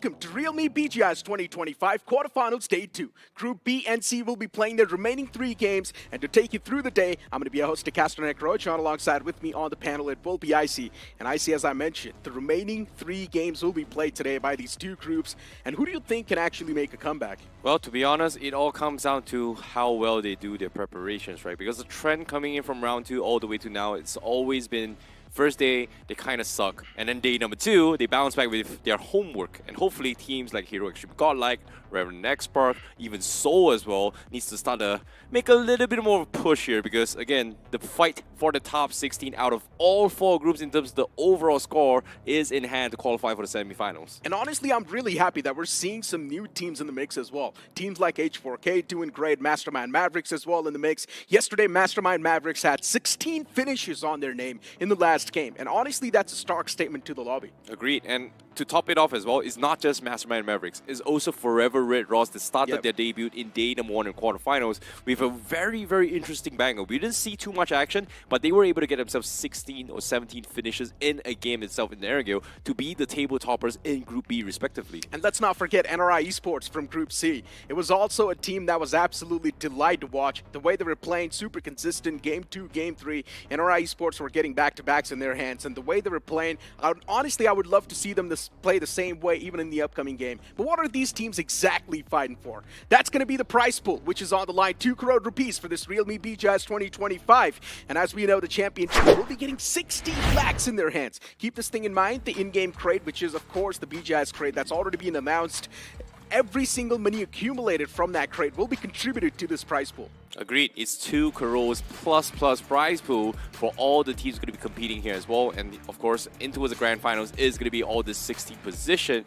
welcome to realme BGIS 2025 quarterfinals day 2. Group B and C will be playing their remaining 3 games, and to take you through the day, I'm going to be a host to Castanek Roach, on alongside with me on the panel it will be IC. And IC, as I mentioned, the remaining 3 games will be played today by these 2 groups, and who do you think can actually make a comeback? Well, to be honest, it all comes down to how well they do their preparations, right? Because the trend coming in from round 2 all the way to now, it's always been first day, they kind of suck. And then day number 2, they bounce back with their homework. And hopefully teams like Hero Extreme Godlike, Reverend X-Park, even Soul as well, needs to start to make a little bit more of a push here. Because again, the fight for the top 16 out of all 4 groups in terms of the overall score is in hand to qualify for the semifinals. And honestly, I'm really happy that we're seeing some new teams in the mix as well. Teams like H4K doing great, Mastermind Mavericks as well in the mix. Yesterday, Mastermind Mavericks had 16 finishes on their name in the last game, and honestly that's a stark statement to the lobby. Agreed. And to top it off as well, it's not just Mastermind Mavericks, it's also Forever Red Ross that started their debut in day number 1 in quarterfinals with a very, very interesting banger. We didn't see too much action, but they were able to get themselves 16 or 17 finishes in a game itself in Erangel to be the table toppers in Group B respectively. And let's not forget NRI Esports from Group C. It was also a team that was absolutely delight to watch. The way they were playing, super consistent, game 2, game 3. NRI Esports were getting back-to-backs in their hands, and the way they were playing, honestly, I would love to see them play the same way even in the upcoming game. But what are these teams exactly fighting for? That's going to be the prize pool, which is on the line, 2 crore rupees for this realme BGIS 2025. And as we know, the champion team will be getting 60 lakhs in their hands. Keep this thing in mind, the in-game crate, which is of course the BGIS crate that's already been announced. Every single money accumulated from that crate will be contributed to this prize pool. Agreed. It's 2 crores plus prize pool for all the teams going to be competing here as well. And of course, into the grand finals is going to be all this 16th position.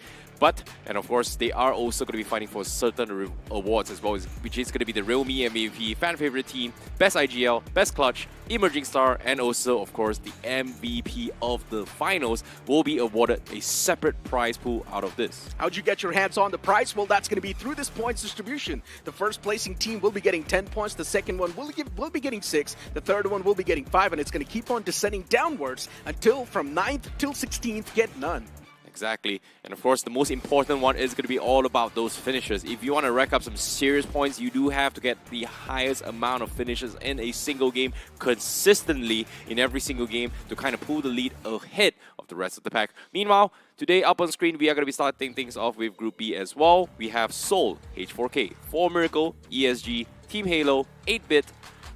And of course, they are also going to be fighting for certain awards as well, which is going to be the realme MVP, fan favorite team, best IGL, best clutch, emerging star, and also, of course, the MVP of the finals will be awarded a separate prize pool out of this. How'd you get your hands on the prize? Well, that's going to be through this points distribution. The first placing team will be getting 10 points, the second one will be getting 6, the third one will be getting 5, and it's going to keep on descending downwards until from 9th till 16th get none. Exactly. And of course, the most important one is going to be all about those finishes. If you want to rack up some serious points, you do have to get the highest amount of finishes in a single game consistently in every single game to kind of pull the lead ahead of the rest of the pack. Meanwhile, today up on screen, we are going to be starting things off with Group B as well. We have Soul, H4K, 4Miracle, ESG, Team Halo, 8-Bit,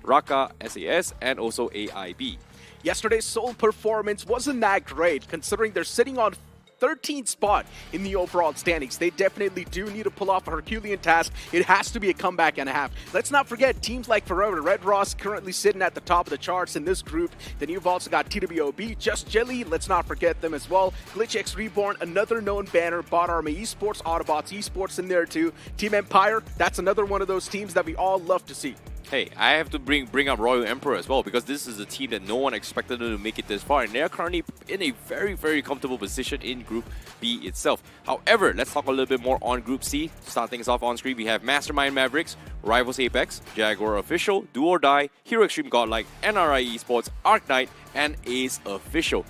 Raka, SAS, and also AIB. Yesterday's Soul performance wasn't that great, considering they're sitting on 13th spot in the overall standings. They definitely do need to pull off a Herculean task. It has to be a comeback and a half. Let's not forget teams like Forever Red Ross currently sitting at the top of the charts in this group. Then you've also got TWOB, Just Jelly, let's not forget them as well. Glitch X Reborn, another known banner, Bot Army Esports, Autobots Esports in there too. Team Empire, that's another one of those teams that we all love to see. Hey, I have to bring up Royal Emperor as well, because this is a team that no one expected them to make it this far, and they're currently in a very, very comfortable position in Group B itself. However, let's talk a little bit more on Group C. To start things off on screen, we have Mastermind Mavericks, Rivals Apex, Jaguar Official, Do or Die, Hero Extreme Godlike, NRI Esports, Arc Knight, and Ace Official.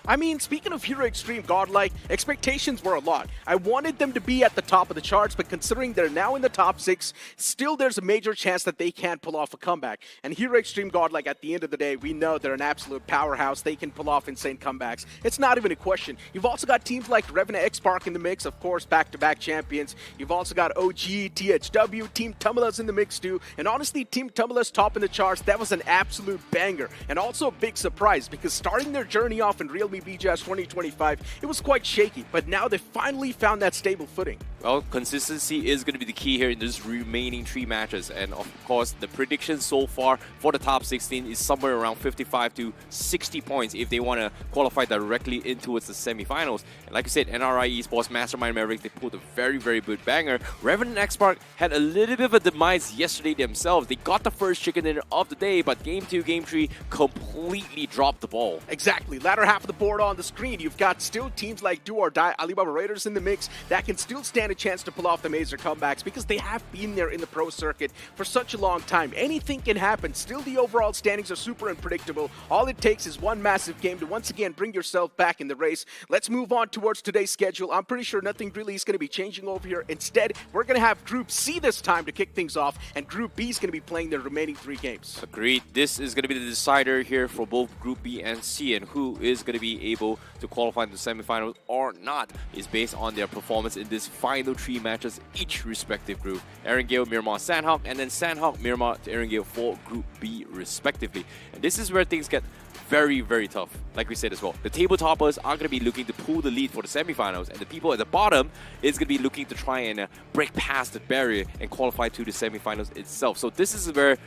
I mean, speaking of Hero Extreme Godlike, expectations were a lot. I wanted them to be at the top of the charts, but considering they're now in the top 6, still there's a major chance that they can't pull off a comeback. And Hero Extreme Godlike, at the end of the day, we know they're an absolute powerhouse. They can pull off insane comebacks. It's not even a question. You've also got teams like Revenant X-Park in the mix, of course, back-to-back champions. You've also got OG, THW, Team Tumula's in the mix too. And honestly, Team Tumula's top in the charts, that was an absolute banger. And also a big surprise, because starting their journey off in realme BGIS 2025, it was quite shaky, but now they finally found that stable footing. Well, consistency is going to be the key here in this remaining 3 matches, and of course, the prediction so far for the top 16 is somewhere around 55 to 60 points if they want to qualify directly into the semifinals. And like I said, NRI Esports, Mastermind Mavericks, they pulled a very, very good banger. Revenant X-Park had a little bit of a demise yesterday themselves. They got the first chicken dinner of the day, but Game 2, Game 3 completely dropped the ball. Exactly. Latter half of the board board on the screen, you've got still teams like Do or Die, Alibaba Raiders in the mix that can still stand a chance to pull off the major comebacks because they have been there in the pro circuit for such a long time. Anything can happen. Still, the overall standings are super unpredictable. All it takes is one massive game to once again bring yourself back in the race. Let's move on towards today's schedule. I'm pretty sure nothing really is going to be changing over here. Instead, we're going to have Group C this time to kick things off, and Group B is going to be playing their remaining 3 games. Agreed. This is going to be the decider here for both Group B and C, and who is going to be able to qualify in the semifinals or not is based on their performance in this final 3 matches each respective group. Erangel, Miramar, Sanok, and then Sanok, Miramar to Erangel for Group B respectively. And this is where things get very, very tough, like we said as well. The table toppers are going to be looking to pull the lead for the semifinals, and the people at the bottom is going to be looking to try and break past the barrier and qualify to the semifinals itself. So this is where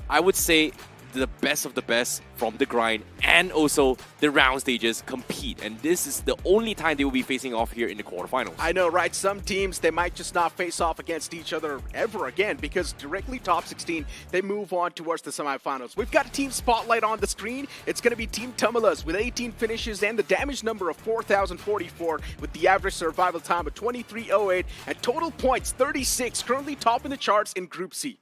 I would say the best of the best from the grind and also the round stages compete, and this is the only time they will be facing off here in the quarterfinals. I know, right? Some teams, they might just not face off against each other ever again because directly top 16, they move on towards the semifinals. We've got a team spotlight on the screen. It's going to be Team Tumulas with 18 finishes and the damage number of 4,044 with the average survival time of 23.08 and total points 36, currently top in the charts in Group C.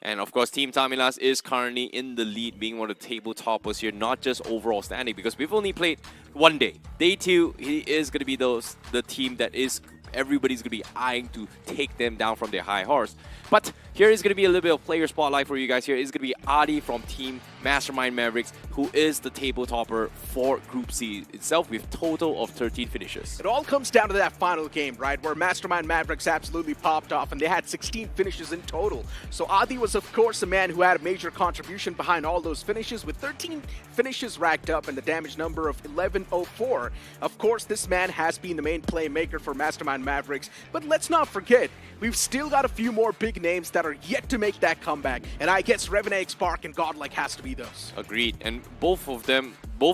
And of course, Team Tamilas is currently in the lead, being one of the table toppers here, not just overall standing, because we've only played 1 day. Day 2, he is going to be the team that is everybody's going to be eyeing to take them down from their high horse. But here is going to be a little bit of player spotlight for you guys here. It's going to be Adi from Team Mastermind Mavericks, who is the table topper for Group C itself with total of 13 finishes. It all comes down to that final game, right, where Mastermind Mavericks absolutely popped off and they had 16 finishes in total. So Adi was, of course, a man who had a major contribution behind all those finishes with 13 finishes racked up and the damage number of 1104. Of course, this man has been the main playmaker for Mastermind Mavericks, but let's not forget, we've still got a few more big names that are yet to make that comeback, and I guess Revenant, Spark, and Godlike has to be those. Agreed, and both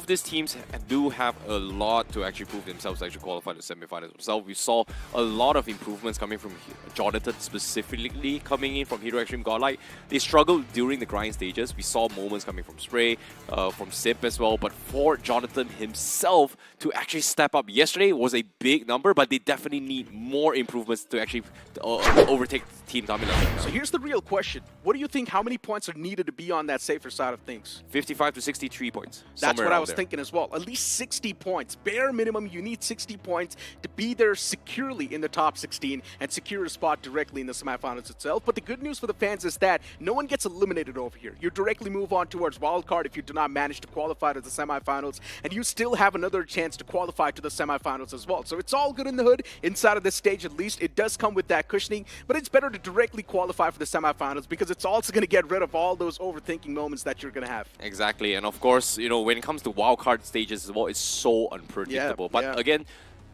these teams do have a lot to actually prove themselves to actually qualify the semifinals themselves. We saw a lot of improvements coming from Jonathan, specifically coming in from Hero Extreme Godlike. They struggled during the grind stages. We saw moments coming from Spray, from Sip as well, but for Jonathan himself to actually step up yesterday was a big number, but they definitely need more improvements to actually overtake Team Tamila. So here's the real question. What do you think, how many points are needed to be on that safer side of things? 55 to 63 points. That's what I was thinking as well. At least 60 points. Bare minimum, you need 60 points to be there securely in the top 16 and secure a spot directly in the semifinals itself. But the good news for the fans is that no one gets eliminated over here. You directly move on towards wildcard if you do not manage to qualify to the semifinals, and you still have another chance to qualify to the semifinals as well. So it's all good in the hood. Inside of this stage, at least, it does come with that cushioning, but it's better to directly qualify for the semifinals because it's also going to get rid of all those overthinking moments that you're going to have. Exactly, and of course, you know, when it comes to wildcard stages as well, it's so unpredictable. But again,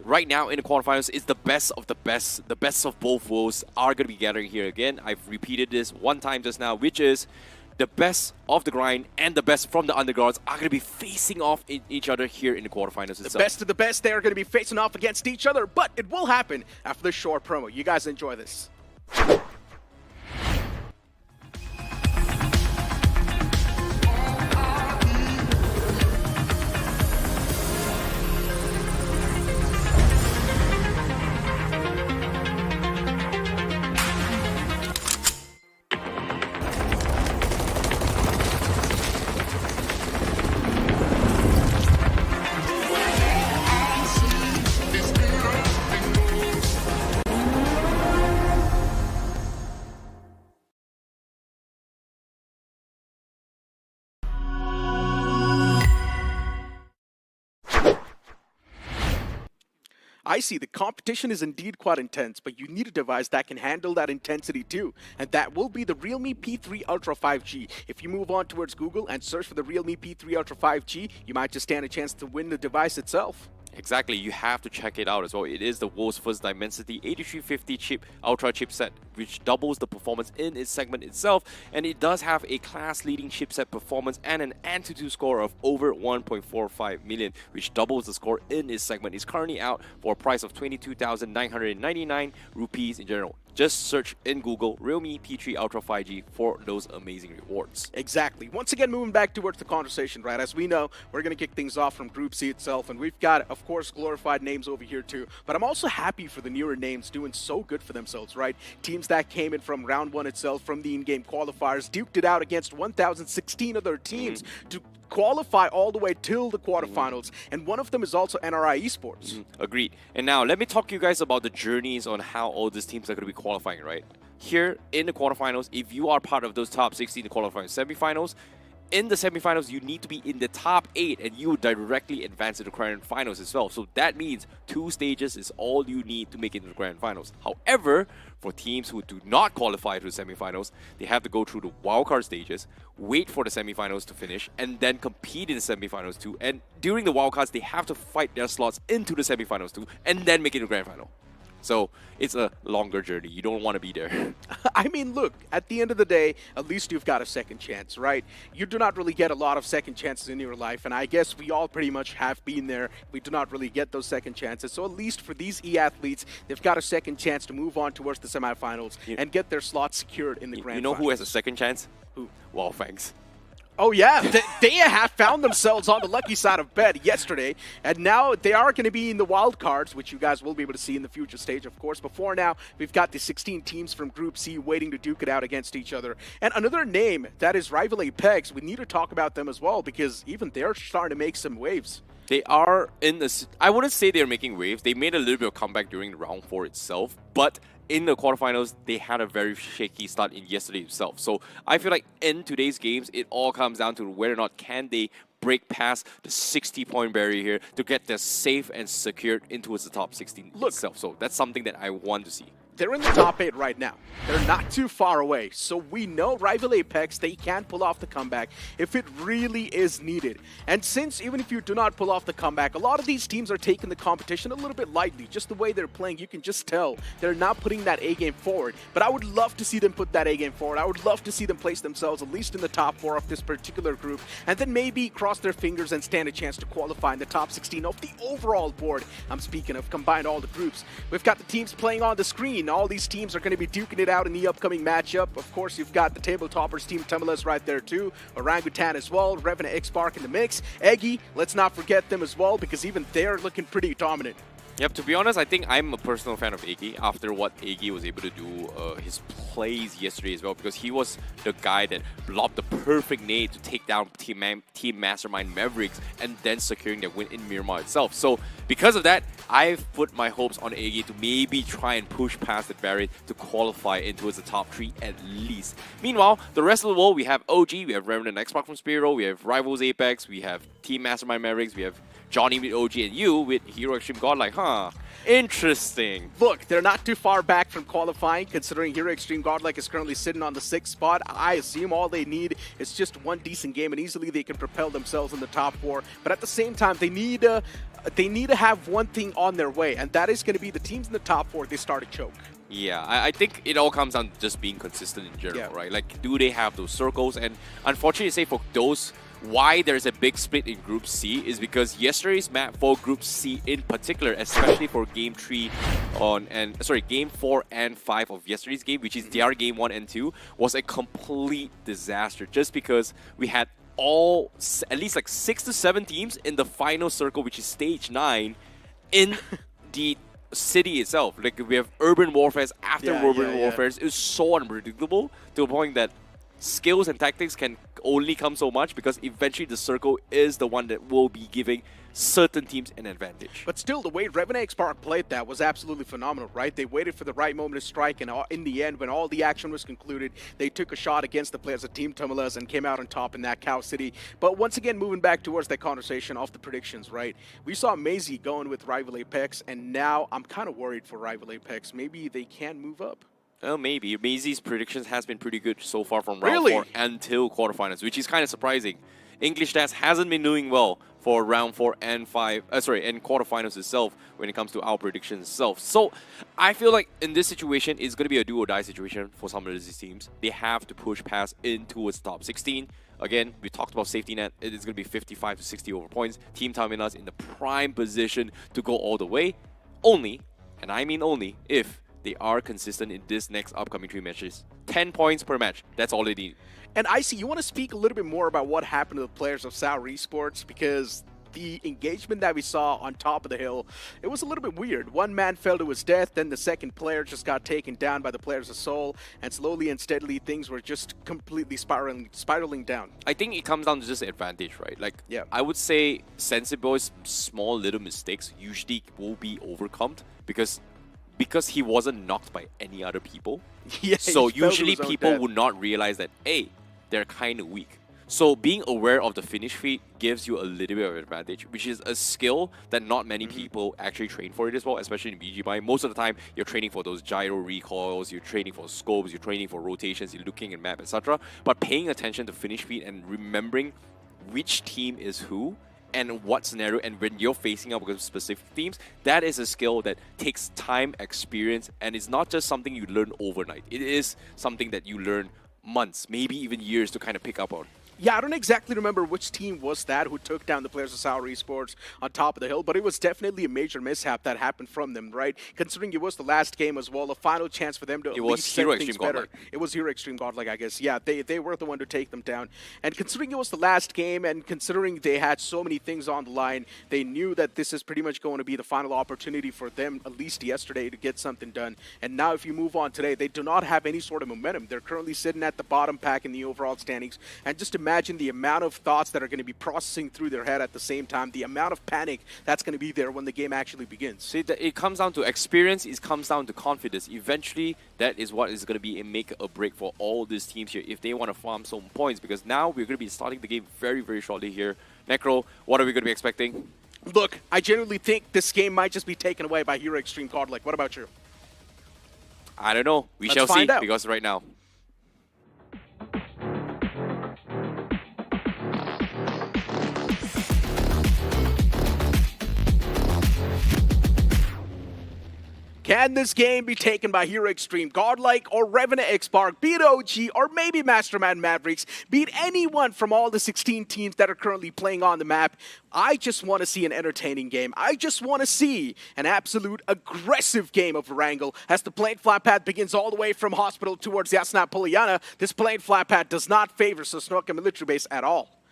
right now in the quarterfinals, it's the best of the best. The best of both worlds are going to be gathering here again. I've repeated this one time just now, which is the best of the grind and the best from the undergrounds are going to be facing off in each other here in the quarterfinals itself. The best of the best, they are going to be facing off against each other, but it will happen after this short promo. You guys enjoy this. I see the competition is indeed quite intense, but you need a device that can handle that intensity too, and that will be the realme P3 Ultra 5G. If you move on towards Google and search for the realme P3 Ultra 5G, you might just stand a chance to win the device itself. Exactly, you have to check it out as well. It is the world's first Dimensity 8350 chip, Ultra chipset, which doubles the performance in its segment itself, and it does have a class-leading chipset performance and an Antutu score of over 1.45 million, which doubles the score in its segment. It's currently out for a price of 22,999 rupees in general. just search in Google Realme P3 Ultra 5G for those amazing rewards. Exactly. Once again, moving back towards the conversation, right? As we know, we're going to kick things off from Group C itself, and we've got, of course, glorified names over here too. But I'm also happy for the newer names doing so good for themselves, right? Teams that came in from round one itself, from the in-game qualifiers, duked it out against 1,016 other teams to qualify all the way till the quarterfinals, and one of them is also NRI Esports. Agreed. And now let me talk to you guys about the journeys on how all these teams are going to be qualifying, right? Here in the quarterfinals, if you are part of those top 16 in the qualifying semifinals, in the semifinals, you need to be in the top 8 and you directly advance to the grand finals as well. So that means 2 stages is all you need to make it into the grand finals. However, for teams who do not qualify to the semifinals, they have to go through the wildcard stages, wait for the semifinals to finish, and then compete in the semifinals too. And during the wildcards, they have to fight their slots into the semifinals too, and then make it to the grand final. So it's a longer journey. You don't want to be there. I mean, look, at the end of the day, at least you've got a second chance, right? You do not really get a lot of second chances in your life, and I guess we all pretty much have been there. We do not really get those second chances. So at least for these e-athletes, they've got a second chance to move on towards the semifinals and get their slots secured in the grand finals. You know who has a second chance? Who? Wildfangs. Oh yeah, they have found themselves on the lucky side of bed yesterday, and now they are going to be in the wild cards, which you guys will be able to see in the future stage, of course. Before now, we've got the 16 teams from Group C waiting to duke it out against each other. And another name, that is Rival Apex. We need to talk about them as well, because even they're starting to make some waves. They are in the... I wouldn't say they're making waves. They made a little bit of comeback during round 4 itself, but in the quarterfinals, they had a very shaky start in yesterday itself. So I feel like in today's games, it all comes down to whether or not can they break past the 60-point barrier here to get them safe and secured into the top 16 itself. So that's something that I want to see. They're in the top 8 right now. They're not too far away. So we know Rival Apex, they can pull off the comeback if it really is needed. And since even if you do not pull off the comeback, a lot of these teams are taking the competition a little bit lightly. Just the way they're playing, you can just tell they're not putting that A game forward. But I would love to see them put that A game forward. I would love to see them place themselves at least in the top 4 of this particular group, and then maybe cross their fingers and stand a chance to qualify in the top 16 of the overall board. I'm speaking of combined all the groups. We've got the teams playing on the screen. All these teams are going to be duking it out in the upcoming matchup. Of course, you've got the table toppers, Team Tumulus right there too. Orangutan as well. Revenant X-Spark in the mix. Eggy, let's not forget them as well, because even they're looking pretty dominant. Yep, to be honest, I think I'm a personal fan of Iggy after what Iggy was able to do his plays yesterday as well, because he was the guy that blocked the perfect nade to take down Team Mastermind Mavericks and then securing their win in Miramar itself. So because of that, I've put my hopes on Iggy to maybe try and push past the barrier to qualify into the top 3 at least. Meanwhile, the rest of the world, we have OG, we have Revenant X-Pac from Spiro, we have Rivals Apex, we have Team Mastermind Mavericks, we have Johnny with OG, and you with Hero Extreme Godlike, huh? Interesting. Look, they're not too far back from qualifying, considering Hero Extreme Godlike is currently sitting on the 6th spot. I assume all they need is just one decent game, and easily they can propel themselves in the top 4. But at the same time, they need to have one thing on their way, and that is going to be the teams in the top 4, they start to choke. Yeah, I think it all comes down to just being consistent in general, right? Like, do they have those circles? And unfortunately, say for those, why there's a big split in Group C is because yesterday's map for Group C in particular, especially for Game 4 and 5 of yesterday's game, which is DR Game 1 and 2, was a complete disaster just because we had at least like 6 to 7 teams in the final circle, which is stage 9, in the city itself. Like, we have urban warfare after urban warfare. It was so unpredictable to a point that skills and tactics can only come so much, because eventually the circle is the one that will be giving certain teams an advantage. But still, the way Revenant X-Spark played that was absolutely phenomenal, right? They waited for the right moment to strike, and in the end, when all the action was concluded, they took a shot against the players of Team Tumulus and came out on top in that Cow City. But once again, moving back towards that conversation of the predictions, right? We saw Maisie going with Rival Apex, and now I'm kind of worried for Rival Apex. Maybe they can move up. Well, maybe. Maisie's predictions has been pretty good so far from round 4 until quarterfinals, which is kind of surprising. English Stats hasn't been doing well for round 4 and 5, and quarterfinals itself when it comes to our predictions itself. So I feel like in this situation, it's going to be a do or die situation for some of these teams. They have to push past in towards top 16. Again, we talked about safety net. It is going to be 55 to 60 over points. Team Taminas in the prime position to go all the way. Only, and I mean only, if they are consistent in this next upcoming 3 matches. 10 points per match. That's all they need. And Icy, you want to speak a little bit more about what happened to the players of Sour Esports? Because the engagement that we saw on top of the hill, it was a little bit weird. One man fell to his death, then the second player just got taken down by the players of Seoul, and slowly and steadily things were just completely spiraling down. I think it comes down to just advantage, right? Like, Yeah. I would say Senseiboy's small little mistakes usually will be overcome because he wasn't knocked by any other people. Yeah, So he fell to usually his own people death. would not realize that, hey, they're kind of weak. So being aware of the finish feed gives you a little bit of advantage, which is a skill that not many people actually train for it as well, especially in BGMI. Most of the time, you're training for those gyro recoils, you're training for scopes, you're training for rotations, you're looking at map, etc. But paying attention to finish feed and remembering which team is who and what scenario, and when you're facing up with specific teams, that is a skill that takes time, experience, and it's not just something you learn overnight. It is something that you learn months, maybe even years to kind of pick up on. Yeah, I don't exactly remember which team was that who took down the players of Sour Esports on top of the hill, but it was definitely a major mishap that happened from them, right? Considering it was the last game as well, a final chance for them to at least set things better. It was Hero Extreme Godlike, I guess. Yeah, they were the one to take them down. And considering it was the last game, and considering they had so many things on the line, they knew that this is pretty much going to be the final opportunity for them, at least yesterday, to get something done. And now if you move on today, they do not have any sort of momentum. They're currently sitting at the bottom pack in the overall standings, and just imagine the amount of thoughts that are going to be processing through their head at the same time, the amount of panic that's going to be there when the game actually begins. See, it comes down to experience, it comes down to confidence. Eventually, that is what is going to be a make or break for all these teams here if they want to farm some points, because now we're going to be starting the game very, very shortly here. Necro, what are we going to be expecting? Look, I genuinely think this game might just be taken away by Hero Extreme Godlike. What about you? I don't know. We Let's shall see, find out. because right now. Can this game be taken by Hero Extreme Godlike or Revenant X-Park, beat OG, or maybe Mastermind Mavericks, beat anyone from all the 16 teams that are currently playing on the map? I just want to see an entertaining game. I just want to see an absolute aggressive game of Erangel as the plane flat path begins all the way from Hospital towards Yasna Polyana. This plane flat path does not favor Sanok military base at all.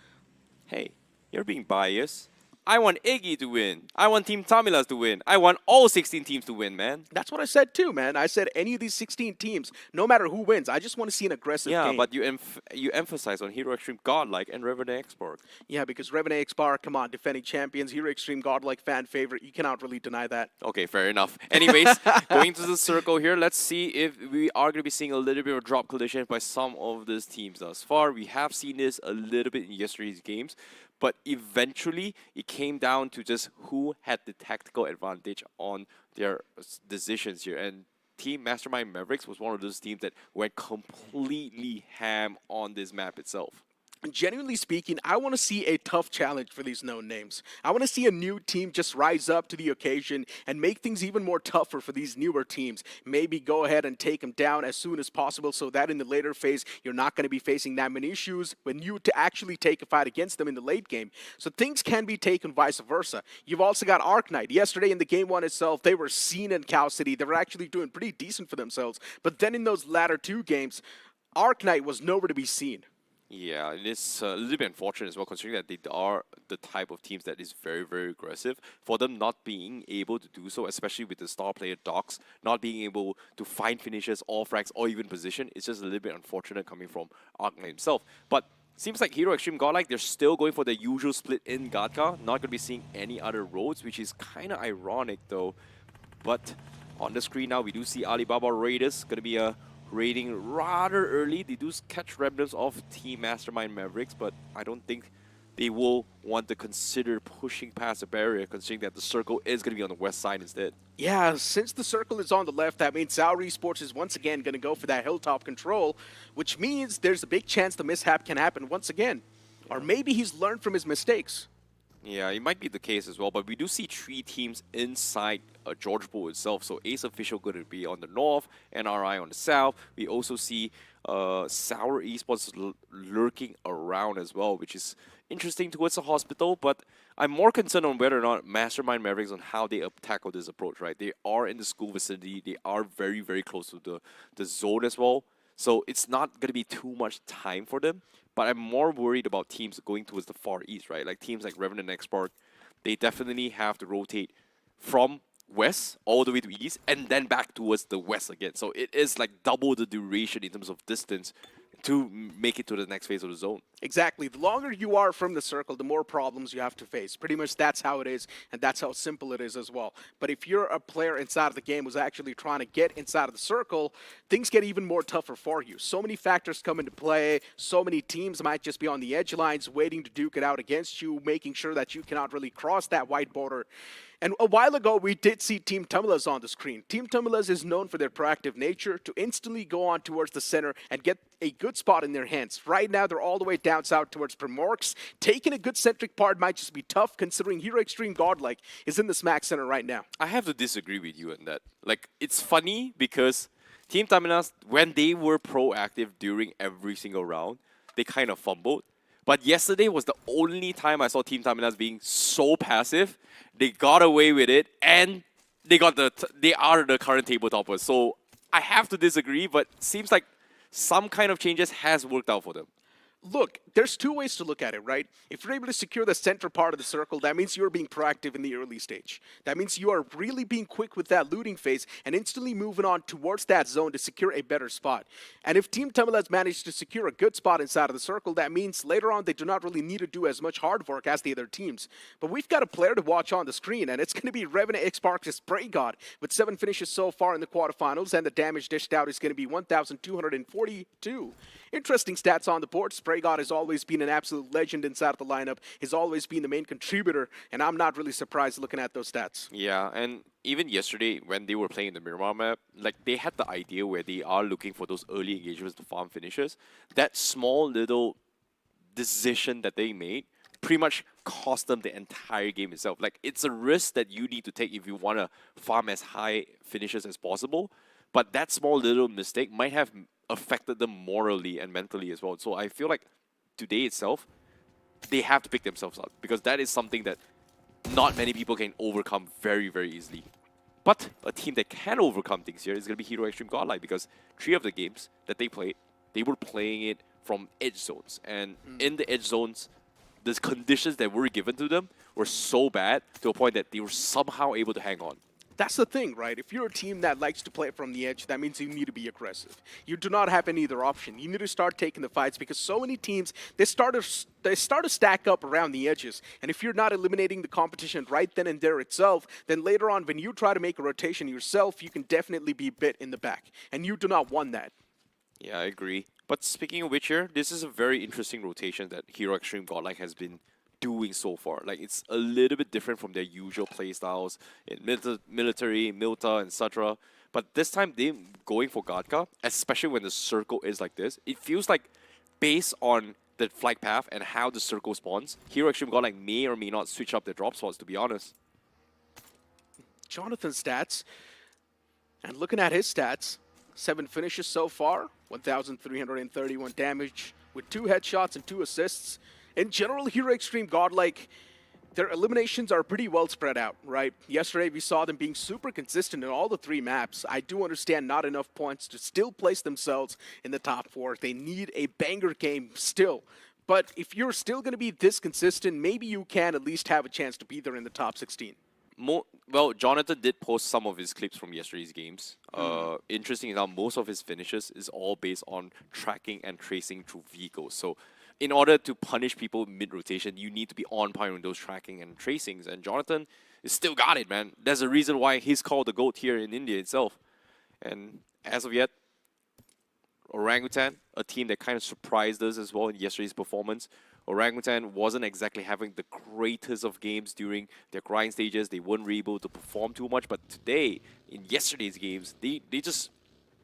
Hey, you're being biased. I want Iggy to win. I want Team Tamilas to win. I want all 16 teams to win, man. That's what I said too, man. I said any of these 16 teams, no matter who wins, I just want to see an aggressive game. Yeah, but you emphasize on Hero Extreme Godlike and Revenant Export. Yeah, because Revenant X-Bar, come on, defending champions, Hero Extreme Godlike fan favorite. You cannot really deny that. Okay, fair enough. Anyways, going to the circle here, let's see if we are going to be seeing a little bit of drop collision by some of these teams thus far. We have seen this a little bit in yesterday's games, but eventually it came down to just who had the tactical advantage on their decisions here. And Team Mastermind Mavericks was one of those teams that went completely ham on this map itself. Genuinely speaking, I want to see a tough challenge for these known names. I want to see a new team just rise up to the occasion and make things even more tougher for these newer teams. Maybe go ahead and take them down as soon as possible so that in the later phase, you're not going to be facing that many issues when you to actually take a fight against them in the late game. So things can be taken vice versa. You've also got Arc Knight. Yesterday in the game one itself, they were seen in Cow City. They were actually doing pretty decent for themselves. But then in those latter two games, Arc Knight was nowhere to be seen. Yeah, it is a little bit unfortunate as well, considering that they are the type of teams that is very, very aggressive. For them not being able to do so, especially with the star player Docs, not being able to find finishes, all frags, or even position, it's just a little bit unfortunate coming from Arknight himself. But seems like Hero Extreme Godlike, they're still going for the usual split in Gadka, not going to be seeing any other roads, which is kind of ironic though. But on the screen now, we do see Alibaba Raiders, going to be a raiding rather early. They do catch remnants of Team Mastermind Mavericks, but I don't think they will want to consider pushing past the barrier, considering that the circle is going to be on the west side instead. Yeah, since the circle is on the left, that means Sour Esports is once again going to go for that hilltop control, which means there's a big chance the mishap can happen once again. Or maybe he's learned from his mistakes. Yeah, it might be the case as well, but we do see 3 teams inside George Bull itself. So Ace Official going to be on the north, NRI on the south. We also see Sour Esports lurking around as well, which is interesting towards the hospital, but I'm more concerned on whether or not Mastermind Mavericks on how they tackle this approach, right? They are in the school vicinity. They are very, very close to the zone as well. So it's not going to be too much time for them. But I'm more worried about teams going towards the far east, right? Like teams like Revenant and Xpark, they definitely have to rotate from west all the way to east and then back towards the west again. So it is like double the duration in terms of distance to make it to the next phase of the zone. Exactly. The longer you are from the circle, the more problems you have to face. Pretty much that's how it is, and that's how simple it is as well. But if you're a player inside of the game who's actually trying to get inside of the circle, things get even more tougher for you. So many factors come into play. So many teams might just be on the edge lines waiting to duke it out against you, making sure that you cannot really cross that white border. And a while ago, we did see Team Tumulus on the screen. Team Tumulus is known for their proactive nature to instantly go on towards the center and get a good spot in their hands. Right now, they're all the way down south towards Primorx. Taking a good centric part might just be tough, considering Hero Extreme Godlike is in the smack center right now. I have to disagree with you on that. Like, it's funny because Team Taminas, when they were proactive during every single round, they kind of fumbled. But yesterday was the only time I saw Team Taminas being so passive. They got away with it, and they are the current table toppers. So I have to disagree, but seems like some kind of changes has worked out for them. Look, there's two ways to look at it, right? If you're able to secure the center part of the circle, that means you're being proactive in the early stage. That means you are really being quick with that looting phase and instantly moving on towards that zone to secure a better spot. And if Team Tumulus managed to secure a good spot inside of the circle, that means later on they do not really need to do as much hard work as the other teams. But we've got a player to watch on the screen, and it's going to be Revenant Xpark's Spray God with 7 finishes so far in the quarterfinals, and the damage dished out is going to be 1,242. Interesting stats on the board. Spray God has always been an absolute legend inside of the lineup. He's always been the main contributor, and I'm not really surprised looking at those stats. Yeah, and even yesterday when they were playing the Miramar map, like they had the idea where they are looking for those early engagements to farm finishes. That small little decision that they made pretty much cost them the entire game itself. Like, it's a risk that you need to take if you want to farm as high finishes as possible, but that small little mistake might have affected them morally and mentally as well. So I feel like today itself, they have to pick themselves up, because that is something that not many people can overcome very, very easily. But a team that can overcome things here is going to be Hero Extreme Godlike, because 3 of the games that they played, they were playing it from edge zones. And in the edge zones, the conditions that were given to them were so bad to a point that they were somehow able to hang on. That's the thing, right? If you're a team that likes to play from the edge, that means you need to be aggressive. You do not have any other option. You need to start taking the fights, because so many teams, they start to stack up around the edges. And if you're not eliminating the competition right then and there itself, then later on when you try to make a rotation yourself, you can definitely be bit in the back. And you do not want that. Yeah, I agree. But speaking of which here, this is a very interesting rotation that Hero Extreme Godlike has been doing so far. Like, it's a little bit different from their usual playstyles in military, Milta, etc. But this time, they're going for Gadka, especially when the circle is like this. It feels like, based on the flight path and how the circle spawns, Hero Extreme Godlike may or may not switch up their drop spots, to be honest. Jonathan's stats, and looking at his stats, 7 finishes so far, 1,331 damage with 2 headshots and 2 assists. In general, Hero Extreme Godlike, their eliminations are pretty well spread out, right? Yesterday, we saw them being super consistent in all the 3 maps. I do understand not enough points to still place themselves in the top 4. They need a banger game still. But if you're still going to be this consistent, maybe you can at least have a chance to be there in the top 16. Well, Jonathan did post some of his clips from yesterday's games. Interesting enough, most of his finishes is all based on tracking and tracing through vehicles. So in order to punish people mid-rotation, you need to be on point with those tracking and tracings. And Jonathan is still got it, man. There's a reason why he's called the GOAT here in India itself. And as of yet, Orangutan, a team that kind of surprised us as well in yesterday's performance. Orangutan wasn't exactly having the greatest of games during their grind stages. They weren't able to perform too much. But today, in yesterday's games, they just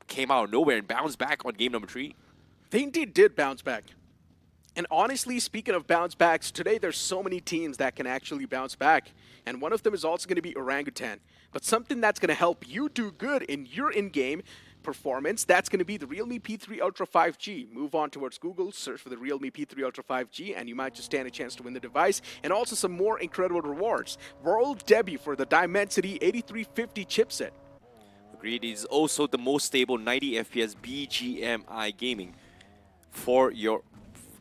came out of nowhere and bounced back on game number 3. They indeed did bounce back. And honestly, speaking of bounce backs, today there's so many teams that can actually bounce back. And one of them is also going to be Orangutan. But something that's going to help you do good in your in-game, performance. That's going to be the Realme P3 Ultra 5G. Move on towards Google, search for the Realme P3 Ultra 5G, and you might just stand a chance to win the device. And also some more incredible rewards. World debut for the Dimensity 8350 chipset. Agreed. It is also the most stable 90 FPS BGMI gaming for your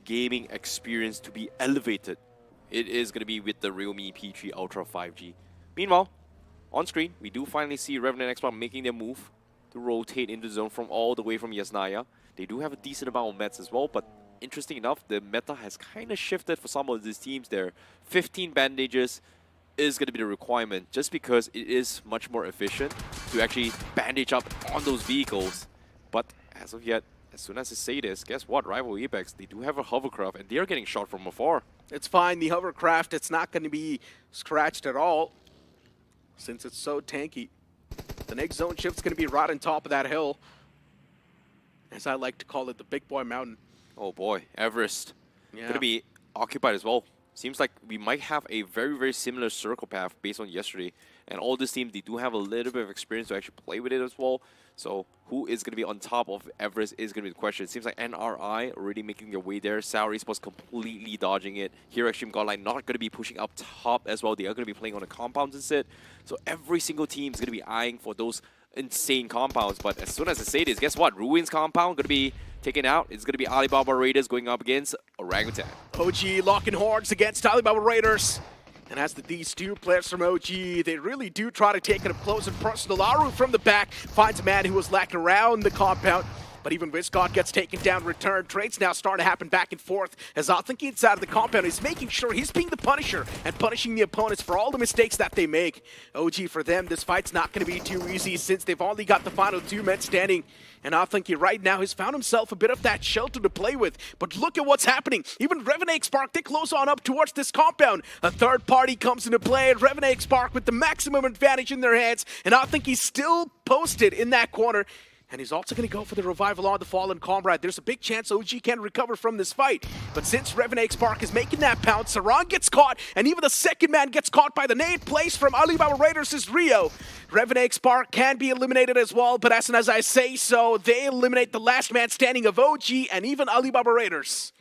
gaming experience to be elevated. It is going to be with the Realme P3 Ultra 5G. Meanwhile, on screen, we do finally see Revenant X-Pac making their move to rotate into the zone from all the way from Yasnaya. They do have a decent amount of mets as well, but interesting enough, the meta has kind of shifted for some of these teams there. 15 bandages is going to be the requirement, just because it is much more efficient to actually bandage up on those vehicles. But as of yet, as soon as I say this, guess what? Rival Apex, they do have a hovercraft, and they are getting shot from afar. It's fine. The hovercraft, it's not going to be scratched at all, since it's so tanky. The next zone shift's going to be right on top of that hill. As I like to call it, the Big Boy Mountain. Oh boy, Everest. Yeah. Going to be occupied as well. Seems like we might have a very, very similar circle path based on yesterday. And all these teams, they do have a little bit of experience to actually play with it as well. So who is going to be on top of Everest is going to be the question. It seems like NRI already making their way there. Salary was completely dodging it. Here, Extreme Godline not going to be pushing up top as well. They are going to be playing on the compounds instead. So every single team is going to be eyeing for those insane compounds. But as soon as I say this, guess what? Ruins compound going to be taken out. It's going to be Alibaba Raiders going up against Orangutan. OG locking horns against Alibaba Raiders. And as these two players from OG, they really do try to take it up close and personal. Aru from the back finds a man who was lacking around the compound. But even Viscott gets taken down, return. Trades now starting to happen back and forth as Athinki inside of the compound is making sure he's being the punisher and punishing the opponents for all the mistakes that they make. OG, for them, this fight's not going to be too easy since they've only got the final two men standing. And Athinki right now has found himself a bit of that shelter to play with. But look at what's happening. Even Revenant Spark, they close on up towards this compound. A third party comes into play, and Revenant Spark with the maximum advantage in their hands. And Athinki's still posted in that corner. And he's also going to go for the revival on the fallen comrade. There's a big chance OG can recover from this fight. But since Revenant Spark is making that pounce, Sarang gets caught, and even the second man gets caught by the nade place from Alibaba Raiders' Rio. Revenant Spark can be eliminated as well, but as soon as I say so, they eliminate the last man standing of OG and even Alibaba Raiders.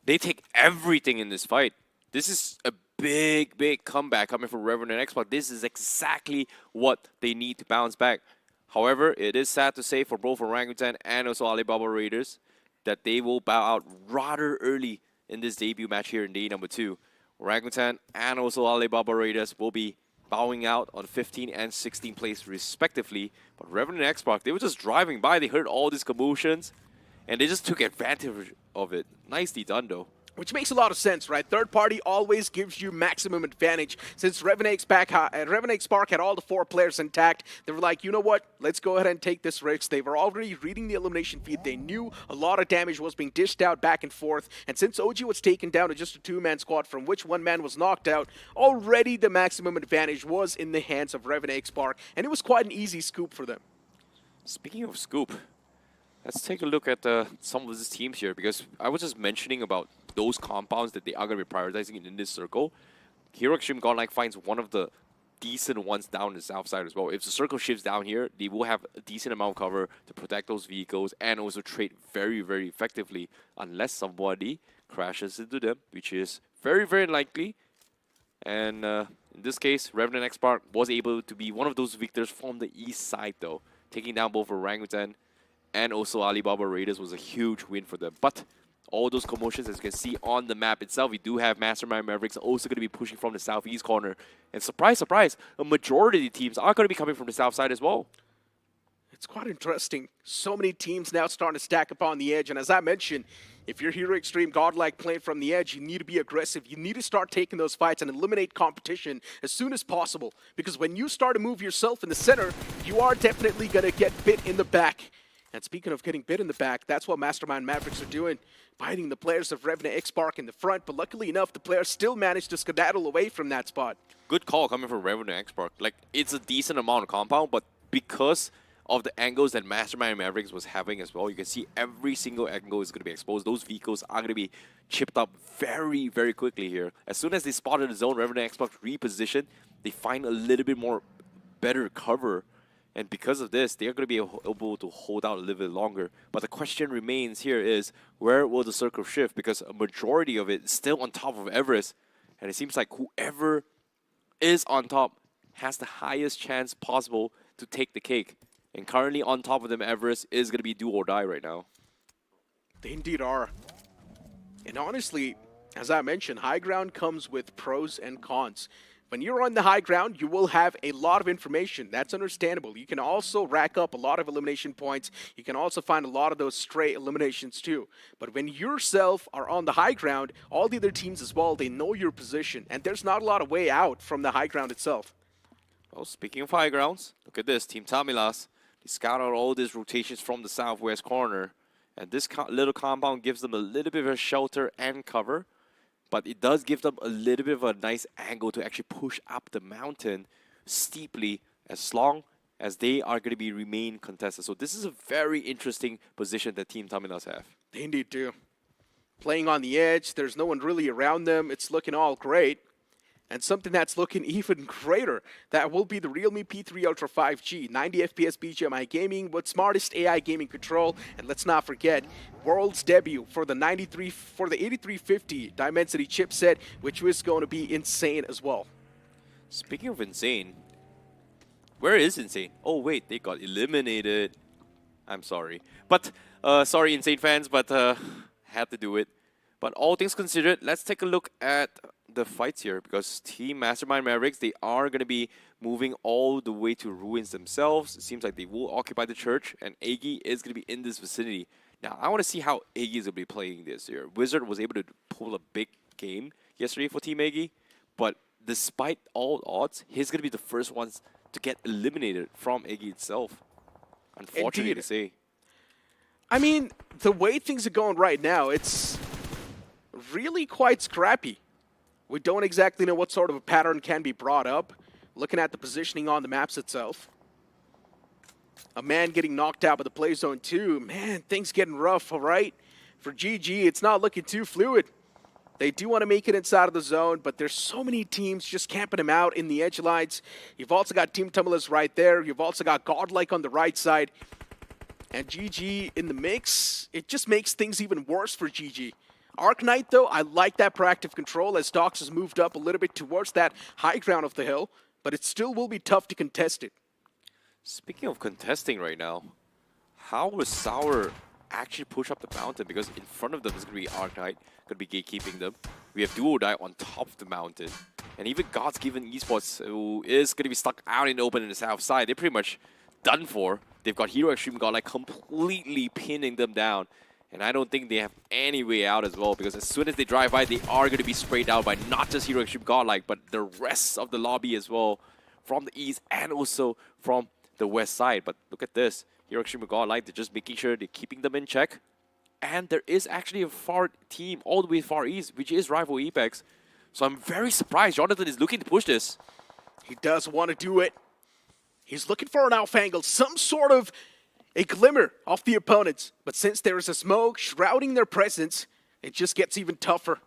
They take everything in this fight. This is a big, big comeback coming from Revenant Xbox. This is exactly what they need to bounce back. However, it is sad to say for both Orangutan and also Alibaba Raiders that they will bow out rather early in this debut match here in day number 2. Orangutan and also Alibaba Raiders will be bowing out on 15 and 16 place respectively. But Revenant X-Pac, they were just driving by, they heard all these commotions, and they just took advantage of it. Nicely done though. Which makes a lot of sense, right? Third party always gives you maximum advantage. Since Revenant Spark had all the 4 players intact, they were like, you know what? Let's go ahead and take this risk. They were already reading the elimination feed. They knew a lot of damage was being dished out back and forth. And since OG was taken down to just a 2-man squad from which 1 man was knocked out, already the maximum advantage was in the hands of Revenant Spark. And it was quite an easy scoop for them. Speaking of scoop, let's take a look at some of these teams here, because I was just mentioning about those compounds that they are going to be prioritizing in this circle. Hero Extreme Godlike finds one of the decent ones down the south side as well. If the circle shifts down here, they will have a decent amount of cover to protect those vehicles and also trade very, very effectively unless somebody crashes into them, which is very, very likely. And in this case, Revenant X-Spark was able to be one of those victors from the east side though. Taking down both Orangutan and also Alibaba Raiders was a huge win for them. But all those commotions, as you can see on the map itself, we do have Mastermind Mavericks also going to be pushing from the southeast corner. And surprise, surprise, a majority of the teams are going to be coming from the south side as well. It's quite interesting. So many teams now starting to stack up on the edge. And as I mentioned, if you're Hero Extreme Godlike playing from the edge, you need to be aggressive. You need to start taking those fights and eliminate competition as soon as possible. Because when you start to move yourself in the center, you are definitely going to get bit in the back. And speaking of getting bit in the back, that's what Mastermind Mavericks are doing, biting the players of Revenant X-Spark in the front. But luckily enough, the players still managed to skedaddle away from that spot. Good call coming from Revenant X-Spark. Like, it's a decent amount of compound, but because of the angles that Mastermind Mavericks was having as well, you can see every single angle is going to be exposed. Those vehicles are going to be chipped up very, very quickly here. As soon as they spotted the zone, Revenant X-Spark reposition, they find a little bit more better cover And because of this, they're going to be able to hold out a little bit longer. But the question remains here is, where will the circle shift? Because a majority of it is still on top of Everest. And it seems like whoever is on top has the highest chance possible to take the cake. And currently on top of them, Everest is going to be do or die right now. They indeed are. And honestly, as I mentioned, high ground comes with pros and cons. When you're on the high ground, you will have a lot of information. That's understandable. You can also rack up a lot of elimination points. You can also find a lot of those stray eliminations too. But when yourself are on the high ground, all the other teams as well, they know your position. And there's not a lot of way out from the high ground itself. Well, speaking of high grounds, look at this. Team Tamilas, they scout out all these rotations from the southwest corner. And this little compound gives them a little bit of a shelter and cover. But it does give them a little bit of a nice angle to actually push up the mountain steeply as long as they are going to remain contested. So this is a very interesting position that Team Tamilas have. They indeed do. Playing on the edge, there's no one really around them. It's looking all great. And something that's looking even greater, that will be the realme P3 Ultra 5G, 90 FPS BGMI gaming with smartest AI gaming control, and let's not forget, world's debut for the 8350 Dimensity chipset, which was going to be insane as well. Speaking of insane, where is insane? Oh wait, they got eliminated. I'm sorry, but sorry, insane fans, but had to do it. But all things considered, let's take a look at the fights here, because Team Mastermind Mavericks, they are going to be moving all the way to ruins themselves. It seems like they will occupy the church, and Egi is going to be in this vicinity. Now, I want to see how Egi is going to be playing this year. Wizard was able to pull a big game yesterday for Team Egi, but despite all odds, he's going to be the first ones to get eliminated from Egi itself. Unfortunately to say. I mean, the way things are going right now, it's really quite scrappy. We don't exactly know what sort of a pattern can be brought up. Looking at the positioning on the maps itself. A man getting knocked out by the play zone too. Man, things getting rough, all right? For GG, it's not looking too fluid. They do want to make it inside of the zone, but there's so many teams just camping them out in the edge lines. You've also got Team Tamilas right there. You've also got Godlike on the right side. And GG in the mix, it just makes things even worse for GG. Arc Knight, though, I like that proactive control as Dox has moved up a little bit towards that high ground of the hill, but it still will be tough to contest it. Speaking of contesting right now, how will Sour actually push up the mountain? Because in front of them is going to be Arc Knight, going to be gatekeeping them. We have Duo Die on top of the mountain. And even God's Given Esports, who is going to be stuck out in the open in the south side, they're pretty much done for. They've got Hero Extreme Godlike completely pinning them down. And I don't think they have any way out as well, because as soon as they drive by, they are going to be sprayed out by not just Hero Extreme Godlike, but the rest of the lobby as well, from the east and also from the west side. But look at this. Hero Extreme Godlike, they're just making sure they're keeping them in check. And there is actually a far team all the way far east, which is rival Apex. So I'm very surprised Jonathan is looking to push this. He does want to do it. He's looking for an alpha angle, some sort of a glimmer of the opponents. But since there is a smoke shrouding their presence, it just gets even tougher.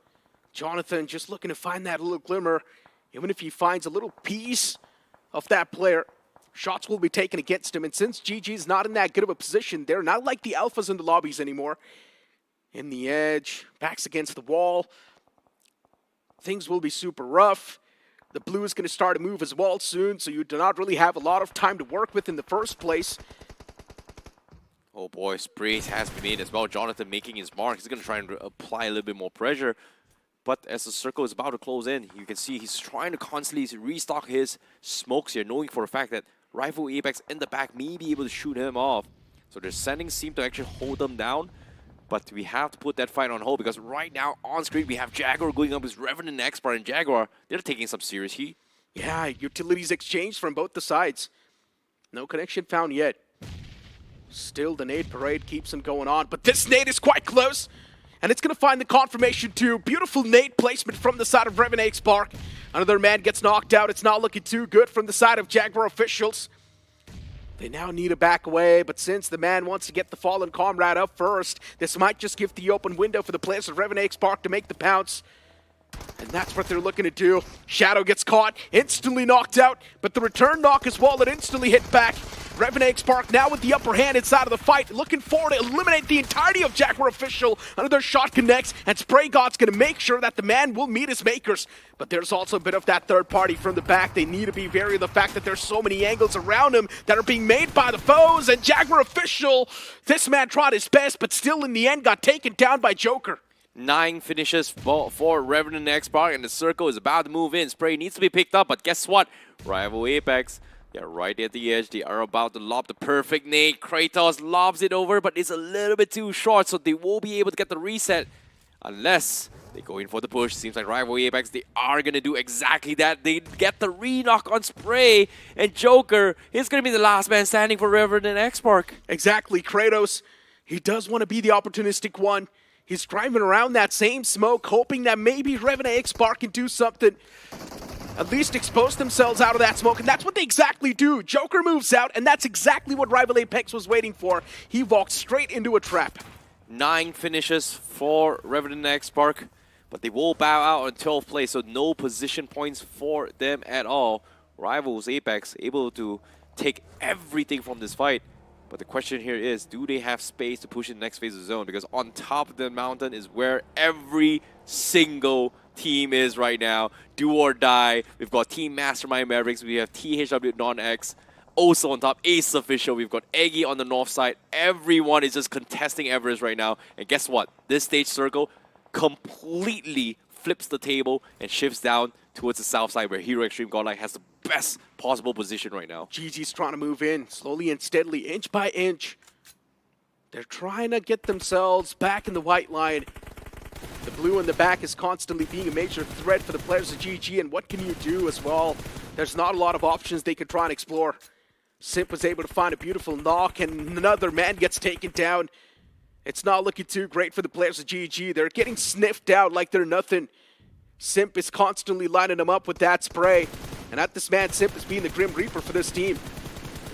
Jonathan just looking to find that little glimmer. Even if he finds a little piece of that player, shots will be taken against him. And since GG's not in that good of a position, they're not like the alphas in the lobbies anymore. In the edge, backs against the wall. Things will be super rough. The blue is going to start to move as well soon, so you do not really have a lot of time to work with in the first place. Oh boy, sprays has been made as well. Jonathan making his mark. He's going to try and apply a little bit more pressure. But as the circle is about to close in, you can see he's trying to constantly restock his smokes here, knowing for a fact that rival Apex in the back may be able to shoot him off. So their sendings seem to actually hold them down. But we have to put that fight on hold, because right now on screen we have Jaguar going up with Revenant Expert, and Jaguar, they're taking some serious heat. Yeah, utilities exchanged from both the sides. No connection found yet. Still, the nade parade keeps on going on, but this nade is quite close, and it's going to find the confirmation too. Beautiful nade placement from the side of Revenant Spark. Another man gets knocked out. It's not looking too good from the side of Jaguar officials. They now need to back away, but since the man wants to get the fallen comrade up first, this might just give the open window for the players of Revenant Spark to make the pounce. And that's what they're looking to do. Shadow gets caught, instantly knocked out, but the return knock as well that instantly hit back. Revenant Spark now with the upper hand inside of the fight, looking forward to eliminate the entirety of Jaguar Official. Another shot connects, and Spray God's going to make sure that the man will meet his makers. But there's also a bit of that third party from the back. They need to be wary of the fact that there's so many angles around him that are being made by the foes. And Jaguar Official, this man tried his best, but still in the end got taken down by Joker. 9 finishes for Revenant X-Spark, and the circle is about to move in. Spray needs to be picked up, but guess what? Rival Apex, they're right at the edge. They are about to lob the perfect nade. Kratos lobs it over, but it's a little bit too short, so they won't be able to get the reset unless they go in for the push. Seems like Rival Apex, they are going to do exactly that. They get the re-knock on Spray, and Joker is going to be the last man standing for Revenant X-Spark. Exactly, Kratos. He does want to be the opportunistic one. He's driving around that same smoke, hoping that maybe Revenant X-Spark can do something. At least expose themselves out of that smoke, and that's what they exactly do. Joker moves out, and that's exactly what Rival Apex was waiting for. He walked straight into a trap. 9 finishes for Revenant X-Spark, but they will bow out on 12th place, so no position points for them at all. Rivals Apex able to take everything from this fight. But the question here is, do they have space to push in the next phase of the zone? Because on top of the mountain is where every single team is right now. Do or die. We've got Team Mastermind Mavericks. We have THW Non-X. Also on top, Ace Official. We've got Eggy on the north side. Everyone is just contesting Everest right now. And guess what? This stage circle completely flips the table and shifts down towards the south side where Hero Extreme Godlike has the best possible position right now. GG's trying to move in slowly and steadily, inch by inch. They're trying to get themselves back in the white line. The blue in the back is constantly being a major threat for the players of GG, and what can you do as well? There's not a lot of options they could try and explore. Simp was able to find a beautiful knock, and another man gets taken down. It's not looking too great for the players of GG. They're getting sniffed out like they're nothing. Simp is constantly lining them up with that spray. And at this man, Simp is being the Grim Reaper for this team.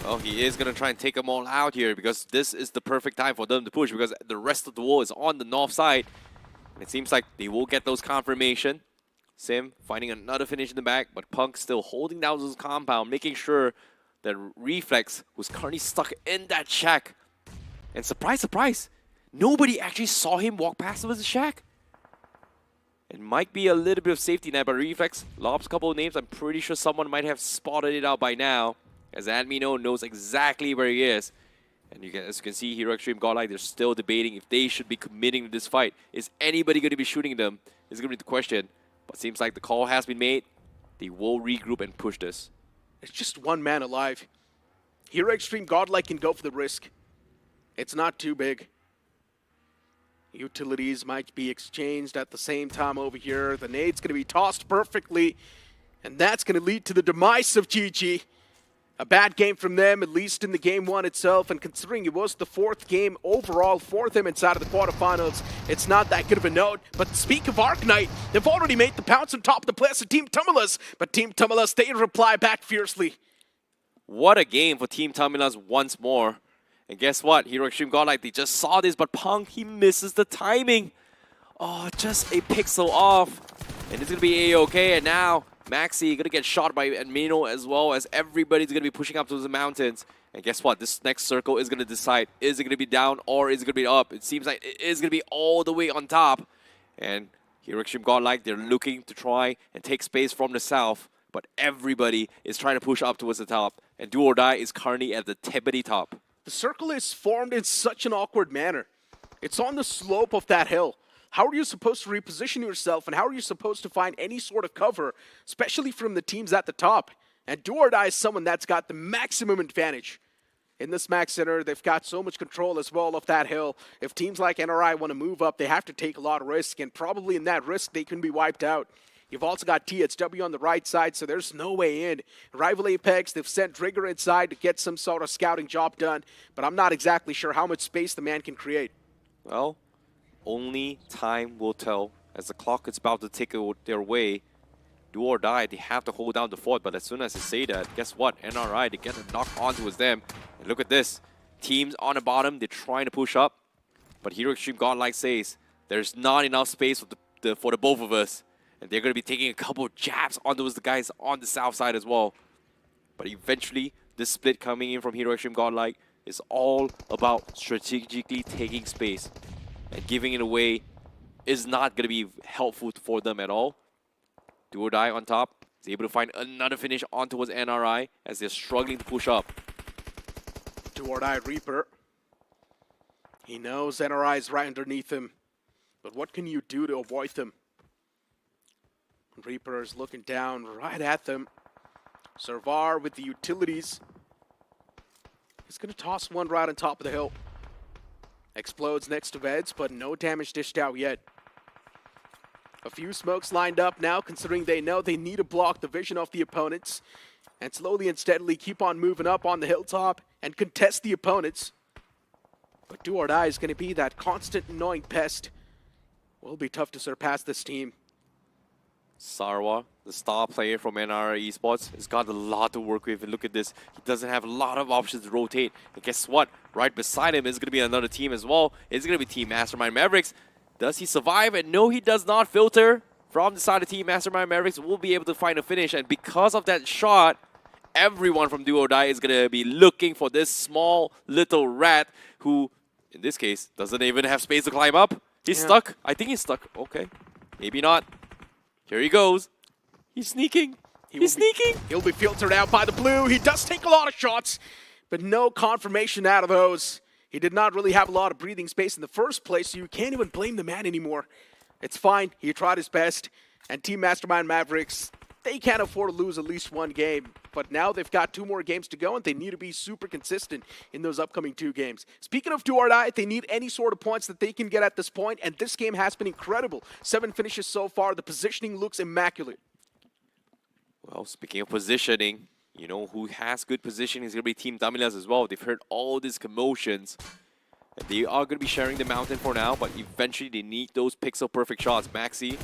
Well, he is going to try and take them all out here because this is the perfect time for them to push because the rest of the wall is on the north side. And it seems like they will get those confirmation. Sim finding another finish in the back, but Punk still holding down his compound, making sure that Reflex, who's currently stuck in that shack. And surprise, surprise, nobody actually saw him walk past with the shack. It might be a little bit of safety net, but Reflex lobs a couple of names. I'm pretty sure someone might have spotted it out by now, as Admino knows exactly where he is. And as you can see, Hero Extreme Godlike, they're still debating if they should be committing to this fight. Is anybody going to be shooting them? Is going to be the question. But seems like the call has been made. They will regroup and push this. It's just one man alive. Hero Extreme Godlike can go for the risk. It's not too big. Utilities might be exchanged at the same time over here. The nade's going to be tossed perfectly, and that's going to lead to the demise of GG. A bad game from them, at least in the game one itself, and considering it was the 4th game overall for them inside of the quarterfinals, it's not that good of a note. But speak of Arc Knight, they've already made the pounce on top of the place of Team Tumulus, but Team Tumulus, they reply back fiercely. What a game for Team Tumulus once more. And guess what? Hero Extreme Godlike, they just saw this, but Punk, he misses the timing. Oh, just a pixel off. And it's going to be A-OK. And now, Maxi going to get shot by Admino as well, as everybody's going to be pushing up to the mountains. And guess what? This next circle is going to decide, is it going to be down or is it going to be up? It seems like it is going to be all the way on top. And Hero Extreme Godlike, they're looking to try and take space from the south. But everybody is trying to push up towards the top. And Do or Die is currently at the tippity top. The circle is formed in such an awkward manner. It's on the slope of that hill. How are you supposed to reposition yourself, and how are you supposed to find any sort of cover, especially from the teams at the top? And Do or Die is someone that's got the maximum advantage. In this Max Center, they've got so much control as well of that hill. If teams like NRI want to move up, they have to take a lot of risk, and probably in that risk, they can be wiped out. You've also got THW on the right side, so there's no way in. Rival Apex, they've sent Trigger inside to get some sort of scouting job done, but I'm not exactly sure how much space the man can create. Well, only time will tell. As the clock is about to take their way, Do or Die, they have to hold down the fort, but as soon as they say that, guess what? NRI, they get a knock on towards them. And look at this. Teams on the bottom, they're trying to push up, but Hero Extreme Godlike says there's not enough space for the both of us. And they're going to be taking a couple of jabs on those guys on the south side as well. But eventually, this split coming in from Hero Extreme Godlike is all about strategically taking space. And giving it away is not going to be helpful for them at all. Do or Die on top is able to find another finish on towards NRI as they're struggling to push up. Do or Die Reaper. He knows NRI is right underneath him. But what can you do to avoid them? Reaper is looking down right at them. Servar with the utilities. He's going to toss one right on top of the hill. Explodes next to Veds, but no damage dished out yet. A few smokes lined up now, considering they know they need to block the vision of the opponents. And slowly and steadily keep on moving up on the hilltop and contest the opponents. But Do or Die is going to be that constant annoying pest. Will be tough to surpass this team. Sarwa, the star player from NR Esports, has got a lot to work with. And look at this. He doesn't have a lot of options to rotate. And guess what? Right beside him is going to be another team as well. It's going to be Team Mastermind Mavericks. Does he survive? And no, he does not. Filter from the side of Team Mastermind Mavericks will be able to find a finish. And because of that shot, everyone from Do or Die is going to be looking for this small little rat who, in this case, doesn't even have space to climb up. He's stuck. I think he's stuck. Okay. Maybe not. Here he goes. He's sneaking. He's sneaking. He'll be filtered out by the blue. He does take a lot of shots, but no confirmation out of those. He did not really have a lot of breathing space in the first place, so you can't even blame the man anymore. It's fine. He tried his best. And Team Mastermind Mavericks, they can't afford to lose at least one game. But now they've got 2 more games to go, and they need to be super consistent in those upcoming 2 games. Speaking of Do or Die, they need any sort of points that they can get at this point, and this game has been incredible. 7 finishes so far. The positioning looks immaculate. Well, speaking of positioning, you know who has good positioning is going to be Team Tamilas as well. They've heard all these commotions. And they are going to be sharing the mountain for now, but eventually they need those pixel-perfect shots. Maxi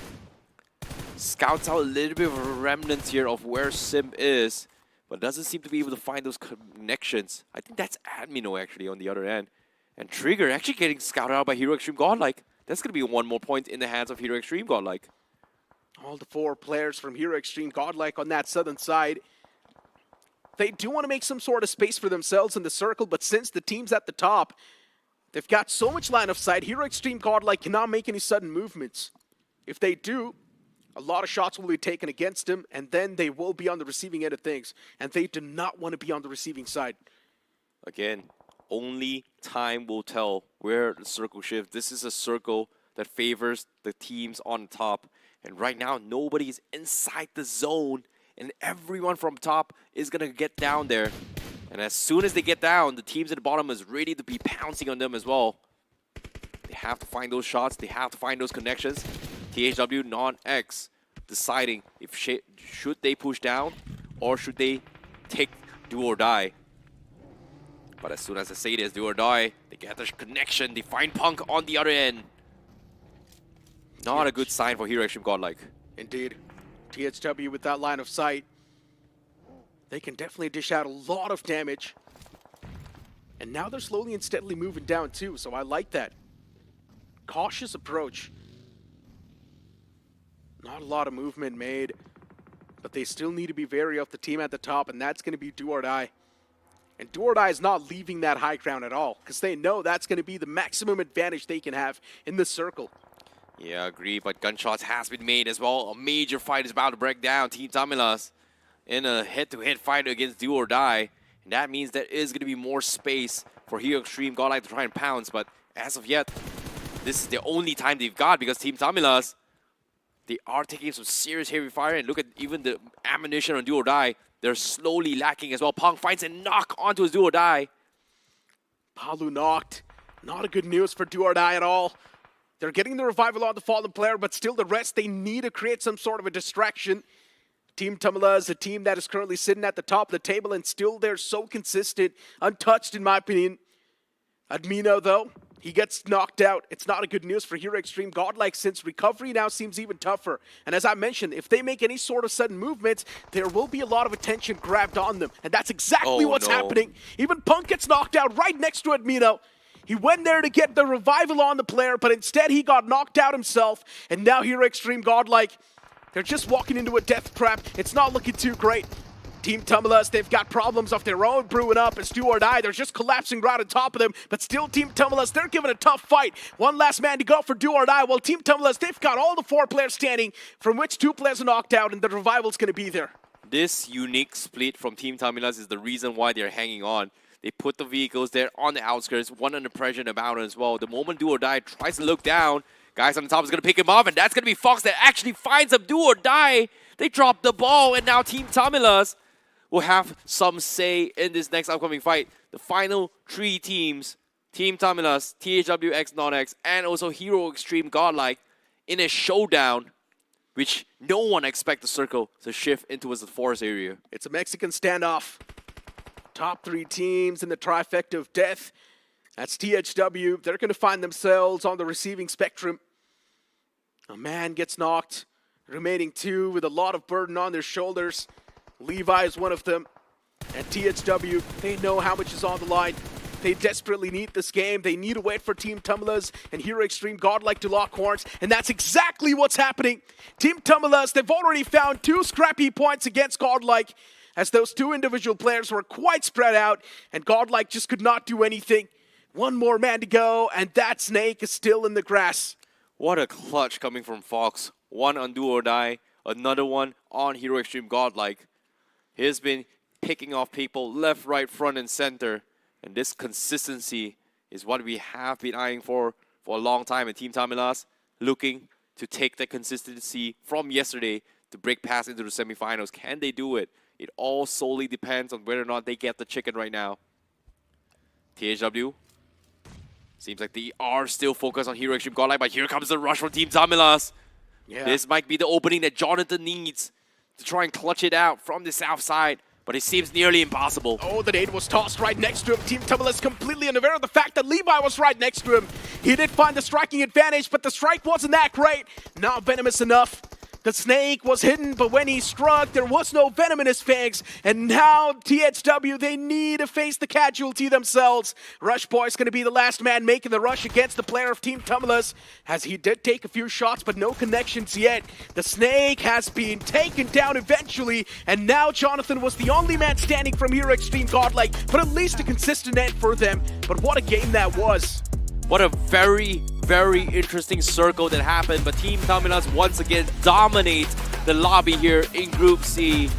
scouts out a little bit of a remnant here of where Sim is, but doesn't seem to be able to find those connections. I think that's Admino actually on the other end. And Trigger actually getting scouted out by Hero Extreme Godlike. That's going to be 1 more point in the hands of Hero Extreme Godlike. All the 4 players from Hero Extreme Godlike on that southern side. They do want to make some sort of space for themselves in the circle, but since the team's at the top, they've got so much line of sight. Hero Extreme Godlike cannot make any sudden movements. If they do, a lot of shots will be taken against him, and then they will be on the receiving end of things. And they do not want to be on the receiving side. Again, only time will tell where the circle shifts. This is a circle that favors the teams on top. And right now, nobody is inside the zone. And everyone from top is going to get down there. And as soon as they get down, the teams at the bottom is ready to be pouncing on them as well. They have to find those shots. They have to find those connections. THW non-X deciding if should they push down or should they take Do or Die. But as soon as I say this, Do or Die, they get the connection. They find Punk on the other end. Not a good sign for Hero Extreme Godlike. Indeed. THW with that line of sight. They can definitely dish out a lot of damage. And now they're slowly and steadily moving down too, so I like that. Cautious approach. Not a lot of movement made, but they still need to be wary of the team at the top, and that's going to be Do or Die. And Do or Die is not leaving that high ground at all, because they know that's going to be the maximum advantage they can have in this circle. Yeah, I agree, but gunshots has been made as well. A major fight is about to break down. Team Tamilas in a head-to-head fight against Do or Die. And that means there is going to be more space for Hero Extreme Godlike to try and pounce. But as of yet, this is the only time they've got because Team Tamilas, they are taking some serious heavy fire. And look at even the ammunition on Do or Die. They're slowly lacking as well. Pong finds a knock onto his Do or Die. Palu knocked. Not a good news for Do or Die at all. They're getting the revival on the fallen player, but still the rest, they need to create some sort of a distraction. Team Tamala is a team that is currently sitting at the top of the table, and still they're so consistent, untouched in my opinion. Admino, though, he gets knocked out. It's not a good news for Hero Extreme Godlike, since recovery now seems even tougher. And as I mentioned, if they make any sort of sudden movements, there will be a lot of attention grabbed on them. And that's exactly what's happening. Even Punk gets knocked out right next to Admino. He went there to get the revival on the player, but instead he got knocked out himself. And now Hero Extreme Godlike, they're just walking into a death trap. It's not looking too great. Team Tumulus, they've got problems of their own brewing up as do or die. They're just collapsing right on top of them, but still Team Tumulus, they're giving a tough fight. One last man to go for do or die. Well, Team Tumulus, they've got all the 4 players standing, from which 2 players are knocked out, and the revival's going to be there. This unique split from Team Tamilas is the reason why they're hanging on. They put the vehicles there on the outskirts, one under pressure in the mountain as well. The moment do or die tries to look down, guys on the top is going to pick him off, and that's going to be Fox that actually finds him. Do or die. They drop the ball, and now Team Tamilas will have some say in this next upcoming fight. The final 3 teams, Team Tamilas, THW X Non-X, and also Hero Extreme Godlike, in a showdown, which no one expects the circle to shift into the forest area. It's a Mexican standoff. Top 3 teams in the trifecta of death. That's THW. They're going to find themselves on the receiving spectrum. A man gets knocked. Remaining 2 with a lot of burden on their shoulders. Levi is one of them. And THW, they know how much is on the line. They desperately need this game. They need to wait for Team Tumulus and Hero Extreme Godlike to lock horns, and that's exactly what's happening. Team Tumulus, they've already found 2 scrappy points against Godlike, as those 2 individual players were quite spread out, and Godlike just could not do anything. 1 more man to go, and that snake is still in the grass. What a clutch coming from Fox. 1 on do or die, another one on Hero Extreme Godlike. He's been picking off people left, right, front, and center. And this consistency is what we have been eyeing for a long time. And Team Tamilas looking to take that consistency from yesterday to break past into the semifinals. Can they do it? It all solely depends on whether or not they get the chicken right now. THW. Seems like they are still focused on Hero Extreme Godlike, but here comes the rush from Team Tamilas. Yeah. This might be the opening that Jonathan needs to try and clutch it out from the south side. But it seems nearly impossible. Oh, the nade was tossed right next to him. Team Tumulus completely unaware of the fact that Levi was right next to him. He did find the striking advantage, but the strike wasn't that great. Not venomous enough. The snake was hidden, but when he struck, there was no venom in his fangs. And now THW, they need to face the casualty themselves. Rush Boy's going to be the last man making the rush against the player of Team Tumulus, as he did take a few shots, but no connections yet. The snake has been taken down eventually, and now Jonathan was the only man standing from Hero Extreme Godlike, but at least a consistent end for them. But what a game that was. What a very, very interesting circle that happened, but Team Tamilas once again dominates the lobby here in Group C.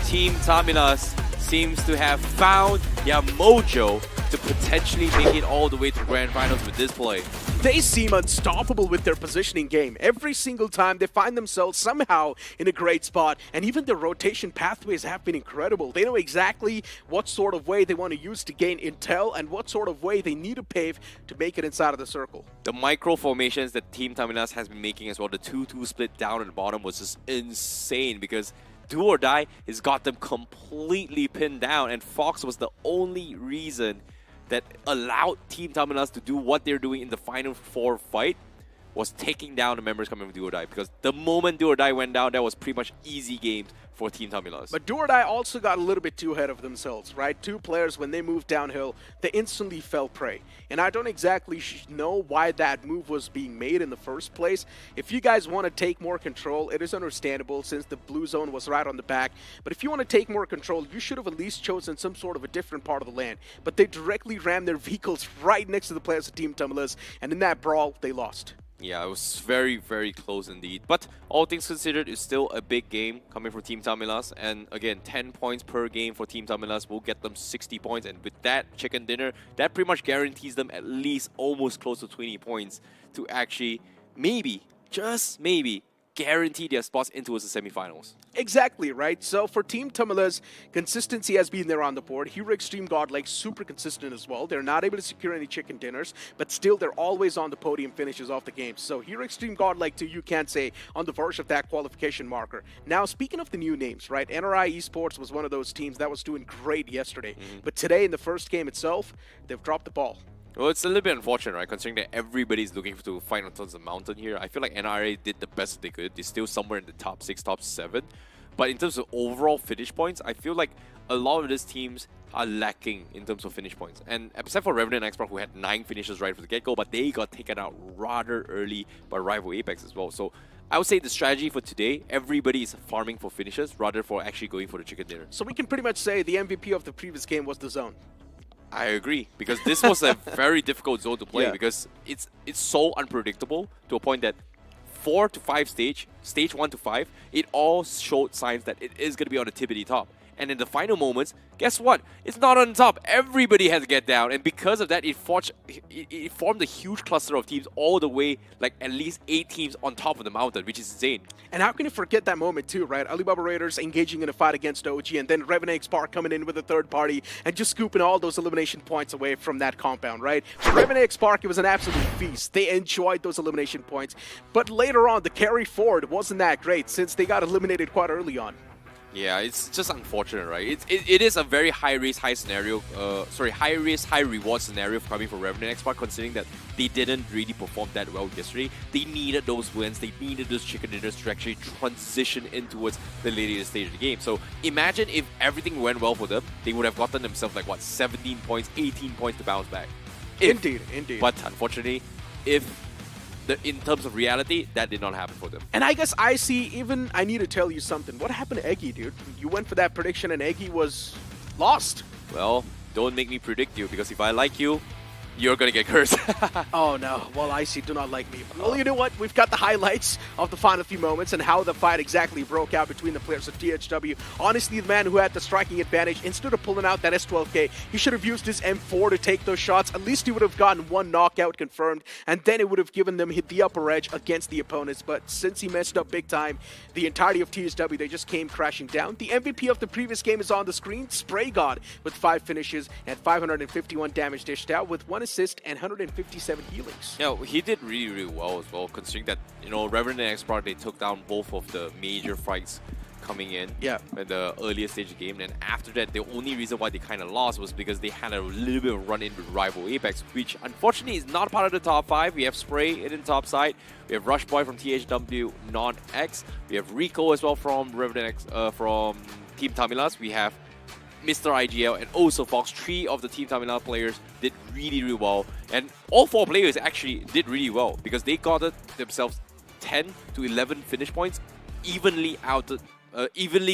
Team Tamilas seems to have found their mojo to potentially make it all the way to Grand Finals with this play. They seem unstoppable with their positioning game. Every single time they find themselves somehow in a great spot, and even their rotation pathways have been incredible. They know exactly what sort of way they want to use to gain intel and what sort of way they need to pave to make it inside of the circle. The micro formations that Team Tamilas has been making as well, the 2-2 split down at the bottom was just insane because do or die has got them completely pinned down, and Fox was the only reason that allowed Team Tamilas to do what they're doing in the Final 4 fight was taking down the members coming from Do or Die, because the moment Do or Die went down, that was pretty much easy games for Team Tamilas. But Do or Die also got a little bit too ahead of themselves, right? 2 players, when they moved downhill, they instantly fell prey. And I don't exactly know why that move was being made in the first place. If you guys want to take more control, it is understandable since the blue zone was right on the back. But if you want to take more control, you should have at least chosen some sort of a different part of the land. But they directly rammed their vehicles right next to the players of Team Tamilas, and in that brawl, they lost. Yeah, it was very, very close indeed. But all things considered, it's still a big game coming from Team Tamilas. And again, 10 points per game for Team Tamilas will get them 60 points. And with that chicken dinner, that pretty much guarantees them at least almost close to 20 points to actually maybe, just maybe, guarantee their spots into the semifinals. Exactly, right? So for Team Tamilas, consistency has been there on the board. Hero Extreme Godlike, super consistent as well. They're not able to secure any chicken dinners, but still they're always on the podium finishes off the game. So Hero Extreme Godlike, too, you can't say, on the verge of that qualification marker. Now, speaking of the new names, right? NRI Esports was one of those teams that was doing great yesterday. But today, in the first game itself, they've dropped the ball. Well, it's a little bit unfortunate, right? Considering that everybody's looking to fight on the mountain here. I feel like NRA did the best they could. They're still somewhere in the top 6, top 7. But in terms of overall finish points, I feel like a lot of these teams are lacking in terms of finish points. And except for Revenant and Xbox, who had 9 finishes right from the get-go, but they got taken out rather early by rival Apex as well. So I would say the strategy for today, everybody is farming for finishes rather for actually going for the chicken dinner. So we can pretty much say the MVP of the previous game was the zone. I agree, because this was a very difficult zone to play because it's so unpredictable to a point that 4 to 5 stage 1 to 5, it all showed signs that it is going to be on the tippity top. And in the final moments, guess what? It's not on top. Everybody has to get down. And because of that, it formed a huge cluster of teams all the way, like at least 8 teams on top of the mountain, which is insane. And how can you forget that moment too, right? Alibaba Raiders engaging in a fight against OG, and then Revenant Spark coming in with a third party and just scooping all those elimination points away from that compound, right? For Revenant Spark, it was an absolute feast. They enjoyed those elimination points. But later on, the carry forward wasn't that great since they got eliminated quite early on. Yeah, it's just unfortunate, right? It is a very high risk, high scenario. High risk, high reward scenario coming from Revenant Xbox, considering that they didn't really perform that well yesterday. They needed those wins. They needed those chicken dinners to actually transition in towards the later stage of the game. So imagine if everything went well for them, they would have gotten themselves like what, 17 points, 18 points to bounce back. Indeed. But unfortunately, in terms of reality, that did not happen for them. And I guess I need to tell you something. What happened to Eggy, dude? You went for that prediction and Eggy was lost. Well, don't make me predict you, because if I like you, you're gonna get cursed. Oh no, well Icy do not like me. Well, you know what? We've got the highlights of the final few moments and how the fight exactly broke out between the players of THW. Honestly, the man who had the striking advantage, instead of pulling out that S12K, he should have used his M4 to take those shots. At least he would have gotten one knockout confirmed, and then it would have given them the upper edge against the opponents. But since he messed up big time, the entirety of THW, they just came crashing down. The MVP of the previous game is on the screen, Spray God, with 5 finishes and 551 damage dished out with 1 assist and 157 healings. Yeah, he did really well as well, considering that, you know, Revenant and X-Spark, they took down both of the major fights coming in at the earlier stage of the game. And after that, the only reason why they kind of lost was because they had a little bit of run-in with rival Apex, which unfortunately is not part of the top 5. We have Spray in the top side. We have Rush Boy from THW Non-X. We have Rico as well from Revenant from Team Tamilas. We have Mr. IGL and also Fox. 3 of the Team Tamila players did really well, and all 4 players actually did really well because they got themselves 10 to 11 finish points evenly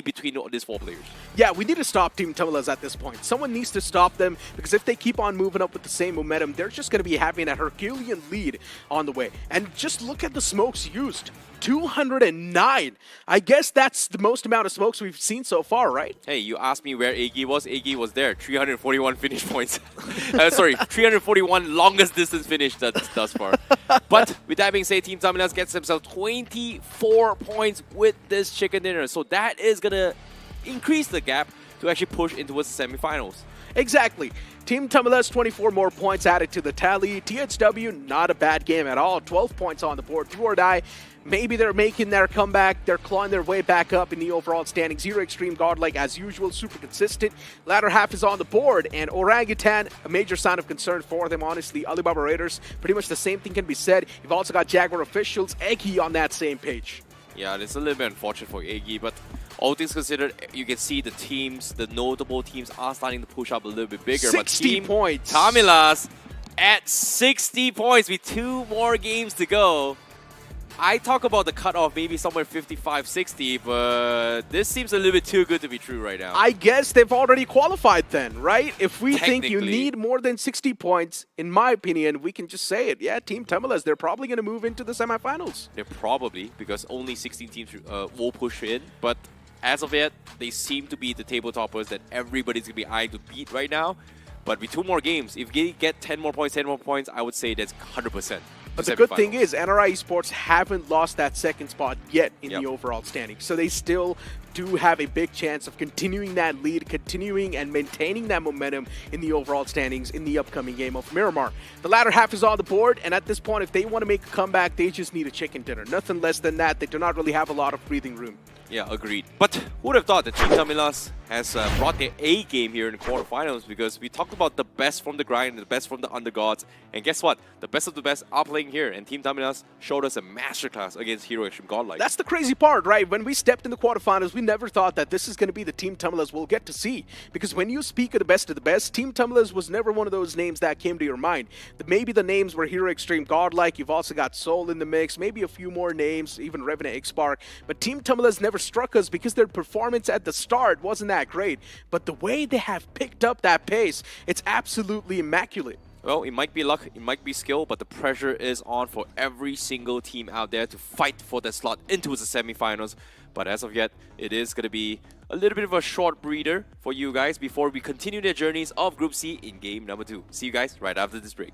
between these 4 players. Yeah, we need to stop Team Tamilas at this point. Someone needs to stop them, because if they keep on moving up with the same momentum, they're just going to be having a Herculean lead on the way. And just look at the smokes used. 209. I guess that's the most amount of smokes we've seen so far, right? Hey, you asked me where Agi was. Agi was there. 341 finish points. 341 longest distance finish thus far. But with that being said, Team Tamilas gets themselves 24 points with this chicken dinner. So that is going to increase the gap to actually push into the semifinals. Exactly. Team Tamilas, 24 more points added to the tally. THW, not a bad game at all. 12 points on the board. Do or die. Maybe they're making their comeback. They're clawing their way back up in the overall standings. Zero Extreme Godlike, as usual, super consistent. Latter half is on the board, and Orangutan, a major sign of concern for them, honestly. Alibaba Raiders, pretty much the same thing can be said. You've also got Jaguar Officials, Eggy on that same page. Yeah, it's a little bit unfortunate for Eggy, but all things considered, you can see the teams, the notable teams are starting to push up a little bit bigger. 60 points. Tamilas at 60 points with 2 more games to go. I talk about the cutoff maybe somewhere 55, 60, but this seems a little bit too good to be true right now. I guess they've already qualified then, right? If we think you need more than 60 points, in my opinion, we can just say it. Yeah, Team Tamilas, they're probably going to move into the semifinals. They're probably, because only 16 teams will push in, but as of yet, they seem to be the table toppers that everybody's going to be eyeing to beat right now. But with 2 more games, if they get 10 more points, I would say that's 100%. But the good thing is, NRI Esports haven't lost that second spot yet in the overall standing. So they still do have a big chance of continuing that lead, continuing and maintaining that momentum in the overall standings in the upcoming game of Miramar. The latter half is on the board, and at this point, if they want to make a comeback, they just need a chicken dinner. Nothing less than that. They do not really have a lot of breathing room. Yeah, agreed. But who would have thought that Team Tamilas has brought their A game here in the quarterfinals, because we talked about the best from the grind and the best from the undergods. And guess what? The best of the best are playing here, and Team Tamilas showed us a masterclass against Hero Extreme Godlike. That's the crazy part, right? When we stepped in the quarterfinals, we never thought that this is going to be the Team Tumblers we'll get to see. Because when you speak of the best, Team Tumblers was never one of those names that came to your mind. Maybe the names were Hero Extreme, Godlike, you've also got Soul in the mix, maybe a few more names, even Revenant X-Spark. But Team Tumblers never struck us because their performance at the start wasn't that great. But the way they have picked up that pace, it's absolutely immaculate. Well, it might be luck, it might be skill, but the pressure is on for every single team out there to fight for that slot into the semifinals. But as of yet, it is going to be a little bit of a short breather for you guys before we continue the journeys of Group C in game number 2. See you guys right after this break.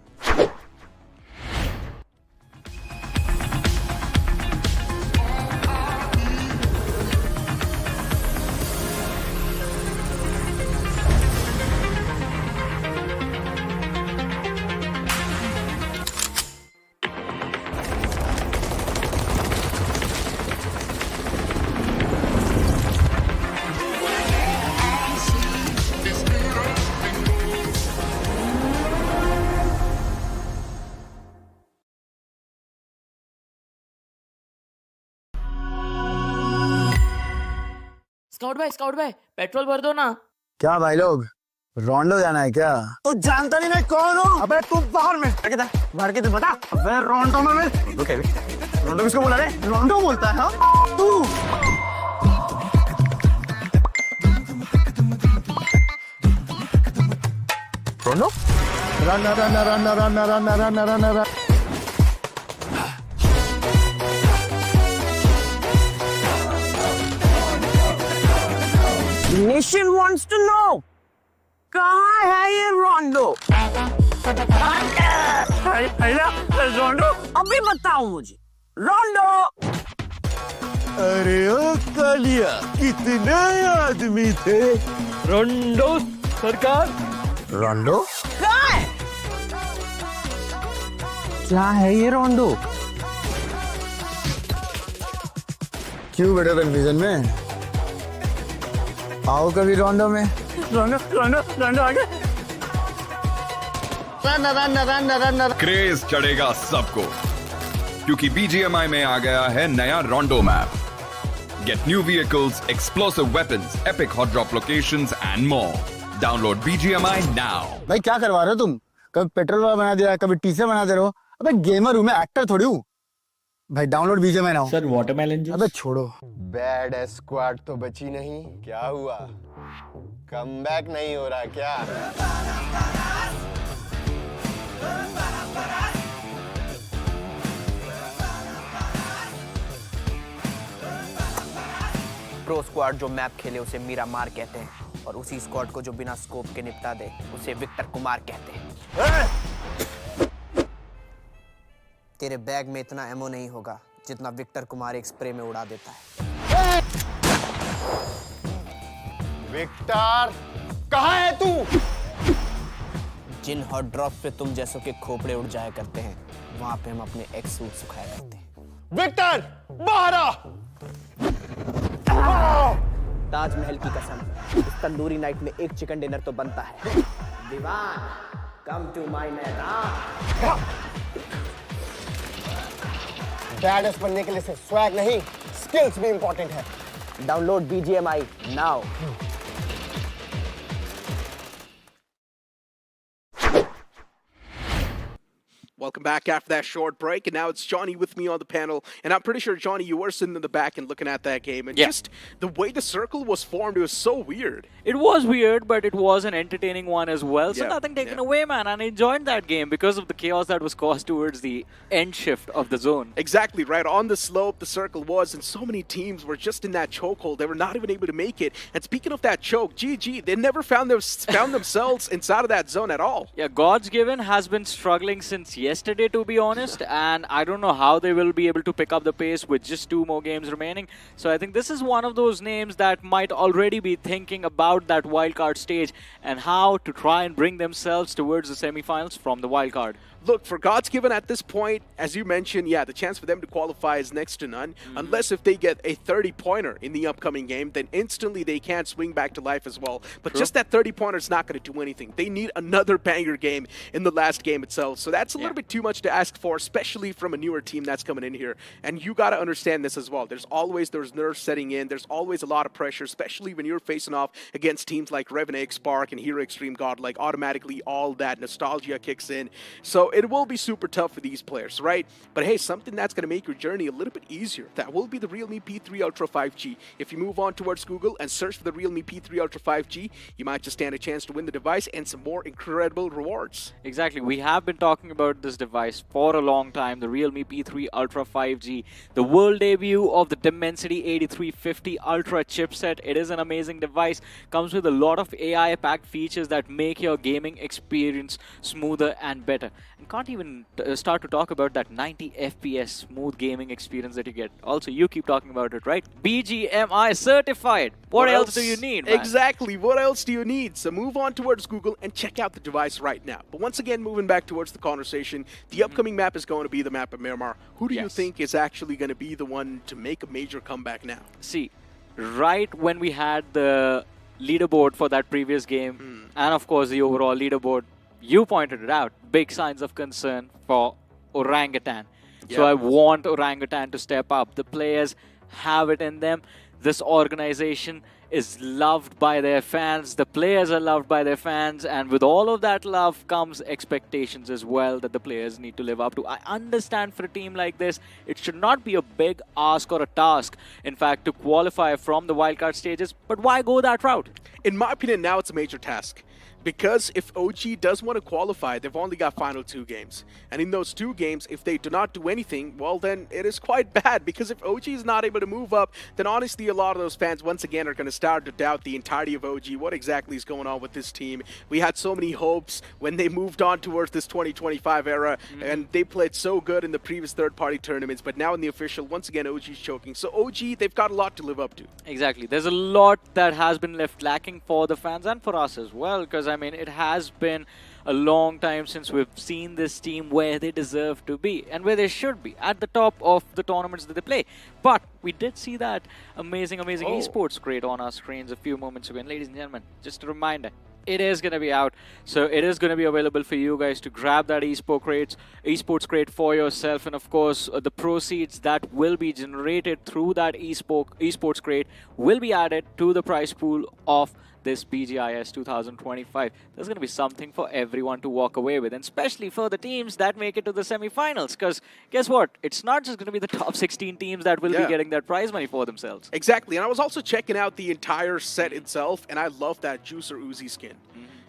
Scout भाई petrol भर दो ना। क्या भाई लोग रोंडो जाना है क्या? तू जानता नहीं मैं कौन हूँ? अबे तू बाहर में भर के तू बता। अबे रोंडो में रोंडो किसको बोला रे? रोंडो बोलता है हाँ? तू रोंडो? Run Nation wants to know कहाँ है ये रोंडो? रोंडो अभी बताओ मुझे रोंडो। अरे ओ कालिया कितने आदमी थे? रोंडो सरकार। रोंडो? कहाँ है? क्या है ये रोंडो? क्यों बेटा कन्फ्यूजन में? आओ कभी रोंडो में। रोंडो आगे। क्रेज चढ़ेगा सबको क्योंकि BGMI में आ गया है नया रोंडो map. Get new vehicles, explosive weapons, epic hot drop locations and more. Download BGMI now. भाई क्या करवा रहे हो तुम? कभी पेट्रोल वाला बना दिया, कभी टीचर बना दे रहे हो। अबे गेमर हूँ मैं, एक्टर थोड़ी हूँ। भाई download BGMI now. Sir watermelon juice. अबे छोड़ो। बैड स्क्वाड तो बची नहीं। क्या हुआ? कमबैक नहीं हो रहा क्या? प्रो स्क्वाड जो मैप खेले उसे मीरामार कहते हैं और उसी स्क्वाड को जो बिना स्कोप के निपटा दे उसे विक्टर कुमार कहते हैं। तेरे बैग में इतना एमो नहीं होगा जितना विक्टर कुमार एक स्प्रे में उड़ा देता है। विक्टर कहाँ है तू? जिन हॉट ड्रॉप पे तुम जैसों के खोपड़े उड़ जाया करते हैं वहां पे हम अपने एक्स सूट सुखाया करते हैं। विक्टर बाहर आ! ताजमहल की कसम इस तंदूरी नाइट में एक चिकन डिनर तो बनता है। दीवान कम टू माय मैदान। बैडएस बनने के लिए सिर्फ स्वैग नहीं, स्किल्स भी इंपॉर्टेंट है। Download BGMI now. Welcome back after that short break, and now it's Johnny with me on the panel. And I'm pretty sure, Johnny, you were sitting in the back and looking at that game. And just the way the circle was formed, it was so weird. It was weird, but it was an entertaining one as well. So Yeah, nothing taken away, man. And I enjoyed that game because of the chaos that was caused towards the end shift of the zone. Exactly, right on the slope the circle was, and so many teams were just in that chokehold. They were not even able to make it. And speaking of that choke, GG, they never found themselves inside of that zone at all. Yeah, God's Given has been struggling since yesterday, to be honest, and I don't know how they will be able to pick up the pace with just 2 more games remaining. So I think this is one of those names that might already be thinking about that wildcard stage and how to try and bring themselves towards the semifinals from the wildcard. Look, for God's Given at this point, as you mentioned, yeah, the chance for them to qualify is next to none. Unless if they get a 30-pointer in the upcoming game, then instantly they can swing back to life as well. But just that 30-pointer is not going to do anything. They need another banger game in the last game itself. So that's a little little bit too much to ask for, especially from a newer team that's coming in here. And you got to understand this as well. There's nerves setting in. There's always a lot of pressure, especially when you're facing off against teams like Revenant, Spark, and Hero Extreme God. Like, automatically all that nostalgia kicks in. So it will be super tough for these players, right? But hey, something that's going to make your journey a little bit easier, that will be the Realme P3 Ultra 5G. If you move on towards Google and search for the Realme P3 Ultra 5G, you might just stand a chance to win the device and some more incredible rewards. Exactly. We have been talking about this device for a long time, the Realme P3 Ultra 5G, the world debut of the Dimensity 8350 Ultra chipset. It is an amazing device, comes with a lot of AI-packed features that make your gaming experience smoother and better. And can't even start to talk about that 90 FPS smooth gaming experience that you get. Also, you keep talking about it, right? BGMI certified. What else do you need, man? Exactly. What else do you need? So move on towards Google and check out the device right now. But once again, moving back towards the conversation, the upcoming map is going to be the map of Miramar. Who do you think is actually going to be the one to make a major comeback now? See, right when we had the leaderboard for that previous game, and of course the overall leaderboard, you pointed it out, big signs of concern for Orangutan. So I want Orangutan to step up. The players have it in them. This organization is loved by their fans. The players are loved by their fans. And with all of that love comes expectations as well that the players need to live up to. I understand for a team like this, it should not be a big ask or a task, in fact, to qualify from the wildcard stages. But why go that route? In my opinion, now it's a major task. Because if OG does want to qualify, they've only got final 2 games. And in those 2 games, if they do not do anything, well, then it is quite bad. Because if OG is not able to move up, then honestly, a lot of those fans, once again, are going to start to doubt the entirety of OG. What exactly is going on with this team? We had so many hopes when they moved on towards this 2025 era, and they played so good in the previous third-party tournaments. But now in the official, once again, OG is choking. So OG, they've got a lot to live up to. Exactly. There's a lot that has been left lacking for the fans and for us as well. Because, I mean, it has been a long time since we've seen this team where they deserve to be and where they should be, at the top of the tournaments that they play. But we did see that amazing esports crate on our screens a few moments ago. And ladies and gentlemen, just a reminder, it is going to be out. So it is going to be available for you guys to grab that esports crate for yourself. And of course, the proceeds that will be generated through that esports crate will be added to the prize pool of this BGIS 2025. There's going to be something for everyone to walk away with, and especially for the teams that make it to the semifinals. Because guess what? It's not just going to be the top 16 teams that will be getting that prize money for themselves. Exactly. And I was also checking out the entire set itself, and I love that Juicer Uzi skin.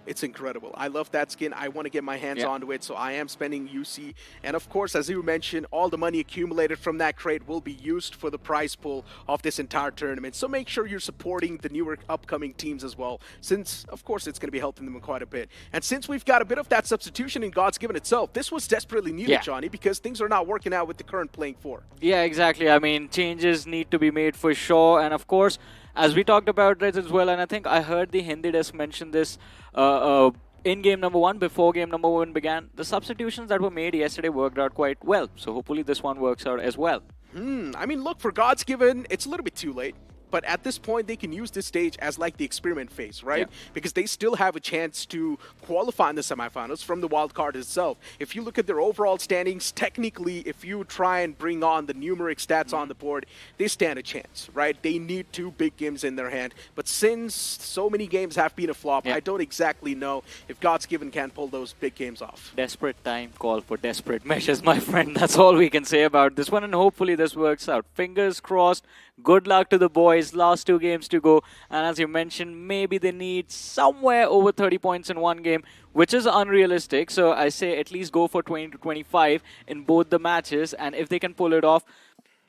It's incredible. I love that skin. I want to get my hands onto it, so I am spending UC. And of course, as you mentioned, all the money accumulated from that crate will be used for the prize pool of this entire tournament. So make sure you're supporting the newer upcoming teams as well, since, of course, it's going to be helping them quite a bit. And since we've got a bit of that substitution in God's Given itself, this was desperately needed, Johnny, because things are not working out with the current playing 4. Yeah, exactly. I mean, changes need to be made for sure. And of course, as we talked about it as well, and I think I heard the Hindi desk mention this in game number 1, before game number 1 began, the substitutions that were made yesterday worked out quite well. So hopefully this one works out as well. I mean, look, for God's Given, it's a little bit too late. But at this point, they can use this stage as like the experiment phase, right? Because they still have a chance to qualify in the semifinals from the wild card itself. If you look at their overall standings, technically, if you try and bring on the numeric stats on the board, they stand a chance, right? They need 2 big games in their hand. But since so many games have been a flop, I don't exactly know if God's Given can pull those big games off. Desperate time call for desperate measures, my friend. That's all we can say about this one, and hopefully this works out. Fingers crossed. Good luck to the boys. Last 2 games to go. And as you mentioned, maybe they need somewhere over 30 points in one game, which is unrealistic. So I say at least go for 20 to 25 in both the matches. And if they can pull it off,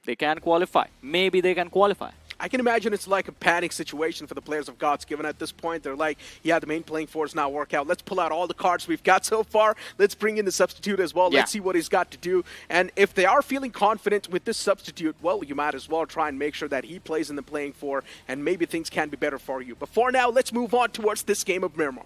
they can qualify. Maybe they can qualify. I can imagine it's like a panic situation for the players of God's Given at this point. They're like, yeah, the main playing 4 is not work out. Let's pull out all the cards we've got so far. Let's bring in the substitute as well. Let's see what he's got to do. And if they are feeling confident with this substitute, well, you might as well try and make sure that he plays in the playing 4, and maybe things can be better for you. But for now, let's move on towards this game of Miramar.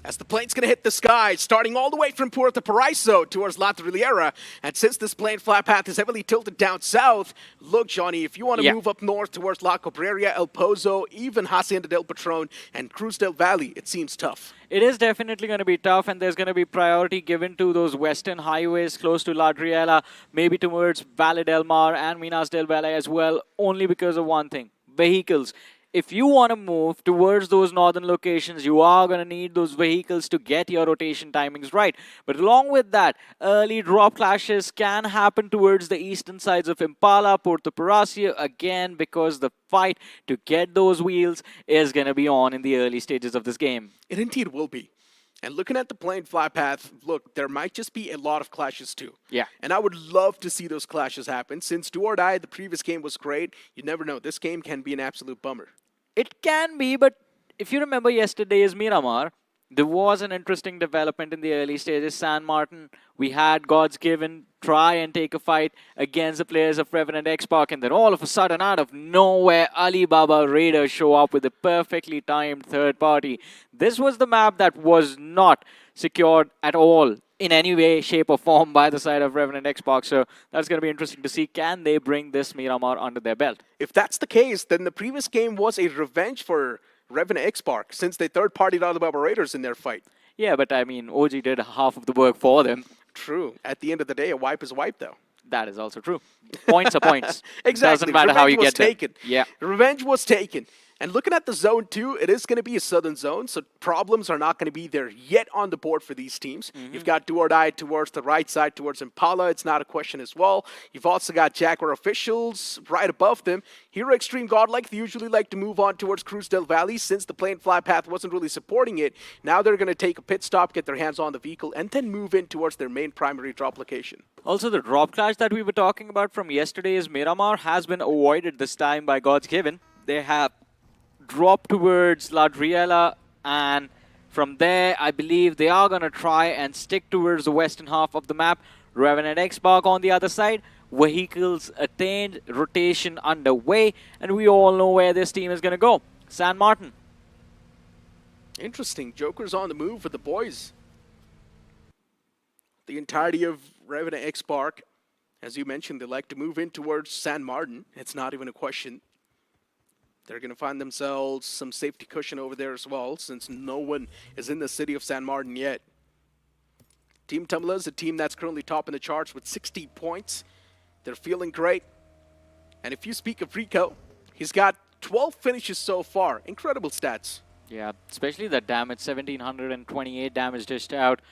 as the plane's going to hit the sky, starting all the way from Puerto Paraíso towards La Trilliera. And since this plane flight path is heavily tilted down south, look, Johnny, if you want to move up north towards La Cabrera, El Pozo, even Hacienda del Patron, and Cruz del Valle, it seems tough. It is definitely going to be tough, and there's going to be priority given to those western highways close to La Driela, maybe towards Valle del Mar and Minas del Valle as well, only because of one thing: vehicles. If you want to move towards those northern locations, you are going to need those vehicles to get your rotation timings right. But along with that, early drop clashes can happen towards the eastern sides of Impala, Puerto Paraíso, again, because the fight to get those wheels is going to be on in the early stages of this game. It indeed will be. And looking at the plane flight path, look, there might just be a lot of clashes too. Yeah. And I would love to see those clashes happen. Since Do or Die, the previous game was great, you never know. This game can be an absolute bummer. It can be, but if you remember yesterday's Miramar, there was an interesting development in the early stages. San Martin, we had God's Given try and take a fight against the players of Revenant X-Park, and then all of a sudden, out of nowhere, Alibaba Raiders show up with a perfectly timed third party. This was the map that was not secured at all in any way, shape, or form by the side of Revenant X-Park. So that's going to be interesting to see. Can they bring this Miramar under their belt? If that's the case, then the previous game was a revenge for Revenant X-Park, since they third-partied Alibaba Raiders in their fight. Yeah, but I mean, OG did half of the work for them. True. At the end of the day, a wipe is a wipe, though. That is also true. Points are points. Exactly. Doesn't matter how you get taken. them. Yeah. Revenge was taken. And looking at the zone 2, it is going to be a southern zone, so problems are not going to be there yet on the board for these teams. You've got Do or Die towards the right side, towards Impala. It's not a question as well. You've also got Jaguar officials right above them. Hero Extreme Godlike, they usually like to move on towards Cruz del Valle since the plane fly path wasn't really supporting it. Now they're going to take a pit stop, get their hands on the vehicle, and then move in towards their main primary drop location. Also, the drop clash that we were talking about from yesterday's Miramar has been avoided this time by God's Given. They have dropped towards La Driela, and from there, I believe they are going to try and stick towards the western half of the map. Revenant X-Park on the other side. Vehicles attained, rotation underway, and we all know where this team is going to go. San Martin. Interesting. Joker's on the move with the boys. The entirety of Revenant X-Park, as you mentioned, they like to move in towards San Martin. It's not even a question. They're going to find themselves some safety cushion over there as well, since no one is in the city of San Martin yet. Team Tumla is a team that's currently topping the charts with 60 points. They're feeling great. And if you speak of Rico, he's got 12 finishes so far. Incredible stats. Yeah, especially the damage, 1,728 damage dished out.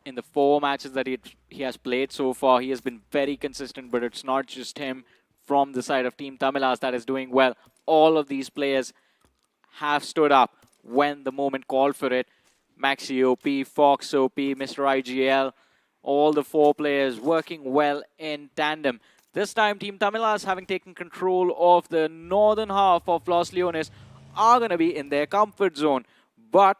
In the 4 matches that he has played so far, he has been very consistent, but it's not just him from the side of Team Tamilas that is doing well. All of these players have stood up when the moment called for it. Maxi OP, Fox OP, Mr. IGL, all the 4 players working well in tandem. This time, Team Tamilas, having taken control of the northern half of Los Leones, are going to be in their comfort zone. But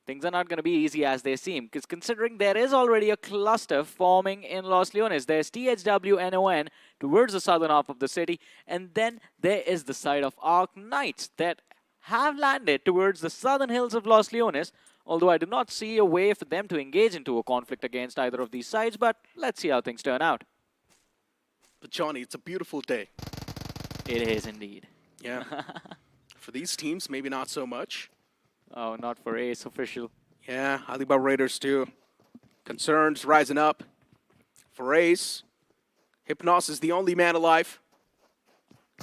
things are not going to be easy as they seem, because considering there is already a cluster forming in Los Leones. There's THWNON towards the southern half of the city, and then there is the side of Arc Knights that have landed towards the southern hills of Los Leones, although I do not see a way for them to engage into a conflict against either of these sides, but let's see how things turn out. But Johnny, it's a beautiful day. It is indeed. Yeah. For these teams, maybe not so much. Oh, not for Ace official. Yeah, Alibaba Raiders too. Concerns rising up. For Ace, Hypnos is the only man alive.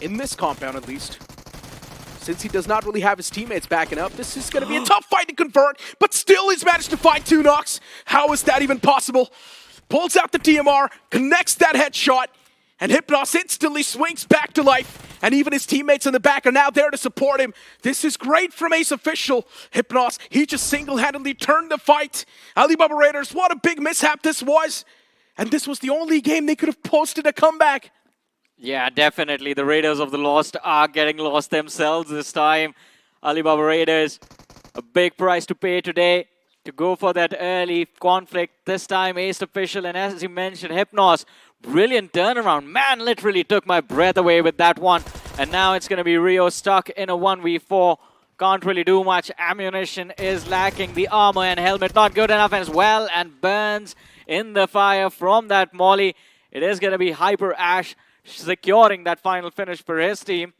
In this compound, at least. Since he does not really have his teammates backing up, this is going to be a tough fight to convert, but still he's managed to find 2 knocks. How is that even possible? Pulls out the TMR, connects that headshot, and Hypnos instantly swings back to life. And even his teammates in the back are now there to support him. This is great from Ace official. Hypnos, he just single-handedly turned the fight. Alibaba Raiders, what a big mishap this was. And this was the only game they could have posted a comeback. Yeah, definitely. The Raiders of the Lost are getting lost themselves this time. Alibaba Raiders, a big price to pay today to go for that early conflict. This time, Ace official, and as you mentioned, Hypnos, brilliant turnaround. Man, literally took my breath away with that one. And now it's going to be Rio stuck in a 1v4. Can't really do much. Ammunition is lacking. The armor and helmet not good enough as well. And burns in the fire from that molly. It is going to be Hyper Ash securing that final finish for his team.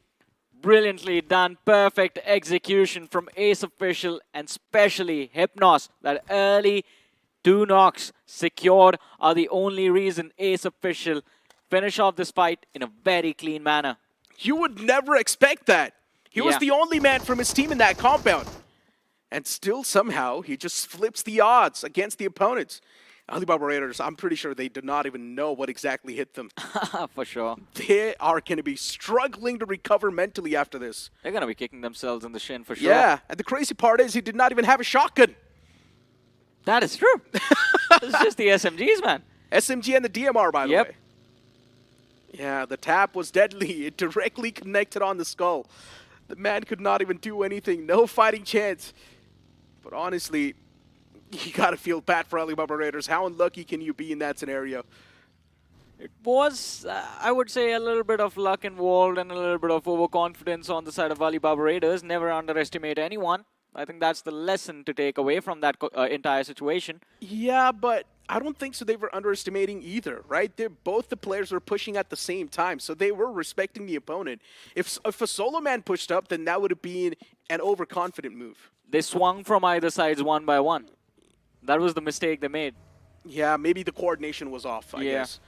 Brilliantly done. Perfect execution from Ace Official and especially Hypnos. That early 2 knocks secured are the only reason Ace Official finish off this fight in a very clean manner. You would never expect that. He was the only man from his team in that compound. And still somehow he just flips the odds against the opponents. Alibaba Raiders, I'm pretty sure they do not even know what exactly hit them. For sure. They are going to be struggling to recover mentally after this. They're going to be kicking themselves in the shin for sure. Yeah, and the crazy part is he did not even have a shotgun. That is true. It's just the SMGs, man. SMG and the DMR, by the Yep. way. Yeah, the tap was deadly. It directly connected on the skull. The man could not even do anything. No fighting chance. But honestly, you gotta feel bad for Alibaba Raiders. How unlucky can you be in that scenario? It was, I would say, a little bit of luck involved and a little bit of overconfidence on the side of Alibaba Raiders. Never underestimate anyone. I think that's the lesson to take away from that entire situation. Yeah, but I don't think so they were underestimating either, right? Both the players were pushing at the same time, so they were respecting the opponent. If a solo man pushed up, then that would have been an overconfident move. They swung from either sides one by one. That was the mistake they made. Yeah, maybe the coordination was off, I guess.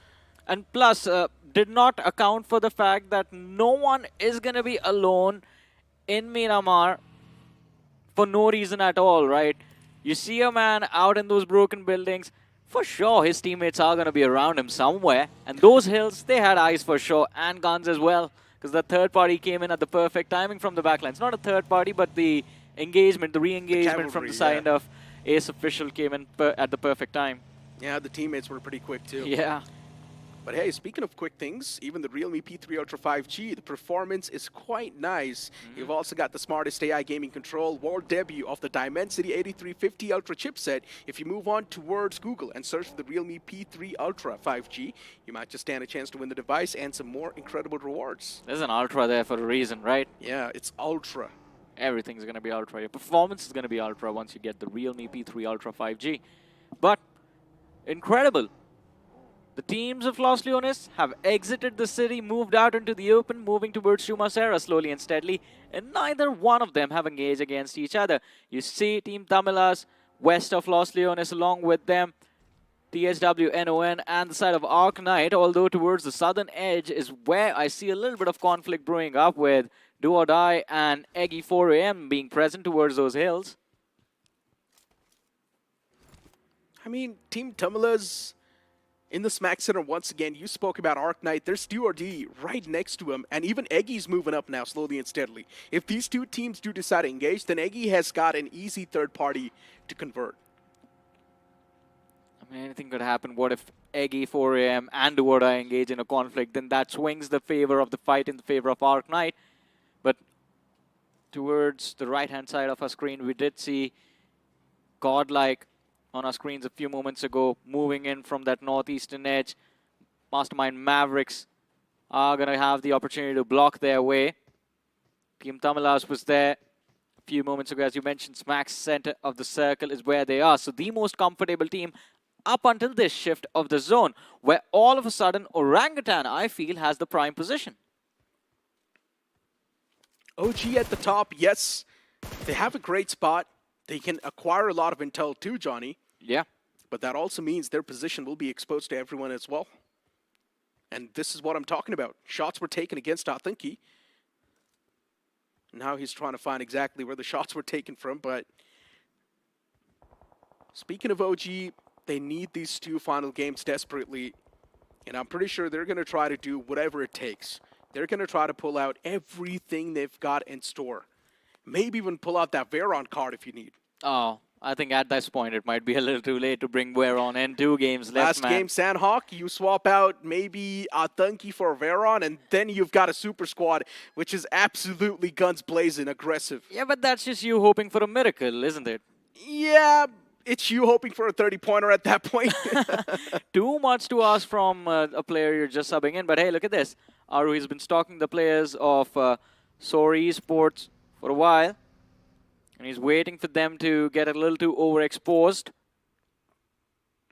And plus, did not account for the fact that no one is going to be alone in Miramar for no reason at all, right? You see a man out in those broken buildings, for sure his teammates are going to be around him somewhere. And those hills, they had eyes for sure, and guns as well, because the third party came in at the perfect timing from the backlines. Not a third party, but the engagement, the re-engagement from the side of Ace Official came in at the perfect time. Yeah, the teammates were pretty quick too. Yeah. But hey, speaking of quick things, even the realme P3 Ultra 5G, the performance is quite nice. You've also got the smartest AI gaming control, world debut of the Dimensity 8350 Ultra chipset. If you move on towards Google and search for the realme P3 Ultra 5G, you might just stand a chance to win the device and some more incredible rewards. There's an Ultra there for a reason, right? Yeah, it's Ultra. Everything's going to be Ultra. Your performance is going to be Ultra once you get the realme P3 Ultra 5G. But, incredible. The teams of Los Leones have exited the city, moved out into the open, moving towards Chumasera slowly and steadily, and neither one of them have engaged against each other. You see Team Tamilas west of Los Leones along with them, THWNON and the side of Arc Knight, although towards the southern edge is where I see a little bit of conflict brewing up with Do or Die and Eggy 4AM being present towards those hills. I mean, Team Tamilas in the Smack Center once again. You spoke about Arc Knight. There's Do or D right next to him, and even Eggy's moving up now slowly and steadily. If these two teams do decide to engage, then Eggy has got an easy third party to convert. I mean, anything could happen. What if Eggy 4AM and Do or Die engage in a conflict? Then that swings the favor of the fight in the favor of Arc Knight. But towards the right-hand side of our screen, we did see Godlike on our screens a few moments ago, moving in from that northeastern edge. Mastermind Mavericks are going to have the opportunity to block their way. Team Tamilas was there a few moments ago. As you mentioned, Smack's center of the circle is where they are. So the most comfortable team up until this shift of the zone, where all of a sudden Orangutan, I feel, has the prime position. OG at the top, yes, they have a great spot. They can acquire a lot of intel too, Johnny. Yeah. But that also means their position will be exposed to everyone as well. And this is what I'm talking about. Shots were taken against Athenki. Now he's trying to find exactly where the shots were taken from. But speaking of OG, they need these two final games desperately. And I'm pretty sure they're going to try to do whatever it takes. They're going to try to pull out everything they've got in store. Maybe even pull out that Veron card if you need. Oh, I think at this point it might be a little too late to bring Veron in. 2 games left, Last game, Sanok, you swap out maybe Athenki for Veron, and then you've got a super squad, which is absolutely guns blazing, aggressive. Yeah, but that's just you hoping for a miracle, isn't it? Yeah, it's you hoping for a 30-pointer at that point. Too much to ask from a player you're just subbing in. But hey, look at this. Aru has been stalking the players of Sori Esports for a while. And he's waiting for them to get a little too overexposed.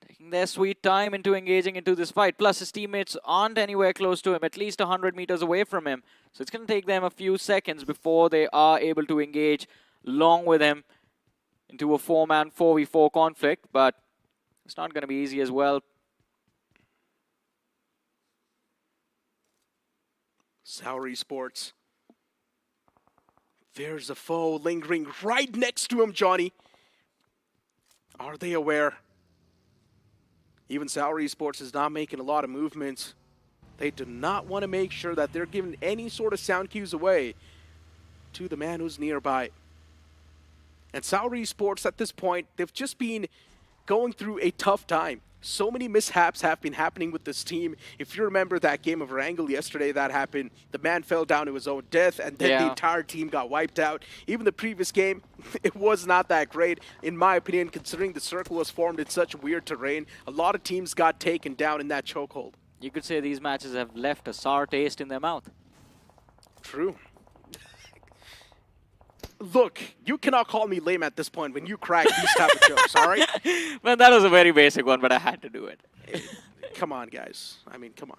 Taking their sweet time into engaging into this fight. Plus, his teammates aren't anywhere close to him, at least 100 meters away from him. So it's going to take them a few seconds before they are able to engage along with him into a 4-man 4v4 conflict. But it's not going to be easy as well. Sour Esports. There's a foe lingering right next to him, Johnny. Are they aware? Even Sour Esports is not making a lot of movements. They do not want to make sure that they're giving any sort of sound cues away to the man who's nearby. And Sour Esports at this point, they've just been going through a tough time. So many mishaps have been happening with this team. If you remember that game of Erangel yesterday, that happened. The man fell down to his own death, and then the entire team got wiped out. Even the previous game, it was not that great, in my opinion, considering the circle was formed in such weird terrain. A lot of teams got taken down in that chokehold. You could say these matches have left a sour taste in their mouth. True. Look, you cannot call me lame at this point when you crack these type of jokes, all right? Man, that was a very basic one, but I had to do it. Come on, guys. I mean, come on.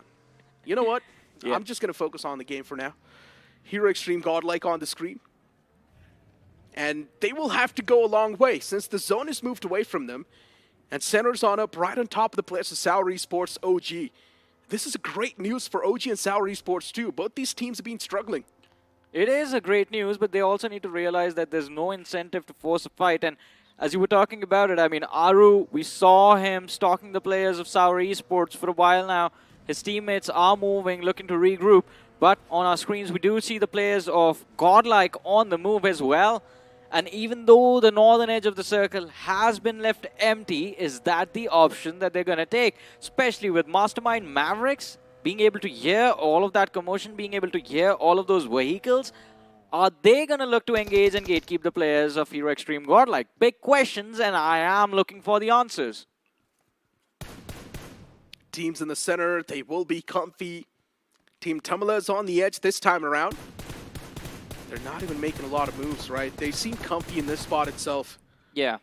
You know what? Yeah. I'm just going to focus on the game for now. Hero Extreme Godlike on the screen. And they will have to go a long way since the zone has moved away from them. And centers on up right on top of the players of Sour Esports OG. This is great news for OG and Sour Esports too. Both these teams have been struggling. It is a great news, but they also need to realize that there's no incentive to force a fight. And as you were talking about it, I mean, Aru, we saw him stalking the players of Sour Esports for a while now. His teammates are moving, looking to regroup. But on our screens, we do see the players of Godlike on the move as well. And even though the northern edge of the circle has been left empty, is that the option that they're going to take? Especially with Mastermind Mavericks being able to hear all of that commotion, being able to hear all of those vehicles. Are they going to look to engage and gatekeep the players of Hero Extreme Godlike? Big questions, and I am looking for the answers. Teams in the center, they will be comfy. Team Tumala is on the edge this time around. They're not even making a lot of moves, right? They seem comfy in this spot itself. Yeah.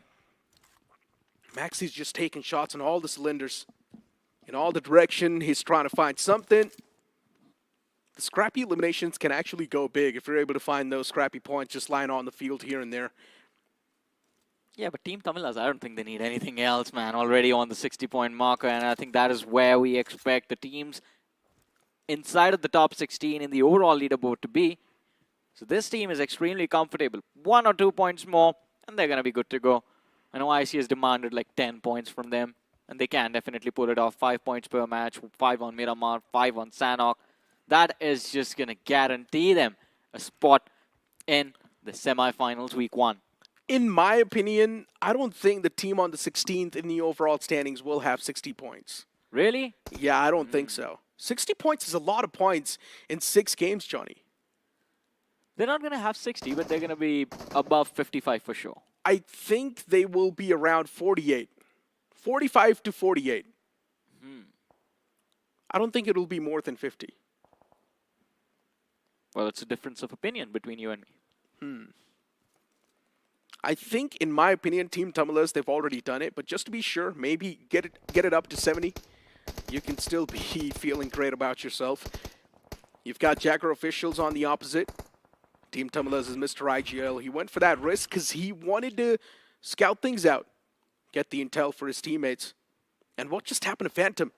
Maxi's just taking shots on all the cylinders. In all the direction, he's trying to find something. The scrappy eliminations can actually go big if you're able to find those scrappy points just lying on the field here and there. Yeah, but Team Tamilas, I don't think they need anything else, man. Already on the 60-point marker, and I think that is where we expect the teams inside of the top 16 in the overall leaderboard to be. So this team is extremely comfortable. 1 or 2 points more, and they're going to be good to go. I know IC has demanded like 10 points from them, and they can definitely pull it off. 5 points per match, 5 on Miramar, 5 on Sanok. That is just going to guarantee them a spot in the semifinals week 1. In my opinion, I don't think the team on the 16th in the overall standings will have 60 points. Really? Yeah, I don't think so. 60 points is a lot of points in 6 games, Johnny. They're not going to have 60, but they're going to be above 55 for sure. I think they will be around 48. 45 to 48. I don't think it'll be more than 50. Well, it's a difference of opinion between you and me. I think, in my opinion, Team Tamilas, they've already done it, but just to be sure, maybe get it up to 70. You can still be feeling great about yourself. You've got Jagger officials on the opposite. Team Tamilas is Mr. IGL. He went for that risk because he wanted to scout things out, get the intel for his teammates. And what just happened to Phantom?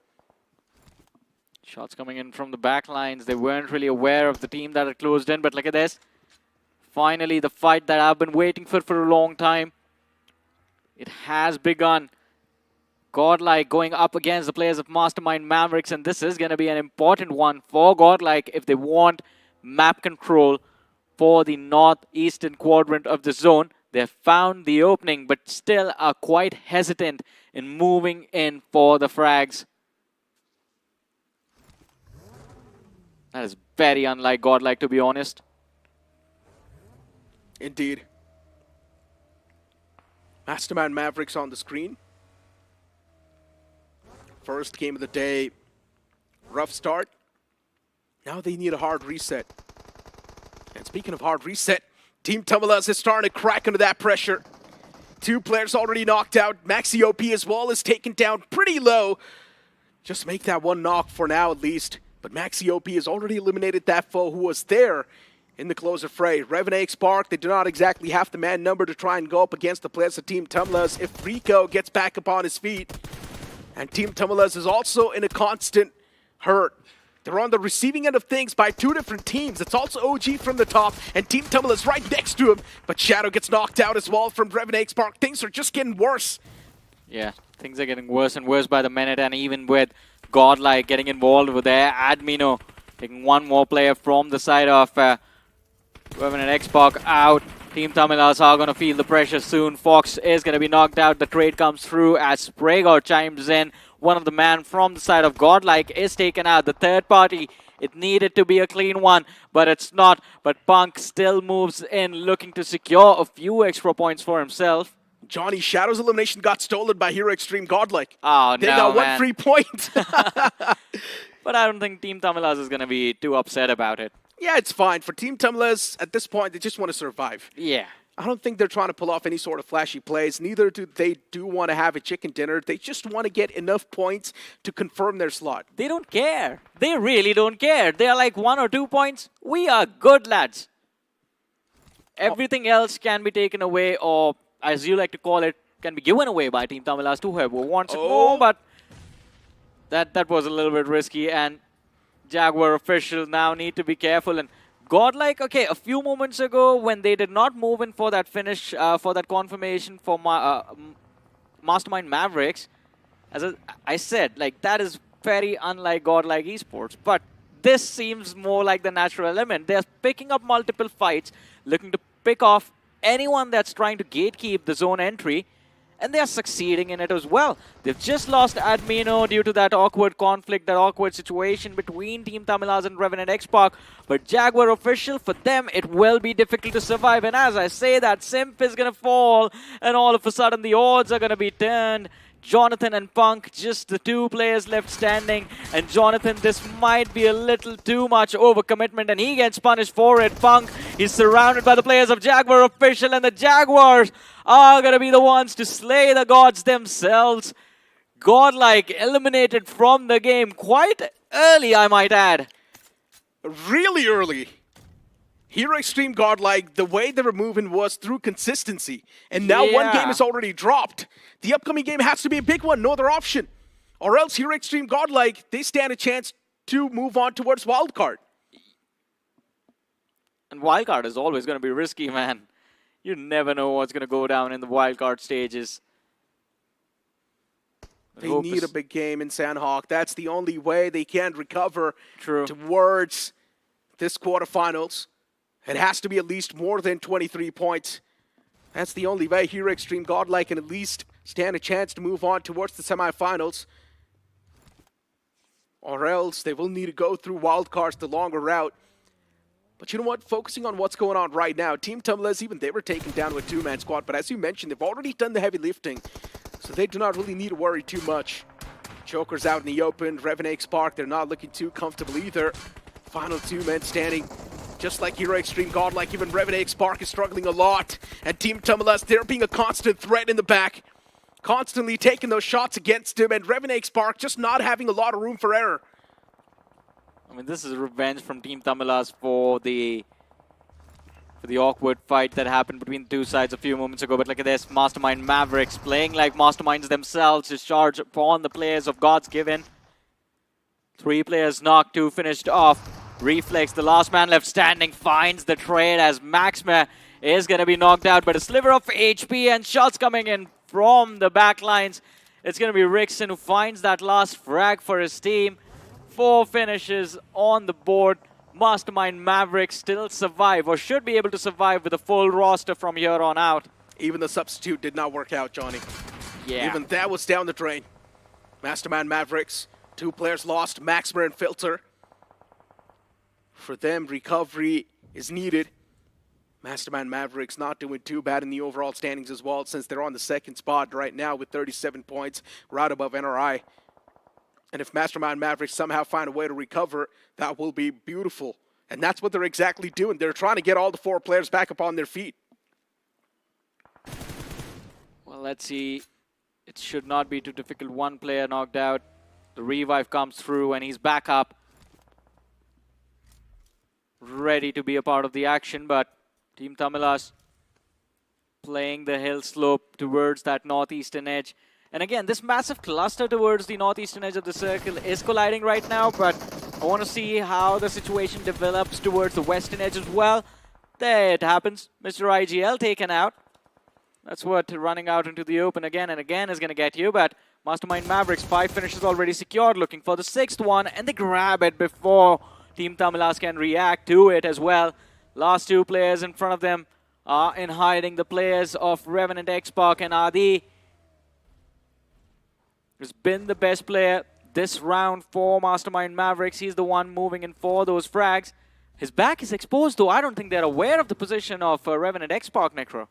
Shots coming in from the back lines. They weren't really aware of the team that had closed in, but look at this. Finally, the fight that I've been waiting for a long time. It has begun. Godlike going up against the players of Mastermind Mavericks, and this is going to be an important one for Godlike if they want map control for the northeastern quadrant of the zone. They've found the opening, but still are quite hesitant in moving in for the frags. That is very unlike Godlike, to be honest. Indeed. Mastermind Mavericks on the screen. First game of the day. Rough start. Now they need a hard reset. And speaking of hard reset, Team Tamalas is starting to crack under that pressure. 2 players already knocked out. Maxi OP as well is taken down pretty low. Just make that 1 knock for now at least. But Maxi OP has already eliminated that foe who was there in the closer fray. Revenant Spark, they do not exactly have the man number to try and go up against the players of Team Tamalas if Rico gets back up on his feet. And Team Tamalas is also in a constant hurt. They're on the receiving end of things by 2 different teams. It's also OG from the top, and Team Tamalas right next to him. But Shadow gets knocked out as well from Revenant Spark. Things are just getting worse. Yeah, things are getting worse and worse by the minute, and even with Godlike getting involved with their Admino, taking 1 more player from the side of Revenant X-Pac out. Team Tamilas are going to feel the pressure soon. Fox is going to be knocked out. The trade comes through as Sprago chimes in. One of the man from the side of Godlike is taken out. The third party, it needed to be a clean one, but it's not. But Punk still moves in, looking to secure a few extra points for himself. Johnny, Shadow's elimination got stolen by Hero Extreme Godlike. Oh, they no, got 1 man. free point. But I don't think Team Tamilas is going to be too upset about it. Yeah, it's fine. For Team Tamalas, at this point, they just want to survive. Yeah. I don't think they're trying to pull off any sort of flashy plays. Neither do they want to have a chicken dinner. They just want to get enough points to confirm their slot. They don't care. They really don't care. They are like 1 or 2 points. We are good, lads. Everything else can be taken away, or as you like to call it, can be given away by Team Tamilas to whoever wants it more, but that was a little bit risky, and Jaguar officials now need to be careful. And Godlike, okay, a few moments ago when they did not move in for that finish, for that confirmation for Mastermind Mavericks, as I said, like, that is very unlike Godlike Esports. But this seems more like the natural element. They're picking up multiple fights, looking to pick off anyone that's trying to gatekeep the zone entry, and they're succeeding in it as well. They've just lost Admino due to that awkward conflict, that awkward situation between Team Tamilas and Revenant X-Pac. But Jaguar official, for them, it will be difficult to survive. And as I say that, Simp is going to fall, and all of a sudden the odds are going to be turned. Jonathan and Punk, just the 2 players left standing. And Jonathan, this might be a little too much overcommitment, and he gets punished for it. Punk is surrounded by the players of Jaguar official, and the Jaguars are going to be the ones to slay the gods themselves. Godlike eliminated from the game quite early, I might add. Really early. Hero Extreme Godlike, the way they were moving was through consistency. And now 1 game is already dropped. The upcoming game has to be a big one, no other option. Or else Hero Extreme Godlike, they stand a chance to move on towards wildcard. And wildcard is always going to be risky, man. You never know what's going to go down in the wildcard stages. They need a big game in Sanok. That's the only way they can recover towards this quarterfinals. It has to be at least more than 23 points. That's the only way Hero Extreme Godlike can at least stand a chance to move on towards the semifinals. Or else they will need to go through wildcards the longer route. But you know what? Focusing on what's going on right now, Team Tamilas, even they were taken down with 2-man squad. But as you mentioned, they've already done the heavy lifting. So they do not really need to worry too much. Joker's out in the open. Revenant X-Pac, they're not looking too comfortable either. Final 2 men standing. Just like Hero Extreme Godlike, even Revenant X-Pac is struggling a lot. And Team Tamilas, they're being a constant threat in the back. Constantly taking those shots against him. And Revenant X-Pac just not having a lot of room for error. I mean, this is revenge from Team Tamilas for the awkward fight that happened between the 2 sides a few moments ago. But look at this, Mastermind Mavericks playing like masterminds themselves to charge upon the players of God's Given. 3 players knocked, 2 finished off. Reflex, the last man left standing, finds the trade as Maxmer is going to be knocked out. But a sliver of HP and shots coming in from the back lines. It's going to be Rickson who finds that last frag for his team. 4 finishes on the board. Mastermind Mavericks still survive, or should be able to survive with a full roster from here on out. Even the substitute did not work out, Johnny. Yeah. Even that was down the drain. Mastermind Mavericks, 2 players lost, Maxmer and Filter. For them, recovery is needed. Mastermind Mavericks not doing too bad in the overall standings as well, since they're on the 2nd spot right now with 37 points, right above NRI. And if Mastermind Mavericks somehow find a way to recover, that will be beautiful. And that's what they're exactly doing. They're trying to get all the 4 players back up on their feet. Well, let's see. It should not be too difficult. 1 player knocked out. The revive comes through and he's back up. Ready to be a part of the action, but Team Tamilas playing the hill slope towards that northeastern edge. And again, this massive cluster towards the northeastern edge of the circle is colliding right now, but I want to see how the situation develops towards the western edge as well. There it happens. Mr. IGL taken out. That's what running out into the open again and again is going to get you, but Mastermind Mavericks, 5 finishes already secured, looking for the 6th one, and they grab it before Team Tamilas can react to it as well. Last 2 players in front of them are in hiding. The players of Revenant, X-Pac and Adi has been the best player this round for Mastermind Mavericks. He's the one moving in for those frags. His back is exposed, though. I don't think they're aware of the position of Revenant, X-Pac, Necro.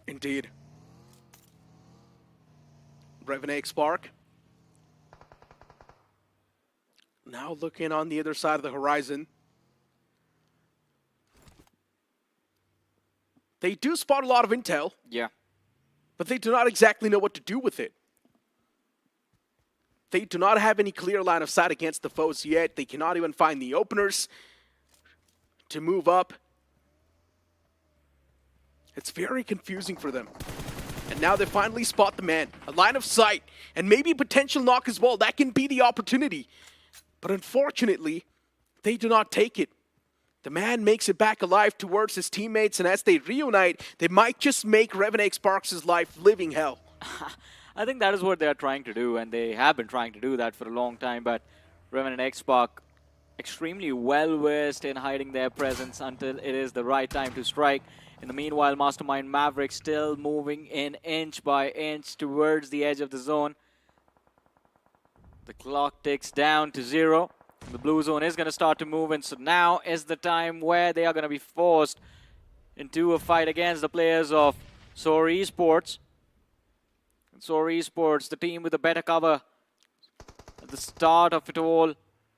Indeed. Revenant Spark. Now looking on the other side of the horizon. They do spot a lot of intel. Yeah. But they do not exactly know what to do with it. They do not have any clear line of sight against the foes yet. They cannot even find the openers to move up. It's very confusing for them. And now they finally spot the man. A line of sight. And maybe a potential knock as well. That can be the opportunity. But unfortunately, they do not take it. The man makes it back alive towards his teammates. And as they reunite, they might just make Revenant Sparks' life living hell. I think that is what they are trying to do. And they have been trying to do that for a long time. But Revenant X-Pac extremely well-versed in hiding their presence until it is the right time to strike. In the meanwhile, Mastermind Mavericks still moving in inch by inch towards the edge of the zone. The clock ticks down to 0. The blue zone is going to start to move in, so now is the time where they are going to be forced into a fight against the players of Soar Esports. And Soar Esports, the team with a better cover at the start of it all.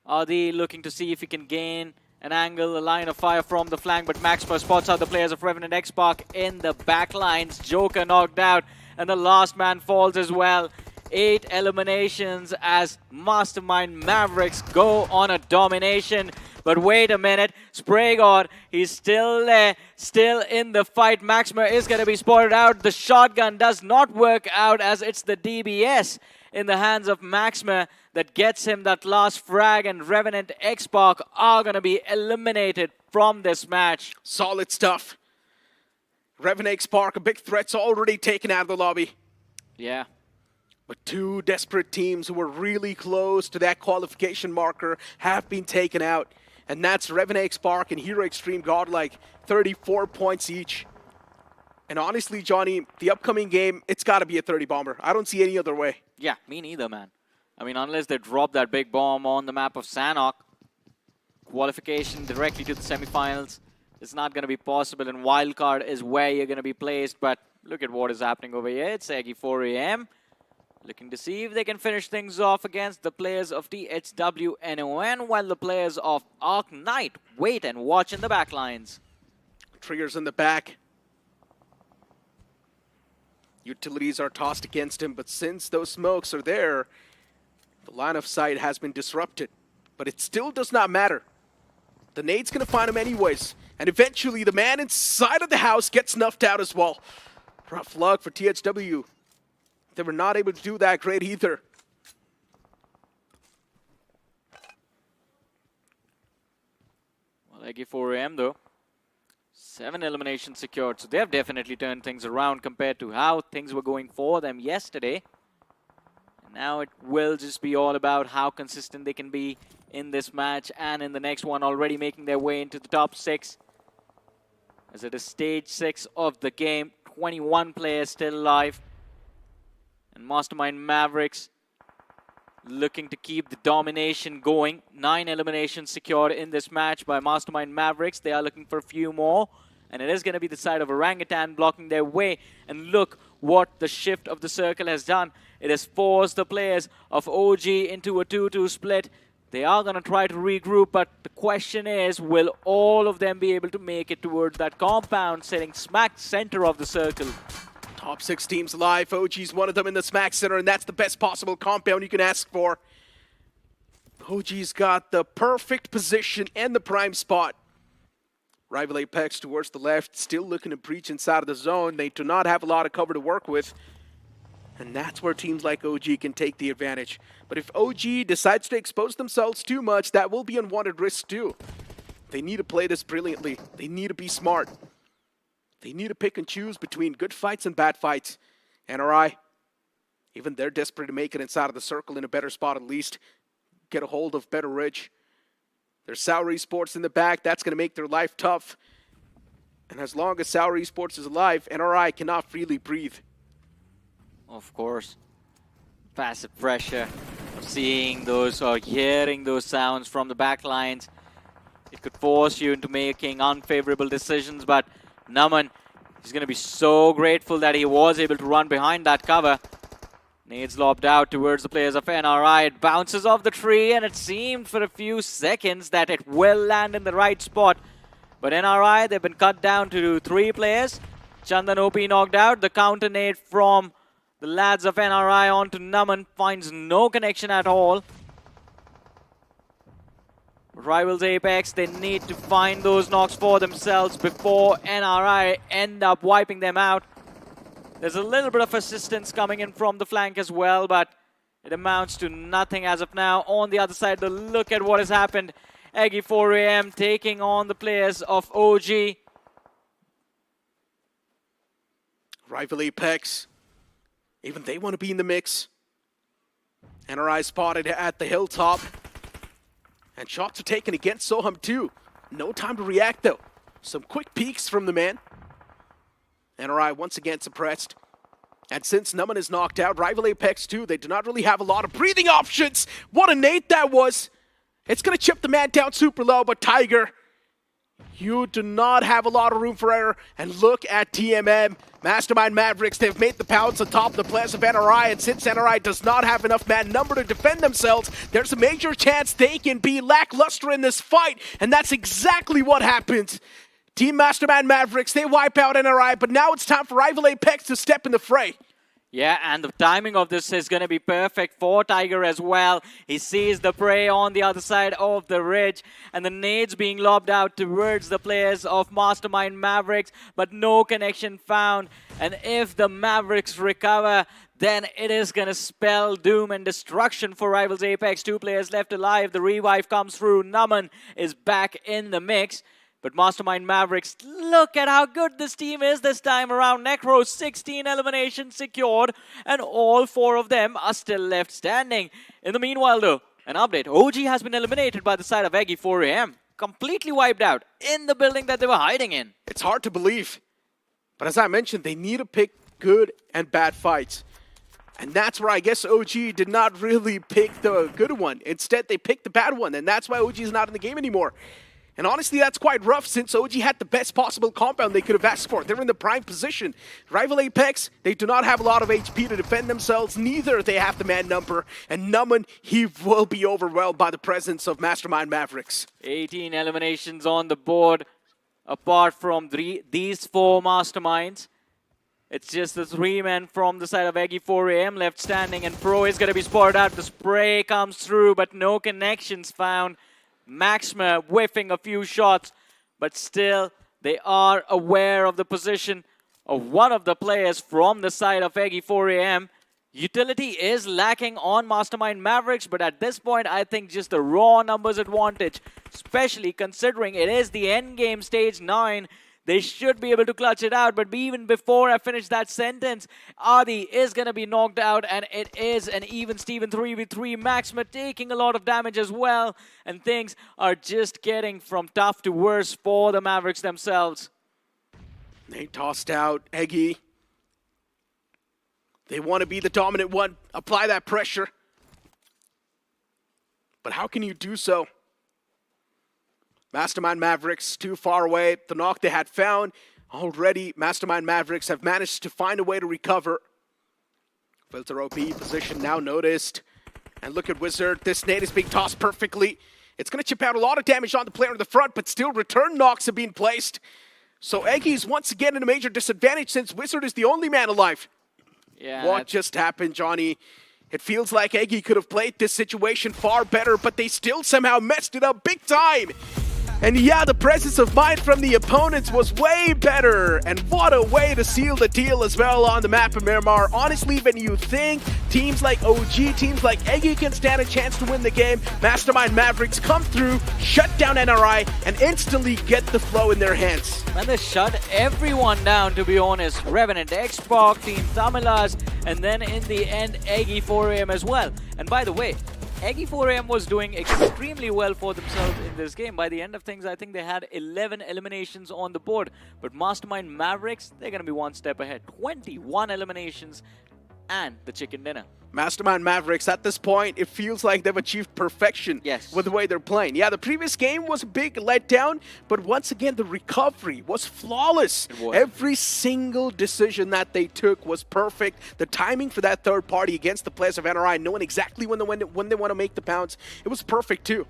Are they looking to see if he can gain an angle, a line of fire from the flank, but Maxper spots out the players of Revenant X-Pac in the backlines. Joker knocked out, and the last man falls as well. 8 eliminations as Mastermind Mavericks go on a domination. But wait a minute, Spray God, he's still there, still in the fight. Maxmer is going to be spotted out. The shotgun does not work out as it's the DBS in the hands of Maxmer that gets him that last frag, and Revenant X-Pac are going to be eliminated from this match. Solid stuff. Revenant X-Pac, a big threat's already taken out of the lobby. Yeah. But 2 desperate teams who were really close to that qualification marker have been taken out. And that's Revenant X-Pac and Hero Extreme Godlike, 34 points each. And honestly, Johnny, the upcoming game, it's got to be a 30 bomber. I don't see any other way. Yeah, me neither, man. I mean, unless they drop that big bomb on the map of Sanok, qualification directly to the semifinals is not going to be possible, and wildcard is where you're going to be placed. But look at what is happening over here. It's Eggy 4 AM. Looking to see if they can finish things off against the players of THWNON, while the players of Arc Knight wait and watch in the backlines. Triggers in the back. Utilities are tossed against him, but since those smokes are there, the line of sight has been disrupted. But it still does not matter. The nade's going to find him anyways. And eventually, the man inside of the house gets snuffed out as well. Rough luck for THW. They were not able to do that great either. Well, Eggy 4 AM though. 7 eliminations secured, so they have definitely turned things around compared to how things were going for them yesterday. And now it will just be all about how consistent they can be in this match and in the next one, already making their way into the top 6. As it is stage 6 of the game, 21 players still alive. And Mastermind Mavericks looking to keep the domination going. 9 eliminations secured in this match by Mastermind Mavericks. They are looking for a few more. And it is going to be the side of Orangutan blocking their way. And look what the shift of the circle has done. It has forced the players of OG into a 2-2 split. They are going to try to regroup, but the question is, will all of them be able to make it towards that compound sitting smack center of the circle? Top 6 teams alive. OG's one of them in the smack center, and that's the best possible compound you can ask for. OG's got the perfect position and the prime spot. Rival Apex towards the left, still looking to breach inside of the zone. They do not have a lot of cover to work with. And that's where teams like OG can take the advantage. But if OG decides to expose themselves too much, that will be unwanted risk too. They need to play this brilliantly. They need to be smart. They need to pick and choose between good fights and bad fights. NRI, even they're desperate to make it inside of the circle in a better spot at least. Get a hold of better ridge. There's Sour Esports in the back. That's going to make their life tough. And as long as Sour Esports is alive, NRI cannot freely breathe. Of course. Passive pressure of seeing those or hearing those sounds from the back lines. It could force you into making unfavorable decisions, but Naman is going to be so grateful that he was able to run behind that cover. Nades lobbed out towards the players of NRI. It bounces off the tree, and it seemed for a few seconds that it will land in the right spot. But NRI, they've been cut down to 3 players. Chandan OP knocked out. The counter nade from the lads of NRI onto Naman finds no connection at all. Rivals Apex, they need to find those knocks for themselves before NRI end up wiping them out. There's a little bit of assistance coming in from the flank as well, but it amounts to nothing as of now. On the other side, look at what has happened. Eggy 4AM taking on the players of OG. Rival Apex, even they want to be in the mix. NRI spotted at the hilltop. And shots are taken against Soham too. No time to react though. Some quick peeks from the man. NRI once again suppressed. And since Naman is knocked out, Rival Apex too, they do not really have a lot of breathing options. What a nade that was. It's going to chip the man down super low, but Tiger, you do not have a lot of room for error. And look at TMM. Mastermind Mavericks, they've made the pounce on top of the players of NRI, and since NRI does not have enough man number to defend themselves, there's a major chance they can be lackluster in this fight, and that's exactly what happens. Team Mastermind Mavericks, they wipe out NRI, but now it's time for Rival Apex to step in the fray. Yeah, and the timing of this is going to be perfect for Tiger as well. He sees the prey on the other side of the ridge, and the nades being lobbed out towards the players of Mastermind Mavericks, but no connection found. And if the Mavericks recover, then it is going to spell doom and destruction for Rivals Apex. 2 players left alive. The revive comes through. Naman is back in the mix. But Mastermind Mavericks, look at how good this team is this time around. Necro, 16 eliminations secured, and all 4 of them are still left standing. In the meanwhile, though, an update. OG has been eliminated by the side of Eggy 4AM. Completely wiped out in the building that they were hiding in. It's hard to believe. But as I mentioned, they need to pick good and bad fights. And that's where I guess OG did not really pick the good one. Instead, they picked the bad one, and that's why OG is not in the game anymore. And honestly, that's quite rough since OG had the best possible compound they could have asked for. They're in the prime position. Rival Apex, they do not have a lot of HP to defend themselves. Neither they have the man number. And Naman, he will be overwhelmed by the presence of Mastermind Mavericks. 18 eliminations on the board. Apart from these 4 Masterminds, it's just the 3 men from the side of Eggy 4AM left standing. And Pro is going to be spotted out. The spray comes through, but no connections found. Maxima whiffing a few shots, but still they are aware of the position of one of the players from the side of Eggy 4AM. Utility is lacking on Mastermind Mavericks, but at this point I think just the raw numbers advantage, especially considering it is the end game stage 9. They should be able to clutch it out, but even before I finish that sentence, Adi is going to be knocked out, and it is an even Steven 3v3. Maxima taking a lot of damage as well, and things are just getting from tough to worse for the Mavericks themselves. They tossed out Eggy. They want to be the dominant one, apply that pressure. But how can you do so? Mastermind Mavericks too far away. The knock they had found. Already, Mastermind Mavericks have managed to find a way to recover. Filter OP position now noticed. And look at Wizard. This nade is being tossed perfectly. It's going to chip out a lot of damage on the player in the front, but still return knocks are being placed. So Eggy is once again in a major disadvantage since Wizard is the only man alive. Yeah. What just happened, Johnny? It feels like Eggy could have played this situation far better, but they still somehow messed it up big time. And yeah, the presence of mind from the opponents was way better. And what a way to seal the deal as well on the map of Miramar. Honestly, when you think teams like OG, teams like Eggy can stand a chance to win the game, Mastermind Mavericks come through, shut down NRI, and instantly get the flow in their hands. And they shut everyone down, to be honest. Revenant, Xbox, Team Tamilas, and then in the end, Eggy 4AM as well. And by the way, Eggy 4AM was doing extremely well for themselves in this game. By the end of things, I think they had 11 eliminations on the board. But Mastermind Mavericks, they're going to be one step ahead. 21 eliminations and the chicken dinner. Mastermind Mavericks, at this point, it feels like they've achieved perfection with the way they're playing. Yeah, the previous game was a big letdown, but once again, the recovery was flawless. Every single decision that they took was perfect. The timing for that third party against the players of NRI, knowing exactly when they want to make the pounds, it was perfect too.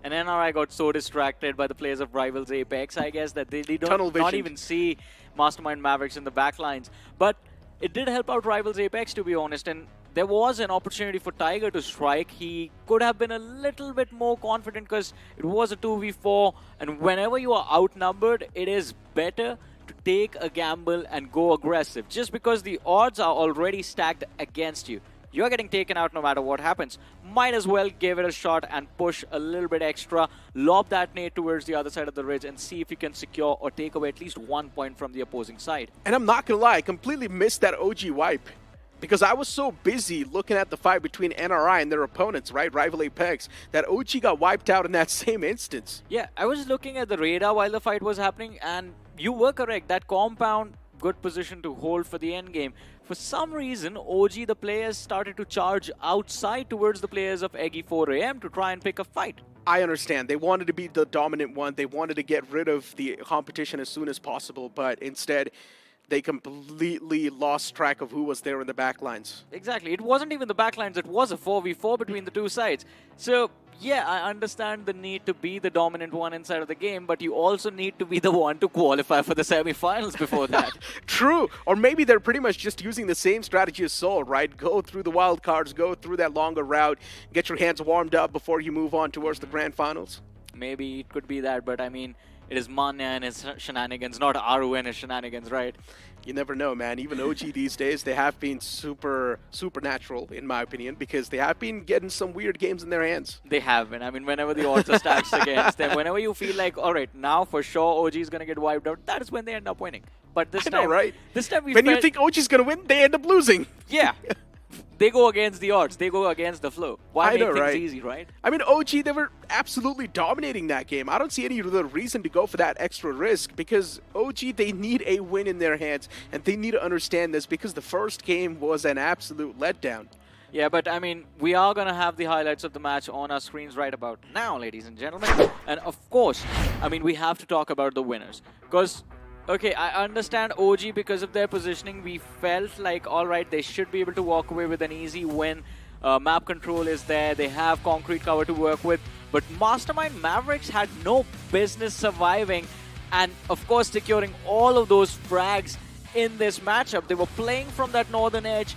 And NRI got so distracted by the players of Rivals Apex, I guess, that they don't not even see Mastermind Mavericks in the backlines. But it did help out Rivals Apex, to be honest, and there was an opportunity for Tiger to strike. He could have been a little bit more confident because it was a 2v4, and whenever you are outnumbered, it is better to take a gamble and go aggressive. Just because the odds are already stacked against you, you're getting taken out no matter what happens. Might as well give it a shot and push a little bit extra, lob that nade towards the other side of the ridge and see if you can secure or take away at least 1 point from the opposing side. And I'm not going to lie, I completely missed that OG wipe, because I was so busy looking at the fight between NRI and their opponents, right? Rival Apex, that OG got wiped out in that same instance. Yeah, I was looking at the radar while the fight was happening, and you were correct. That compound, good position to hold for the end game. For some reason, OG, the players, started to charge outside towards the players of Eggy 4AM to try and pick a fight. I understand. They wanted to be the dominant one. They wanted to get rid of the competition as soon as possible, but instead, they completely lost track of who was there in the backlines. Exactly. It wasn't even the backlines. It was a 4v4 between the two sides. So, yeah, I understand the need to be the dominant one inside of the game, but you also need to be the one to qualify for the semifinals before that. True. Or maybe they're pretty much just using the same strategy as Soul, right? Go through the wild cards, go through that longer route, get your hands warmed up before you move on towards the grand finals. Maybe it could be that, but I mean, it is Manya and his shenanigans, not Aru and his shenanigans, right? You never know, man. Even OG these days, they have been supernatural, in my opinion, because they have been getting some weird games in their hands. They have been. I mean, whenever the odds are stacked against them, whenever you feel like, all right, now for sure OG is going to get wiped out, that is when they end up winning. But this time, right? This time when you think OG is going to win, they end up losing. Yeah. They go against the odds. They go against the flow. Why make things easy, right? I mean, OG, they were absolutely dominating that game. I don't see any other reason to go for that extra risk because OG, they need a win in their hands, and they need to understand this because the first game was an absolute letdown. Yeah, but I mean, we are going to have the highlights of the match on our screens right about now, ladies and gentlemen. And of course, I mean, we have to talk about the winners because... Okay, I understand OG because of their positioning. We felt like, all right, they should be able to walk away with an easy win. Map control is there. They have concrete cover to work with. But Mastermind Mavericks had no business surviving and, of course, securing all of those frags in this matchup. They were playing from that northern edge.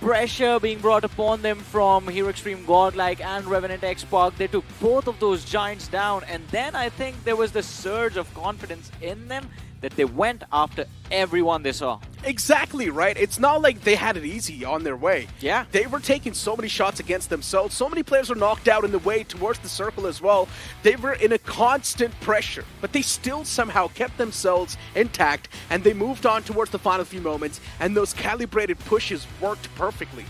Pressure being brought upon them from Hero Extreme Godlike and Revenant X-Park. They took both of those giants down. And then I think there was the surge of confidence in them that they went after everyone they saw. Exactly, right? It's not like they had it easy on their way. Yeah. They were taking so many shots against themselves. So many players were knocked out in the way towards the circle as well. They were in a constant pressure, but they still somehow kept themselves intact, and they moved on towards the final few moments, and those calibrated pushes worked perfectly.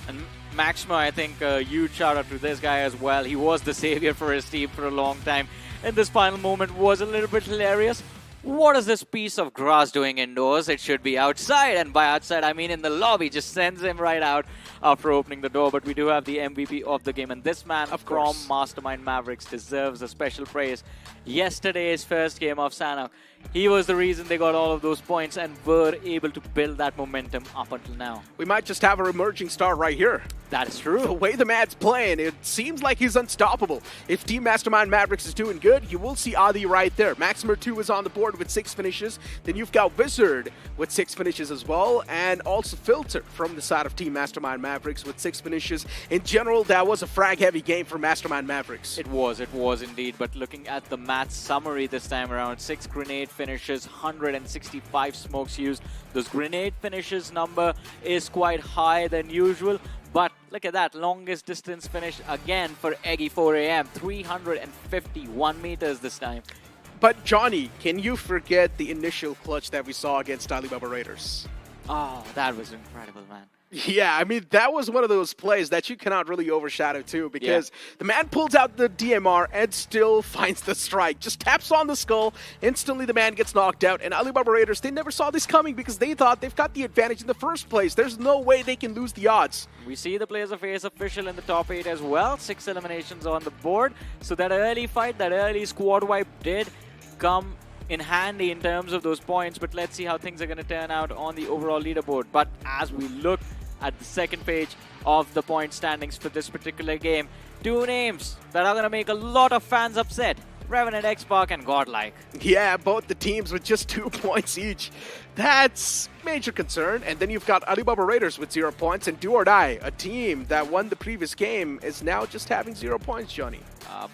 And Maxima, I think a huge shout out to this guy as well. He was the savior for his team for a long time, and this final moment was a little bit hilarious. What is this piece of grass doing indoors? It should be outside. And by outside, I mean in the lobby. Just sends him right out after opening the door. But we do have the MVP of the game. And this man from Mastermind Mavericks deserves a special praise. Yesterday's first game of Sanok, he was the reason they got all of those points and were able to build that momentum up until now. We might just have our emerging star right here. That is true. The way the man's playing, it seems like he's unstoppable. If Team Mastermind Mavericks is doing good, you will see Adi right there. Maximer 2 is on the board with 6 finishes. Then you've got Wizard with 6 finishes as well. And also Filter from the side of Team Mastermind Mavericks with 6 finishes. In general, that was a frag-heavy game for Mastermind Mavericks. It was indeed. But looking at the match summary this time around, 6 grenade finishes, 165 smokes used. Those grenade finishes number is quite higher than usual. But look at that, longest distance finish again for ENG 4AM, 351 meters this time. But Johnny, can you forget the initial clutch that we saw against Alibaba Raiders? Oh, that was incredible, man. Yeah, I mean, that was one of those plays that you cannot really overshadow too, because the man pulls out the DMR and still finds the strike. Just taps on the skull, instantly the man gets knocked out, and Alibaba Raiders, they never saw this coming because they thought they've got the advantage in the first place. There's no way they can lose the odds. We see the players of Ace official in the top 8 as well, 6 eliminations on the board. So that early fight, that early squad wipe did come in handy in terms of those points, but let's see how things are going to turn out on the overall leaderboard. But as we look at the second page of the point standings for this particular game, 2 names that are going to make a lot of fans upset. Revenant, X-Park, and Godlike. Yeah, both the teams with just 2 points each. That's major concern. And then you've got Alibaba Raiders with 0 points, and Do or Die, a team that won the previous game, is now just having 0 points, Johnny.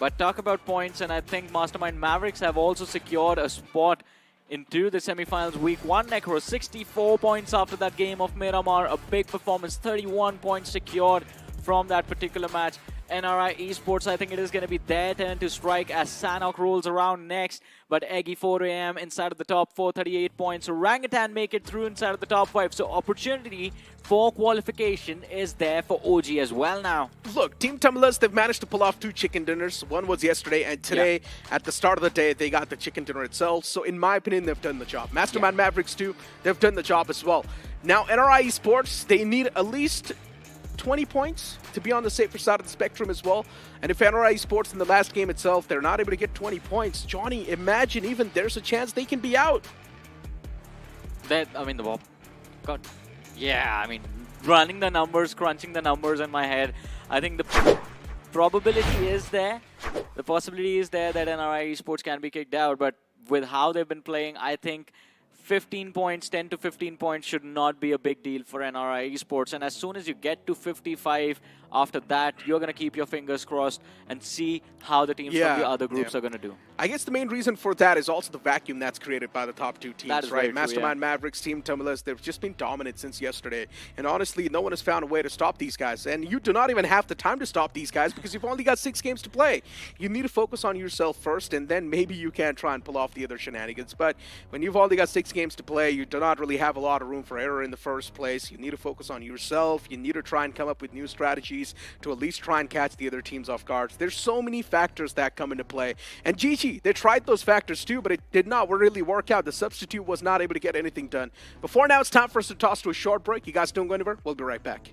But talk about points, and I think Mastermind Mavericks have also secured a spot into the semifinals week 1. Necro 64 points after that game of Miramar, a big performance, 31 points secured from that particular match. NRI Esports, I think it is going to be their turn to strike as Sanok rolls around next. But ENG 4AM inside of the top 4, 38 points. Orangutan make it through inside of the top 5. So opportunity for qualification is there for OG as well now. Look, Team Tumblers, they've managed to pull off 2 chicken dinners. One was yesterday, and today, at the start of the day, they got the chicken dinner itself. So in my opinion, they've done the job. Mastermind Mavericks too, they've done the job as well. Now, NRI Esports, they need at least 20 points to be on the safer side of the spectrum as well. And if NRI Esports in the last game itself, they're not able to get 20 points, Johnny, imagine even there's a chance they can be out. God. Yeah, I mean, running the numbers, crunching the numbers in my head, I think the probability is there. The possibility is there that NRI Esports can be kicked out, but with how they've been playing, I think 15 points, 10 to 15 points should not be a big deal for NRI Esports. And as soon as you get to 55, after that, you're going to keep your fingers crossed and see how the teams from the other groups are going to do. I guess the main reason for that is also the vacuum that's created by the top 2 teams, that is right? Very true, Mastermind Mavericks, Team Tumblers, they've just been dominant since yesterday. And honestly, no one has found a way to stop these guys. And you do not even have the time to stop these guys because you've only got 6 games to play. You need to focus on yourself first, and then maybe you can try and pull off the other shenanigans. But when you've only got 6 games to play, you do not really have a lot of room for error in the first place. You need to focus on yourself. You need to try and come up with new strategies to at least try and catch the other teams off guard. There's so many factors that come into play. And GG, they tried those factors too, but it did not really work out. The substitute was not able to get anything done. Before now, it's time for us to toss to a short break. You guys don't go anywhere. We'll be right back.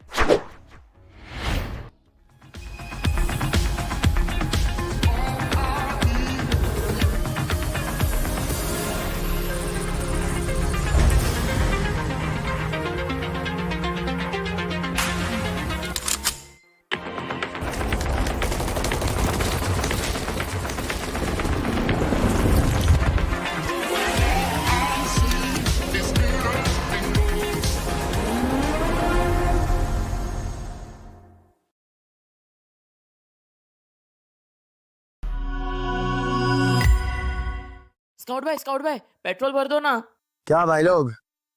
Scout भाई petrol भर दो ना। क्या भाई लोग,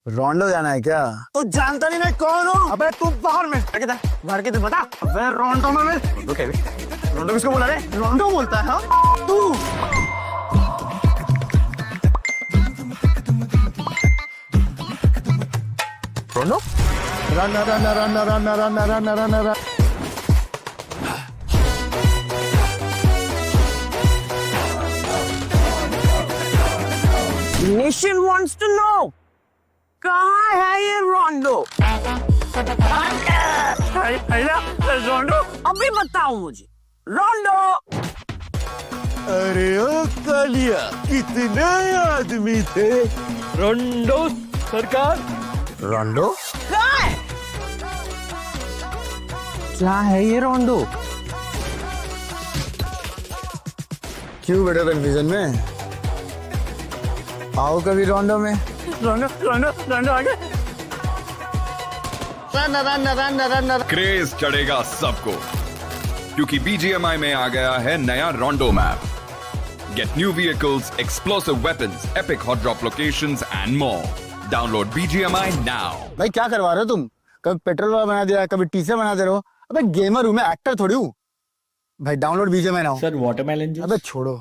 रोंडो जाना है क्या? तू जानता नहीं मैं कौन हूँ? अबे तू बाहर में भर के तो बता। अबे रोंडो में रोंडो किसको बोला रे? रोंडो बोलता है तू। रोंडो? रन। नेशन wants to know कहाँ है ये रोंडो? रोंडो अभी बताओ मुझे। रोंडो। अरे ओ कालिया, कितने आदमी थे? रोंडो सरकार। रोंडो? कहाँ है? क्या है ये रोंडो? क्यों बेटा कंफ्यूजन में? आओ कभी रोंडो में। रोंडो रोंडो रोंडो आ गया। क्रेज चढ़ेगा सबको क्योंकि BGMI में आ गया है नया रोंडो map. Get new vehicles, explosive weapons, epic hot drop locations and more. Download BGMI now. भाई क्या करवा रहे हो तुम? कभी पेट्रोल वाला बना दिया, कभी टीचर बना दे रहे हो. अबे गेमर हूँ मैं, एक्टर थोड़ी हूँ. भाई download BGMI now. Sir watermelon juice. अबे छोड़ो.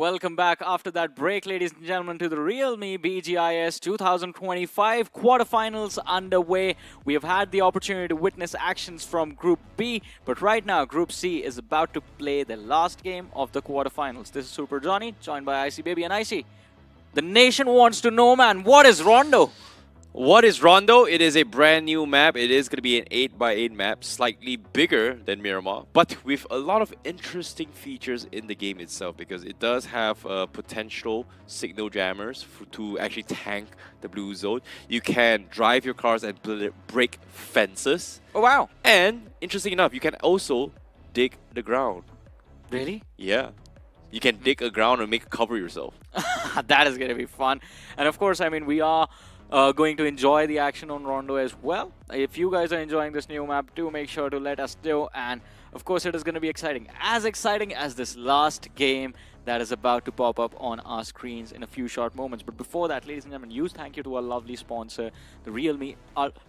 Welcome back after that break, ladies and gentlemen, to the realme BGIS 2025 quarterfinals underway. We have had the opportunity to witness actions from Group B, but right now Group C is about to play the last game of the quarterfinals. This is Super Johnny, joined by IC Baby and IC. The nation wants to know, man, what is Rondo? What is Rondo? It is a brand new map. It is going to be an 8x8 map, slightly bigger than Miramar, but with a lot of interesting features in the game itself because it does have potential signal jammers to actually tank the blue zone. You can drive your cars and break fences. Oh, wow. And interesting enough, you can also dig the ground. Really? Yeah. You can dig a ground and make a cover yourself. That is going to be fun. And of course, I mean, we are going to enjoy the action on Rondo as well. If you guys are enjoying this new map, do make sure to let us know. And of course, it is going to be exciting as this last game that is about to pop up on our screens in a few short moments. But before that, ladies and gentlemen, huge thank you to our lovely sponsor, the Realme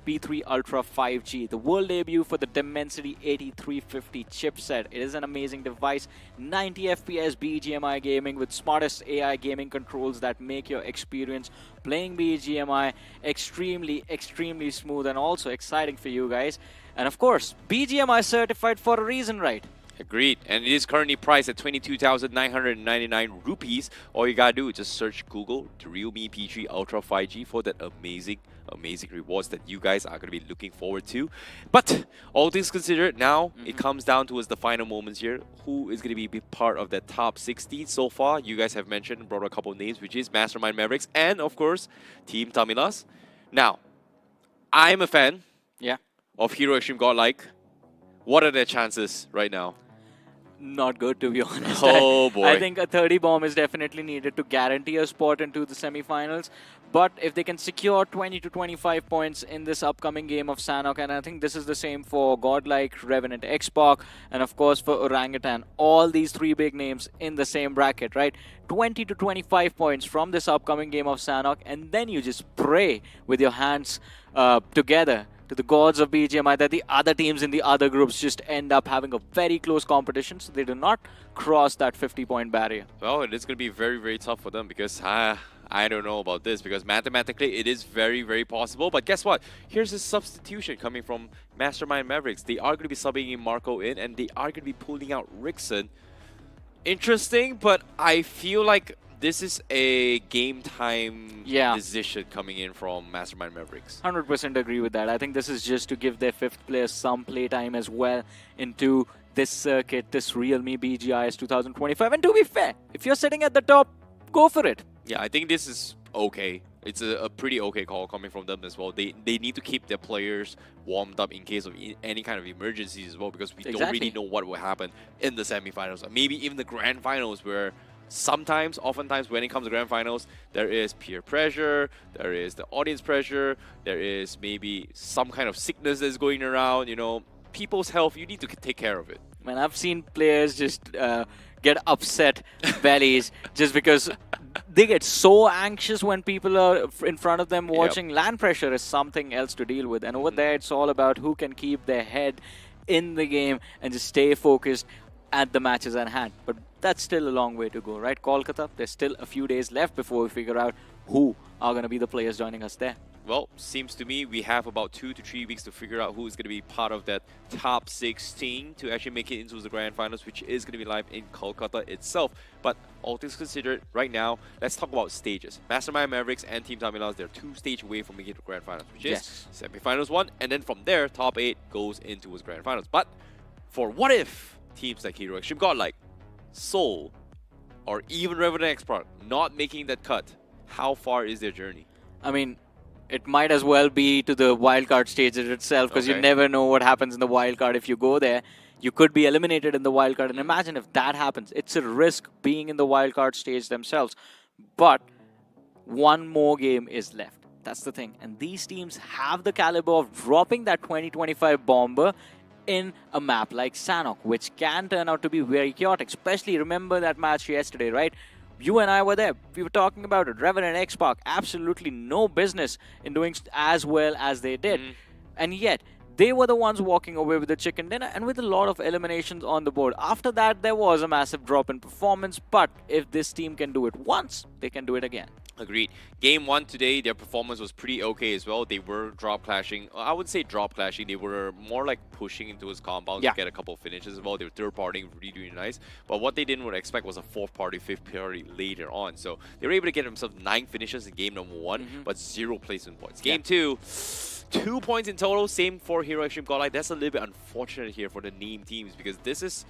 P3 Ultra 5G, the world debut for the Dimensity 8350 chipset. It is an amazing device, 90 FPS BGMI gaming with smartest AI gaming controls that make your experience playing BGMI extremely smooth and also exciting for you guys. And of course, BGMI certified for a reason, right? Agreed. And it is currently priced at 22,999 rupees. All you gotta do is just search Google the Realme P3 Ultra 5G for that amazing rewards that you guys are gonna be looking forward to. But all things considered, now it comes down towards the final moments here. Who is gonna be part of that top 16 so far? You guys have mentioned, brought a couple names, which is Mastermind Mavericks and of course Team Tamilas. Now, I'm a fan of Hero Extreme Godlike. What are their chances right now? Not good, to be honest. Oh boy. I think a 30 bomb is definitely needed to guarantee a spot into the semi-finals. But if they can secure 20 to 25 points in this upcoming game of Sanok, and I think this is the same for Godlike, Revenant Xbox, and of course for Orangutan, all these three big names in the same bracket, right? 20 to 25 points from this upcoming game of Sanok, and then you just pray with your hands together to the gods of BGMI that the other teams in the other groups just end up having a very close competition so they do not cross that 50-point barrier. Well, it is going to be very tough for them because I don't know about this because mathematically it is very possible. But guess what? Here's a substitution coming from Mastermind Mavericks. They are going to be subbing in Marco in and they are going to be pulling out Rickson. Interesting, but I feel like this is a game time decision coming in from Mastermind Mavericks. 100% agree with that. I think this is just to give their fifth player some play time as well into this circuit, this Realme BGIS 2025. And to be fair, if you're sitting at the top, go for it. Yeah, I think this is okay. It's a pretty okay call coming from them as well. They need to keep their players warmed up in case of any kind of emergencies as well because we don't really know what will happen in the semifinals. Maybe even the grand finals where oftentimes when it comes to grand finals, there is peer pressure, there is the audience pressure, there is maybe some kind of sickness that's going around, you know, people's health, you need to take care of it. Man, I've seen players just get upset bellies just because they get so anxious when people are in front of them watching. Land pressure is something else to deal with. And over there, it's all about who can keep their head in the game and just stay focused at the matches at hand. But that's still a long way to go, right, Kolkata? There's still a few days left before we figure out who are going to be the players joining us there. well, seems to me we have about 2 to 3 weeks to figure out who's going to be part of that top 16 to actually make it into the grand finals, which is going to be live in Kolkata itself. But all things considered, right now, let's talk about stages. Mastermind Mavericks and Team Tamilas, they're 2 stages away from making it to grand finals, which is semifinals 1, and then from there, top 8 goes into his grand finals. But for what if teams like Hero Extreme Godlike, Seoul, or even Revenant X Park not making that cut, how far is their journey? I mean, it might as well be to the wildcard stages itself, because you never know what happens in the wildcard. If you go there, you could be eliminated in the wildcard. And imagine if that happens. It's a risk being in the wildcard stage themselves. But one more game is left. That's the thing. And these teams have the caliber of dropping that 2025 bomber in a map like Sanok, which can turn out to be very chaotic. Especially remember that match yesterday, right? You and I were there. We were talking about it. Revenant X Park, absolutely no business in doing as well as they did. And yet, they were the ones walking away with the chicken dinner and with a lot of eliminations on the board. After that, there was a massive drop in performance. But if this team can do it once, they can do it again. Agreed. Game 1 today, their performance was pretty okay as well. They were drop clashing. I wouldn't say drop clashing. They were more like pushing into his compound to get a couple of finishes as well. They were third partying really, really nice. But what they didn't expect was a fourth party, fifth party later on. So they were able to get themselves 9 finishes in game number 1, but 0 placement points. Game 2, 2 points in total. Same for Hero Extreme Godlike. That's a little bit unfortunate here for the name teams, because this is,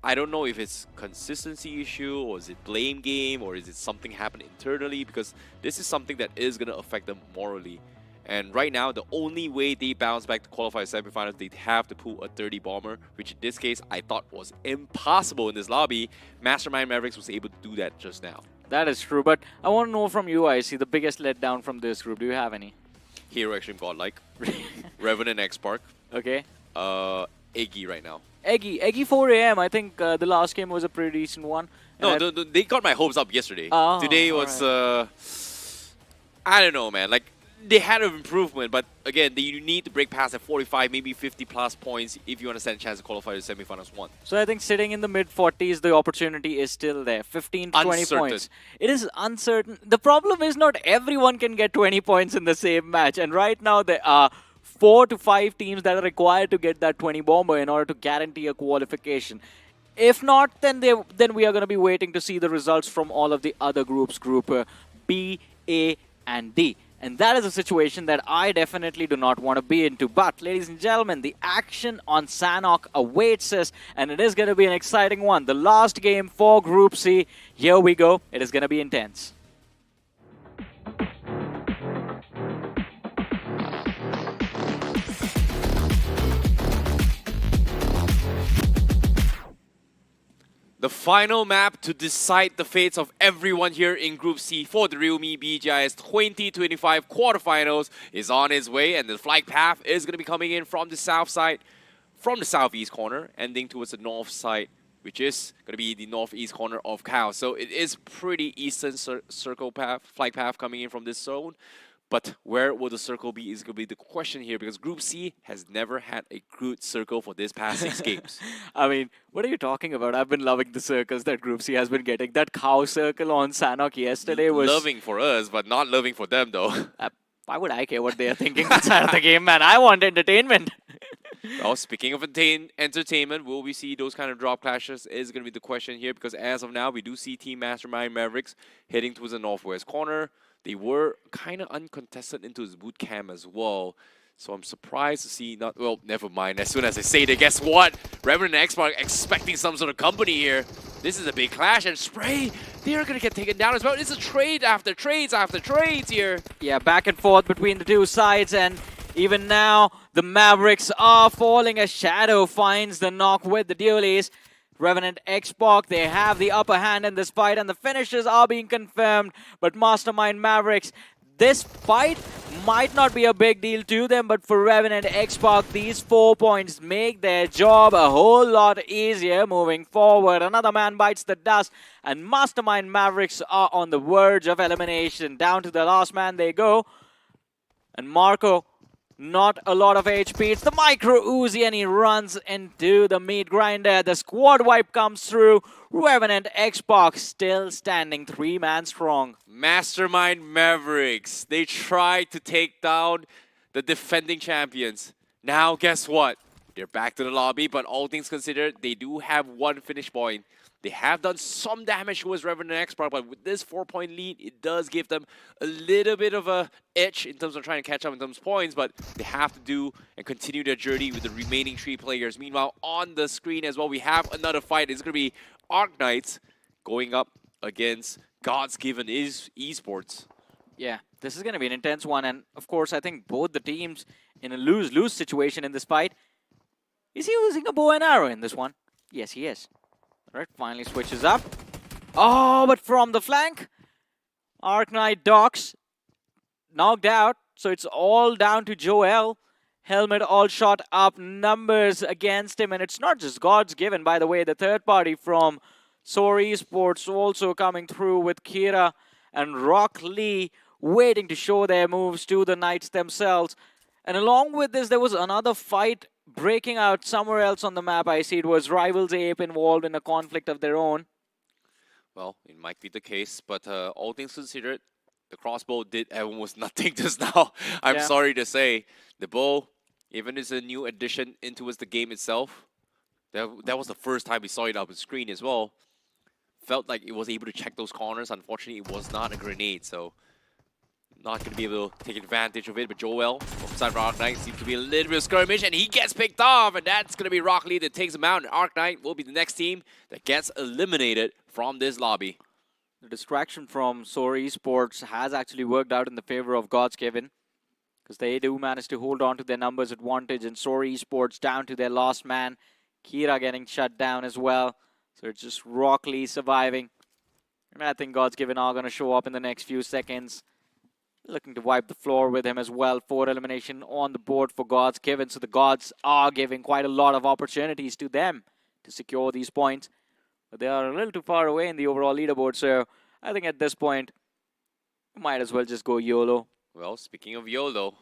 I don't know if it's consistency issue, or is it blame game, or is it something happened internally, because this is something that is going to affect them morally. And right now, the only way they bounce back to qualify semifinals, they'd have to pull a 30 bomber, which in this case, I thought was impossible in this lobby. Mastermind Mavericks was able to do that just now. That is true, but I want to know from you, I see the biggest letdown from this group. Do you have any? Hero Extreme Godlike, Revenant X Park, Okay. Iggy right now. Eggy 4 AM. I think the last game was a pretty decent one. No, they got my hopes up yesterday. Today was, I don't know, man. Like, they had an improvement, but again, you need to break past at 45, maybe 50 plus points if you want to stand a chance to qualify to semifinals 1. So I think sitting in the mid-40s, the opportunity is still there. 15 to 20 points. It is uncertain. The problem is not everyone can get 20 points in the same match. And right now, there are 4 to 5 teams that are required to get that 20 bomber in order to guarantee a qualification. If not, then we are going to be waiting to see the results from all of the other groups, Group B, A, and D. And that is a situation that I definitely do not want to be into. But, ladies and gentlemen, the action on Sanok awaits us, and it is going to be an exciting one. The last game for Group C. Here we go. It is going to be intense. The final map to decide the fates of everyone here in Group C for the realme BGIS 2025 quarterfinals is on its way, and the flight path is going to be coming in from the south side, from the southeast corner, ending towards the north side, which is going to be the northeast corner of Kao. So it is pretty eastern circle path, flight path coming in from this zone. But where will the circle be is going to be the question here, because Group C has never had a good circle for this past 6 games. I mean, what are you talking about? I've been loving the circles that Group C has been getting. That cow circle on Sanok yesterday was... Loving for us, but not loving for them, though. Why would I care what they are thinking outside of the game, man? I want entertainment. Well, speaking of entertainment, will we see those kind of drop clashes is going to be the question here, because as of now, we do see Team Mastermind Mavericks heading towards the northwest corner. They were kind of uncontested into his boot camp as well. So I'm surprised to see not... Well, never mind. As soon as I say that, guess what? Revenant X Park expecting some sort of company here. This is a big clash. And Spray, they're going to get taken down as well. It's a trade after trades after trades here. Yeah, back and forth between the two sides. And even now, the Mavericks are falling as Shadow finds the knock with the dualies. Revenant X Park, they have the upper hand in this fight, and the finishes are being confirmed. But Mastermind Mavericks, this fight might not be a big deal to them, but for Revenant X Park, these 4 points make their job a whole lot easier moving forward. Another man bites the dust, and Mastermind Mavericks are on the verge of elimination. Down to the last man they go. And Marco, Not a lot of HP. It's the micro Uzi and he runs into the meat grinder. The squad wipe comes through. Revenant Xbox still standing 3-man strong. Mastermind Mavericks. They tried to take down the defending champions. Now, guess what? They're back to the lobby, but all things considered, they do have one finish point. They have done some damage towards Revenant Xbox, but with this 4-point lead, it does give them a little bit of a edge in terms of trying to catch up in terms of points, but they have to do and continue their journey with the remaining 3 players. Meanwhile, on the screen as well, we have another fight. It's going to be Arc Knights going up against God's Given Esports. Yeah, this is going to be an intense one, and of course, I think both the teams in a lose-lose situation in this fight. Is he using a bow and arrow in this one? Yes, he is. All right, finally switches up. Oh, but from the flank, Arc Knight docks, knocked out. So it's all down to Joel. Helmet all shot up, numbers against him. And it's not just God's Given, by the way. The third party from Soar Esports also coming through with Kira and Rock Lee waiting to show their moves to the Knights themselves. And along with this, there was another fight breaking out somewhere else on the map. I see it was Rivals Ape involved in a conflict of their own. Well, it might be the case, but all things considered, the crossbow did almost nothing just now. I'm sorry to say. The bow, even as a new addition into the game itself, that was the first time we saw it up on screen as well. Felt like it was able to check those corners. Unfortunately, it was not a grenade, so not going to be able to take advantage of it. But Joel, alongside Rock Knight, seems to be a little bit of skirmish, and he gets picked off, and that's going to be Rock Lee that takes him out, and Arc Knight will be the next team that gets eliminated from this lobby. The distraction from Soar Esports has actually worked out in the favor of God's Given, because they do manage to hold on to their numbers advantage, and Soar Esports down to their last man. Kira getting shut down as well, so it's just Rock Lee surviving. And I think God's Given are going to show up in the next few seconds. Looking to wipe the floor with him as well. 4 elimination on the board for God's Given. So the Gods are giving quite a lot of opportunities to them to secure these points. But they are a little too far away in the overall leaderboard. So I think at this point, might as well just go YOLO. Well, speaking of YOLO,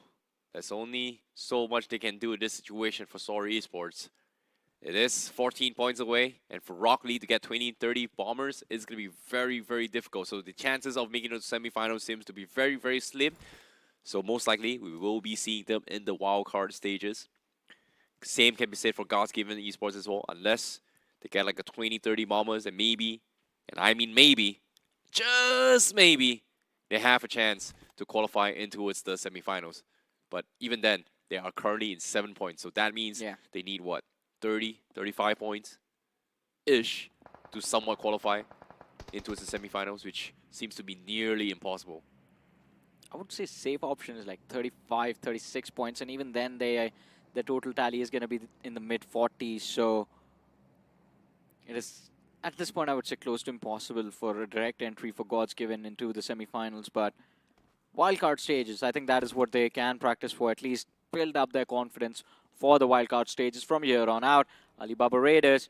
there's only so much they can do in this situation for Soar Esports. It is 14 points away, and for Rock Lee to get 20-30 bombers is going to be very, very difficult. So the chances of making it to the semifinals seems to be very, very slim. So most likely, we will be seeing them in the wildcard stages. Same can be said for God's Given Esports as well, unless they get like a 20-30 bombers, and maybe, and I mean maybe, just maybe, they have a chance to qualify into the semifinals. But even then, they are currently in 7 points. So that means they need what? 30, 35 points-ish to somewhat qualify into the semifinals, which seems to be nearly impossible. I would say safe option is like 35, 36 points, and even then the total tally is going to be in the mid-40s, so it is, at this point, I would say close to impossible for a direct entry for God's Given into the semifinals, but wildcard stages, I think that is what they can practice for, at least build up their confidence for the wildcard stages from here on out. Alibaba Raiders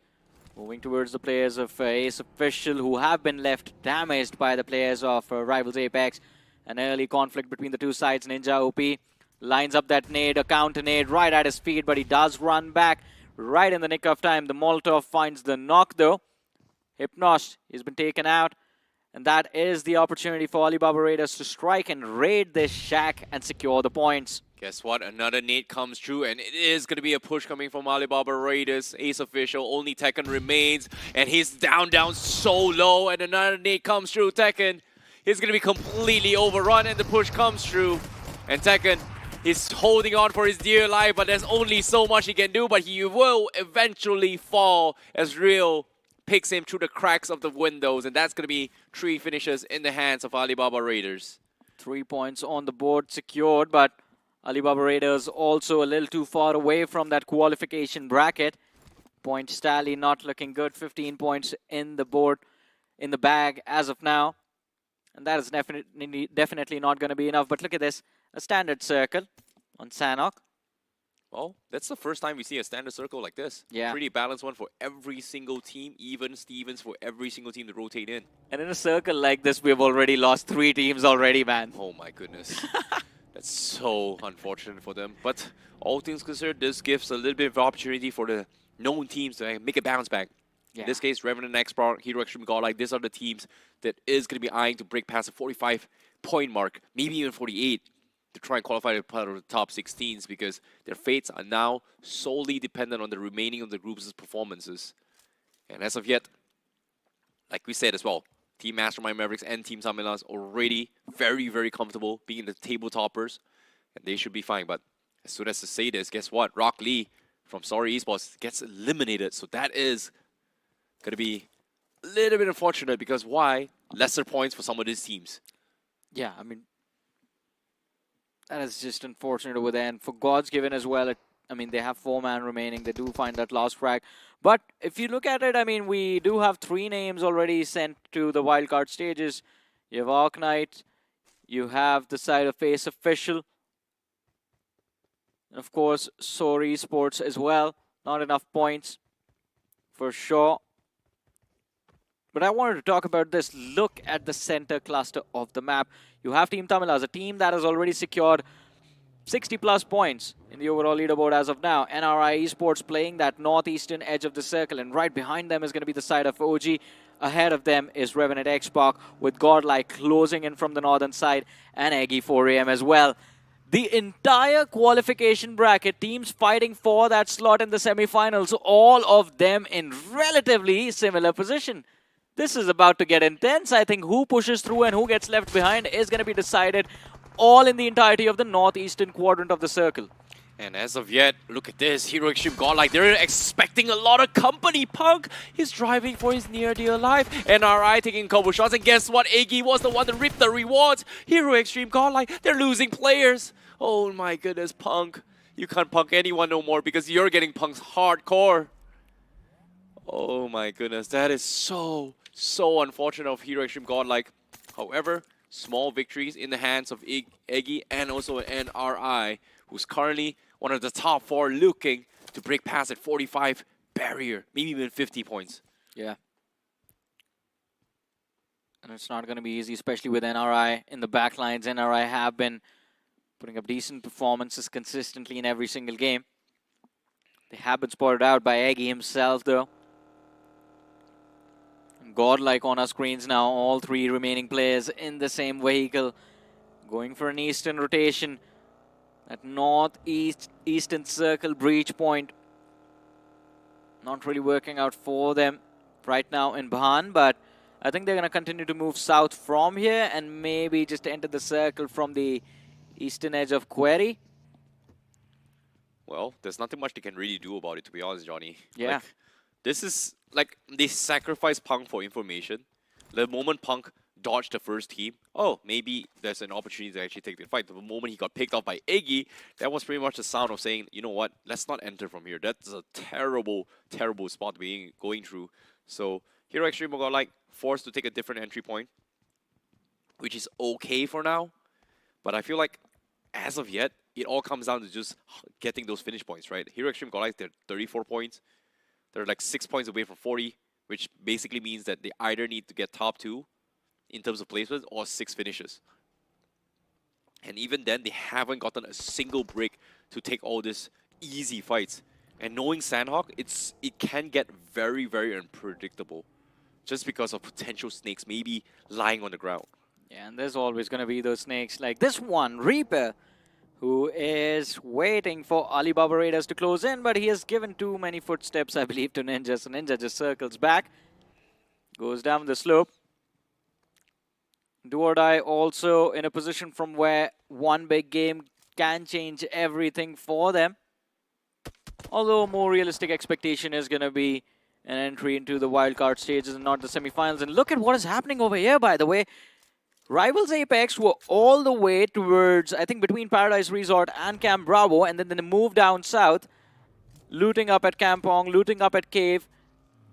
moving towards the players of Ace Official, who have been left damaged by the players of Rivals Apex. An early conflict between the two sides. Ninja OP lines up that nade, a counter nade right at his feet, but he does run back right in the nick of time. The Molotov finds the knock though. Hypnos has been taken out, and that is the opportunity for Alibaba Raiders to strike and raid this shack and secure the points. Guess what? Another nade comes through, and it is going to be a push coming from Alibaba Raiders. Ace Official, only Tekken remains, and he's down so low, and another nade comes through. Tekken, he's going to be completely overrun, and the push comes through. And Tekken, he's holding on for his dear life, but there's only so much he can do, but he will eventually fall as Real picks him through the cracks of the windows, and that's going to be 3 finishes in the hands of Alibaba Raiders. 3 points on the board secured, but Alibaba Raiders also a little too far away from that qualification bracket. Point tally not looking good. 15 points in the board, in the bag as of now. And that is definitely not going to be enough. But look at this. A standard circle on Sanok. Well, that's the first time we see a standard circle like this. Yeah. Pretty balanced one for every single team. Even Stevens for every single team to rotate in. And in a circle like this, we've already lost 3 teams already, man. Oh my goodness. That's so unfortunate for them. But all things considered, this gives a little bit of opportunity for the known teams to make a bounce back. Yeah. In this case, Revenant, X-Bar, Hero Extreme Godlike, these are the teams that is going to be eyeing to break past the 45-point mark, maybe even 48, to try and qualify to part of the top 16s, because their fates are now solely dependent on the remaining of the group's performances. And as of yet, like we said as well, Team Mastermind Mavericks and Team Samilas already very, very comfortable being the table toppers, and they should be fine. But as soon as I say this, guess what? Rock Lee from Sorry Esports gets eliminated, so that is going to be a little bit unfortunate, because why? Lesser points for some of these teams. Yeah, I mean, that is just unfortunate over there. And for God's Given as well, I mean, they have 4-man remaining. They do find that last frag. But if you look at it, I mean, we do have 3 names already sent to the wildcard stages. You have Arc Knight, you have the side of Face Official, and of course, Sorry Esports as well. Not enough points, for sure. But I wanted to talk about this. Look at the center cluster of the map. You have Team Tamilas, a team that has already secured 60-plus points in the overall leaderboard as of now. NRI Esports playing that northeastern edge of the circle, and right behind them is going to be the side of OG. Ahead of them is Revenant X-Pac, with Godlike closing in from the northern side, and Eggy 4AM as well. The entire qualification bracket, teams fighting for that slot in the semifinals, all of them in relatively similar position. This is about to get intense. I think who pushes through and who gets left behind is going to be decided all in the entirety of the northeastern quadrant of the circle. And as of yet, look at this. Hero Extreme Godlike, they're expecting a lot of company. Punk, he's driving for his near-dear life. NRI taking a couple shots, and guess what? Iggy was the one that reaped the rewards. Hero Extreme Godlike, they're losing players. Oh my goodness, Punk. You can't punk anyone no more, because you're getting punked hardcore. Oh my goodness, that is so unfortunate of Hero Extreme Godlike. However, small victories in the hands of Eggy and also NRI, who's currently one of the top 4 looking to break past that 45 barrier, maybe even 50 points. Yeah. And it's not going to be easy, especially with NRI in the backlines. NRI have been putting up decent performances consistently in every single game. They have been spotted out by Eggy himself, though. Godlike on our screens now, all 3 remaining players in the same vehicle, going for an eastern rotation. That eastern circle breach point not really working out for them right now in Bahan, but I think they're going to continue to move south from here and maybe just enter the circle from the eastern edge of Query. Well, there's nothing much they can really do about it, to be honest, Johnny. Yeah. Like, this is like they sacrifice Punk for information. The moment Punk dodged the first team, oh, maybe there's an opportunity to actually take the fight. The moment he got picked off by Iggy, that was pretty much the sound of saying, you know what, let's not enter from here. That's a terrible, terrible spot to be going through. So Hero Extreme got like forced to take a different entry point, which is okay for now. But I feel like as of yet, it all comes down to just getting those finish points, right? Hero Extreme got like they're 34 points. They're like 6 points away from 40, which basically means that they either need to get top 2 in terms of placements or 6 finishes. And even then, they haven't gotten a single break to take all these easy fights. And knowing Sanok, it can get very, very unpredictable just because of potential snakes maybe lying on the ground. Yeah, and there's always going to be those snakes like this one, Reaper, who is waiting for Alibaba Raiders to close in, but he has given too many footsteps, I believe, to Ninja. So Ninja just circles back, goes down the slope. Do or Die also in a position from where one big game can change everything for them. Although a more realistic expectation is going to be an entry into the wildcard stages and not the semifinals. And look at what is happening over here, by the way. Rivals Apex were all the way towards, I think, between Paradise Resort and Camp Bravo, and then they moved down south, looting up at Kampong, looting up at Cave.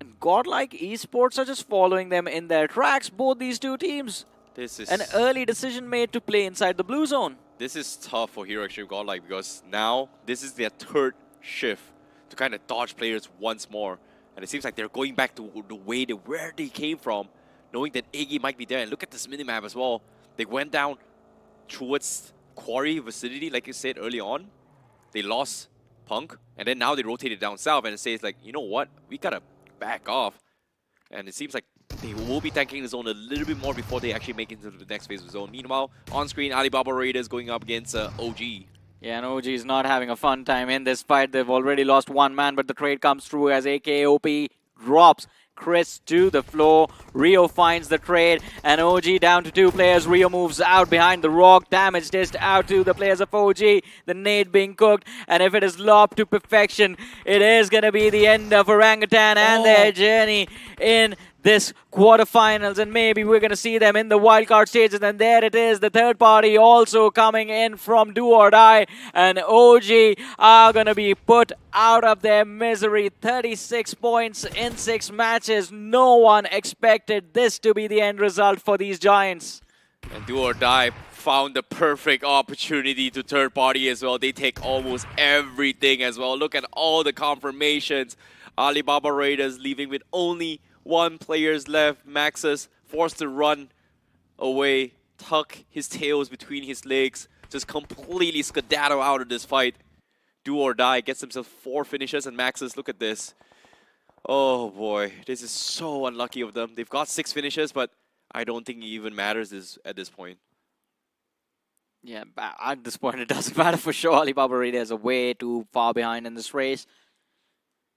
And Godlike Esports are just following them in their tracks, both these two teams. This is An early decision made to play inside the blue zone. This is tough for Hero Extreme Godlike, because now this is their 3rd shift to kind of dodge players once more. And it seems like they're going back to the way where they came from, knowing that Iggy might be there. And look at this minimap as well. They went down towards quarry vicinity, like you said early on, they lost Punk, and then now they rotated down south, and it says like, you know what, we gotta back off. And it seems like they will be tanking the zone a little bit more before they actually make it into the next phase of the zone. Meanwhile, on screen, Alibaba Raiders going up against OG. Yeah, and OG is not having a fun time in this fight. They've already lost one man, but the trade comes through as AKOP drops Chris to the floor. Rio finds the trade, and OG down to 2 players. Rio moves out behind the rock. Damage dished out to the players of OG. The nade being cooked, and if it is lobbed to perfection, it is going to be the end of Orangutan and their journey in this quarterfinals, and maybe we're going to see them in the wildcard stages. And there it is, the third party also coming in from Do or Die, and OG are going to be put out of their misery. 36 points in 6 matches. No one expected this to be the end result for these Giants. And Do or Die found the perfect opportunity to third party as well. They take almost everything as well. Look at all the confirmations. Alibaba Raiders leaving with only 1 player's left. Maxus forced to run away, tuck his tails between his legs, just completely skedaddle out of this fight. Do or Die gets himself 4 finishes, and Maxus, look at this. Oh boy, this is so unlucky of them. They've got 6 finishes, but I don't think it even matters at this point. Yeah, at this point it doesn't matter for sure. Alibaba Raiders are way too far behind in this race.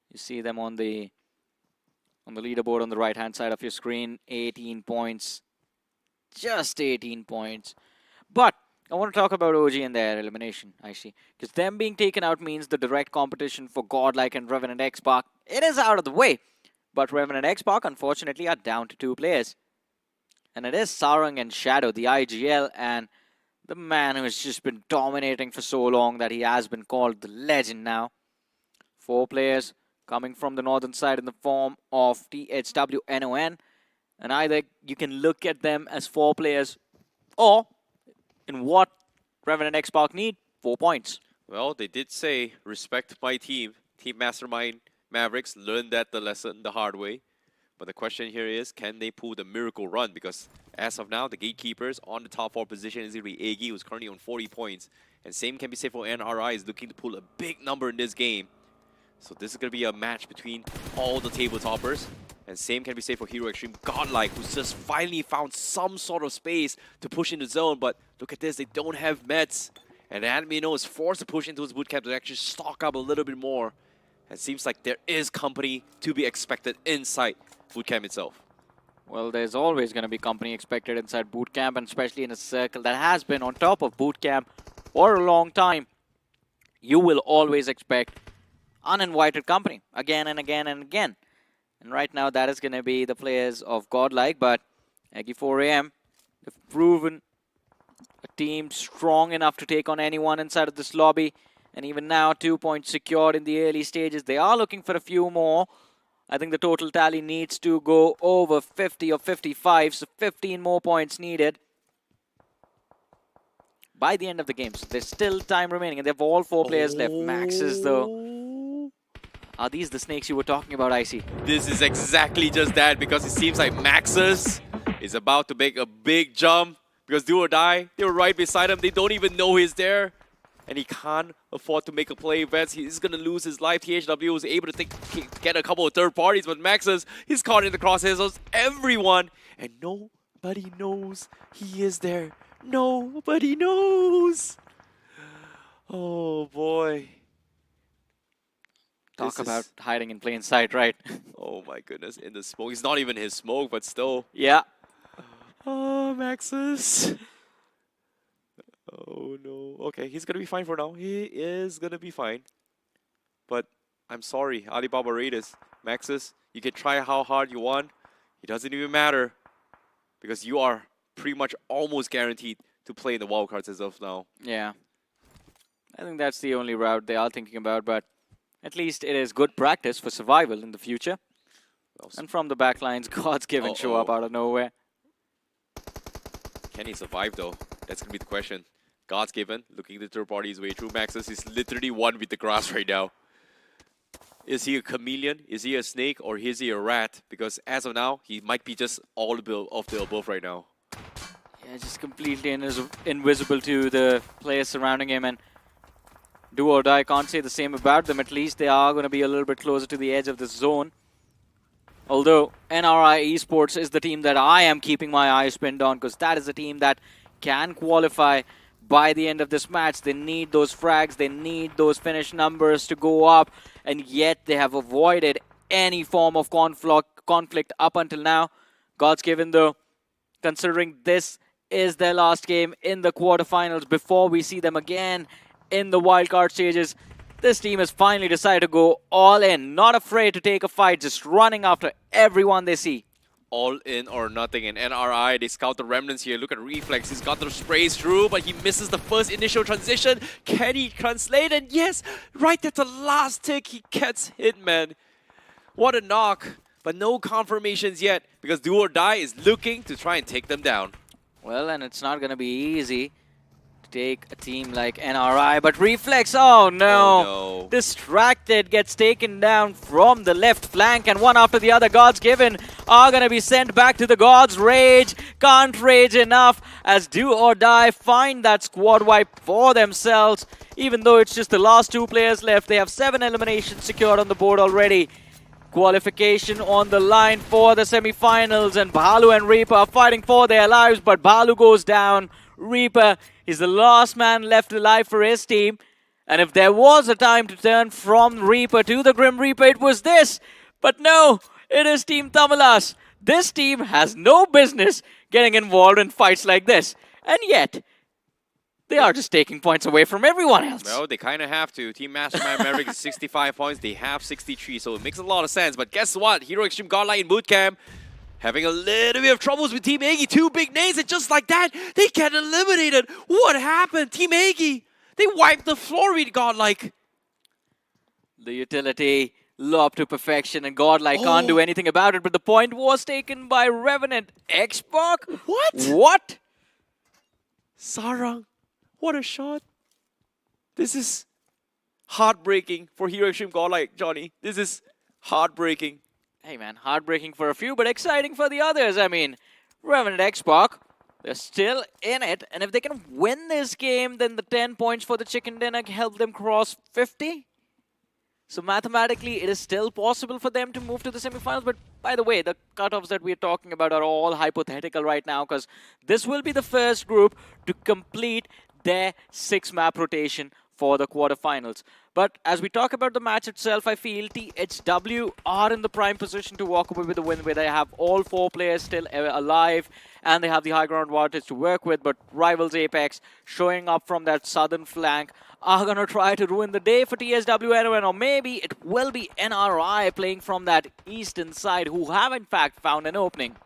You see them on the leaderboard on the right-hand side of your screen. 18 points. Just 18 points. But I want to talk about OG and their elimination, I see. Because them being taken out means the direct competition for Godlike and Revenant X-Park, it is out of the way. But Revenant X-Park, unfortunately, are down to 2 players. And it is Sarang and Shadow, the IGL, and the man who has just been dominating for so long that he has been called the legend now. 4 players coming from the northern side in the form of THWNON. And either you can look at them as 4 players, or in what Revenant X-Park need, 4 points. Well, they did say, respect my team. Team Mastermind Mavericks learned that the lesson the hard way. But the question here is, can they pull the miracle run? Because as of now, the gatekeepers on the top 4 position is going to be Egi, who's currently on 40 points. And same can be said for NRI, is looking to pull a big number in this game. So this is going to be a match between all the table toppers. And same can be said for Hero Extreme Godlike, who's just finally found some sort of space to push in the zone. But look at this, they don't have meds. And Admino is forced to push into his bootcamp to actually stock up a little bit more. It seems like there is company to be expected inside bootcamp itself. Well, there's always going to be company expected inside bootcamp, and especially in a circle that has been on top of bootcamp for a long time. You will always expect uninvited company again and again and again. And right now, that is going to be the players of Godlike, but Eggy 4AM, they've proven a team strong enough to take on anyone inside of this lobby. And even now, 2 points secured in the early stages. They are looking for a few more. I think the total tally needs to go over 50 or 55, so 15 more points needed by the end of the game. So there's still time remaining, and they have all 4 players left. Maxes, though. Are these the snakes you were talking about, Icy? This is exactly just that, because it seems like Maxus is about to make a big jump. Because Do or Die, they were right beside him. They don't even know he's there. And he can't afford to make a play. Vets, he's going to lose his life. THW was able to get a couple of third parties, but Maxus, he's caught in the crosshairs of everyone. And nobody knows he is there. Nobody knows. Oh, boy. Talk about hiding in plain sight, right? Oh my goodness, in the smoke. It's not even his smoke, but still. Yeah. Oh, Maxus. Oh no. Okay, he's gonna be fine for now. He is gonna be fine. But I'm sorry, Alibaba Raiders. Maxus, you can try how hard you want. It doesn't even matter. Because you are pretty much almost guaranteed to play in the wildcards as of now. Yeah. I think that's the only route they are thinking about, but at least it is good practice for survival in the future. And from the backlines, God's Given show up out of nowhere. Can he survive though? That's going to be the question. God's Given, looking to third party his way through. Maxus is literally one with the grass right now. Is he a chameleon? Is he a snake? Or is he a rat? Because as of now, he might be just all of the above right now. Yeah, just completely invisible to the players surrounding him, and do or die, can't say the same about them. At least they are going to be a little bit closer to the edge of the zone. Although NRI Esports is the team that I am keeping my eyes pinned on, because that is a team that can qualify by the end of this match. They need those frags, they need those finish numbers to go up, and yet they have avoided any form of conflict up until now. God's given though, considering this is their last game in the quarterfinals before we see them again in the wildcard stages, this team has finally decided to go all in, not afraid to take a fight, just running after everyone they see. All in or nothing, and NRI, they scout the remnants here. Look at Reflex, he's got the sprays through, but he misses the first initial transition. Can he translate? And yes, right at the last tick, he gets hit, man. What a knock, but no confirmations yet, because Do or Die is looking to try and take them down. Well, and it's not going to be easy to take a team like NRI, but Reflex, oh no. Distracted, gets taken down from the left flank, and one after the other, Gods Given are going to be sent back to the Gods. Rage, can't rage enough as Do or Die find that squad wipe for themselves. Even though it's just the last two players left, they have 7 eliminations secured on the board already. Qualification on the line for the semi-finals, and Balu and Reaper are fighting for their lives, but Balu goes down. Reaper is the last man left alive for his team, and if there was a time to turn from Reaper to the Grim Reaper, it was this. But no, it is Team Tamalas. This team has no business getting involved in fights like this, and yet they are just taking points away from everyone else. Well, they kind of have to. Team Mastermind Maverick is 65 points. They have 63, so it makes a lot of sense. But guess what? Hero Extreme Godlike in bootcamp having a little bit of troubles with Team ENG. 2 big names, and just like that, they get eliminated. What happened? Team ENG, they wiped the floor with Godlike. The utility lobbed to perfection, and Godlike can't do anything about it. But the point was taken by Revenant. Xbox? What? What? Sarang. What a shot. This is heartbreaking for Hero Extreme Godlike, Johnny. This is heartbreaking. Hey man, heartbreaking for a few, but exciting for the others. I mean, Revenant Xbox, they're still in it, and if they can win this game, then the 10 points for the Chicken Dinner help them cross 50. So mathematically, it is still possible for them to move to the semifinals. But by the way, the cutoffs that we're talking about are all hypothetical right now, because this will be the first group to complete their 6-map rotation for the quarterfinals. But as we talk about the match itself, I feel THW are in the prime position to walk away with the win, where they have all 4 players still alive, and they have the high ground advantage to work with. But rivals Apex, showing up from that southern flank, are going to try to ruin the day for TSW, or maybe it will be NRI playing from that eastern side, who have in fact found an opening.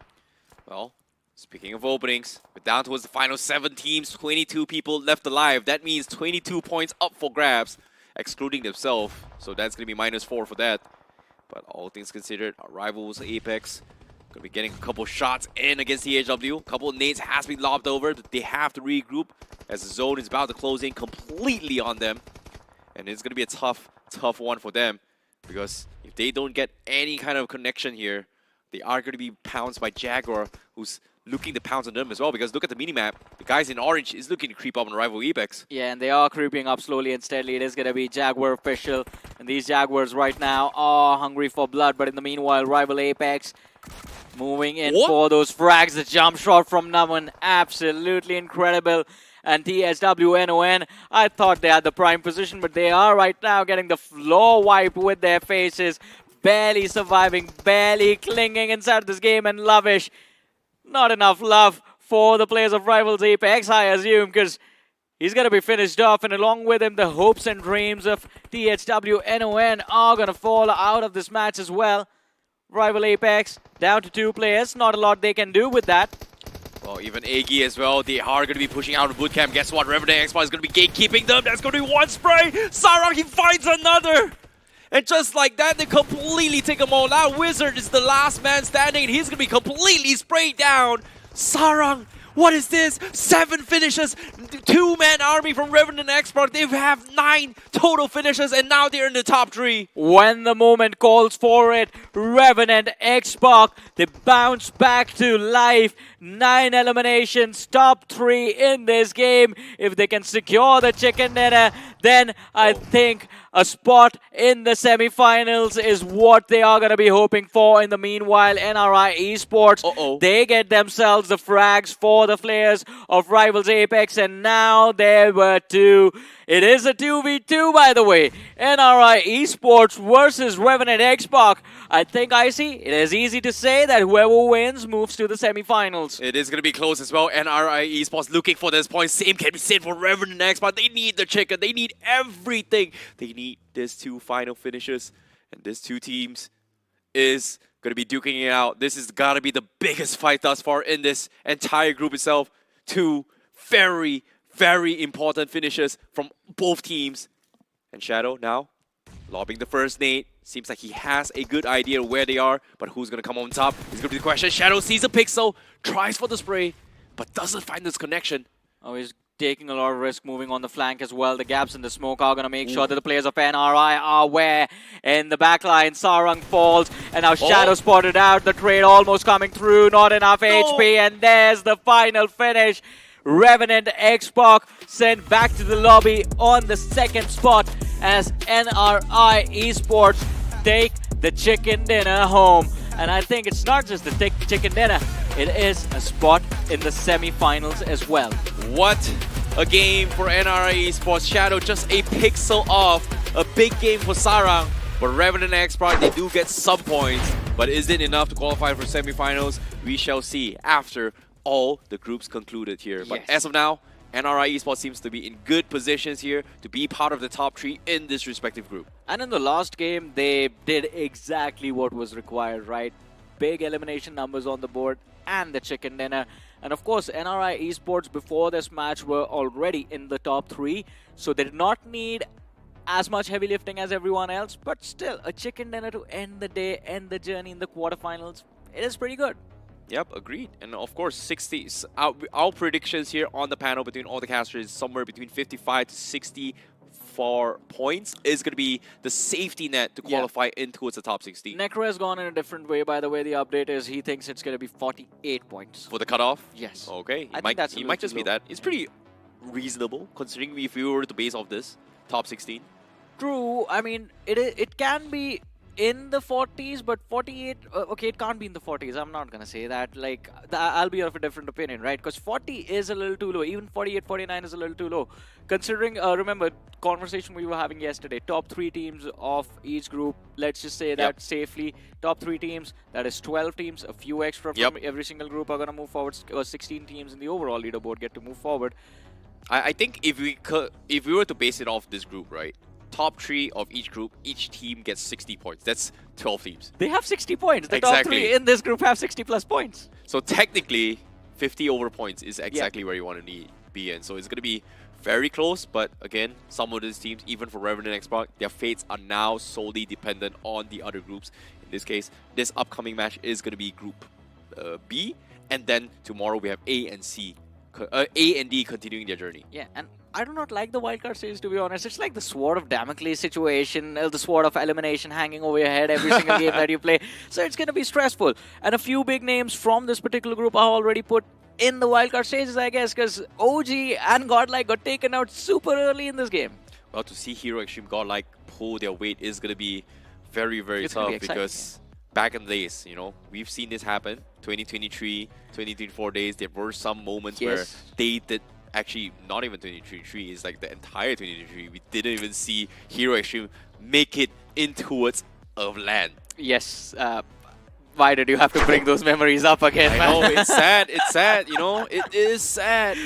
Well, speaking of openings, we're down towards the final 7 teams, 22 people left alive. That means 22 points up for grabs, excluding themselves. So that's going to be -4 for that. But all things considered, our rivals Apex going to be getting a couple shots in against THW. A couple of nades has been lobbed over, but they have to regroup as the zone is about to close in completely on them. And it's going to be a tough one for them, because if they don't get any kind of connection here, they are going to be pounced by Jaguar, who's looking to pounce on them as well, because look at the minimap. The guys in orange is looking to creep up on rival Apex. Yeah, and they are creeping up slowly and steadily. It is going to be Jaguar official, and these Jaguars right now are hungry for blood. But in the meanwhile, rival Apex moving in for those frags. The jump shot from Naman, absolutely incredible. And TSWNON, I thought they had the prime position, but they are right now getting the floor wiped with their faces. Barely surviving, barely clinging inside this game, and Lavish. Not enough love for the players of rivals Apex, I assume, because he's going to be finished off, and along with him, the hopes and dreams of THWNON are going to fall out of this match as well. Rival Apex down to 2 players, not a lot they can do with that. Well, even Agi as well, they are going to be pushing out of bootcamp. Guess what? Revenant Xbox is going to be gatekeeping them. That's going to be 1 spray. Sarang, he finds another. And just like that, they completely take them all out. Wizard is the last man standing, and he's going to be completely sprayed down. Sarang What is this? 7 finishes, 2-man army from Revenant Export. They have 9 total finishes, and now they're in the top 3. When the moment calls for it, Revenant Xbox, they bounce back to life. 9 eliminations, top 3 in this game. If they can secure the chicken dinner, then I think a spot in the semi-finals is what they are going to be hoping for. In the meanwhile, NRI Esports, they get themselves the frags for the players of Rivals Apex, and now there were 2. It is a 2v2, by the way. NRI Esports versus Revenant Xbox. I think, Icy, it is easy to say that whoever wins moves to the semi-finals. It is going to be close as well. NRI Esports looking for this point. Same can be said for Revenant Xbox. They need the chicken. They need everything. They need these 2 final finishes. And these 2 teams is going to be duking it out. This is got to be the biggest fight thus far in this entire group itself. 2 very, very important finishes from both teams. And Shadow now lobbing the first nade. Seems like he has a good idea where they are, but who's going to come on top is going to be the question. Shadow sees a pixel, tries for the spray, but doesn't find this connection. Oh, he's taking a lot of risk moving on the flank as well. The gaps in the smoke are going to make sure that the players of NRI are aware. In the backline, Sarang falls, and now Shadow spotted out. The trade almost coming through, not enough HP, and there's the final finish. Revenant Xbox sent back to the lobby on the 2nd spot as NRI Esports take the chicken dinner home. And I think it's not just the chicken dinner, it is a spot in the semi-finals as well. What a game for NRI Esports. Shadow just a pixel off. A big game for Sarang. But Revenant Xbox, they do get some points. But is it enough to qualify for semi-finals? We shall see after all the groups concluded here. But as of now, NRI Esports seems to be in good positions here to be part of the top 3 in this respective group. And in the last game, they did exactly what was required, right? Big elimination numbers on the board and the chicken dinner. And of course, NRI Esports before this match were already in the top 3, so they did not need as much heavy lifting as everyone else, but still, a chicken dinner to end the day, end the journey in the quarterfinals, it is pretty good. Yep, agreed. And of course, 60. Our predictions here on the panel between all the casters is somewhere between 55 to 64 points is going to be the safety net to qualify in towards the top 16. Necro has gone in a different way, by the way. The update is he thinks it's going to be 48 points. For the cutoff? Yes. Okay. I think that's he might just be that. It's pretty reasonable considering if we were to base off this top 16. True. I mean, it can be in the 40s, but 48, okay, it can't be in the 40s. I'm not gonna say that. Like, I'll be of a different opinion, right? Because 40 is a little too low. Even 48, 49 is a little too low. Considering, remember, conversation we were having yesterday, top 3 teams of each group, let's just say that safely, top 3 teams, that is 12 teams, a few extra from every single group are gonna move forward. 16 teams in the overall leaderboard get to move forward. I think if we were to base it off this group, right? Top 3 of each group, each team gets 60 points. That's 12 teams. They have 60 points. The top 3 in this group have 60 plus points. So technically, 50 over points is exactly where you want to be in. So it's going to be very close. But again, some of these teams, even for Revenant Xbox, their fates are now solely dependent on the other groups. In this case, this upcoming match is going to be Group B. And then tomorrow we have A and C. A and D continuing their journey. Yeah, and I do not like the wildcard stage, to be honest. It's like the sword of Damocles situation, the sword of elimination hanging over your head every single game that you play. So it's going to be stressful. And a few big names from this particular group are already put in the wildcard stages, I guess, because OG and Godlike got taken out super early in this game. Well, to see Hero Extreme Godlike pull their weight is going to be very, very tough because back in the days, you know, we've seen this happen. 2023, 2024 days, there were some moments where they did. Actually, not even 2023, it's like the entire 2023. We didn't even see Hero Extreme make it in towards of land. Yes. Why did you have to bring those memories up again, man? I know, it's sad. It's sad, you know? It is sad.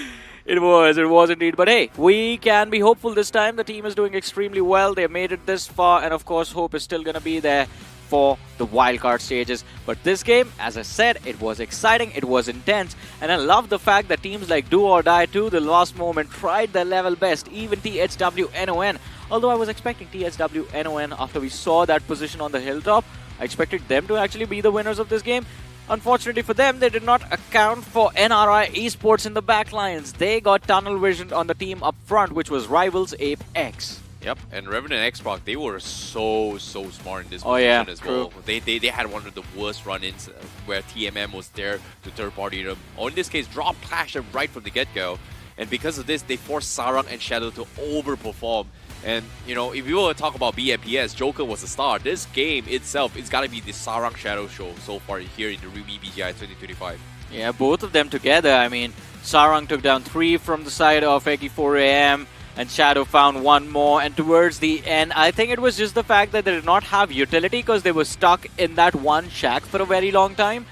It was indeed. But hey, we can be hopeful this time. The team is doing extremely well. They made it this far, and of course, hope is still going to be there for the wildcard stages. But this game, as I said, it was exciting, it was intense, and I love the fact that teams like Do or Die to the last moment tried their level best, even THW NON. Although I was expecting THW NON after we saw that position on the hilltop, I expected them to actually be the winners of this game. Unfortunately for them, they did not account for NRI Esports in the backlines. They got tunnel vision on the team up front, which was rivals Apex. Yep, and Revenant and Xbox, they were so smart in this Oh, position yeah, as well. They had one of the worst run-ins where TMM was there to third-party them. Or in this case, drop Clash them right from the get-go. And because of this, they forced Sarang and Shadow to overperform. And, you know, if you were to talk about BMPS, Joker was the star. This game itself, it's got to be the Sarang Shadow show so far here in the RWBY BGI 2025. Yeah, both of them together. I mean, Sarang took down 3 from the side of Eggy 4am, and Shadow found 1 more. And towards the end, I think it was just the fact that they did not have utility because they were stuck in that one shack for a very long time.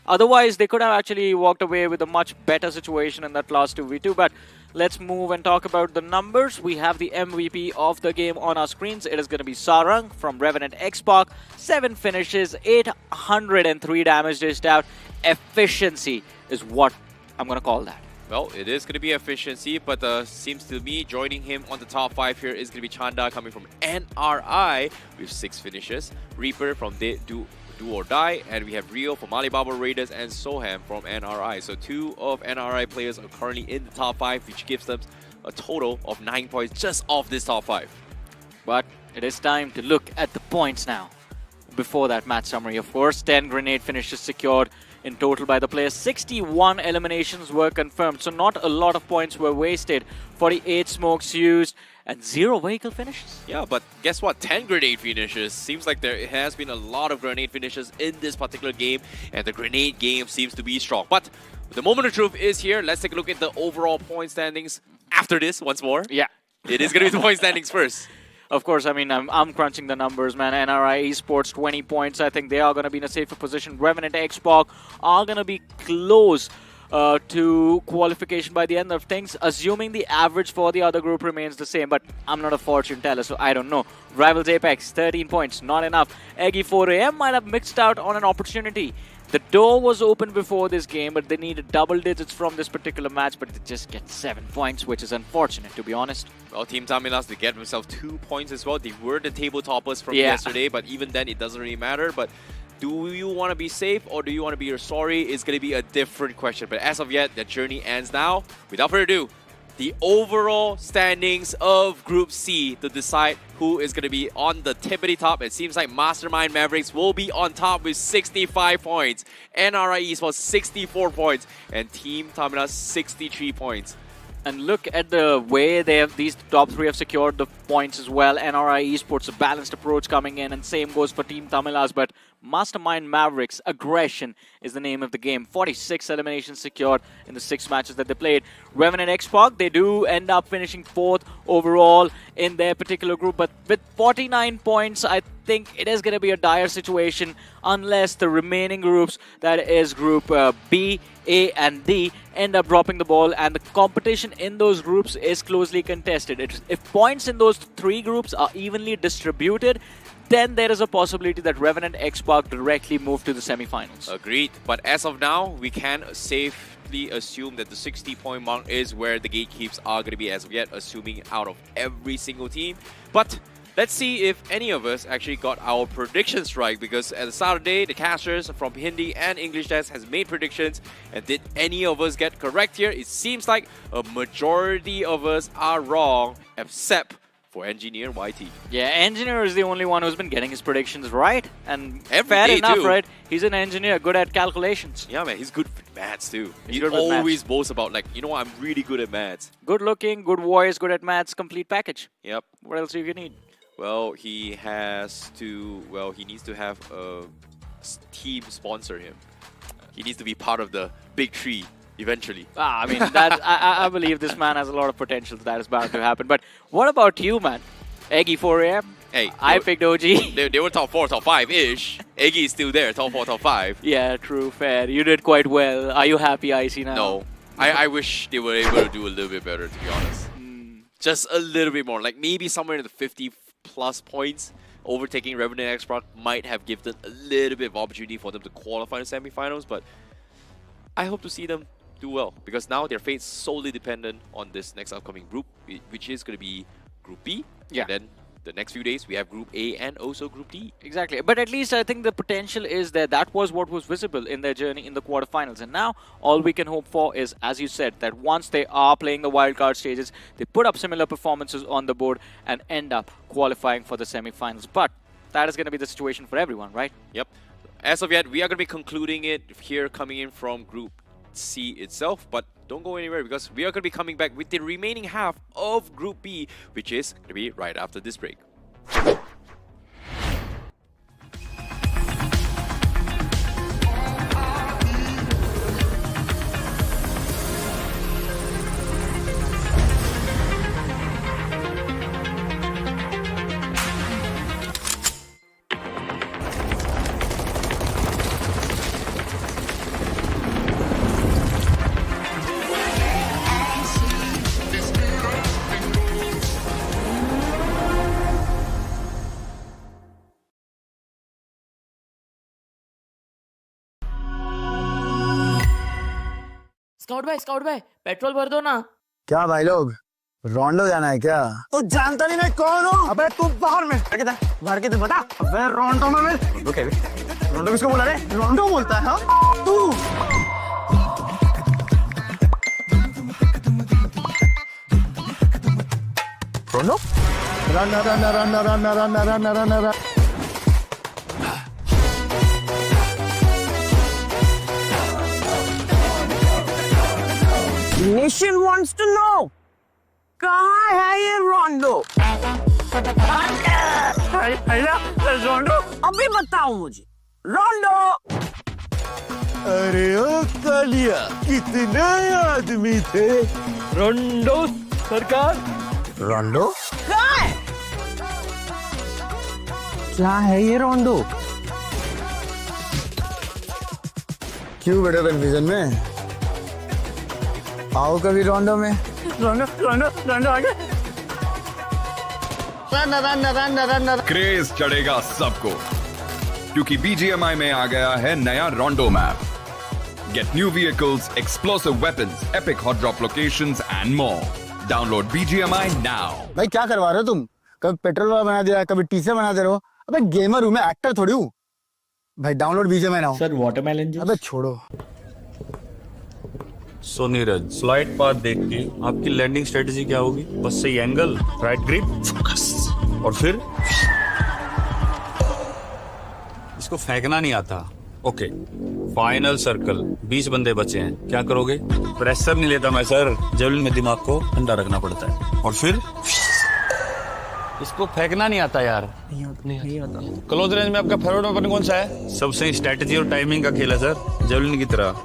Otherwise, they could have actually walked away with a much better situation in that last 2v2. But let's move and talk about the numbers. We have the MVP of the game on our screens. It is going to be Sarang from Revenant Xbox. 7 finishes, 803 damage dished out. Efficiency is what I'm going to call that. Well, it is going to be efficiency, but seems to me joining him on the top 5 here is going to be Chanda coming from NRI with 6 finishes. Reaper from Do or Die, and we have Rio from Alibaba Raiders and Soham from NRI. So 2 of NRI players are currently in the top 5, which gives them a total of 9 points just off this top 5. But it is time to look at the points now. Before that match summary, of course, 10 grenade finishes secured in total by the players. 61 eliminations were confirmed, so not a lot of points were wasted. 48 smokes used and 0 vehicle finishes. Yeah, but guess what? 10 grenade finishes. Seems like there has been a lot of grenade finishes in this particular game, and the grenade game seems to be strong. But the moment of truth is here. Let's take a look at the overall point standings after this once more. Yeah. It is going to be the point standings first. Of course, I mean, I'm crunching the numbers, man. NRI Esports, 20 points. I think they are going to be in a safer position. Revenant Xbox are going to be close to qualification by the end of things, assuming the average for the other group remains the same. But I'm not a fortune teller, so I don't know. Rivals Apex, 13 points, not enough. Eggy 4am might have mixed out on an opportunity. The door was open before this game, but they needed double digits from this particular match, but they just get 7 points, which is unfortunate, to be honest. Well, Team Tamilas, they get themselves 2 points as well. They were the table toppers from yesterday, but even then, it doesn't really matter. But do you want to be safe or do you want to be sorry? It's going to be a different question. But as of yet, the journey ends now. Without further ado, the overall standings of Group C to decide who is going to be on the tippity top. It seems like Mastermind Mavericks will be on top with 65 points. NRI Esports 64 points. And Team Tamilas 63 points. And look at the way these top 3 have secured the points as well. NRI Esports, a balanced approach coming in, and same goes for Team Tamilas. But Mastermind Mavericks, aggression is the name of the game. 46 eliminations secured in the 6 matches that they played. Revenant Xbox, they do end up finishing 4th overall in their particular group. But with 49 points, I think it is going to be a dire situation unless the remaining groups, that is Group B, A, and D, end up dropping the ball, and the competition in those groups is closely contested. If points in those 3 groups are evenly distributed, then there is a possibility that Revenant Xbox directly move to the semifinals. Agreed. But as of now, we can safely assume that the 60-point mark is where the gatekeepers are going to be as of yet, assuming out of every single team. But let's see if any of us actually got our predictions right, because at the start of the day, the casters from Hindi and English Desk has made predictions, and did any of us get correct here? It seems like a majority of us are wrong, except for Engineer YT. Yeah, Engineer is the only one who's been getting his predictions right, and Every fair day enough, too. right? He's an engineer, good at calculations. Yeah, man, he's good with maths too. He's He good with always maths. boasts about, like, you know what, I'm really good at maths. Good looking, good voice, good at maths, complete package. Yep. What else do you need? Well, he needs to have a team sponsor him. He needs to be part of the big 3 eventually. I mean, I believe this man has a lot of potential. That is bound to happen. But what about you, man? Eggy 4am? Hey, I picked OG. they were top 4, top 5-ish. Eggy is still there, top 4, top 5. Yeah, true, fair. You did quite well. Are you happy, Icy, now? No. I wish they were able to do a little bit better, to be honest. Just a little bit more. Like, maybe somewhere in the 50+ points. Overtaking Revenant Xbox might have given a little bit of opportunity for them to qualify in the semifinals, but I hope to see them do well, because now their fate's solely dependent on this next upcoming group, which is going to be Group B. Yeah. And then the next few days, we have Group A and also Group D. Exactly. But at least I think the potential is there. That was what was visible in their journey in the quarterfinals. And now all we can hope for is, as you said, that once they are playing the wildcard stages, they put up similar performances on the board and end up qualifying for the semi-finals. But that is going to be the situation for everyone, right? Yep. As of yet, we are going to be concluding it here coming in from Group C itself, but don't go anywhere because we are going to be coming back with the remaining half of Group B, which is going to be right after this break. Scout भाई petrol भर दो ना। क्या भाई लोग रोंडो जाना है क्या? तू जानता नहीं मैं कौन हूँ? अबे तू बाहर में भर के तो बता। अबे रोंडो में रोंडो किसको बोला रे? रोंडो बोलता है हाँ? तू रोंडो? रन नेशन wants to know कहाँ है ये रोंडो? रोंडो अभी बताओ मुझे। रोंडो अरे ओ कालिया कितने आदमी थे? Rondo, सरकार। रोंडो? कहाँ है? क्या है ये रोंडो? क्यों बेटा कन्फ्यूजन में? आओ कभी रोंडो में। रोंडो आगे। रन। क्रेज चढ़ेगा सबको क्योंकि BGMI में आ गया है नया रोंडो map. Get new vehicles, explosive weapons, epic hot drop locations and more. Download BGMI now. भाई क्या करवा रहे हो तुम? कभी पेट्रोल वाला बना दे रहा है, कभी टीचर बना दे रहे हो। अबे गेमर हूँ मैं, एक्टर थोड़ी हूँ। भाई download BGMI now. Sir watermelon juice. अबे छोड़ो। सो नीरज स्लाइड पाथ देख के आपकी लैंडिंग स्ट्रेटेजी क्या होगी? बस सही एंगल, राइट ग्रिप, फोकस और फिर इसको फेंकना नहीं आता। ओके फाइनल सर्कल 20 बंदे बचे हैं, क्या करोगे? प्रेशर नहीं लेता मैं सर, जेवलिन में दिमाग को ठंडा रखना पड़ता है। और फिर इसको फेंकना नहीं आता यार। नहीं आता। क्लोज रेंज में आपका फेवरेट वेपन कौन सा है? सबसे स्ट्रेटेजी और टाइमिंग का खेल है सर, जेवलिन की तरह।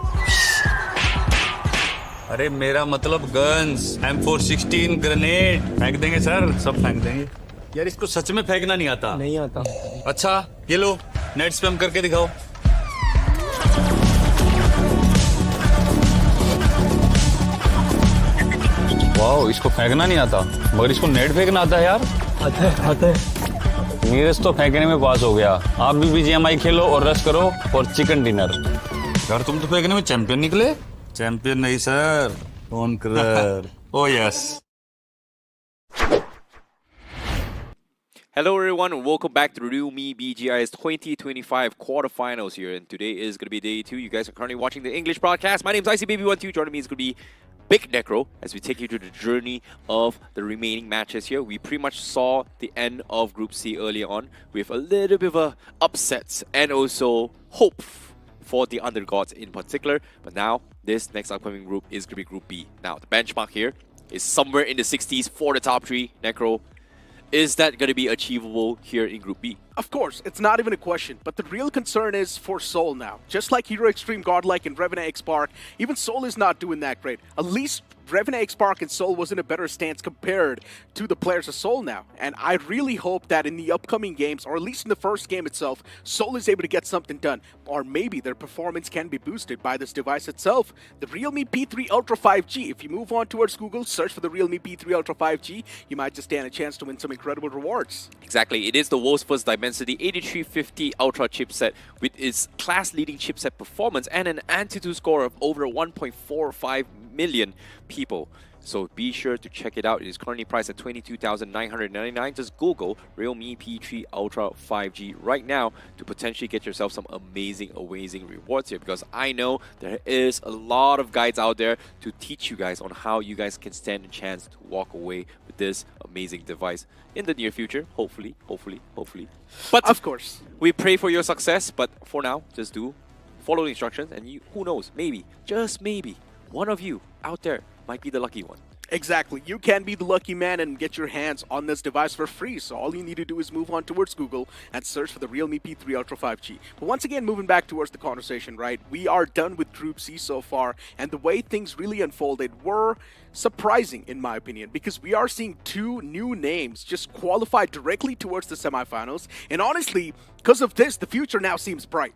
अरे मेरा मतलब गन्स, M416 ग्रेनेड फेंक देंगे सर, सब फेंक देंगे। यार इसको सच में फेंकना नहीं आता। नहीं आता। अच्छा ये लो नेट स्पैम करके दिखाओ। वाओ इसको फेंकना नहीं आता मगर इसको नेट फेंकना आता है यार। आता है। नीरज तो फेंकने में पास हो गया। आप भी BGMI खेलो और रश करो और चिकन डिनर। यार तुम तो फेंकने में चैंपियन निकले। चैंपियन नहीं sir, conqueror. Oh yes. Hello everyone and welcome back to realme BGIS 2025 quarterfinals here, and today is going to be day 2. You guys are currently watching the English broadcast. My name is ICBaby12. Joining me is going to be Big Necro as we take you to the journey of the remaining matches here. We pretty much saw the end of Group C early on with a little bit of a upsets and also hope for the undergods in particular. But now this next upcoming group is going to be Group B. Now the benchmark here is somewhere in the 60s for the top 3. Necro, is that going to be achievable here in Group B? Of course, it's not even a question, but the real concern is for Soul now. Just like Hero Extreme, Godlike, and Revenant X Spark, even Soul is not doing that great. At least Revenant X Spark and Soul was in a better stance compared to the players of Soul now. And I really hope that in the upcoming games, or at least in the first game itself, Soul is able to get something done. Or maybe their performance can be boosted by this device itself. The Realme P3 Ultra 5G. If you move on towards Google, search for the Realme P3 Ultra 5G, you might just stand a chance to win some incredible rewards. Exactly. It is the world's first Dimensity 8350 Ultra chipset with its class-leading chipset performance and an Antutu score of over 1.45 million people. So be sure to check it out. It is currently priced at $22,999. Just Google Realme P3 Ultra 5G right now to potentially get yourself some amazing rewards here, because I know there is a lot of guides out there to teach you guys on how you guys can stand a chance to walk away with this amazing device in the near future. Hopefully. But Of course. we pray for your success, but for now, just follow the instructions, and who knows, maybe, just maybe, one of you out there might be the lucky one. Exactly. You can be the lucky man and get your hands on this device for free. So all you need to do is move on towards Google and search for the Realme P3 Ultra 5G. But once again, moving back towards the conversation, right? We are done with Group C so far, and the way things really unfolded were surprising, in my opinion, because we are seeing two new names just qualify directly towards the semifinals. And honestly, because of this, the future now seems bright.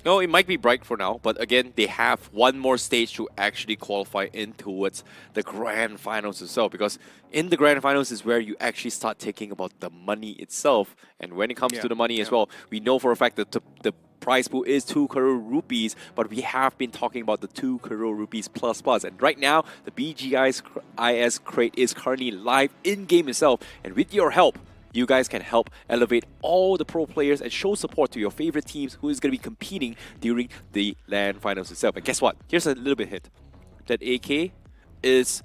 No, it might be bright for now, but again, they have one more stage to actually qualify in towards the grand finals itself, because in the grand finals is where you actually start thinking about the money itself. And when it comes to the money as well, we know for a fact that the prize pool is 2 crore rupees, but we have been talking about the 2 crore rupees plus. And right now, the BGIS crate is currently live in-game itself, and with your help, you guys can help elevate all the pro players and show support to your favorite teams who is going to be competing during the LAN finals itself. And guess what? Here's a little bit hint. That AK is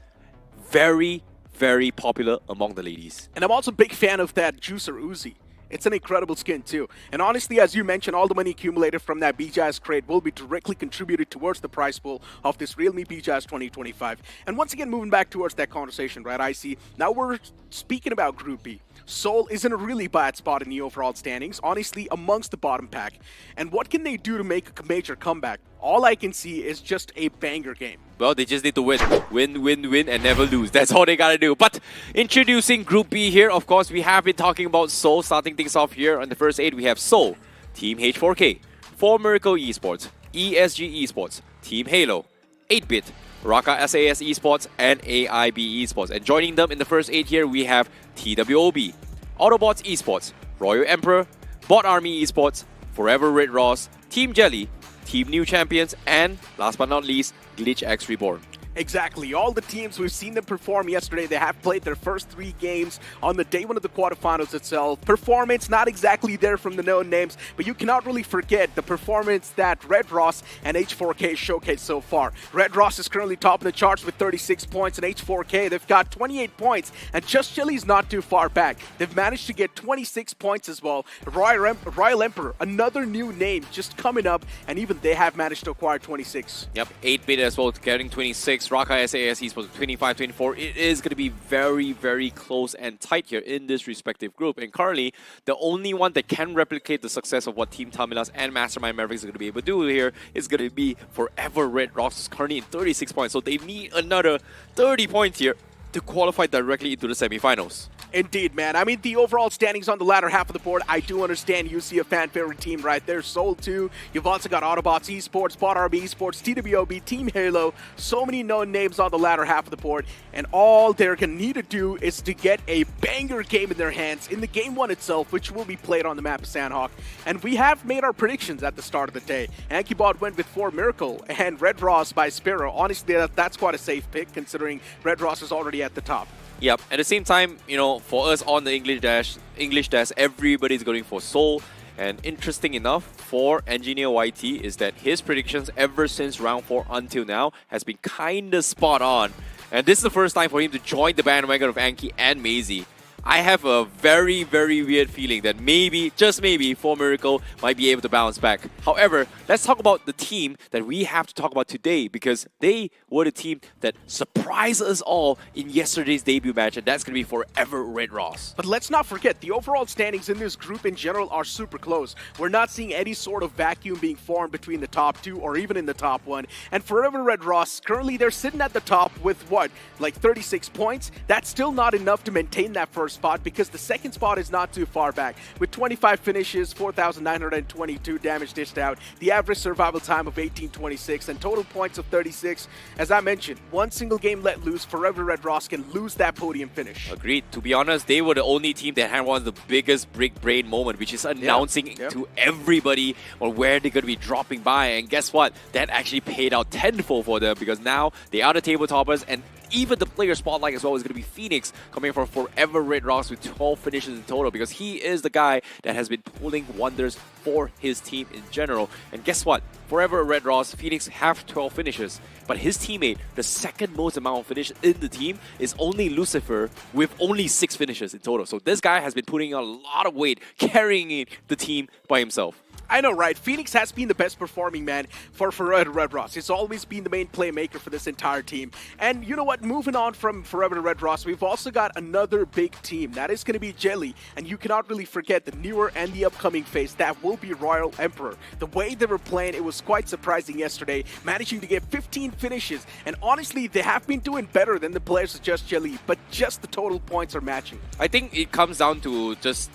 very, very popular among the ladies. And I'm also a big fan of that Juicer Uzi. It's an incredible skin too. And honestly, as you mentioned, all the money accumulated from that BGIS crate will be directly contributed towards the prize pool of this Realme BGIS 2025. And once again, moving back towards that conversation, right, I see. Now we're speaking about Group B. Seoul is in a really bad spot in the overall standings, honestly, amongst the bottom pack. And what can they do to make a major comeback? All I can see is just a banger game. Well, they just need to win. Win, and never lose. That's all they gotta do. But introducing Group B here, of course, we have been talking about Seoul. Starting things off here on the first 8, we have Seoul, Team H4K, 4 Miracle Esports, ESG Esports, Team Halo, 8-Bit, Raka SAS Esports, and AIB Esports. And joining them in the first 8 here, we have TWOB, Autobots Esports, Royal Emperor, Bot Army Esports, Forever Red Ross, Team Jelly, Team New Champions, and last but not least, Glitch X Reborn. Exactly. All the teams, we've seen them perform yesterday. They have played their first 3 games on the day 1 of the quarterfinals itself. Performance not exactly there from the known names, but you cannot really forget the performance that Red Ross and H4K showcased so far. Red Ross is currently top of the charts with 36 points, and H4K, they've got 28 points, and Just Chili's not too far back. They've managed to get 26 points as well. Royal Emperor, another new name just coming up, and even they have managed to acquire 26. Yep, 8-Bit as well, getting 26. Raka SAS Esports 25-24. It is going to be very, very close and tight here in this respective group. And currently, the only one that can replicate the success of what Team Tamilas and Mastermind Mavericks are going to be able to do here is going to be Forever Red Rocks, is currently in 36 points. So they need another 30 points here to qualify directly into the semifinals. Indeed, man. I mean, the overall standings on the latter half of the board, I do understand you see a fan favorite team right there, Seoul 2. You've also got Autobots Esports, Bot RB Esports, TWOB, Team Halo. So many known names on the latter half of the board. And all they're going to need to do is to get a banger game in their hands in the game 1 itself, which will be played on the map of Sanok. And we have made our predictions at the start of the day. Ankybot went with 4 Miracle and Red Ross by Sparrow. Honestly, that's quite a safe pick considering Red Ross is already at the top. Yep. At the same time, you know, for us on the English Dash, everybody's going for Seoul. And interesting enough, for Engineer YT is that his predictions ever since round 4 until now has been kinda spot on. And this is the first time for him to join the bandwagon of Anki and Maisie. I have a very, very weird feeling that maybe, just maybe, 4 Miracle might be able to bounce back. However, let's talk about the team that we have to talk about today, because they were the team that surprised us all in yesterday's debut match, and that's going to be Forever Red Ross. But let's not forget, the overall standings in this group in general are super close. We're not seeing any sort of vacuum being formed between the top 2 or even in the top 1. And Forever Red Ross, currently they're sitting at the top with what, like 36 points? That's still not enough to maintain that first spot, because the second spot is not too far back. With 25 finishes, 4,922 damage dished out, the average survival time of 18:26, and total points of 36. As I mentioned, one single game let loose, Forever Red Ross can lose that podium finish. Agreed. To be honest, they were the only team that had one of the biggest brick brain moment, which is announcing to everybody on where they're going to be dropping by. And guess what? That actually paid out tenfold for them, because now they are the table toppers, and even the player spotlight as well is going to be Phoenix, coming from Forever Red Rocks with 12 finishes in total, because he is the guy that has been pulling wonders for his team in general. And guess what? Forever Red Rocks, Phoenix have 12 finishes, but his teammate, the second most amount of finishes in the team, is only Lucifer with only 6 finishes in total. So this guy has been putting a lot of weight, carrying the team by himself. I know, right? Phoenix has been the best performing man for Red Ross. It's always been the main playmaker for this entire team. And you know what? Moving on from Forever Red Ross, we've also got another big team. That is going to be Jelly. And you cannot really forget the newer and the upcoming face. That will be Royal Emperor. The way they were playing, it was quite surprising yesterday, managing to get 15 finishes. And honestly, they have been doing better than the players of Just Jelly, but just the total points are matching. I think it comes down to just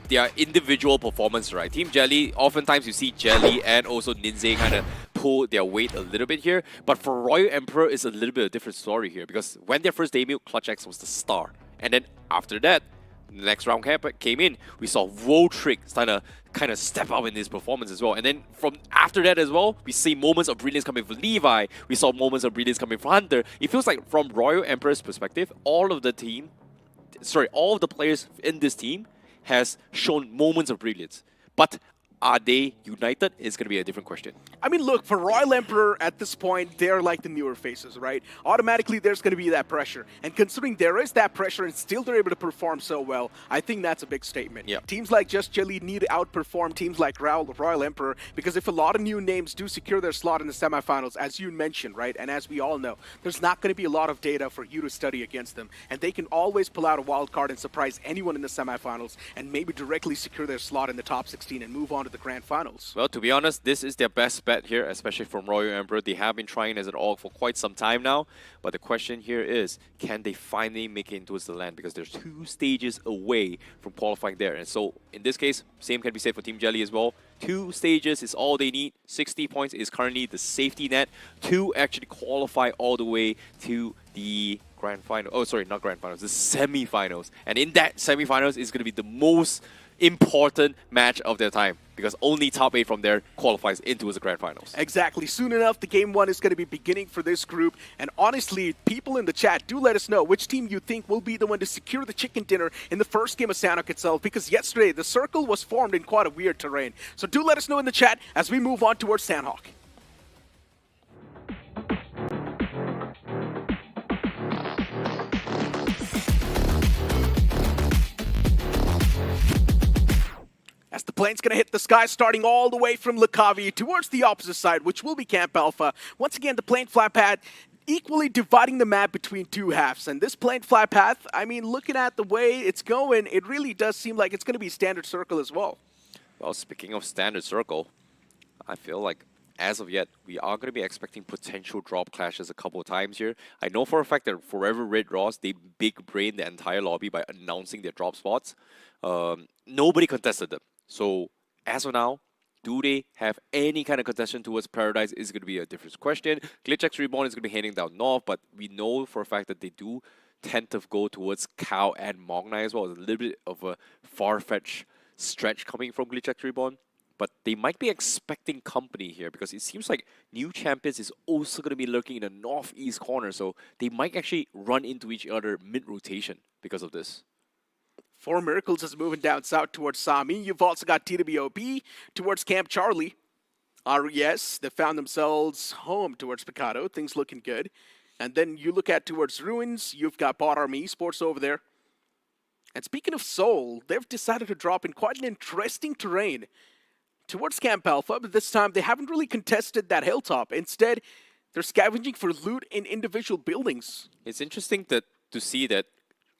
their individual performance, right? Team Jelly, oftentimes you see Jelly and also Ninja kind of pull their weight a little bit here. But for Royal Emperor, it's a little bit of a different story here, because when their first debut, Clutch X was the star. And then after that, the next round came in, we saw Voltrick starting to kind of step up in his performance as well. And then from after that as well, we see moments of brilliance coming from Levi. We saw moments of brilliance coming from Hunter. It feels like from Royal Emperor's perspective, all of the players in this team has shown moments of brilliance. But are they united is going to be a different question. I mean, look, for Royal Emperor at this point, they're like the newer faces, right? Automatically, there's going to be that pressure. And considering there is that pressure and still they're able to perform so well, I think that's a big statement. Yeah. Teams like Just Jelly need to outperform teams like Royal Emperor, because if a lot of new names do secure their slot in the semifinals, as you mentioned, right, and as we all know, there's not going to be a lot of data for you to study against them. And they can always pull out a wild card and surprise anyone in the semifinals and maybe directly secure their slot in the top 16 and move on to the grand finals. Well, to be honest, this is their best bet here, especially from Royal Emperor. They have been trying as an AUG for quite some time now, but the question here is, can they finally make it into the land? Because there's 2 stages away from qualifying there. And so, in this case, same can be said for Team Jelly as well. 2 stages is all they need. 60 points is currently the safety net to actually qualify all the way to the grand final. Oh, sorry, not grand finals, the semi-finals. And in that semi-finals is going to be the most important match of their time, because only top 8 from there qualifies into the grand finals. Exactly. Soon enough, the game 1 is going to be beginning for this group. And honestly, people in the chat, do let us know which team you think will be the one to secure the chicken dinner in the first game of Sanok itself, because yesterday the circle was formed in quite a weird terrain. So do let us know in the chat as we move on towards Sanok. As the plane's going to hit the sky, starting all the way from Lakavi towards the opposite side, which will be Camp Alpha. Once again, the plane flight path equally dividing the map between 2 halves. And this plane flight path, I mean, looking at the way it's going, it really does seem like it's going to be standard circle as well. Well, speaking of standard circle, I feel like as of yet, we are going to be expecting potential drop clashes a couple of times here. I know for a fact that Forever Red Ross, they big brain the entire lobby by announcing their drop spots. Nobody contested them. So, as of now, do they have any kind of contestation towards Paradise is going to be a different question. GlitchX Reborn is going to be heading down north, but we know for a fact that they do tend to go towards Cow and Mognai as well. It's a little bit of a far-fetched stretch coming from GlitchX Reborn. But they might be expecting company here, because it seems like New Champions is also going to be lurking in the northeast corner. So they might actually run into each other mid-rotation because of this. 4 Miracles is moving down south towards Sami. You've also got TWOP towards Camp Charlie. RES, they found themselves home towards Picado. Things looking good. And then you look at towards Ruins. You've got Bot Army Esports over there. And speaking of Seoul, they've decided to drop in quite an interesting terrain towards Camp Alpha, but this time they haven't really contested that hilltop. Instead, they're scavenging for loot in individual buildings. It's interesting to see that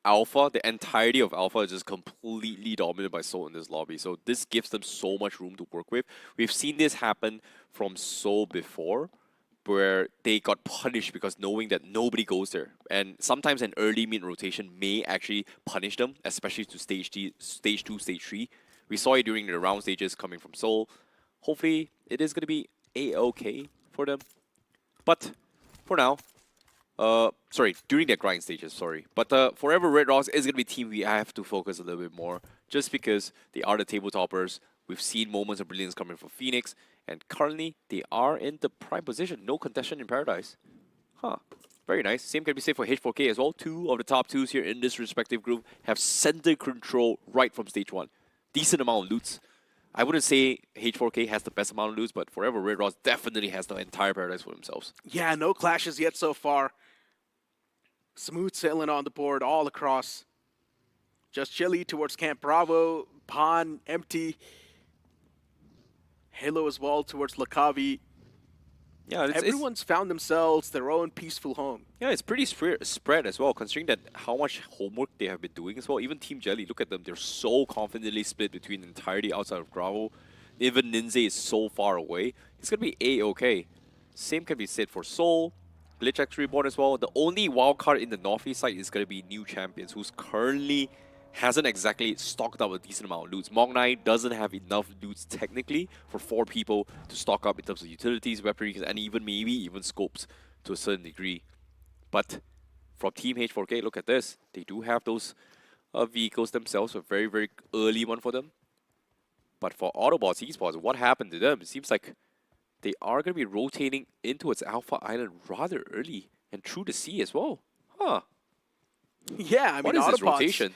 Alpha, the entirety of Alpha, is just completely dominated by Seoul in this lobby. So this gives them so much room to work with. We've seen this happen from Seoul before, where they got punished because knowing that nobody goes there. And sometimes an early mid-rotation may actually punish them, especially to stage 2, stage 3. We saw it during the round stages coming from Seoul. Hopefully, it is going to be A-okay for them. But for now, during their grind stages, sorry. But Forever Red Rocks is going to be a team we have to focus a little bit more, just because they are the table toppers. We've seen moments of brilliance coming from Phoenix, and currently they are in the prime position. No contestation in Paradise. Huh. Very nice. Same can be said for H4K as well. 2 of the top 2s here in this respective group have center control right from stage 1. Decent amount of loots. I wouldn't say H4K has the best amount of loots, but Forever Red Ross definitely has the entire paradise for themselves. Yeah, no clashes yet so far. Smooth sailing on the board all across. Just Chili towards Camp Bravo. Pan empty. Halo as well towards Lakavi. Yeah, Everyone's found themselves their own peaceful home. Yeah, it's pretty spread as well, considering that how much homework they have been doing as well. Even Team Jelly, look at them. They're so confidently split between the entirety outside of Bravo. Even Ninja is so far away. It's going to be A-okay. Same can be said for Seoul. Glitch X Reborn as well. The only wildcard in the Northeast side is going to be New Champions, who's currently hasn't exactly stocked up a decent amount of loots. Mong Nai doesn't have enough loots technically for 4 people to stock up in terms of utilities, weaponry, and maybe even scopes to a certain degree. But from Team H4K, look at this. They do have those vehicles themselves, a very, very early one for them. But for Autobots Esports, what happened to them? It seems like they are going to be rotating into its Alpha Island rather early and through the sea as well. Huh. Yeah, I mean, what is this rotation?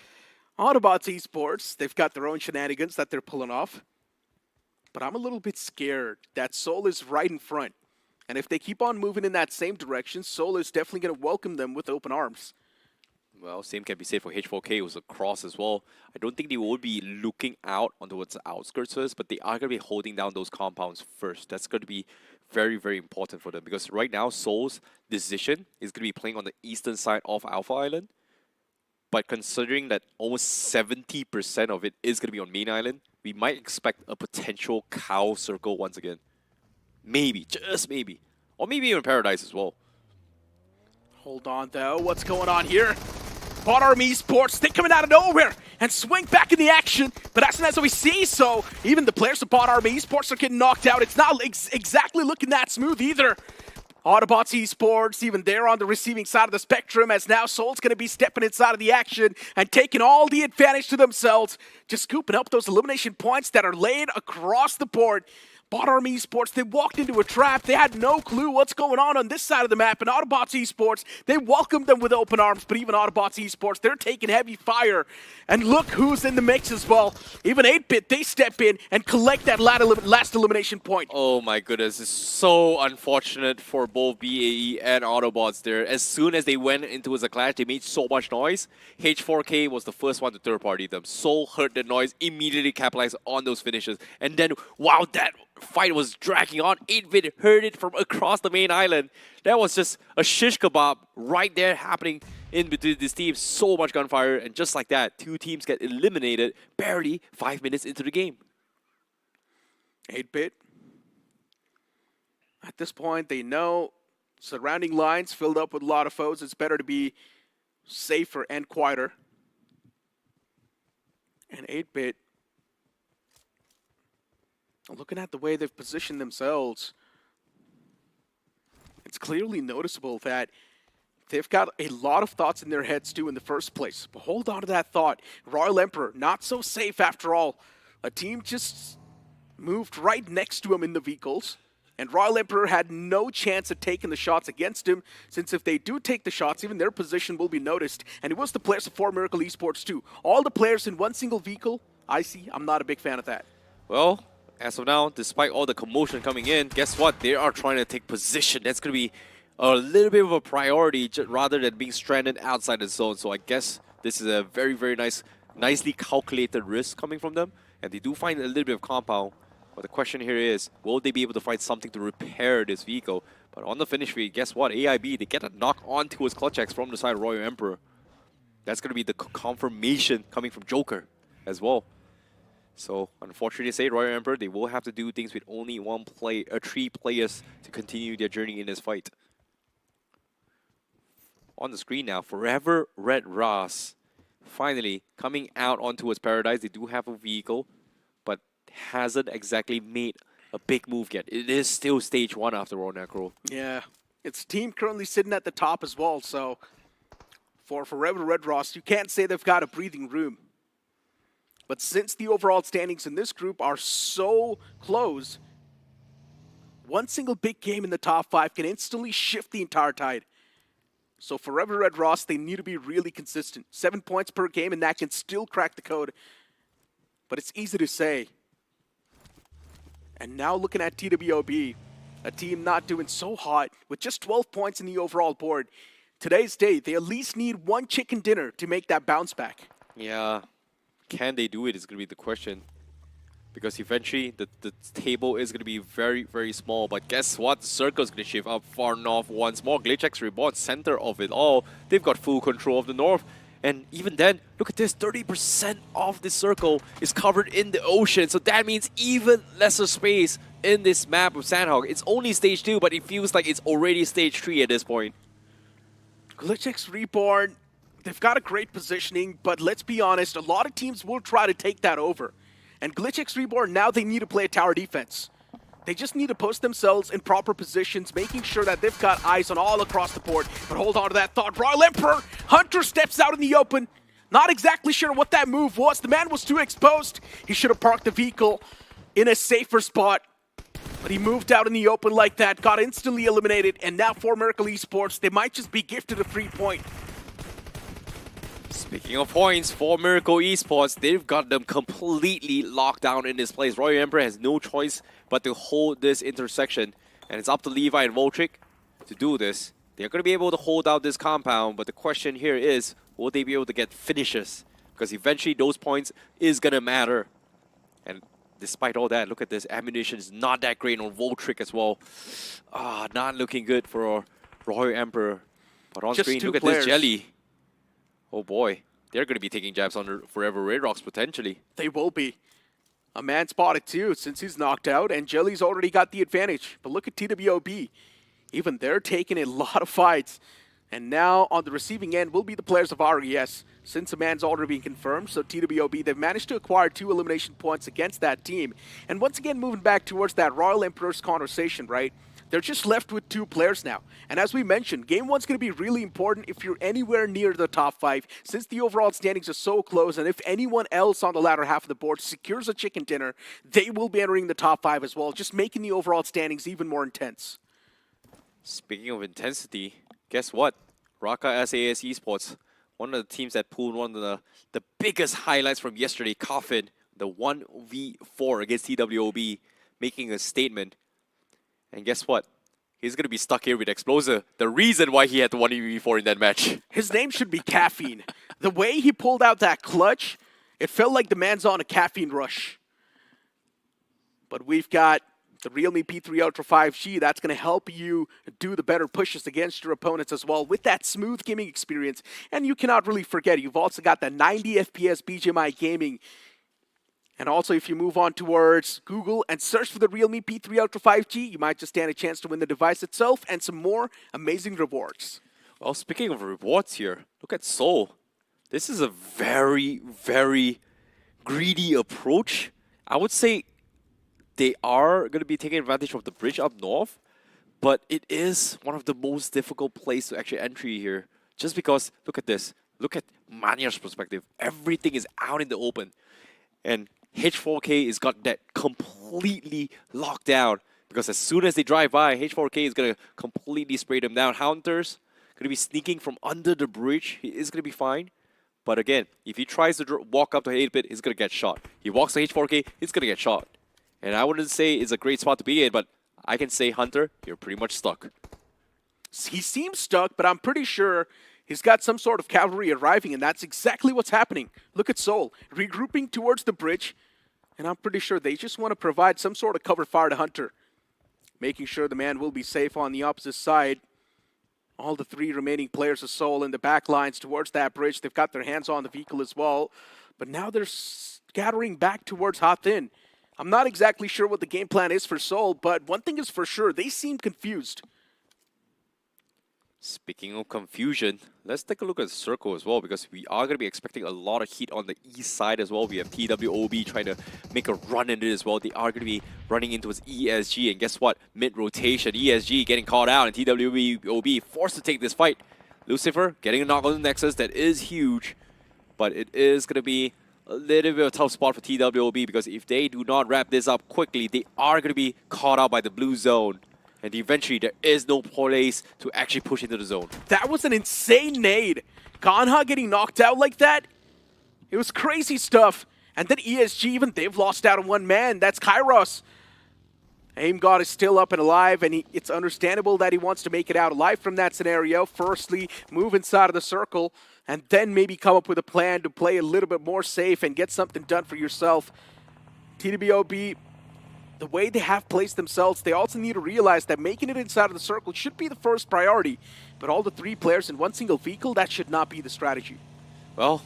Autobots Esports, they've got their own shenanigans that they're pulling off. But I'm a little bit scared that Seoul is right in front. And if they keep on moving in that same direction, Seoul is definitely going to welcome them with open arms. Well, same can be said for H4K. It was a cross as well. I don't think they will be looking out on towards the outskirts first, but they are going to be holding down those compounds first. That's going to be very, very important for them because right now, Seoul's decision is going to be playing on the eastern side of Alpha Island. But considering that almost 70% of it is going to be on Main Island, we might expect a potential cow circle once again. Maybe, just maybe. Or maybe even Paradise as well. Hold on, though. What's going on here? Bot Army Esports, they coming out of nowhere and swing back in the action. But as soon as we see so, even the players of Bot Army Esports are getting knocked out. It's not exactly looking that smooth either. Autobots Esports, even they're on the receiving side of the spectrum as now Seoul's going to be stepping inside of the action and taking all the advantage to themselves. Just scooping up those elimination points that are laid across the board. Bot Army Esports, they walked into a trap. They had no clue what's going on this side of the map. And Autobots Esports, they welcomed them with open arms. But even Autobots Esports, they're taking heavy fire. And look who's in the mix as well. Even 8-Bit, they step in and collect that last elimination point. Oh my goodness, it's so unfortunate for both BAE and Autobots there. As soon as they went into a clash, they made so much noise. H4K was the first one to third party them. Seoul heard the noise, immediately capitalized on those finishes. And then, wow, that fight was dragging on. 8-Bit heard it from across the main island. That was just a shish kebab right there happening in between these teams. So much gunfire, and just like that, 2 teams get eliminated barely 5 minutes into the game. 8-Bit. At this point, they know surrounding lines filled up with a lot of foes. It's better to be safer and quieter. And 8-Bit, looking at the way they've positioned themselves, it's clearly noticeable that they've got a lot of thoughts in their heads too in the first place. But hold on to that thought. Royal Emperor, not so safe after all. A team just moved right next to him in the vehicles. And Royal Emperor had no chance at taking the shots against him, since if they do take the shots, even their position will be noticed. And it was the players of 4 Miracle Esports too. All the players in one single vehicle, I'm not a big fan of that. Well, as of now, despite all the commotion coming in, guess what? They are trying to take position. That's going to be a little bit of a priority rather than being stranded outside the zone. So I guess this is a very, very nicely calculated risk coming from them. And they do find a little bit of compound. But the question here is, will they be able to find something to repair this vehicle? But on the finish feed, guess what? AIB, they get a knock onto his clutch X from the side of Royal Emperor. That's going to be the confirmation coming from Joker as well. So, unfortunately to say, Royal Emperor, they will have to do things with only 3 players to continue their journey in this fight. On the screen now, Forever Red Ross, finally coming out onto his paradise. They do have a vehicle, but hasn't exactly made a big move yet. It is still stage 1 after all, Necro. Yeah, its team currently sitting at the top as well, so for Forever Red Ross, you can't say they've got a breathing room. But since the overall standings in this group are so close, one single big game in the top 5 can instantly shift the entire tide. So Forever Red Ross, they need to be really consistent. 7 points per game, and that can still crack the code. But it's easy to say. And now looking at TWOB, a team not doing so hot, with just 12 points in the overall board. Today's day, they at least need one chicken dinner to make that bounce back. Yeah. Can they do it is going to be the question. Because eventually, the table is going to be very, very small. But guess what? The circle is going to shift up far north once more. GlitchX Reborn, center of it all. They've got full control of the north. And even then, look at this, 30% of the circle is covered in the ocean. So that means even lesser space in this map of Sanok. It's only stage 2, but it feels like it's already stage 3 at this point. GlitchX Reborn, they've got a great positioning, but let's be honest, a lot of teams will try to take that over. And GlitchX Reborn, now they need to play a tower defense. They just need to post themselves in proper positions, making sure that they've got eyes on all across the board. But hold on to that thought. Royal Emperor, Hunter steps out in the open. Not exactly sure what that move was. The man was too exposed. He should have parked the vehicle in a safer spot. But he moved out in the open like that, got instantly eliminated, and now for Miracle Esports, they might just be gifted a free point. Speaking of points, for Miracle Esports, they've got them completely locked down in this place. Royal Emperor has no choice but to hold this intersection. And it's up to Levi and Voltric to do this. They're going to be able to hold out this compound, but the question here is, will they be able to get finishes? Because eventually those points is going to matter. And despite all that, look at this. Ammunition is not that great on Voltric as well. Not looking good for Royal Emperor. But on screen, look at this Jelly. Oh boy, they're going to be taking jabs on the Forever Red Rocks potentially. They will be. A man spotted too since he's knocked out, and Jelly's already got the advantage. But look at TWOB. Even they're taking a lot of fights. And now on the receiving end will be the players of RES. Since a man's already been confirmed, so TWOB, they've managed to acquire 2 elimination points against that team. And once again, moving back towards that Royal Emperor's conversation, right? They're just left with 2 players now. And as we mentioned, Game 1's going to be really important if you're anywhere near the top 5, since the overall standings are so close, and if anyone else on the latter half of the board secures a chicken dinner, they will be entering the top 5 as well, just making the overall standings even more intense. Speaking of intensity, guess what? Raka SAS Esports, one of the teams that pulled one of the biggest highlights from yesterday, Coffin, the 1v4 against TWOB, making a statement. And guess what? He's going to be stuck here with Exploser. The reason why he had the 1v4 in that match. His name should be Caffeine. The way he pulled out that clutch, it felt like the man's on a caffeine rush. But we've got the realme P3 Ultra 5G. That's going to help you do the better pushes against your opponents as well with that smooth gaming experience. And you cannot really forget, you've also got the 90 FPS BGMI gaming. And also, if you move on towards Google and search for the realme P3 Ultra 5G, you might just stand a chance to win the device itself and some more amazing rewards. Well, speaking of rewards here, look at Seoul. This is a very, very greedy approach. I would say they are going to be taking advantage of the bridge up north, but it is one of the most difficult places to actually entry here. Just because, look at this. Look at Mania's perspective. Everything is out in the open. And H4K has got that completely locked down because as soon as they drive by, H4K is going to completely spray them down. Hunters going to be sneaking from under the bridge. He is going to be fine. But again, if he tries to walk up to 8-bit, he's going to get shot. He walks to H4K, he's going to get shot. And I wouldn't say it's a great spot to be in, but I can say, Hunter, you're pretty much stuck. He seems stuck, but I'm pretty sure he's got some sort of cavalry arriving, and that's exactly what's happening. Look at Seoul, regrouping towards the bridge, and I'm pretty sure they just want to provide some sort of cover fire to Hunter, making sure the man will be safe on the opposite side. All the 3 remaining players of Seoul in the back lines towards that bridge. They've got their hands on the vehicle as well, but now they're scattering back towards Hathin. I'm not exactly sure what the game plan is for Seoul, but one thing is for sure, they seem confused. Speaking of confusion, let's take a look at the circle as well, because we are going to be expecting a lot of heat on the east side as well. We have TWOB trying to make a run in it as well. They are going to be running into his ESG, and guess what? Mid-rotation, ESG getting caught out, and TWOB forced to take this fight. Lucifer getting a knock on the Nexus. That is huge, but it is going to be a little bit of a tough spot for TWOB, because if they do not wrap this up quickly, they are going to be caught out by the blue zone. And eventually, there is no place to actually push into the zone. That was an insane nade. Kanha getting knocked out like that. It was crazy stuff. And then ESG, even they've lost out on one man. That's Kairos. Aim God is still up and alive, and it's understandable that he wants to make it out alive from that scenario. Firstly, move inside of the circle, and then maybe come up with a plan to play a little bit more safe and get something done for yourself. TWOB, the way they have placed themselves, they also need to realize that making it inside of the circle should be the first priority. But all the 3 players in one single vehicle, that should not be the strategy. Well,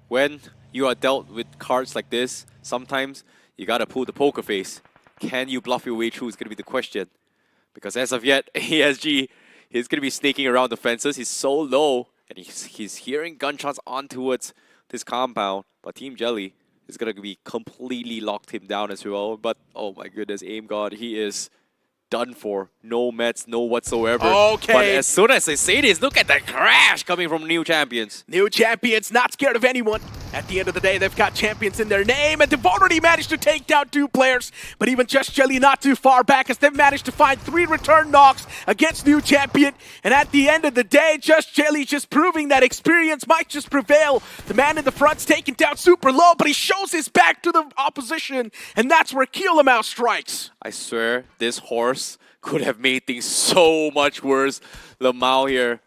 when you are dealt with cards like this, sometimes you gotta pull the poker face. Can you bluff your way through is going to be the question. Because as of yet, ESG is going to be snaking around the fences. He's so low, and he's hearing gunshots on towards this compound. But Team Jelly is going to be completely locked him down as well. But, oh my goodness, Aim God, he is done for. No meds, no whatsoever. Okay. But as soon as I say this, look at the crash coming from New Champions. New Champions, not scared of anyone. At the end of the day, they've got champions in their name, and they've already managed to take down 2 players. But even Just Jelly not too far back, as they've managed to find 3 return knocks against New Champion. And at the end of the day, Just Jelly just proving that experience might just prevail. The man in the front's taken down super low, but he shows his back to the opposition, and that's where Keelamau strikes. I swear, this horse could have made things so much worse. Lamau here,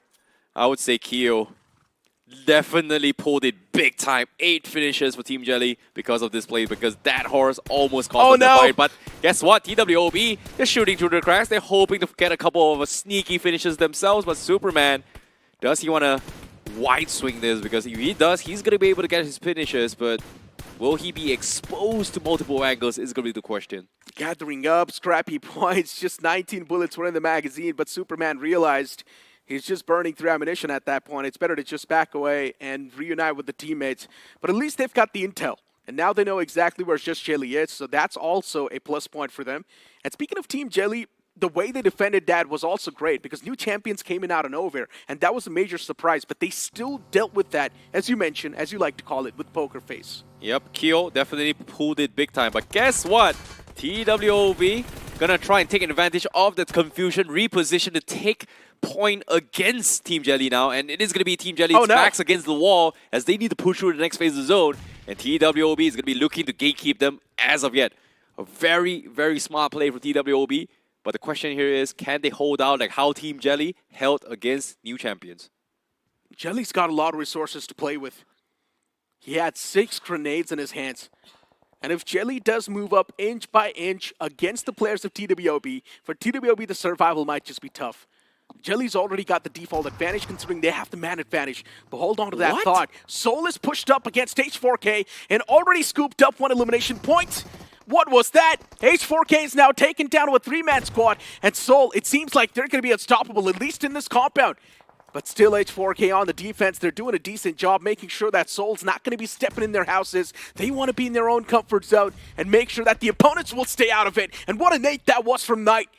I would say Keo definitely pulled it big time. 8 finishes for Team Jelly because of this play, because that horse almost cost them the fight. But guess what? TWOB, they're shooting through the cracks. They're hoping to get a couple of sneaky finishes themselves. But Superman, does he want to wide swing this? Because if he does, he's going to be able to get his finishes. But will he be exposed to multiple angles is going to be the question. Gathering up scrappy points, just 19 bullets were in the magazine, but Superman realized he's just burning through ammunition at that point. It's better to just back away and reunite with the teammates. But at least they've got the intel, and now they know exactly where Just Jelly is, so that's also a plus point for them. And speaking of Team Jelly, the way they defended that was also great, because New Champions came in out of nowhere, and that was a major surprise, but they still dealt with that, as you mentioned, as you like to call it, with poker face. Yep, Keo definitely pulled it big time. But guess what? TWOB gonna try and take advantage of that confusion, reposition to take point against Team Jelly now, and it is gonna be Team Jelly's backs against the wall as they need to push through the next phase of the zone, and TWOB is gonna be looking to gatekeep them as of yet. A very, very smart play for TWOB, but the question here is, can they hold out like how Team Jelly held against New Champions? Jelly's got a lot of resources to play with. He had 6 grenades in his hands. And if Jelly does move up inch by inch against the players of TWOB, for TWOB the survival might just be tough. Jelly's already got the default advantage considering they have the man advantage. But hold on to that thought. Soul is pushed up against H4K and already scooped up 1 elimination point. What was that? H4K is now taken down to a 3-man squad. And Soul, it seems like they're going to be unstoppable, at least in this compound. But still, H4K on the defense. They're doing a decent job making sure that Soul's not going to be stepping in their houses. They want to be in their own comfort zone and make sure that the opponents will stay out of it. And what a nade that was from Knight.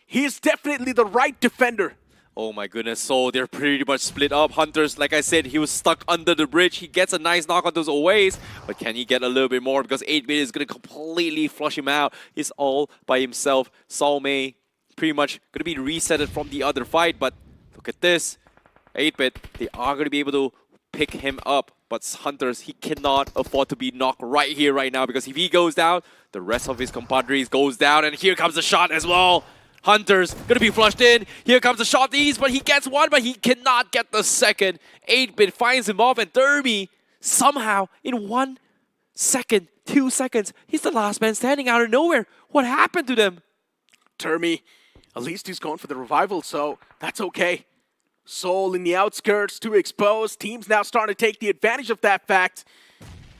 He is definitely the right defender. Oh my goodness, so they're pretty much split up. Hunters, like I said, he was stuck under the bridge. He gets a nice knock on those aways, but can he get a little bit more? Because 8-bit is going to completely flush him out. He's all by himself. Sol May pretty much going to be resetted from the other fight, but look at this. 8-bit, they are going to be able to pick him up. But Hunters, he cannot afford to be knocked right here, right now, because if he goes down, the rest of his compadres goes down, and here comes the shot as well. Hunters gonna be flushed in. Here comes the shot these, but he gets one, but he cannot get the second. 8-bit finds him off, and Derby somehow in 1 second, 2 seconds, he's the last man standing out of nowhere. What happened to them? Termi, at least he's going for the revival, so that's okay. Soul in the outskirts, too exposed. Team's now starting to take the advantage of that fact.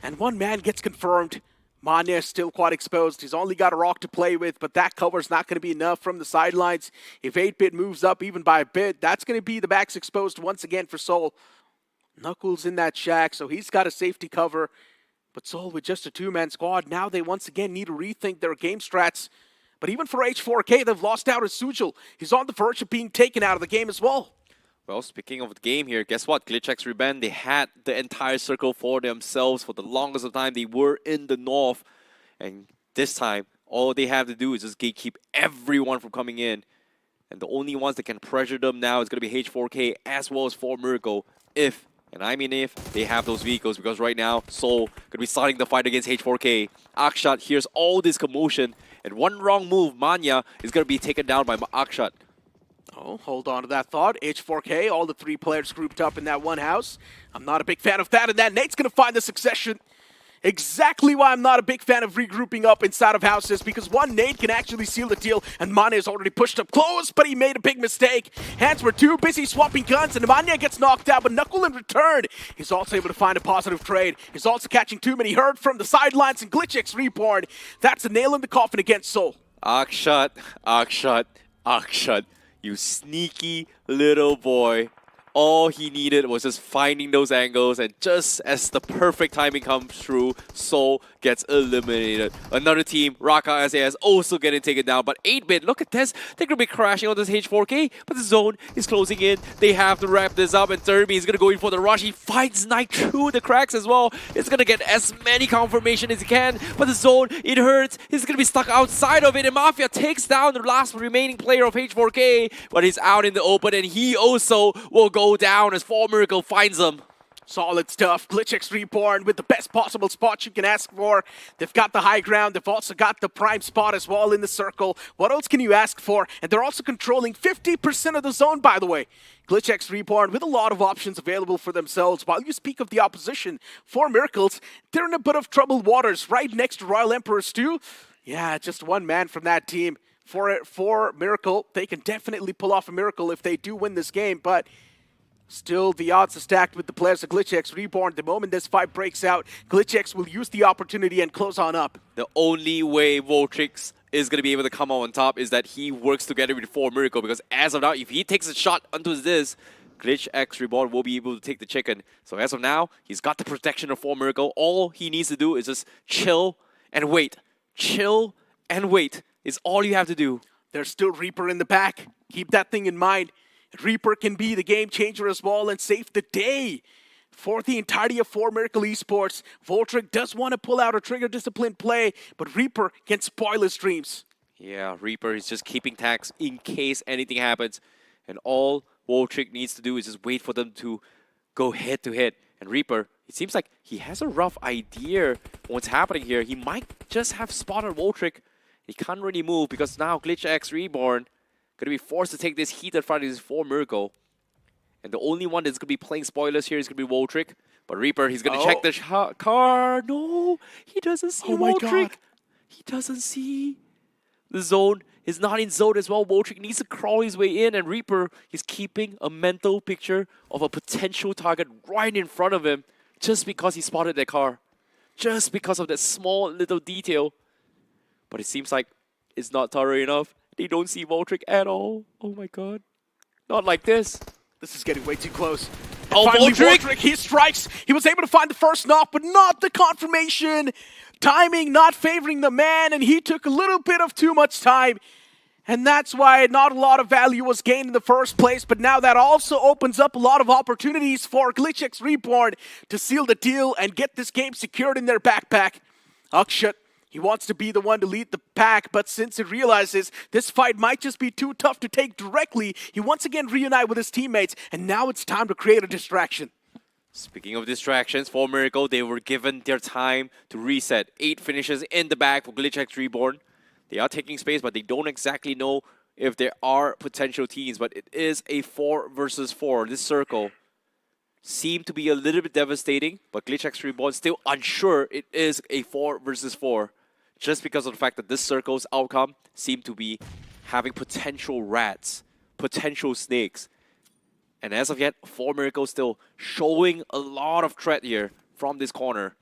And 1 man gets confirmed. Manya is still quite exposed. He's only got a rock to play with, but that cover's not going to be enough from the sidelines. If 8-bit moves up even by a bit, that's going to be the backs exposed once again for Soul. Knuckles in that shack, so he's got a safety cover. But Soul with just a 2-man squad, now they once again need to rethink their game strats. But even for H4K, they've lost out as Sujal. He's on the verge of being taken out of the game as well. Well, speaking of the game here, guess what? GlitchX Reband, they had the entire circle for themselves for the longest of time. They were in the north. And this time, All they have to do is just gatekeep everyone from coming in. And the only ones that can pressure them now is going to be H4K as well as 4Miracle. If, and I mean if, they have those vehicles. Because right now, Soul going to be starting the fight against H4K. Akshat hears all this commotion. And one wrong move, Manya is going to be taken down by Akshat. Oh, hold on to that thought. H4K, all the 3 players grouped up in that one house. I'm not a big fan of that, and that Nate's going to find the succession. Exactly why I'm not a big fan of regrouping up inside of houses, because one Nate can actually seal the deal, and Manya is already pushed up close, but he made a big mistake. Hands were too busy swapping guns, and Manya gets knocked out, but Knuckle in return, he's also able to find a positive trade. He's also catching too many hurt from the sidelines, and GlitchX Reborn. That's a nail in the coffin against Soul. Akshat, Akshat, Akshat. You sneaky little boy. All he needed was just finding those angles, and just as the perfect timing comes through, Soul gets eliminated. Another team, Raka SAS, also getting taken down, but 8-Bit, look at this. They're going to be crashing on this H4K, but the zone is closing in. They have to wrap this up, and Derby is going to go in for the rush. He finds Knight through the cracks as well. It's going to get as many confirmation as he can, but the zone, it hurts. He's going to be stuck outside of it, and Mafia takes down the last remaining player of H4K, but he's out in the open, and he also will go down as 4Miracle finds him. Solid stuff. GlitchX Reborn with the best possible spot you can ask for. They've got the high ground. They've also got the prime spot as well in the circle. What else can you ask for? And they're also controlling 50% of the zone, by the way. GlitchX Reborn with a lot of options available for themselves. While you speak of the opposition, 4Miracles, they're in a bit of troubled waters right next to Royal Emperors too. Yeah, just one man from that team. For Miracle, they can definitely pull off a miracle if they do win this game, but still, the odds are stacked with the players of GlitchX Reborn. The moment this fight breaks out, GlitchX will use the opportunity and close on up. The only way Voltrix is going to be able to come out on top is that he works together with 4Miracle, because as of now, if he takes a shot onto this, GlitchX Reborn will be able to take the chicken. So as of now, he's got the protection of 4Miracle. All he needs to do is just chill and wait. Chill and wait is all you have to do. There's still Reaper in the back. Keep that thing in mind. Reaper can be the game changer as well and save the day for the entirety of 4Miracle Esports. Voltric does want to pull out a trigger discipline play, but Reaper can spoil his dreams. Yeah, Reaper is just keeping tags in case anything happens. And all Voltric needs to do is just wait for them to go head to head. And Reaper, it seems like he has a rough idea what's happening here. He might just have spotted Voltric. He can't really move because now GlitchX Reborn going to be forced to take this heated fight against 4Miracle. And the only one that's going to be playing spoilers here is going to be Voltric. But Reaper, he's going to check the car. No, he doesn't see Voltric. He doesn't see. The zone is not in zone as well. Voltric needs to crawl his way in. And Reaper is keeping a mental picture of a potential target right in front of him just because he spotted that car. Just because of that small little detail. But it seems like it's not thorough enough. They don't see Voltric at all. Oh my god. Not like this. This is getting way too close. And oh, finally, Voltric! He strikes. He was able to find the first knock, but not the confirmation. Timing not favoring the man, and he took a little bit of too much time. And that's why not a lot of value was gained in the first place, but now that also opens up a lot of opportunities for GlitchX Reborn to seal the deal and get this game secured in their backpack. Akshat, he wants to be the one to lead the pack, but since he realizes this fight might just be too tough to take directly, he once again reunite with his teammates, and now it's time to create a distraction. Speaking of distractions, 4Miracle, they were given their time to reset. 8 finishes in the bag for GlitchX Reborn. They are taking space, but they don't exactly know if there are potential teams, but it is a 4 versus 4. This circle seemed to be a little bit devastating, but GlitchX Reborn still unsure it is a 4 versus 4. Just because of the fact that this circle's outcome seemed to be having potential rats, potential snakes. And as of yet, 4Miracle still showing a lot of threat here from this corner.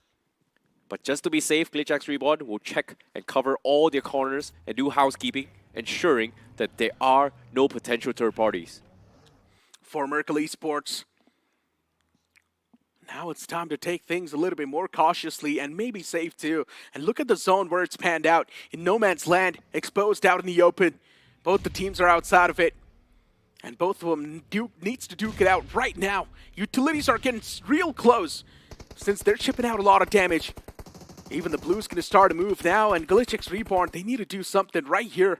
But just to be safe, GlitchX Reborn will check and cover all their corners and do housekeeping, ensuring that there are no potential third parties. 4Miracle Esports. Now it's time to take things a little bit more cautiously and maybe safe too. And look at the zone where it's panned out. In no man's land, exposed out in the open. Both the teams are outside of it. And both of them needs to duke it out right now. Utilities are getting real close since they're chipping out a lot of damage. Even the Blues going to start a move now, and GlitchX Reborn, they need to do something right here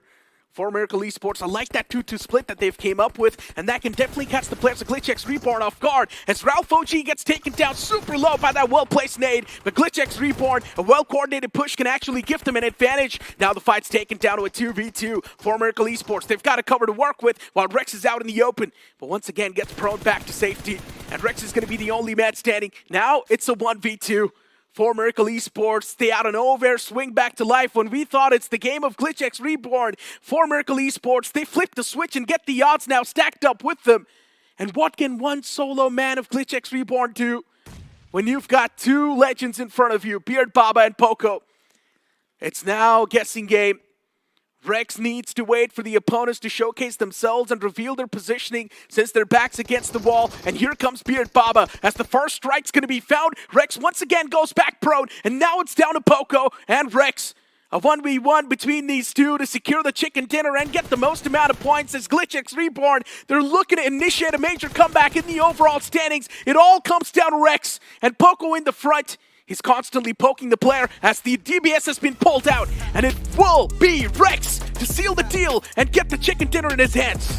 for Miracle Esports. I like that 2-2 split that they've came up with, and that can definitely catch the players of GlitchX Reborn off guard as Ralph OG gets taken down super low by that well-placed nade. But GlitchX Reborn, a well-coordinated push can actually give them an advantage. Now the fight's taken down to a 2v2 for Miracle Esports. They've got a cover to work with while Rex is out in the open, but once again gets prone back to safety, and Rex is going to be the only man standing. Now it's a 1v2. For Miracle Esports, they out of nowhere swing back to life when we thought it's the game of GlitchX Reborn. For Miracle Esports, they flip the switch and get the odds now stacked up with them. And what can one solo man of GlitchX Reborn do when you've got two legends in front of you, Beard Baba and Poco? It's now guessing game. Rex needs to wait for the opponents to showcase themselves and reveal their positioning since their back's against the wall. And here comes Beard Baba as the first strike's going to be found. Rex once again goes back prone, and now it's down to Poco and Rex. A 1v1 between these two to secure the chicken dinner and get the most amount of points as GlitchX Reborn. They're looking to initiate a major comeback in the overall standings. It all comes down to Rex and Poco in the front. He's constantly poking the player as the DBS has been pulled out, and it will be Rex to seal the deal and get the chicken dinner in his hands.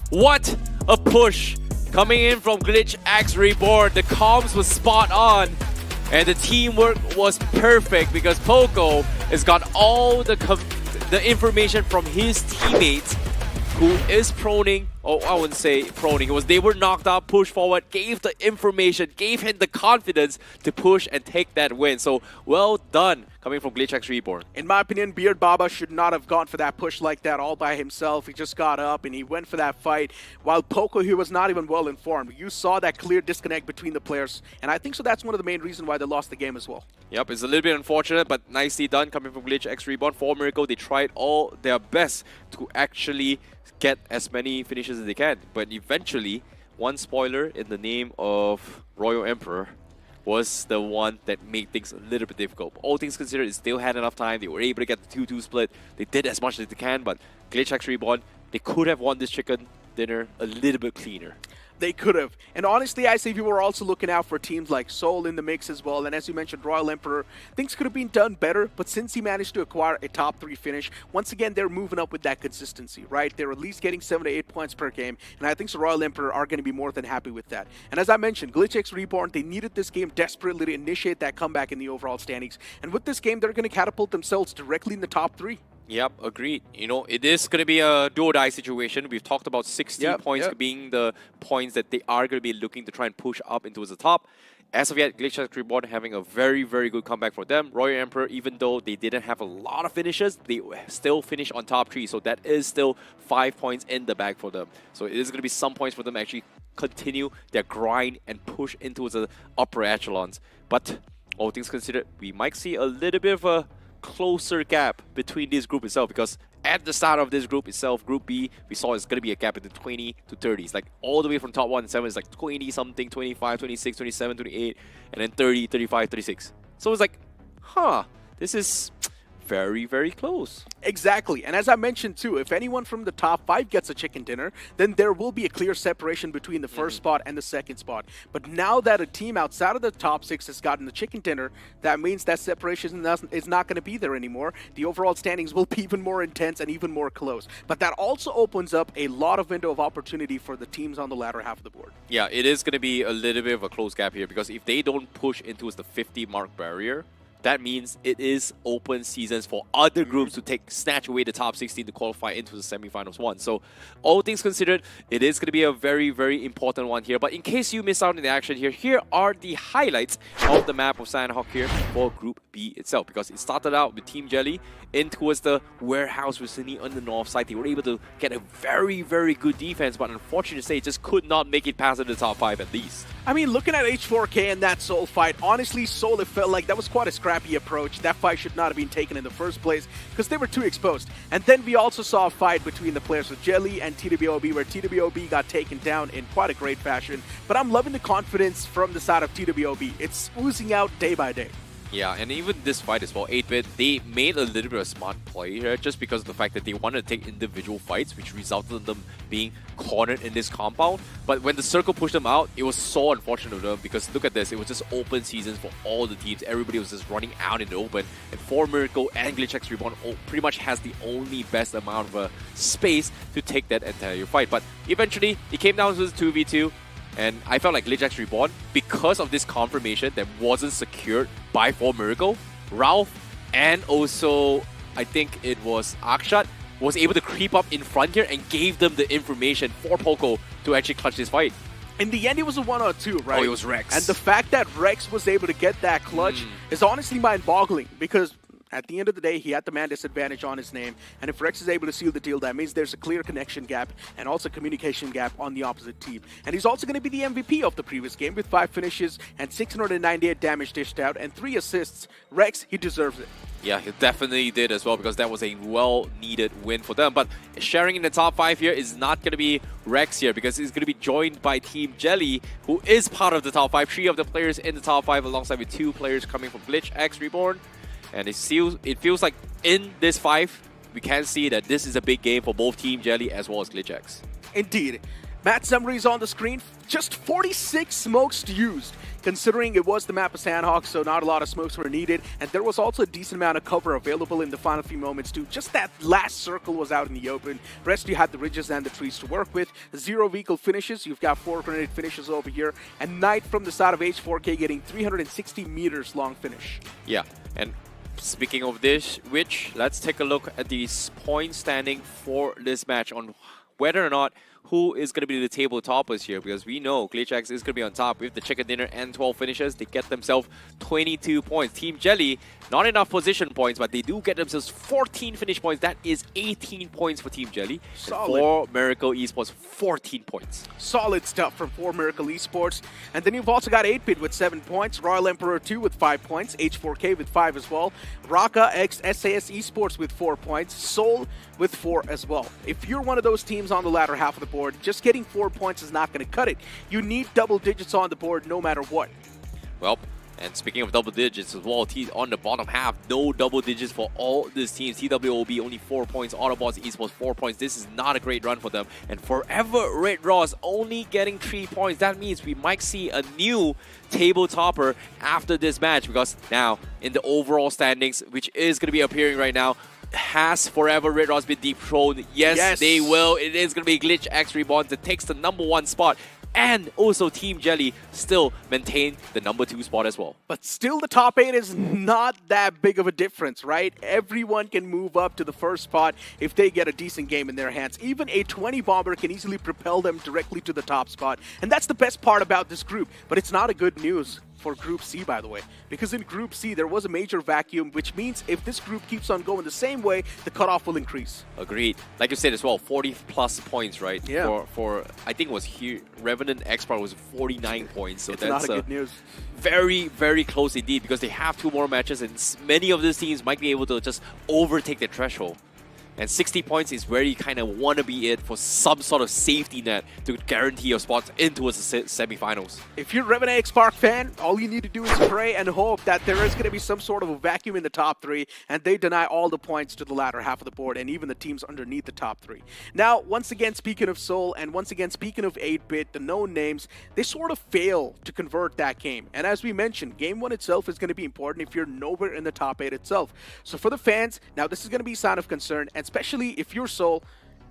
What a push coming in from GlitchX Reborn. The comms was spot on, and the teamwork was perfect because Poco has got all the information from his teammates who is proning. Oh, I wouldn't say proning. It was they were knocked out, pushed forward, gave the information, gave him the confidence to push and take that win. So well done coming from GlitchX Reborn. In my opinion, Beard Baba should not have gone for that push like that all by himself. He just got up and he went for that fight. While Poco, he was not even well informed. You saw that clear disconnect between the players. And I think so that's one of the main reasons why they lost the game as well. Yep, it's a little bit unfortunate, but nicely done coming from GlitchX Reborn. For Miracle, they tried all their best to actually get as many finishes as they can. But eventually, one spoiler in the name of Royal Emperor was the one that made things a little bit difficult. All things considered, they still had enough time. They were able to get the 2-2 split. They did as much as they can, but GlitchX Reborn, they could have won this chicken dinner a little bit cleaner. They could have. And honestly, I say we were also looking out for teams like Seoul in the mix as well. And as you mentioned, Royal Emperor, things could have been done better. But since he managed to acquire a top 3 finish, once again, they're moving up with that consistency, right? They're at least getting 7 to 8 points per game. And I think the Royal Emperor are going to be more than happy with that. And as I mentioned, GlitchX Reborn, they needed this game desperately to initiate that comeback in the overall standings. And with this game, they're going to catapult themselves directly in the top 3. Yep, agreed. You know, it is going to be a do-or-die situation. We've talked about 60 points being the points that they are going to be looking to try and push up into the top. As of yet, GlitchX Reborn having a very, very good comeback for them. Royal Emperor, even though they didn't have a lot of finishes, they still finished on top 3. So that is still 5 points in the bag for them. So it is going to be some points for them to actually continue their grind and push into the upper echelons. But all things considered, we might see a little bit of a closer gap between this group itself, because at the start of this group itself, Group B, we saw it's going to be a gap between 20 to 30s. Like all the way from top 1 and 7 is like 20 something, 25, 26, 27, 28, and then 30, 35, 36. So it's like, this is very, very close. Exactly. And as I mentioned too, if anyone from the top 5 gets a chicken dinner, then there will be a clear separation between the first spot and the second spot. But now that a team outside of the top 6 has gotten the chicken dinner, that means that separation is not going to be there anymore. The overall standings will be even more intense and even more close. But that also opens up a lot of window of opportunity for the teams on the latter half of the board. Yeah, it is going to be a little bit of a close gap here, because if they don't push into the 50 mark barrier, that means it is open seasons for other groups to snatch away the top 16 to qualify into the semifinals one. So all things considered, it is going to be a very, very important one here. But in case you miss out on the action here are the highlights of the map of Sanok here for Group B itself. Because it started out with Team Jelly in towards the warehouse vicinity on the north side. They were able to get a very, very good defense, but unfortunately to say, just could not make it past the top 5 at least. I mean, looking at H4K and that Soul fight, honestly, Soul, it felt like that was quite a scrappy approach. That fight should not have been taken in the first place because they were too exposed. And then we also saw a fight between the players of Jelly and TWOB, where TWOB got taken down in quite a great fashion. But I'm loving the confidence from the side of TWOB. It's oozing out day by day. Yeah, and even this fight as well, 8-bit, they made a little bit of a smart play here just because of the fact that they wanted to take individual fights, which resulted in them being cornered in this compound. But when the circle pushed them out, it was so unfortunate of them because look at this, it was just open seasons for all the teams. Everybody was just running out in the open. And 4Miracle and GlitchX Reborn pretty much has the only best amount of space to take that entire fight. But eventually, it came down to this 2v2. And I felt like GlitchX Reborn, because of this confirmation that wasn't secured by 4Miracle, Ralph and also I think it was Akshat was able to creep up in front here and gave them the information for Poco to actually clutch this fight. In the end, it was a 1-2, right? Oh, it was Rex. And the fact that Rex was able to get that clutch is honestly mind-boggling because at the end of the day, he had the man disadvantage on his name, and if Rex is able to seal the deal, that means there's a clear connection gap and also communication gap on the opposite team. And he's also going to be the MVP of the previous game with 5 finishes and 698 damage dished out and 3 assists. Rex, he deserves it. Yeah, he definitely did as well because that was a well-needed win for them. But sharing in the top 5 here is not going to be Rex here because he's going to be joined by Team Jelly, who is part of the top 5. 3 of the players in the top 5 alongside with 2 players coming from GlitchX Reborn. And it feels like in this 5, we can see that this is a big game for both Team Jelly as well as GlitchX. Indeed. Match summaries on the screen. Just 46 smokes used, considering it was the map of Sanok, so not a lot of smokes were needed. And there was also a decent amount of cover available in the final few moments too. Just that last circle was out in the open. Rest you had the ridges and the trees to work with. 0 vehicle finishes. You've got 4 grenade finishes over here. And Knight from the side of H4K getting 360 meters long finish. Yeah, and speaking of this, let's take a look at the point standing for this match on whether or not who is going to be the table toppers here, because we know GlitchX is going to be on top with the chicken dinner and 12 finishes. They get themselves 22 points. Team Jelly, not enough position points, but they do get themselves 14 finish points. That is 18 points for Team Jelly. Solid. 4Miracle Esports, 14 points. Solid stuff from 4Miracle Esports. And then you've also got 8-Bit with 7 points, Royal Emperor 2 with 5 points, H4K with 5 as well, Raka x SAS Esports with 4 points, Soul with 4 as well. If you're one of those teams on the latter half of the board, just getting 4 points is not going to cut it. You need double digits on the board no matter what. Well, and speaking of double digits as well, on the bottom half, no double digits for all these teams. TWOB only 4 points, Autobots Esports 4 points. This is not a great run for them. And Forever Red Raws only getting 3 points. That means we might see a new table topper after this match, because now in the overall standings, which is going to be appearing right now, has Forever Red Raws been dethroned? Yes, they will. It is going to be GlitchX Reborn that takes the #1 spot. And also Team Jelly still maintain the #2 spot as well. But still the top 8 is not that big of a difference, right? Everyone can move up to the first spot if they get a decent game in their hands. Even a 20 bomber can easily propel them directly to the top spot. And that's the best part about this group. But it's not a good news for Group C, by the way. Because in Group C, there was a major vacuum, which means if this group keeps on going the same way, the cutoff will increase. Agreed. Like you said as well, 40 plus points, right? Yeah. For I think it was here, Revenant Expert was 49 points. So it's that's not a good news. Very, very close indeed, because they have 2 more matches and many of these teams might be able to just overtake the threshold. And 60 points is where you kind of want to be it for some sort of safety net to guarantee your spots into the semifinals. If you're a Revenant X Park fan, all you need to do is pray and hope that there is going to be some sort of a vacuum in the top 3, and they deny all the points to the latter half of the board and even the teams underneath the top 3. Now, once again, speaking of Soul, and once again, speaking of 8-Bit, the known names, they sort of fail to convert that game. And as we mentioned, Game 1 itself is going to be important if you're nowhere in the top 8 itself. So for the fans, now this is going to be a sign of concern, and especially if you're Soul,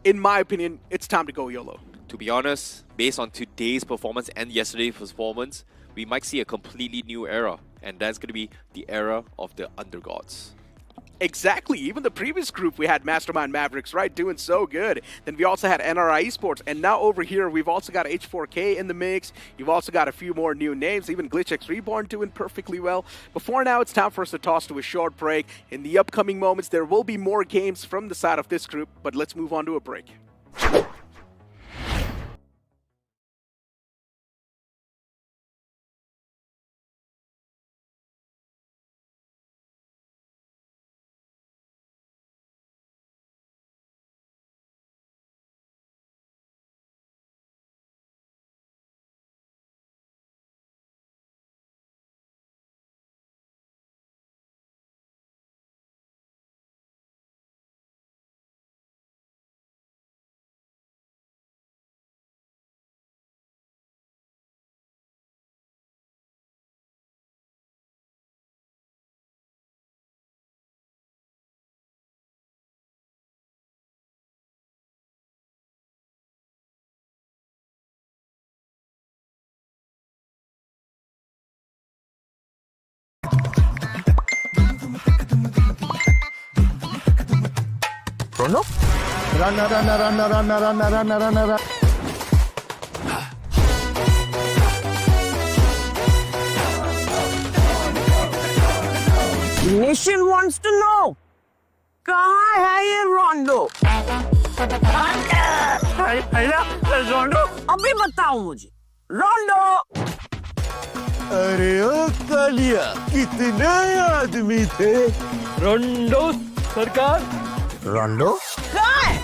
in my opinion, it's time to go YOLO. To be honest, based on today's performance and yesterday's performance, we might see a completely new era. And that's going to be the era of the Undergods. Exactly. Even the previous group, we had Mastermind Mavericks, right, doing so good. Then we also had NRI Esports, and now over here, we've also got H4K in the mix. You've also got a few more new names, even GlitchX Reborn doing perfectly well. Before now, it's time for us to toss to a short break. In the upcoming moments, there will be more games from the side of this group, but let's move on to a break. Rondo? Run, run, run, run, run, run, run, run, run, run. Nation wants to know. कहाँ है ये रोंडो? रोंडो? अभी बताओ मुझे. रोंडो. अरे ओ कालिया, कितने आदमी थे? रोंडो सरकार. रोंडो? कहाँ है?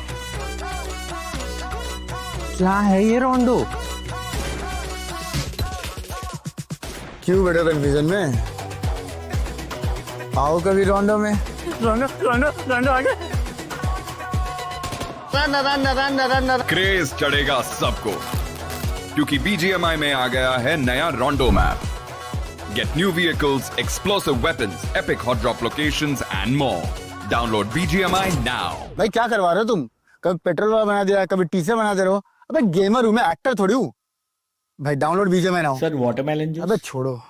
क्या है ये रोंडो? क्यों बेटा कन्फ्यूजन में? आओ कभी रोंडो में. रोंडो रोंडो रोंडो आगे. Run run run run run. Craze चढ़ेगा सबको क्योंकि BGMI में आ गया है नया रोंडो map. Get new vehicles, explosive weapons, epic hot drop locations and more. Download BGMI now. भाई क्या करवा रहे हो तुम? कभी पेट्रोल वाला बना दिया, कभी टीचर बना दे रहे हो. अबे गेमर हूँ मैं, एक्टर थोड़ी हूँ. भाई download BGMI now. Sir watermelon juice. अबे छोड़ो.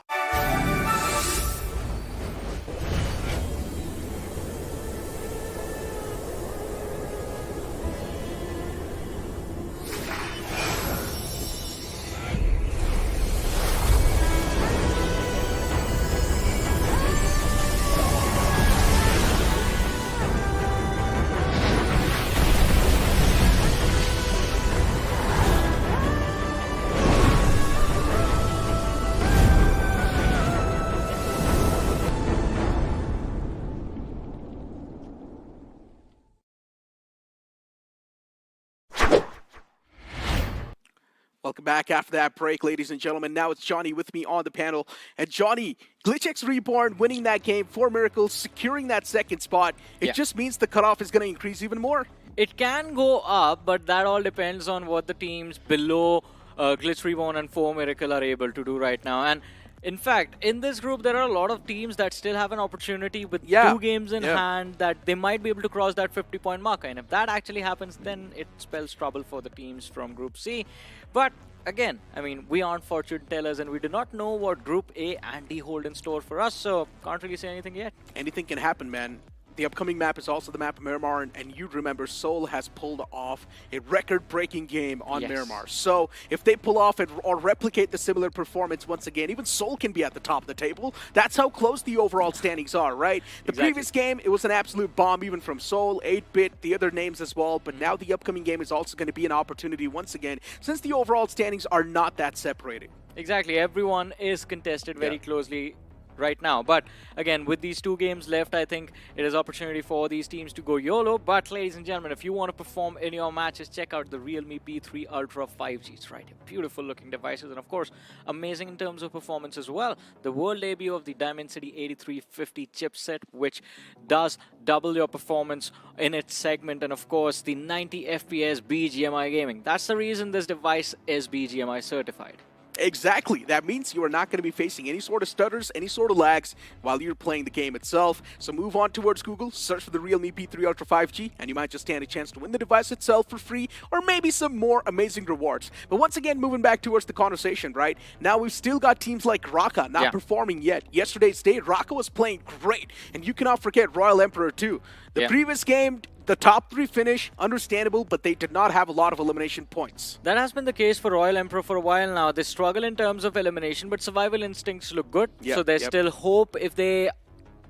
Welcome back after that break, ladies and gentlemen. Now it's Johnny with me on the panel. And Johnny, GlitchX Reborn winning that game for Miracles, securing that second spot. It just means the cutoff is going to increase even more. It can go up, but that all depends on what the teams below Glitch Reborn and 4 Miracle are able to do right now. And in fact, in this group, there are a lot of teams that still have an opportunity with 2 games in hand that they might be able to cross that 50-point marker. And if that actually happens, then it spells trouble for the teams from Group C. But again, I mean, we aren't fortune tellers and we do not know what Group A and D hold in store for us, so can't really say anything yet. Anything can happen, man. The upcoming map is also the map of Miramar, and you remember Seoul has pulled off a record-breaking game on Miramar. So if they pull off it or replicate the similar performance once again, even Seoul can be at the top of the table. That's how close the overall standings are, right? The previous game, it was an absolute bomb even from Seoul, 8-Bit, the other names as well, but now the upcoming game is also going to be an opportunity once again, since the overall standings are not that separated. Exactly, everyone is contested very closely right now. But again, with these 2 games left, I think it is opportunity for these teams to go YOLO. But ladies and gentlemen, if you want to perform in your matches, check out the Realme P3 Ultra 5G. It's right, beautiful looking devices, and of course, amazing in terms of performance as well. The world debut of the Dimensity 8350 chipset, which does double your performance in its segment, and of course, the 90 FPS BGMI gaming. That's the reason this device is BGMI certified. Exactly. That means you are not going to be facing any sort of stutters, any sort of lags while you're playing the game itself. So move on towards Google, search for the Realme P3 Ultra 5G, and you might just stand a chance to win the device itself for free, or maybe some more amazing rewards. But once again, moving back towards the conversation, right? Now we've still got teams like Raka not performing yet. Yesterday's day, Raka was playing great, and you cannot forget Royal Emperor too. The previous game, the top 3 finish, understandable, but they did not have a lot of elimination points. That has been the case for Royal Emperor for a while now. They struggle in terms of elimination, but survival instincts look good. So there's still hope. If they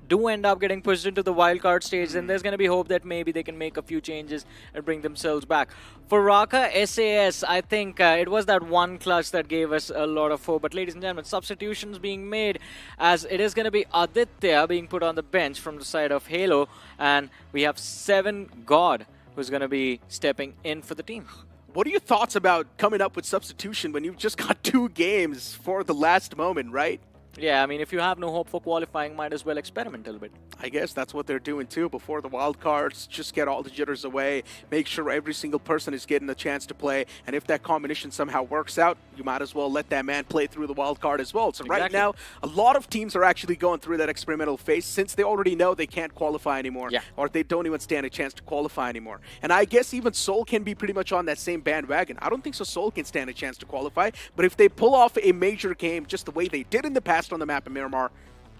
do end up getting pushed into the wildcard stage, then there's going to be hope that maybe they can make a few changes and bring themselves back. For Raka, SAS, I think it was that one clutch that gave us a lot of hope. But ladies and gentlemen, substitutions being made, as it is going to be Aditya being put on the bench from the side of Halo, and we have 7 God who's going to be stepping in for the team. What are your thoughts about coming up with substitution when you've just got 2 games for the last moment, right? Yeah, I mean, if you have no hope for qualifying, might as well experiment a little bit. I guess that's what they're doing too. Before the wild cards, just get all the jitters away, make sure every single person is getting a chance to play, and if that combination somehow works out, you might as well let that man play through the wild card as well. So right now, a lot of teams are actually going through that experimental phase since they already know they can't qualify anymore, or they don't even stand a chance to qualify anymore. And I guess even Seoul can be pretty much on that same bandwagon. I don't think so Seoul can stand a chance to qualify, but if they pull off a major game just the way they did in the past on the map in Miramar,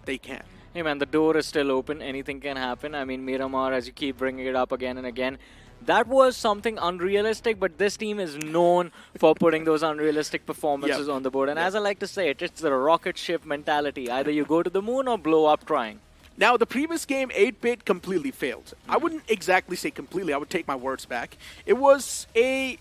they can. Hey man, the door is still open. Anything can happen. I mean, Miramar, as you keep bringing it up again and again, that was something unrealistic, but this team is known for putting those unrealistic performances on the board. And as I like to say it, it's the rocket ship mentality. Either you go to the moon or blow up trying. Now, the previous game, 8-Bit completely failed. I wouldn't exactly say completely. I would take my words back. It was a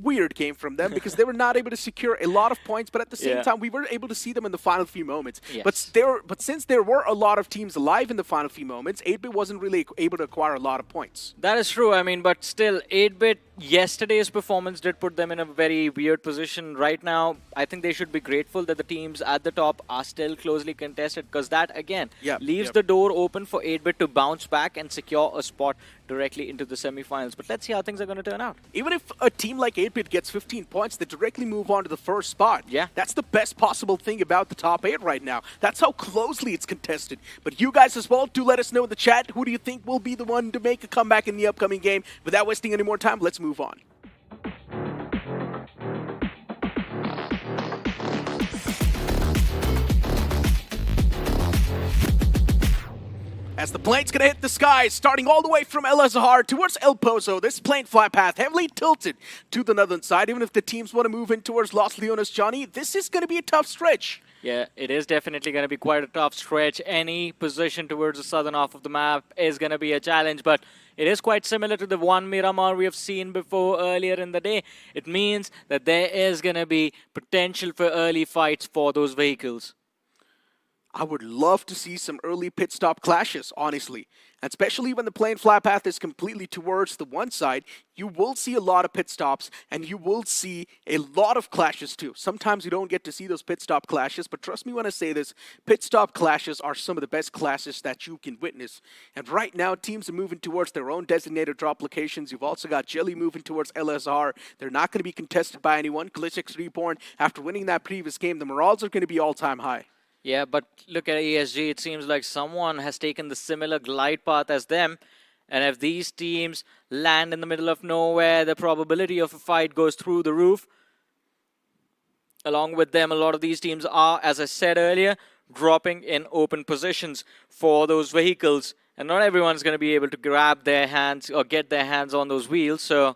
weird game from them because they were not able to secure a lot of points, but at the same time, we were able to see them in the final few moments. Yes. But since there were a lot of teams alive in the final few moments, 8-Bit wasn't really able to acquire a lot of points. That is true. I mean, but still, 8-Bit, yesterday's performance did put them in a very weird position. Right now, I think they should be grateful that the teams at the top are still closely contested, because that, again, leaves the door open for 8-Bit to bounce back and secure a spot directly into the semifinals. But let's see how things are going to turn out. Even if a team like 8-Bit gets 15 points, they directly move on to the first spot. Yeah. That's the best possible thing about the top 8 right now. That's how closely it's contested. But you guys as well, do let us know in the chat, who do you think will be the one to make a comeback in the upcoming game? Without wasting any more time, let's move on. As the plane's gonna hit the sky, starting all the way from El Azhar towards El Pozo, this plane fly path heavily tilted to the northern side. Even if the teams want to move in towards Los Leones, Johnny, this is gonna be a tough stretch. Yeah, it is definitely going to be quite a tough stretch. Any position towards the southern half of the map is going to be a challenge, but it is quite similar to the one Miramar we have seen before earlier in the day. It means that there is going to be potential for early fights for those vehicles. I would love to see some early pit stop clashes, honestly. And especially when the plane fly path is completely towards the one side, you will see a lot of pit stops, and you will see a lot of clashes too. Sometimes you don't get to see those pit stop clashes, but trust me when I say this, pit stop clashes are some of the best clashes that you can witness. And right now, teams are moving towards their own designated drop locations. You've also got Jelly moving towards LSR. They're not going to be contested by anyone. Glitchix Reborn, after winning that previous game, the morals are going to be all-time high. Yeah, but look at ESG. It seems like someone has taken the similar glide path as them. And if these teams land in the middle of nowhere, the probability of a fight goes through the roof. Along with them, a lot of these teams are, as I said earlier, dropping in open positions for those vehicles. And not everyone's going to be able to grab their hands or get their hands on those wheels. So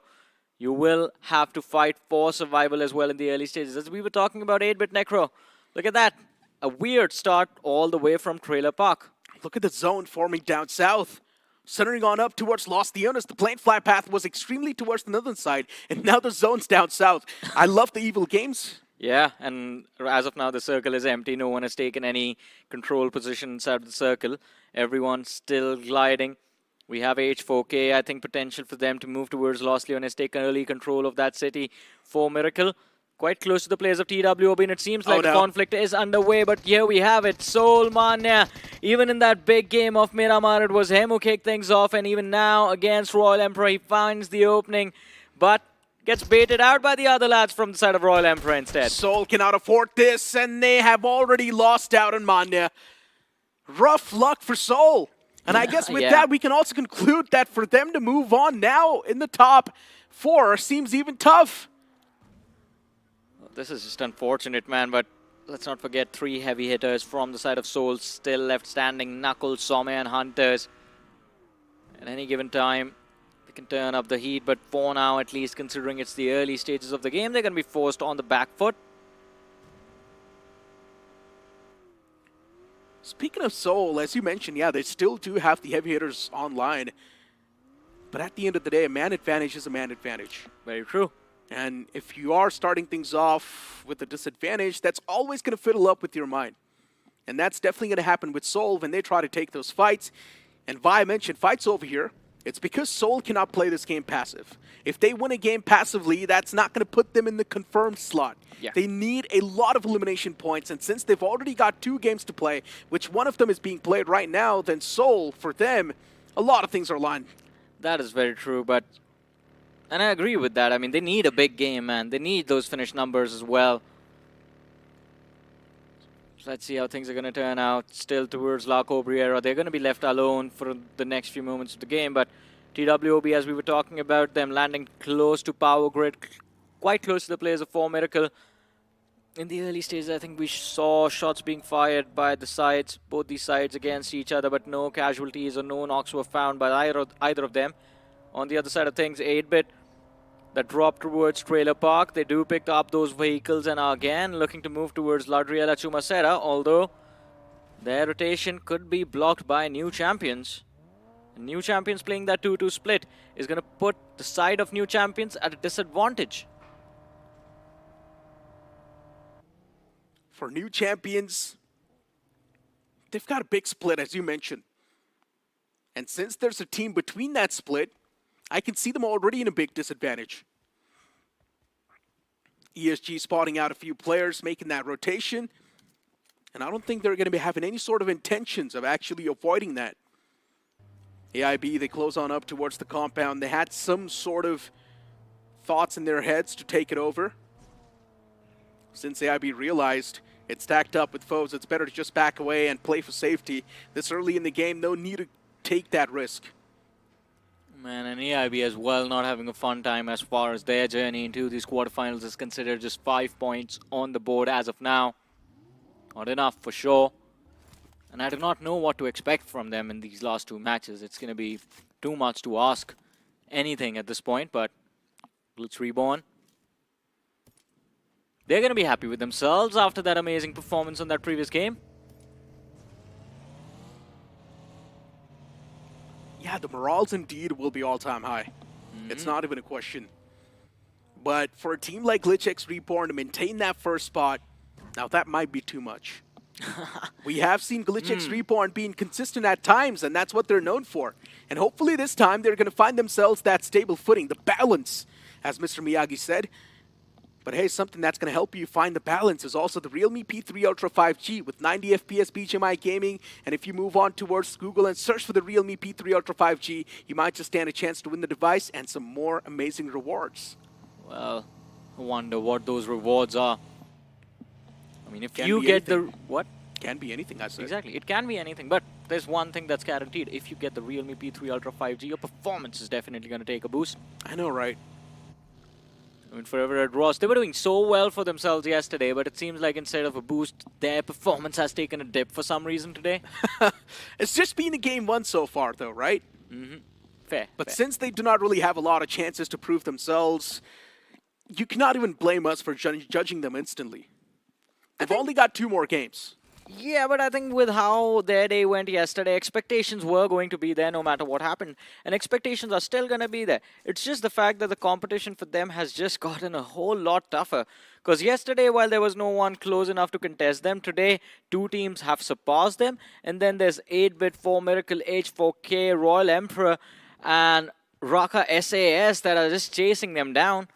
you will have to fight for survival as well in the early stages. As we were talking about 8-Bit Necro, look at that. A weird start all the way from Trailer Park. Look at the zone forming down south. Centering on up towards Los Leones, the plane fly path was extremely towards the northern side, and now the zone's down south. I love the evil games. Yeah, and as of now, the circle is empty. No one has taken any control position inside the circle. Everyone's still gliding. We have H4K. I think potential for them to move towards Los Leones, take early control of that city for Miracle. Quite close to the players of TWOB, and it seems like the conflict is underway, but here we have it. Soul Mania, even in that big game of Miramar, it was him who kicked things off, and even now against Royal Emperor, he finds the opening, but gets baited out by the other lads from the side of Royal Emperor instead. Soul cannot afford this, and they have already lost out on Mania. Rough luck for Soul. And I guess with that, we can also conclude that for them to move on now in the top 4 seems even tough. This is just unfortunate, man, but let's not forget 3 heavy hitters from the side of Soul still left standing. Knuckles, Some, and Hunters. At any given time, they can turn up the heat, but for now, at least, considering it's the early stages of the game, they're going to be forced on the back foot. Speaking of Soul, as you mentioned, yeah, they still do have the heavy hitters online. But at the end of the day, a man advantage is a man advantage. Very true. And if you are starting things off with a disadvantage, that's always going to fiddle up with your mind. And that's definitely going to happen with Soul when they try to take those fights. And Vi mentioned fights over here. It's because Soul cannot play this game passive. If they win a game passively, that's not going to put them in the confirmed slot. Yeah. They need a lot of elimination points. And since they've already got 2 games to play, which one of them is being played right now, then Soul, for them, a lot of things are aligned. That is very true, but... And I agree with that. I mean, they need a big game, man. They need those finish numbers as well. So let's see how things are going to turn out. Still towards La Cobriera. They're going to be left alone for the next few moments of the game. But TWOB, as we were talking about, them landing close to Power Grid, quite close to the players of 4 Miracle. In the early stages, I think we saw shots being fired by the sides, both these sides against each other, but no casualties or no knocks were found by either of them. On the other side of things, 8-bit that dropped towards Trailer Park. They do pick up those vehicles and are again looking to move towards Ladriela Chumacera, although their rotation could be blocked by New Champions. And New Champions playing that 2-2 split is going to put the side of New Champions at a disadvantage. For New Champions, they've got a big split, as you mentioned. And since there's a team between that split, I can see them already in a big disadvantage. ESG spotting out a few players, making that rotation. And I don't think they're going to be having any sort of intentions of actually avoiding that. AIB, they close on up towards the compound. They had some sort of thoughts in their heads to take it over. Since AIB realized it's stacked up with foes, it's better to just back away and play for safety. This early in the game, no need to take that risk. Man, and AIB as well not having a fun time as far as their journey into these quarterfinals is considered. Just 5 points on the board as of now. Not enough for sure. And I do not know what to expect from them in these last 2 matches. It's going to be too much to ask anything at this point, but let's reborn. They're going to be happy with themselves after that amazing performance on that previous game. Yeah, the morals indeed will be all-time high. It's not even a question. But for a team like GlitchX Reborn to maintain that first spot, now that might be too much. We have seen GlitchX Reborn being consistent at times, and that's what they're known for. And hopefully this time they're going to find themselves that stable footing, the balance, as Mr. Miyagi said. But hey, something that's going to help you find the balance is also the realme P3 Ultra 5G with 90 FPS BGMI gaming. And if you move on towards Google and search for the realme P3 Ultra 5G, you might just stand a chance to win the device and some more amazing rewards. Well, I wonder what those rewards are. I mean, if Can you be get anything. the... What? Can be anything, I said. Exactly. It can be anything, but there's one thing that's guaranteed. If you get the realme P3 Ultra 5G, your performance is definitely going to take a boost. I know, right? I mean, for Everett Ross, they were doing so well for themselves yesterday, but it seems like instead of a boost, their performance has taken a dip for some reason today. It's just been a game 1 so far, though, right? Fair. But fair. since they do not really have a lot of chances to prove themselves, you cannot even blame us for judging them instantly. They've only got 2 more games. Yeah, but I think with how their day went yesterday, expectations were going to be there no matter what happened. And expectations are still going to be there. It's just the fact that the competition for them has just gotten a whole lot tougher. Because yesterday, while there was no one close enough to contest them, today 2 teams have surpassed them. And then there's 8-bit 4 Miracle H, 4K, Royal Emperor, and Raka SAS that are just chasing them down.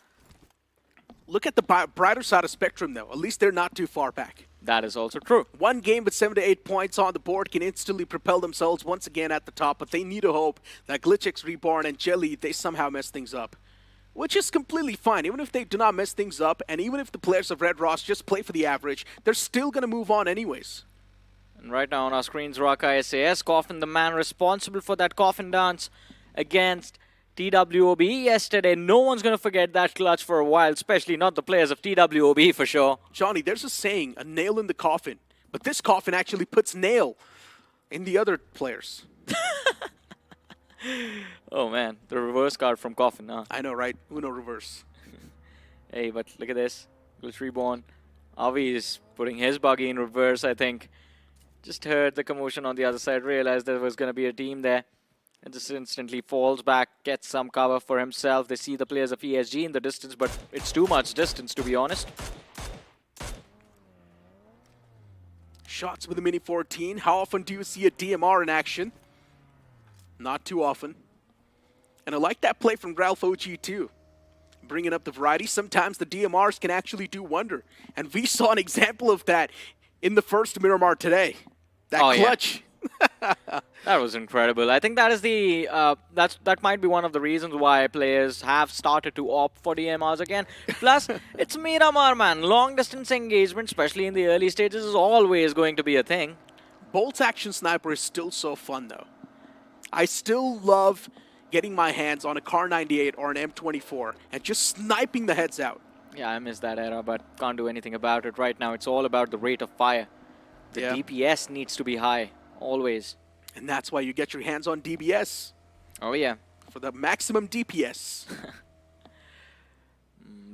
Look at the brighter side of Spectrum, though. At least they're not too far back. That is also true. 1 game with 7 to 8 points on the board can instantly propel themselves once again at the top, but they need to hope that GlitchX Reborn and Jelly, they somehow mess things up. Which is completely fine. Even if they do not mess things up, and even if the players of Red Ross just play for the average, they're still going to move on anyways. And right now on our screens, Raka SAS, Coffin, the man responsible for that coffin dance against TWOB yesterday. No one's going to forget that clutch for a while, especially not the players of TWOB for sure. Johnny, there's a saying, a nail in the coffin. But this coffin actually puts nail in the other players. Oh man, the reverse card from Coffin, huh? I know, right? Uno reverse. Hey, but look at this. Glitch Reborn. Avi is putting his buggy in reverse, I think. Just heard the commotion on the other side, realized there was going to be a team there. And just instantly falls back, gets some cover for himself. They see the players of ESG in the distance, but it's too much distance, to be honest. Shots with the Mini 14. How often do you see a DMR in action? Not too often. And I like that play from Ralph OG too. Bringing up the variety. Sometimes the DMRs can actually do wonder. And we saw an example of that in the first Miramar today. That clutch. Yeah. That was incredible. I think that is the that might be one of the reasons why players have started to opt for DMRs again. Plus, it's Miramar, man. Long distance engagement, especially in the early stages, is always going to be a thing. Bolt's Action Sniper is still so fun, though. I still love getting my hands on a Kar 98 or an M24 and just sniping the heads out. Yeah, I miss that era, but can't do anything about it right now. It's all about the rate of fire. The DPS needs to be high, always. And that's why you get your hands on DBS. Oh, yeah. For the maximum DPS.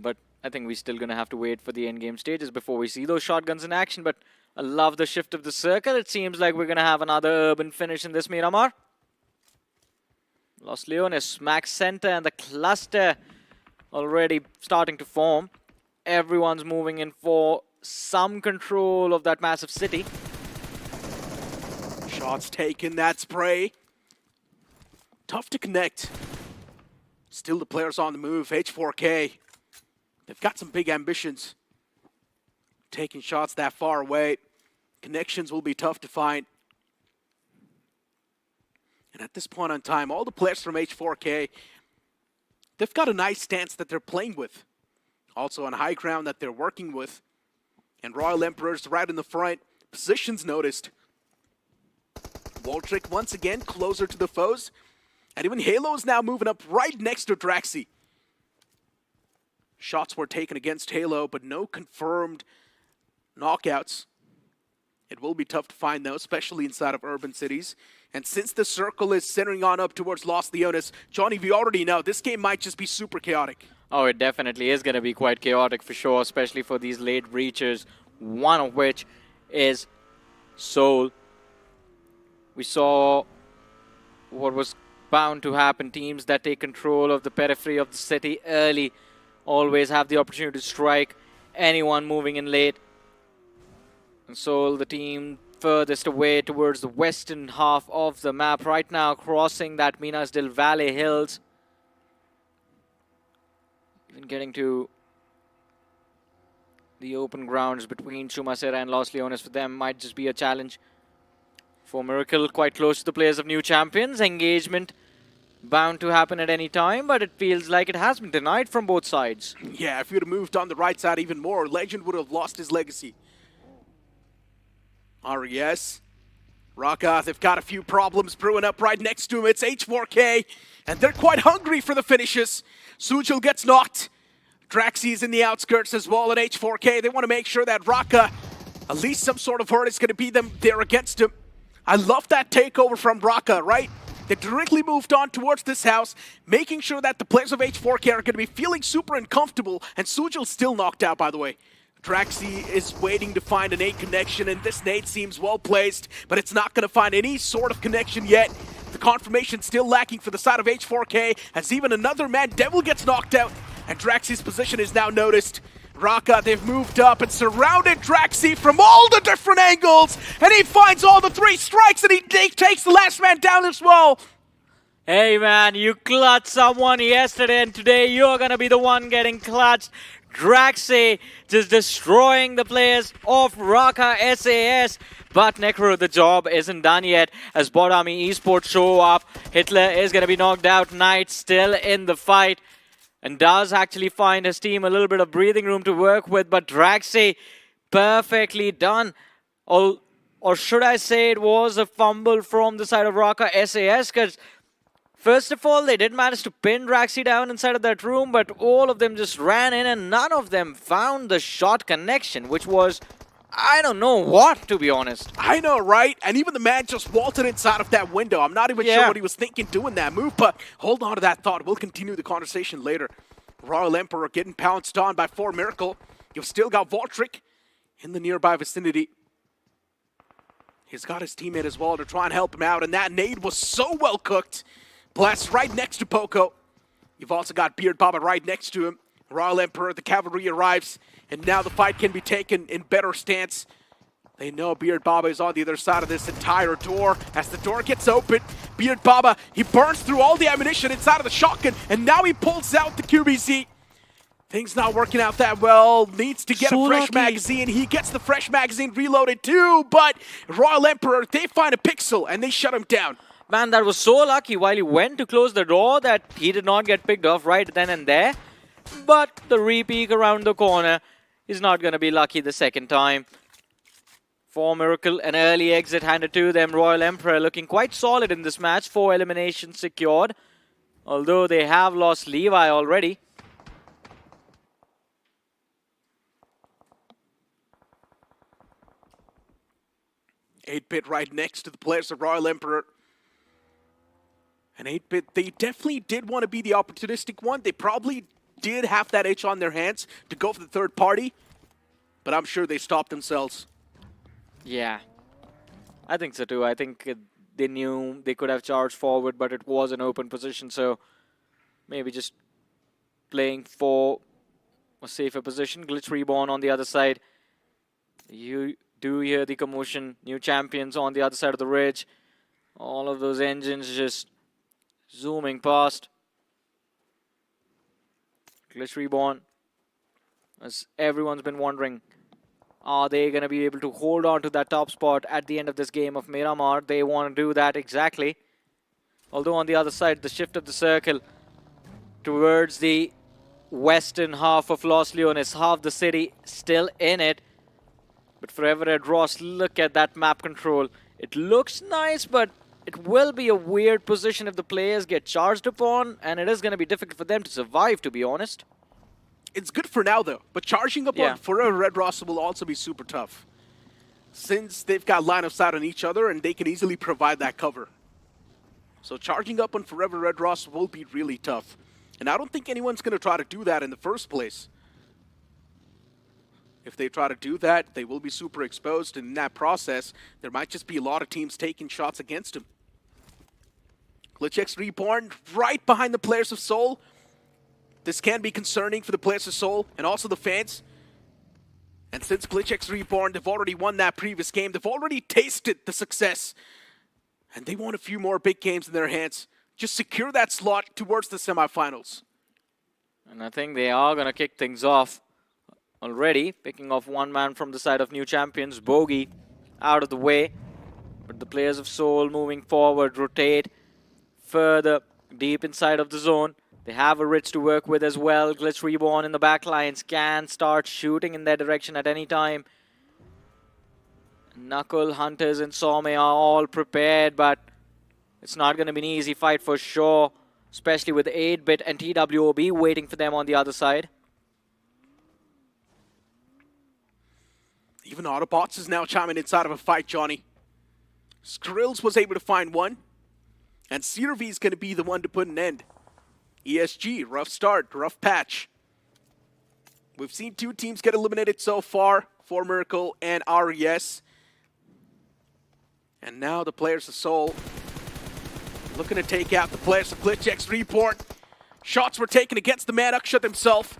But I think we're still going to have to wait for the endgame stages before we see those shotguns in action. But I love the shift of the circle. It seems like we're going to have another urban finish in this Miramar. Los Leones smack center and the cluster already starting to form. Everyone's moving in for some control of that massive city. Shots taken, that spray. Tough to connect. Still the players on the move, H4K. They've got some big ambitions. Taking shots that far away. Connections will be tough to find. And at this point in time, all the players from H4K, they've got a nice stance that they're playing with. Also on high ground that they're working with. And Royal Emperor's right in the front. Positions noticed. Voltric once again closer to the foes. And even Halo is now moving up right next to Draxi. Shots were taken against Halo, but no confirmed knockouts. It will be tough to find though, especially inside of urban cities. And since the circle is centering on up towards Los Leones, Johnny, we already know this game might just be super chaotic. Oh, it definitely is going to be quite chaotic for sure, especially for these late breachers, one of which is Seoul. We saw what was bound to happen. Teams that take control of the periphery of the city early always have the opportunity to strike anyone moving in late. And Seoul, the team furthest away towards the western half of the map right now, crossing that Minas del Valle hills. Even getting to the open grounds between Chumacera and Los Leones for them might just be a challenge. For Miracle, quite close to the players of New Champions. Engagement bound to happen at any time, but it feels like it has been denied from both sides. Yeah, if you'd have moved on the right side even more, Legend would have lost his legacy. RES. Raka, they've got a few problems brewing up right next to him. It's H4K, and they're quite hungry for the finishes. Sujil gets knocked. Draxi's in the outskirts as well at H4K. They want to make sure that Raka, at least some sort of hurt is going to be them there against him. I love that takeover from Raka, right? They directly moved on towards this house, making sure that the players of H4K are going to be feeling super uncomfortable, and Sujil's still knocked out, by the way. Draxi is waiting to find a nade connection, and this nade seems well placed, but it's not going to find any sort of connection yet. The confirmation still lacking for the side of H4K, as even another man, Devil, gets knocked out, and Draxi's position is now noticed. Raka, they've moved up and surrounded Draxi from all the different angles, and he finds all the three strikes, and he takes the last man down as well. Hey man, you clutched someone yesterday, and today you're gonna be the one getting clutched. Draxi just destroying the players of Raka SAS. But Necro, the job isn't done yet as Bodami Esports show up. Hitler is going to be knocked out. Knight still in the fight and does actually find his team a little bit of breathing room to work with. But Draxi, perfectly done. Or should I say it was a fumble from the side of Raka SAS, because first of all, they did manage to pin Draxi down inside of that room, but all of them just ran in and none of them found the shot connection, which was, I don't know what, to be honest. I know, right? And even the man just vaulted inside of that window. I'm not even sure what he was thinking doing that move, but hold on to that thought. We'll continue the conversation later. Royal Emperor getting pounced on by 4 Miracle. You've still got Voltric in the nearby vicinity. He's got his teammate as well to try and help him out, and that nade was so well cooked. Blast right next to Poco. You've also got Beard Baba right next to him. Royal Emperor, the cavalry arrives, and now the fight can be taken in better stance. They know Beard Baba is on the other side of this entire door. As the door gets open, Beard Baba, he burns through all the ammunition inside of the shotgun, and now he pulls out the QBZ. Things not working out that well. Needs to get a fresh magazine. He gets the fresh magazine reloaded too, but Royal Emperor, they find a pixel, and they shut him down. Man, that was so lucky while he went to close the door that he did not get picked off right then and there. But the re-peek around the corner is not going to be lucky the second time. For Miracle, an early exit handed to them. Royal Emperor looking quite solid in this match. 4 eliminations secured, although they have lost Levi already. 8-Bit right next to the players of Royal Emperor. And 8-Bit, they definitely did want to be the opportunistic one. They probably did have that itch on their hands to go for the third party, but I'm sure they stopped themselves. Yeah, I think so too. I think they knew they could have charged forward, but it was an open position, so maybe just playing for a safer position. Glitch Reborn on the other side. You do hear the commotion. New champions on the other side of the ridge. All of those engines just zooming past. Glitch Reborn, as everyone's been wondering, are they going to be able to hold on to that top spot at the end of this game of Miramar? They want to do that exactly. Although on the other side, the shift of the circle towards the western half of Los Leones, half the city still in it. But Forever Red Ross, look at that map control. It looks nice, but it will be a weird position if the players get charged upon, and it is going to be difficult for them to survive, to be honest. It's good for now, though, but charging up on Forever Red Ross will also be super tough, since they've got line of sight on each other and they can easily provide that cover. So charging up on Forever Red Ross will be really tough. And I don't think anyone's going to try to do that in the first place. If they try to do that, they will be super exposed, and in that process, there might just be a lot of teams taking shots against them. GlitchX Reborn right behind the players of Seoul. This can be concerning for the players of Seoul and also the fans. And since GlitchX Reborn, they've already won that previous game, they've already tasted the success. And they want a few more big games in their hands. Just secure that slot towards the semifinals. And I think they are going to kick things off already. Picking off one man from the side of New Champions, Bogey, out of the way. But the players of Seoul moving forward, rotate further deep inside of the zone. They have a Ritz to work with as well. Glitch Reborn in the back lines can start shooting in their direction at any time. Knuckle, Hunters, and Some are all prepared, but it's not going to be an easy fight for sure, especially with 8-Bit and TWOB waiting for them on the other side. Even Autobots is now chiming inside of a fight, Johnny. Skrills was able to find one, and CRV is going to be the one to put an end. ESG, rough start, rough patch. We've seen two teams get eliminated so far, 4Miracle and RES. And now the players of Seoul looking to take out the players of GlitchX Reborn. Shots were taken against the man Akshat himself,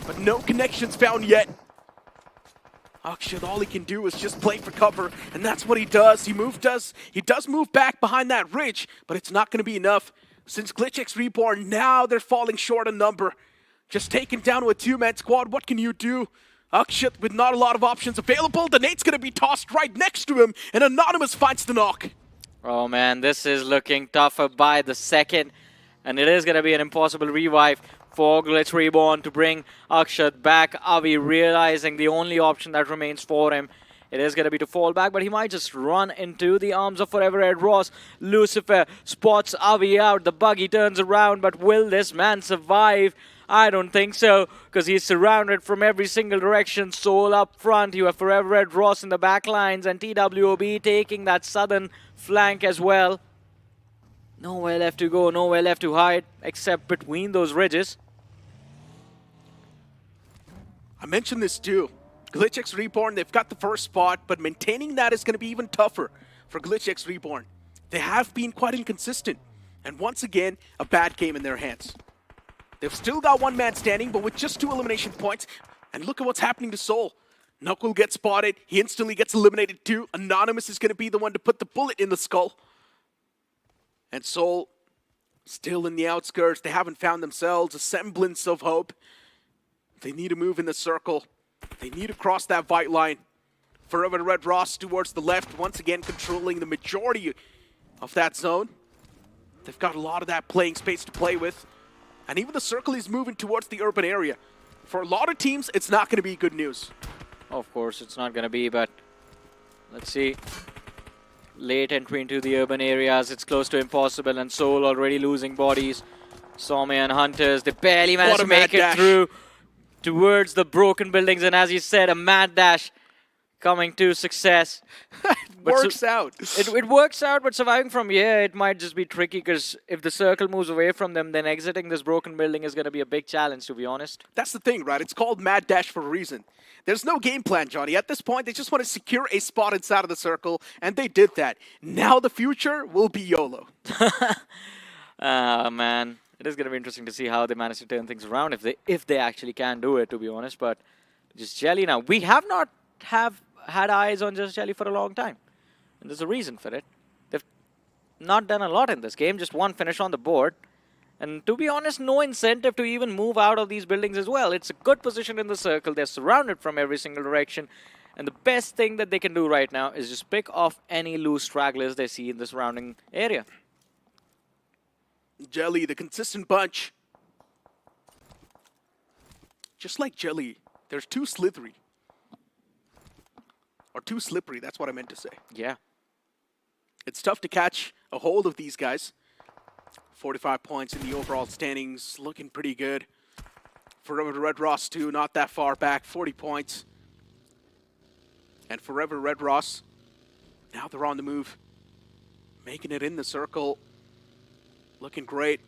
but no connections found yet. Akshat, all he can do is just play for cover, and that's what he does. He does move back behind that ridge, but it's not going to be enough. Since GlitchX Reborn, now they're falling short in number. Just taken down with a two-man squad, what can you do? Akshat with not a lot of options available. The nade's going to be tossed right next to him, and Anonymous finds the knock. Oh man, this is looking tougher by the second, and it is going to be an impossible revive for Glitch Reborn to bring Akshat back. Avi realizing the only option that remains for him, it is going to be to fall back, but he might just run into the arms of Forever Red Ross. Lucifer spots Avi out, the buggy turns around, but will this man survive? I don't think so, because he's surrounded from every single direction. Soul up front, you have Forever Red Ross in the back lines, and TWOB taking that southern flank as well. Nowhere left to go, nowhere left to hide, except between those ridges. I mentioned this too. GlitchX Reborn, they've got the first spot, but maintaining that is going to be even tougher for GlitchX Reborn. They have been quite inconsistent, and once again, a bad game in their hands. They've still got one man standing, but with just 2 elimination points, and look at what's happening to Seoul. Knuckle gets spotted, he instantly gets eliminated too. Anonymous is going to be the one to put the bullet in the skull. And Seoul, still in the outskirts, they haven't found themselves a semblance of hope. They need to move in the circle. They need to cross that white line. Forever Red Ross towards the left, once again controlling the majority of that zone. They've got a lot of that playing space to play with. And even the circle is moving towards the urban area. For a lot of teams, it's not going to be good news. Of course, it's not going to be, but let's see. Late entry into the urban areas, it's close to impossible, and Seoul already losing bodies. Some and Hunters, they barely managed to make it through towards the broken buildings, and as you said, a mad dash coming to success. works out. It works out, but surviving from here, it might just be tricky because if the circle moves away from them, then exiting this broken building is going to be a big challenge, to be honest. That's the thing, right? It's called Mad Dash for a reason. There's no game plan, Johnny. At this point, they just want to secure a spot inside of the circle, and they did that. Now the future will be YOLO. Man, it is going to be interesting to see how they manage to turn things around if they actually can do it, to be honest. But Just Jelly now. We have not had eyes on Just Jelly for a long time, and there's a reason for it. They've not done a lot in this game, just one finish on the board. And to be honest, no incentive to even move out of these buildings as well. It's a good position in the circle. They're surrounded from every single direction. And the best thing that they can do right now is just pick off any loose stragglers they see in the surrounding area. Jelly, the consistent bunch. Just like Jelly, there's too slithery. Or too slippery, that's what I meant to say. Yeah. It's tough to catch a hold of these guys. 45 points in the overall standings, looking pretty good. Forever Red Ross too, not that far back, 40 points. And Forever Red Ross, now they're on the move. Making it in the circle, looking great.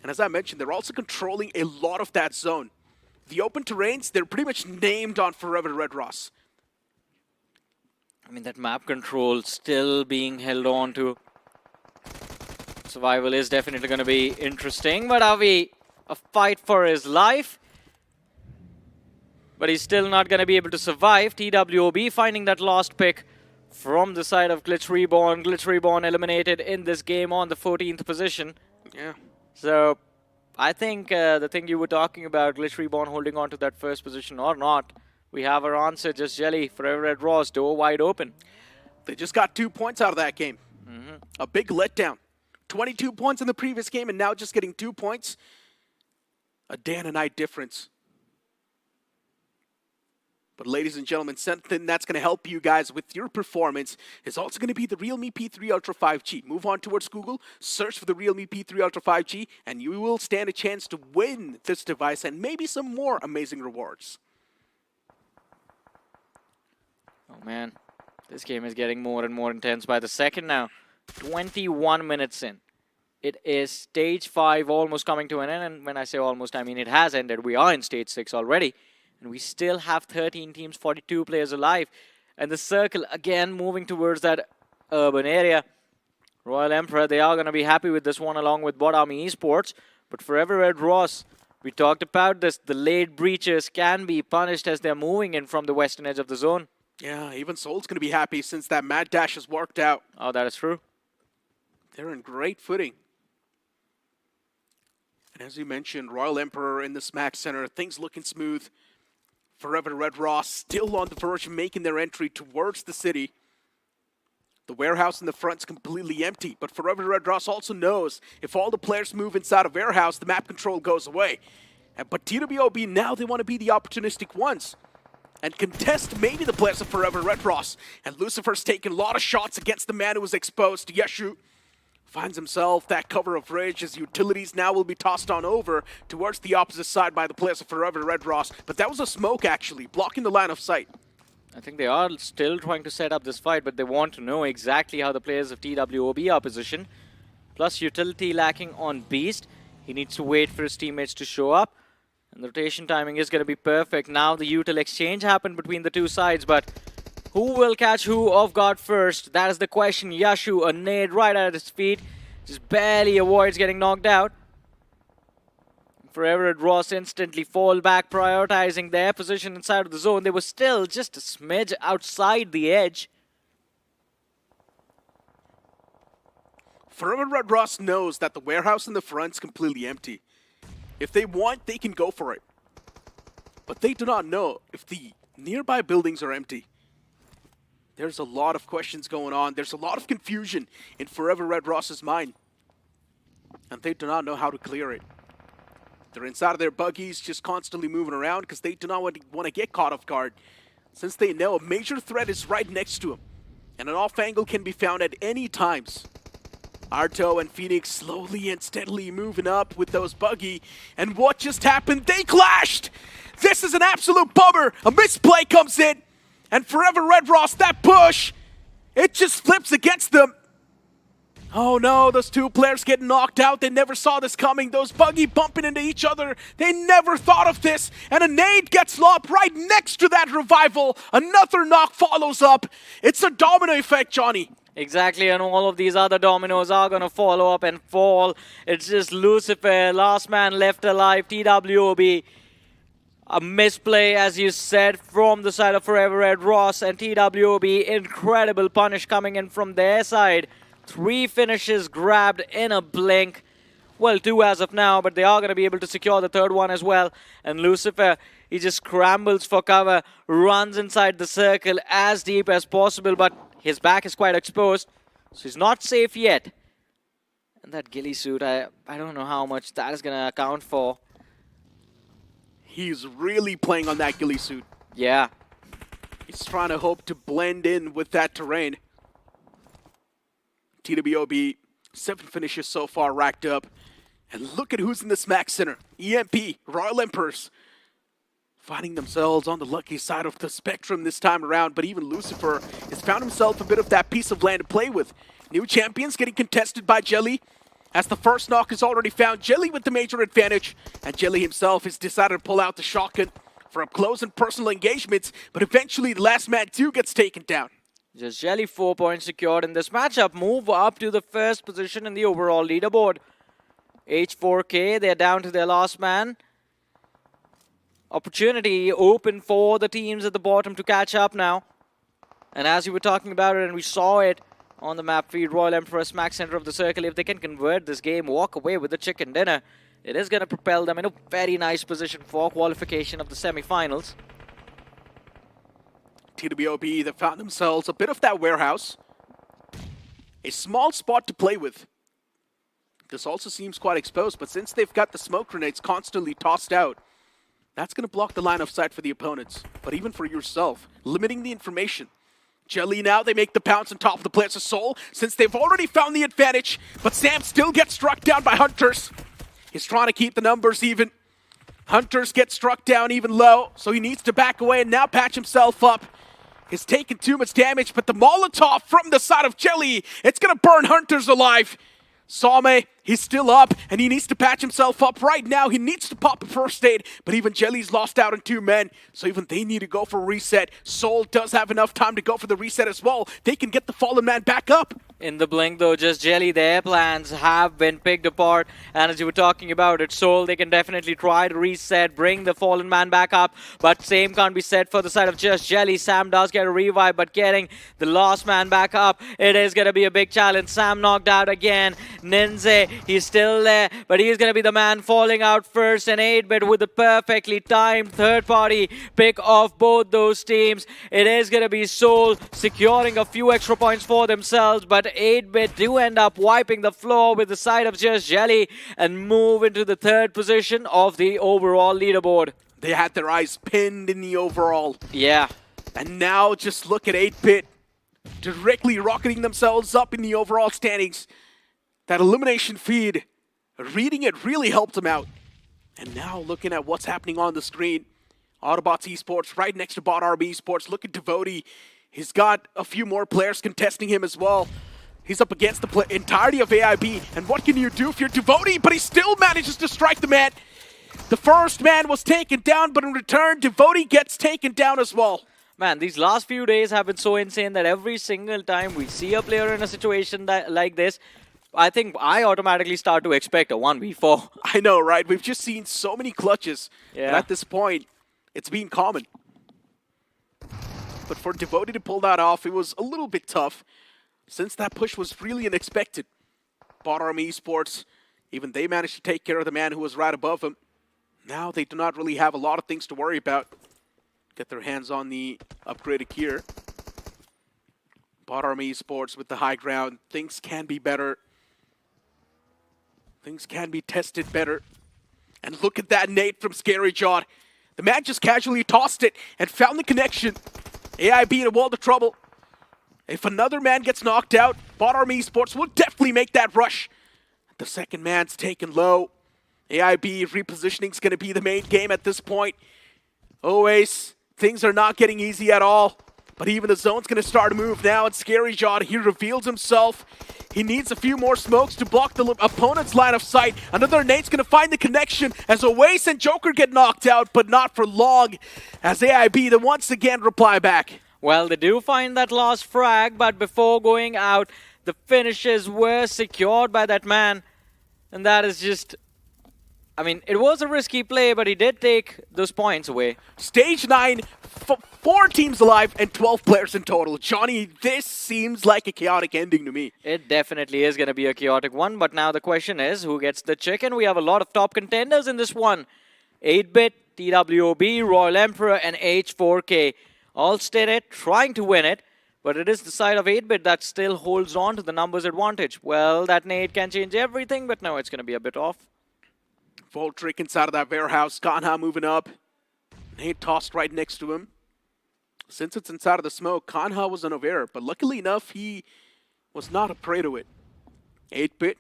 And as I mentioned, they're also controlling a lot of that zone. The open terrains, they're pretty much named on Forever Red Ross. I mean, that map control still being held on to. Survival is definitely going to be interesting, but Avi, a fight for his life. But he's still not going to be able to survive. TWOB finding that lost pick from the side of Glitch Reborn. Glitch Reborn eliminated in this game on the 14th position. Yeah. So I think the thing you were talking about, Glitch Reborn holding on to that first position or not, we have our answer. Just Jelly, Forever Red Ross, door wide open. They just got 2 points out of that game. A big letdown. 22 points in the previous game and now just getting 2 points. A day and a night difference. But ladies and gentlemen, something that's going to help you guys with your performance is also going to be the Realme P3 Ultra 5G. Move on towards Google, search for the Realme P3 Ultra 5G, and you will stand a chance to win this device and maybe some more amazing rewards. Oh man, this game is getting more and more intense by the second now. 21 minutes in. It is stage 5 almost coming to an end, and when I say almost, I mean it has ended. We are in stage 6 already, and we still have 13 teams, 42 players alive. And the circle again moving towards that urban area. Royal Emperor, they are going to be happy with this one along with Bot Army Esports. But Forever Red Ross, we talked about this. The late breachers can be punished as they're moving in from the western edge of the zone. Yeah, even Soul's going to be happy since that Mad Dash has worked out. Oh, that is true. They're in great footing. And as you mentioned, Royal Emperor in the Smack Center, things looking smooth. Forever Red Ross still on the verge of making their entry towards the city. The warehouse in the front's completely empty, but Forever Red Ross also knows if all the players move inside a warehouse, the map control goes away. But TWOB, now they want to be the opportunistic ones and contest maybe the players of Forever Red Ross. And Lucifer's taking a lot of shots against the man who was exposed. Yeshu finds himself that cover of Ridge. His utilities now will be tossed on over towards the opposite side by the players of Forever Red Ross. But that was a smoke, actually, blocking the line of sight. I think they are still trying to set up this fight, but they want to know exactly how the players of TWOB are positioned. Plus utility lacking on Beast. He needs to wait for his teammates to show up. And the rotation timing is going to be perfect. Now the util exchange happened between the two sides, but who will catch who off guard first? That is the question. Yashu, a nade right at his feet. Just barely avoids getting knocked out. Forever Red Ross instantly fall back, prioritizing their position inside of the zone. They were still just a smidge outside the edge. Forever Red Ross knows that the warehouse in the front's completely empty. If they want, they can go for it. But they do not know if the nearby buildings are empty. There's a lot of questions going on. There's a lot of confusion in Forever Red Ross's mind. And they do not know how to clear it. They're inside of their buggies, just constantly moving around because they do not want to get caught off guard. Since they know a major threat is right next to them. And an off angle can be found at any times. Arto and Phoenix slowly and steadily moving up with those buggy. And what just happened? They clashed! This is an absolute bummer! A misplay comes in! And Forever Red Ross, that push It just flips against them. Oh no, those two players get knocked out. They never saw this coming. Those buggy bumping into each other. They never thought of this. And a nade gets lobbed right next to that revival. Another knock follows up. It's a domino effect, Johnny. Exactly, and all of these other dominoes are going to follow up and fall. It's just Lucifer, last man left alive, TWOB. A misplay, as you said, from the side of Forever Red Ross and TWOB. Incredible punish coming in from their side. 3 finishes grabbed in a blink. Well, 2 as of now, but they are going to be able to secure the 3rd one as well. And Lucifer, he just scrambles for cover, runs inside the circle as deep as possible, but his back is quite exposed, so he's not safe yet. And that ghillie suit, I don't know how much that is going to account for. He's really playing on that ghillie suit. Yeah. He's trying to hope to blend in with that terrain. TWOB, 7 finishes so far racked up. And look at who's in the smack center. EMP, Royal Emperors, finding themselves on the lucky side of the spectrum this time around. But even Lucifer has found himself a bit of that piece of land to play with. New champions getting contested by Jelly. As the first knock is already found, Jelly with the major advantage. And Jelly himself has decided to pull out the shotgun for up close and personal engagements. But eventually the last man too gets taken down. Just Jelly 4 points secured in this matchup. Move up to the 1st position in the overall leaderboard. H4K, they're down to their last man. Opportunity open for the teams at the bottom to catch up now. And as you were talking about it, and we saw it on the map feed, Royal Emperor smack center of the circle. If they can convert this game, walk away with the chicken dinner, it is going to propel them in a very nice position for qualification of the semi-finals. TWOB, that found themselves a bit of that warehouse. A small spot to play with. This also seems quite exposed, but since they've got the smoke grenades constantly tossed out, that's going to block the line of sight for the opponents. But even for yourself, limiting the information. Jelly now, they make the pounce on top of the players of Soul, since they've already found the advantage, but Sam still gets struck down by Hunters. He's trying to keep the numbers even. Hunters get struck down even low, so he needs to back away and now patch himself up. He's taken too much damage, but the Molotov from the side of Jelly, it's going to burn Hunters alive. Same, he's still up, and he needs to patch himself up right now. He needs to pop a first aid, but even Jelly's lost out on 2 men, so even they need to go for a reset. Soul does have enough time to go for the reset as well. They can get the fallen man back up. In the blink, though, just Jelly, their plans have been picked apart. And as you were talking about it, Soul, they can definitely try to reset, bring the fallen man back up. But same can't be said for the side of just Jelly. Sam does get a revive, but getting the last man back up, it is going to be a big challenge. Sam knocked out again. Ninze, he's still there, but he's going to be the man falling out first. And 8-bit with the perfectly timed third-party pick of both those teams. It is going to be Soul securing a few extra points for themselves, but 8-bit do end up wiping the floor with the side of just Jelly and move into the 3rd position of the overall leaderboard. They had their eyes pinned in the overall. Yeah. And now just look at 8-bit directly rocketing themselves up in the overall standings. That elimination feed, reading it really helped them out. And now looking at what's happening on the screen, Autobots Esports right next to Bot Army Esports. Look at Devotee. He's got a few more players contesting him as well. He's up against the entirety of AIB. And what can you do if you're Devotee? But he still manages to strike the man. The first man was taken down, but in return, Devotee gets taken down as well. Man, these last few days have been so insane that every single time we see a player in a situation like this, I think I automatically start to expect a 1v4. I know, right? We've just seen so many clutches. Yeah. And at this point, it's been common. But for Devotee to pull that off, it was a little bit tough, since that push was really unexpected. Bot Army Esports, even they managed to take care of the man who was right above him. Now they do not really have a lot of things to worry about. Get their hands on the upgraded gear. Bot Army Esports with the high ground. Things can be better. Things can be tested better. And look at that nade from Scary Jawed. The man just casually tossed it and found the connection. AIB in a world of trouble. If another man gets knocked out, Bot Army Esports will definitely make that rush. The second man's taken low. AIB repositioning is going to be the main game at this point. Always, things are not getting easy at all. But even the zone's going to start to move now. It's Scary John. He reveals himself. He needs a few more smokes to block the opponent's line of sight. Another nade's going to find the connection as Oasis and Joker get knocked out, but not for long, as AIB then once again reply back. Well, they do find that last frag, but before going out, the finishes were secured by that man. And that is just... I mean, it was a risky play, but he did take those points away. Stage 9, 4 teams alive and 12 players in total. Johnny, this seems like a chaotic ending to me. It definitely is going to be a chaotic one, but now the question is, who gets the chicken? We have a lot of top contenders in this one. 8-Bit, TWOB, Royal Emperor, and H4K. All stayed it, trying to win it, but it is the side of 8-Bit that still holds on to the numbers advantage. Well, that nade can change everything, but now it's going to be a bit off. Voltrick inside of that warehouse. Kanha moving up. Nade tossed right next to him. Since it's inside of the smoke, Kanha was unaware, but luckily enough, he was not a prey to it. 8-Bit.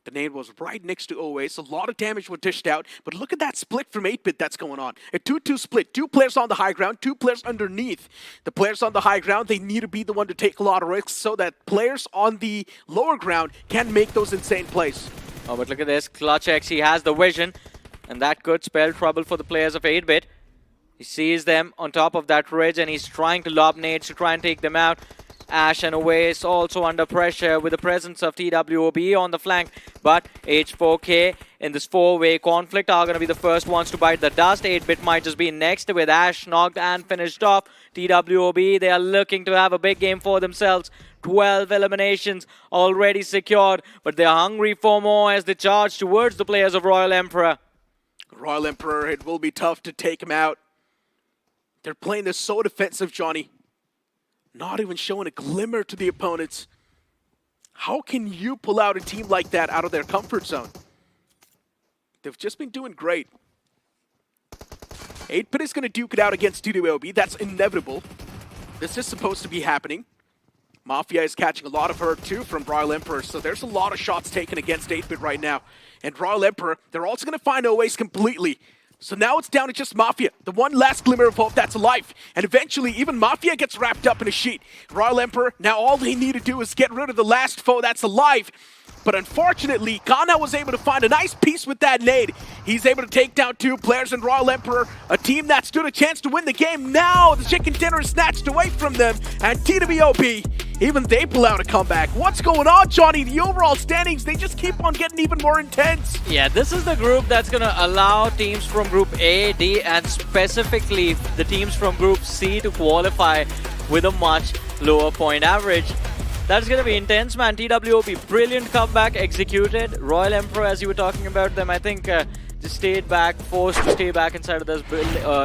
The nade was right next to Oasis. A lot of damage was dished out, but look at that split from 8-Bit that's going on. A 2-2 split. 2 players on the high ground, 2 players underneath. The players on the high ground, they need to be the one to take a lot of risks so that players on the lower ground can make those insane plays. Oh, but look at this. Clutch X, he has the vision, and that could spell trouble for the players of 8-Bit. He sees them on top of that ridge, and he's trying to lob nades to try and take them out. Ash and Oasis also under pressure with the presence of TWOB on the flank. But H4K in this 4-way conflict are going to be the first ones to bite the dust. 8-Bit might just be next with Ash knocked and finished off. TWOB, they are looking to have a big game for themselves. 12 eliminations already secured, but they're hungry for more as they charge towards the players of Royal Emperor. Royal Emperor, it will be tough to take him out. They're playing this so defensive, Johnny. Not even showing a glimmer to the opponents. How can you pull out a team like that out of their comfort zone? They've just been doing great. 8-Bit is going to duke it out against TWOB. That's inevitable. This is supposed to be happening. Mafia is catching a lot of hurt too from Royal Emperor, so there's a lot of shots taken against 8-Bit right now. And Royal Emperor, they're also going to find Oasis completely. So now it's down to just Mafia, the one last glimmer of hope that's alive. And eventually, even Mafia gets wrapped up in a sheet. Royal Emperor, now all they need to do is get rid of the last foe that's alive. But unfortunately, Kana was able to find a nice piece with that nade. He's able to take down 2 players in Royal Emperor, a team that stood a chance to win the game. Now the chicken dinner is snatched away from them, and TWOB, even they pull out a comeback. What's going on, Johnny? The overall standings, they just keep on getting even more intense. Yeah, this is the group that's going to allow teams from Group A, D, and specifically the teams from Group C to qualify with a much lower point average. That's going to be intense, man. TWOB, brilliant comeback executed. Royal Emperor, as you were talking about them, I think just stayed back, forced to stay back inside of this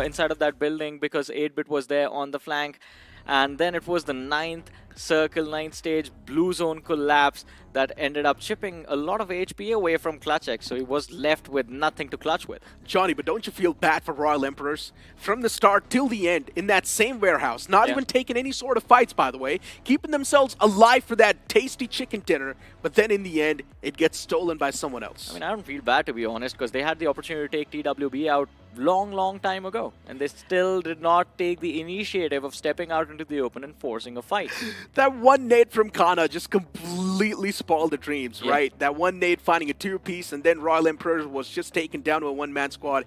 inside of that building because 8-Bit was there on the flank. And then it was the 9th circle, 9th stage blue zone collapse that ended up chipping a lot of HP away from Clutch X, so he was left with nothing to clutch with. Johnny, but don't you feel bad for Royal Emperors? From the start till the end, in that same warehouse, not even taking any sort of fights, by the way, keeping themselves alive for that tasty chicken dinner, but then in the end, it gets stolen by someone else. I mean, I don't feel bad, to be honest, because they had the opportunity to take TWB out long time ago, and they still did not take the initiative of stepping out into the open and forcing a fight. That one nade from Kana just completely spoiled the dreams, right? That one nade finding a 2-piece, and then Royal Emperor was just taken down to a 1-man squad.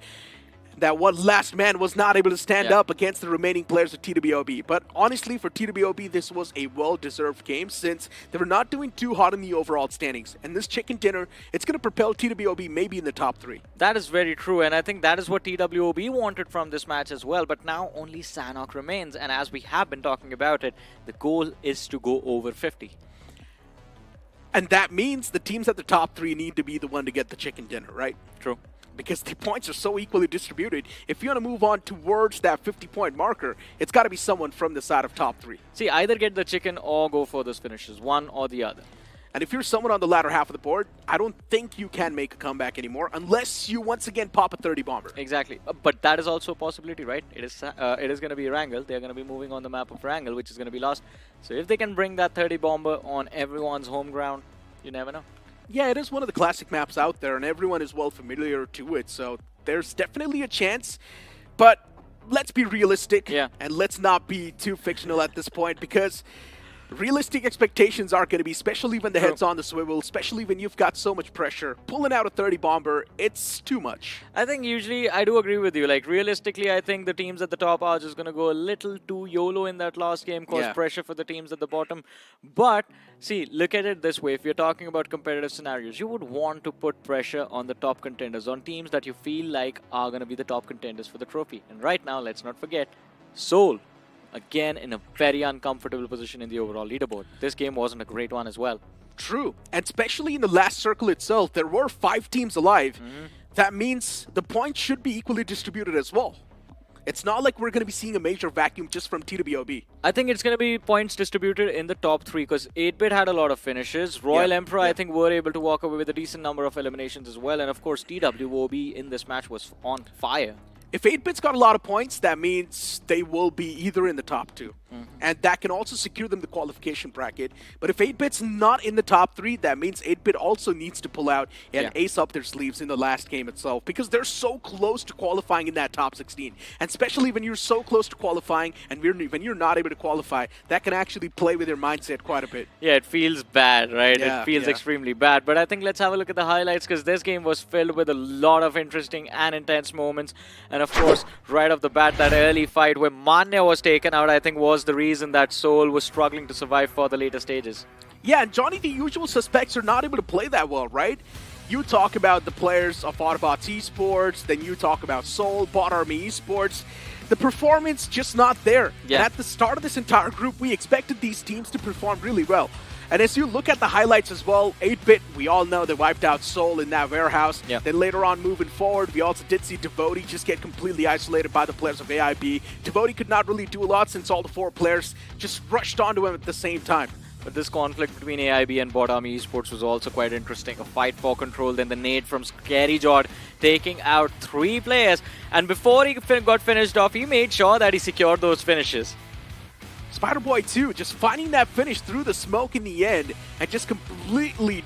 That one last man was not able to stand up against the remaining players of TWOB. But honestly, for TWOB, this was a well-deserved game since they were not doing too hot in the overall standings. And this chicken dinner, it's going to propel TWOB maybe in the top 3. That is very true, and I think that is what TWOB wanted from this match as well. But now only Sanok remains, and as we have been talking about it, the goal is to go over 50. And that means the teams at the top 3 need to be the one to get the chicken dinner, right? True. Because the points are so equally distributed. If you want to move on towards that 50-point marker, it's got to be someone from the side of top 3. See, either get the chicken or go for those finishes, one or the other. And if you're someone on the latter half of the board, I don't think you can make a comeback anymore unless you once again pop a 30 bomber. Exactly. But that is also a possibility, right? It is going to be Erangel. They're going to be moving on the map of Erangel, which is going to be lost. So if they can bring that 30 bomber on everyone's home ground, you never know. Yeah, it is one of the classic maps out there, and everyone is well familiar to it, so there's definitely a chance. But let's be realistic Yeah. and let's not be too fictional at this point, because realistic expectations are going to be, especially when the head's on the swivel, especially when you've got so much pressure. Pulling out a 30 bomber, it's too much. I think usually I do agree with you. Like, realistically, I think the teams at the top are just going to go a little too YOLO in that last game, cause Yeah. pressure for the teams at the bottom. But, see, look at it this way. If you're talking about competitive scenarios, you would want to put pressure on the top contenders, on teams that you feel like are going to be the top contenders for the trophy. And right now, let's not forget, Seoul, again in a very uncomfortable position in the overall leaderboard. This game wasn't a great one as well. True. And especially in the last circle itself, there were 5 teams alive. That means the points should be equally distributed as well. It's not like we're going to be seeing a major vacuum just from TWOB. I think it's going to be points distributed in the top 3 because 8-Bit had a lot of finishes. Royal Emperor, I think, were able to walk away with a decent number of eliminations as well. And of course, TWOB in this match was on fire. If 8-Bit's got a lot of points, that means they will be either in the top 2. And that can also secure them the qualification bracket. But if 8-Bit's not in the top 3, that means 8-Bit also needs to pull out and ace up their sleeves in the last game itself, because they're so close to qualifying in that top 16. And especially when you're so close to qualifying and when you're not able to qualify, that can actually play with your mindset quite a bit. Yeah, it feels bad, right? Yeah, It feels yeah. extremely bad. But I think let's have a look at the highlights, because this game was filled with a lot of interesting and intense moments. And of course, right off the bat, that early fight where Manya was taken out, I think, was the reason that Seoul was struggling to survive for the later stages. Yeah, and Johnny, the usual suspects are not able to play that well, right? You talk about the players of Autobots Esports, then you talk about Seoul, Bot Army Esports. The performance just not there. Yeah. And at the start of this entire group, we expected these teams to perform really well. And as you look at the highlights as well, 8-Bit, we all know they wiped out Seoul in that warehouse. Yeah. Then later on, moving forward, we also did see Devotee just get completely isolated by the players of AIB. Devotee could not really do a lot since all the 4 players just rushed onto him at the same time. But this conflict between AIB and Bot Army Esports was also quite interesting. A fight for control, then the nade from Scary Jord taking out 3 players. And before he got finished off, he made sure that he secured those finishes. Spider-Boy 2 just finding that finish through the smoke in the end and just completely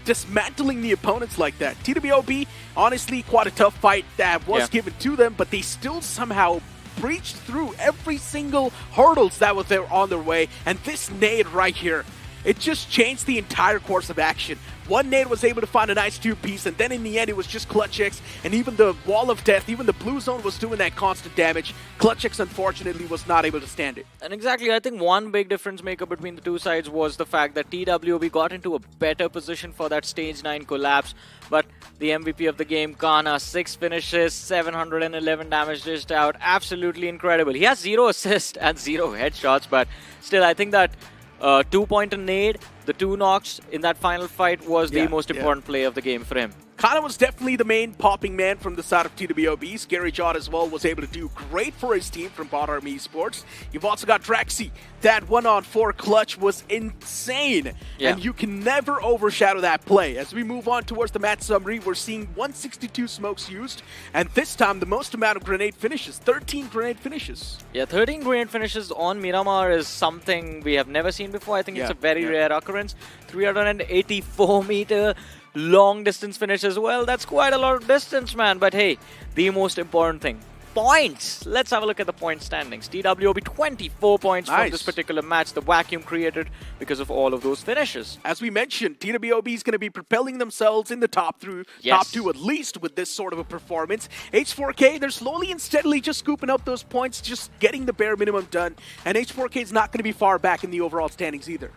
dismantling the opponents like that. TWOB, honestly, quite a tough fight that was given to them, but they still somehow breached through every single hurdles that was there on their way. And this nade right here, it just changed the entire course of action. One nade was able to find a nice 2-piece, and then in the end it was just ClutchX, and even the Wall of Death, even the blue zone was doing that constant damage. ClutchX unfortunately was not able to stand it. And exactly, I think one big difference maker between the two sides was the fact that TWB got into a better position for that Stage 9 collapse. But the MVP of the game, Kana, 6 finishes, 711 damage dished out. Absolutely incredible. He has 0 assists and 0 headshots, but still, I think that 2-pointer nade, the 2 knocks in that final fight was the most important play of the game for him. Kana was definitely the main popping man from the side of TWOB. Scary Jod as well was able to do great for his team from Bot Army Esports. You've also got Draxi. That 1-on-4 clutch was insane. Yeah. And you can never overshadow that play. As we move on towards the match summary, we're seeing 162 smokes used. And this time, the most amount of grenade finishes. 13 grenade finishes. Yeah, 13 grenade finishes on Miramar is something we have never seen before. I think it's a very rare occurrence. 384-meter long distance finish as well. That's quite a lot of distance, man. But hey, the most important thing, points. Let's have a look at the point standings. TWOB 24 points from this particular match. The vacuum created because of all of those finishes. As we mentioned, TWOB is going to be propelling themselves in the top 2 at least with this sort of a performance. H4K, they're slowly and steadily just scooping up those points, just getting the bare minimum done. And H4K is not going to be far back in the overall standings either.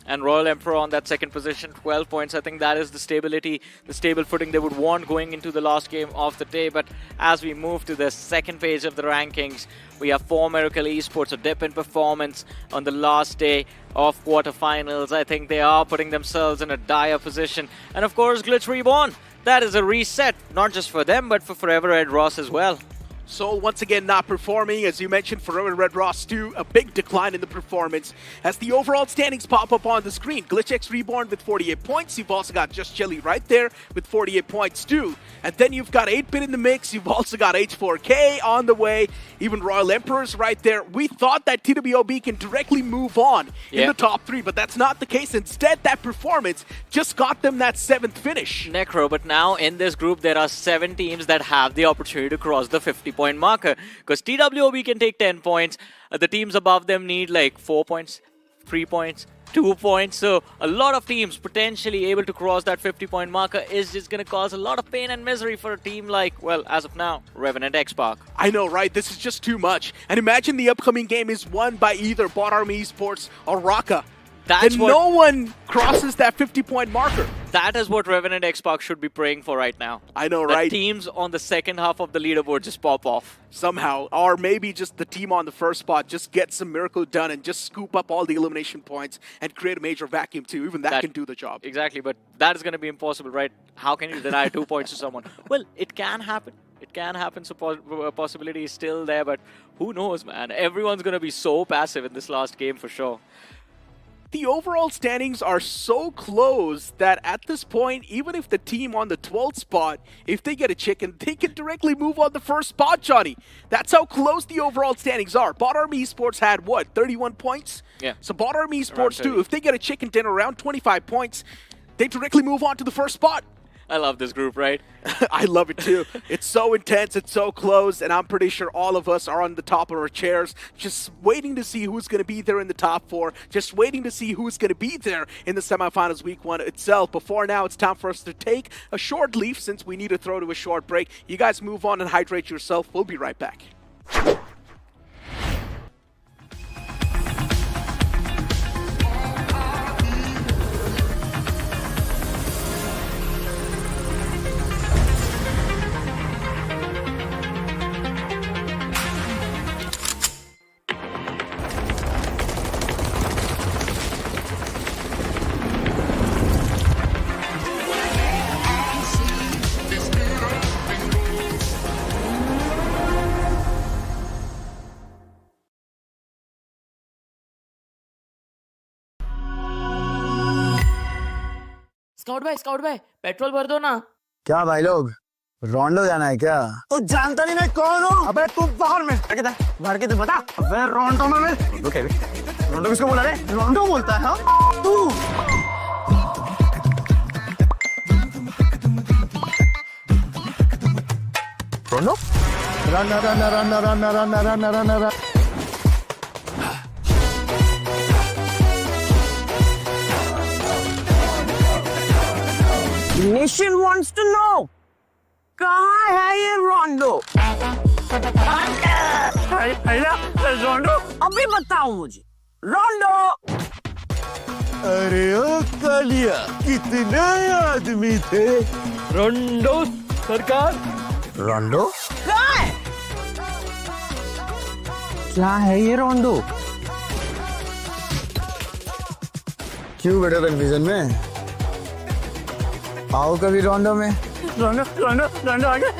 And Royal Emperor on that second position, 12 points. I think that is the stability, the stable footing they would want going into the last game of the day. But as we move to the second page of the rankings, we have 4 Miracle Esports, a dip in performance on the last day of quarterfinals. I think they are putting themselves in a dire position. And of course, Glitch Reborn. That is a reset, not just for them, but for Forever Red Ross as well. Seoul once again not performing. As you mentioned, Forever Red Ross 2, a big decline in the performance as the overall standings pop up on the screen. GlitchX Reborn with 48 points. You've also got Just Jelly right there with 48 points too. And then you've got 8-Bit in the mix. You've also got H4K on the way. Even Royal Emperor's right there. We thought that TWOB can directly move on in the top 3, but that's not the case. Instead, that performance just got them that 7th finish. Necro, but now in this group, there are 7 teams that have the opportunity to cross the 50-point 50-point marker, because TWOB can take 10 points. The teams above them need like 4 points, 3 points, 2 points. So a lot of teams potentially able to cross that 50-point marker is just going to cause a lot of pain and misery for a team like, well, as of now, Revenant X-Park. I know, right? This is just too much. And imagine the upcoming game is won by either Bot Army Esports or Raka. That's then what, no one crosses that 50-point marker. That is what Revenant X-Park should be praying for right now. I know, The right? teams on the second half of the leaderboard just pop off. Somehow. Or maybe just the team on the first spot just get some miracle done and just scoop up all the elimination points and create a major vacuum too. Even that can do the job. Exactly, but that is going to be impossible, right? How can you deny 2 points to someone? Well, it can happen. It can happen, so possibility is still there, but who knows, man? Everyone's going to be so passive in this last game for sure. The overall standings are so close that at this point, even if the team on the 12th spot, if they get a chicken, they can directly move on the first spot, Johnny. That's how close the overall standings are. Bot Army Esports had, what, 31 points? Yeah. So Bot Army Esports too, if they get a chicken dinner around 25 points, they directly move on to the first spot. I love this group, right? I love it too. It's so intense, it's so close, and I'm pretty sure all of us are on the top of our chairs, just waiting to see who's going to be there in the top 4, just waiting to see who's going to be there in the semifinals week 1 itself. Before now, it's time for us to take a short leave since we need to throw to a short break. You guys move on and hydrate yourself. We'll be right back. Scout भाई petrol भर दो ना। क्या भाई लोग रोंडो जाना है क्या? तू जानता नहीं मैं कौन हूँ? अबे तू बाहर में भर के तो बता। अबे रोंडो में रोंडो किसको बोला रे? रोंडो बोलता है हाँ? तू रोंडो? रन नेशन वांट्स टू नो कहाँ है ये रोंडो? रोंडो अभी बताओ मुझे। रोंडो अरे ओ कालिया कितने आदमी थे? रोंडो सरकार। रोंडो? कहाँ है? क्या है ये रोंडो? क्यों बेटा कन्फ्यूजन में? आओ कभी रोंडो में। रोंडो आगे।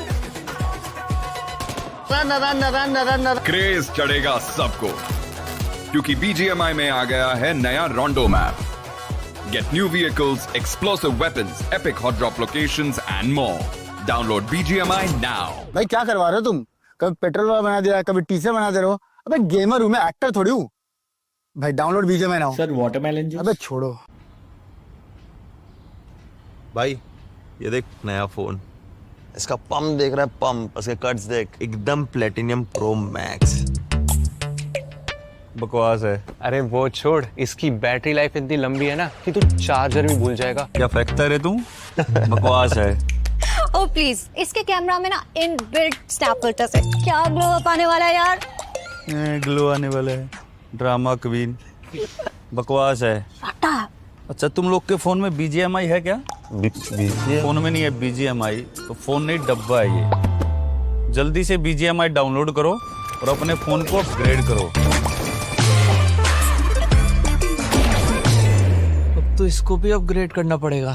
क्रेज चढ़ेगा सबको क्योंकि BGMI में आ गया है नया रोंडो map. Get new vehicles, explosive weapons, epic hot drop locations and more. Download BGMI now. भाई क्या करवा रहे हो तुम? कभी पेट्रोल वाला बना दे रहा है, कभी टीचर बना दे रहे हो। अबे गेमर हूँ मैं, एक्टर थोड़ी हूँ। भाई download BGMI now. Sir watermelon juice. अबे छोड़ो। भाई ये देख नया फोन, इसका पंप देख रहा है, पंप, उसके कट्स देख, एकदम प्लेटिनियम प्रो मैक्स। बकवास है। अरे वो छोड़, इसकी बैटरी लाइफ इतनी लंबी है ना कि तू चार्जर भी भूल जाएगा। क्या फेंकता है तू? बकवास है। ओ प्लीज, इसके कैमरा में ना इनबिल्ट स्नैप फिल्टर है। क्या ग्लो अप आने वाला है यार? ग्लो आने वाला है, ड्रामा क्वीन। बकवास है। अच्छा तुम लोग के फोन में BGMI है क्या? फोन में नहीं है BGMI, तो फोन नहीं डब्बा है ये। जल्दी से BGMI डाउनलोड करो और अपने फोन को अपग्रेड करो। अब तो इसको भी अपग्रेड करना पड़ेगा।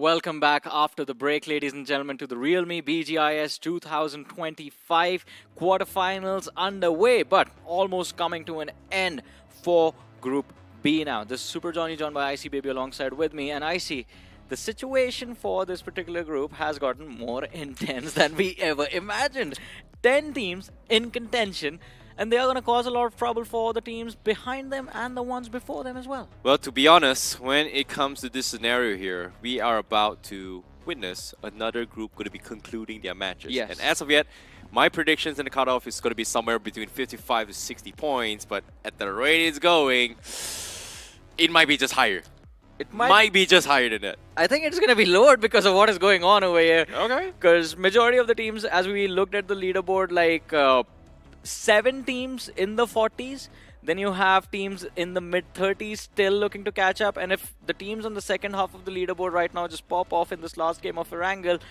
Welcome back after the break, ladies and gentlemen, to the realme BGIS 2025 quarterfinals underway, but almost coming to an end for Group B now. This is Super Johnny John by IC Baby alongside with me, and IC, the situation for this particular group has gotten more intense than we ever imagined. 10 teams in contention, and they are going to cause a lot of trouble for the teams behind them and the ones before them as well. Well, to be honest, when it comes to this scenario here, we are about to witness another group going to be concluding their matches. Yes. And as of yet, my predictions in the cutoff is going to be somewhere between 55 to 60 points, but at the rate it's going, it might be just higher. It Might be just higher than that. I think it's going to be lowered because of what is going on over here. Okay. Because majority of the teams, as we looked at the leaderboard, like 7 teams in the 40s. Then you have teams in the mid-30s still looking to catch up. And if the teams on the second half of the leaderboard right now just pop off in this last game of Erangel,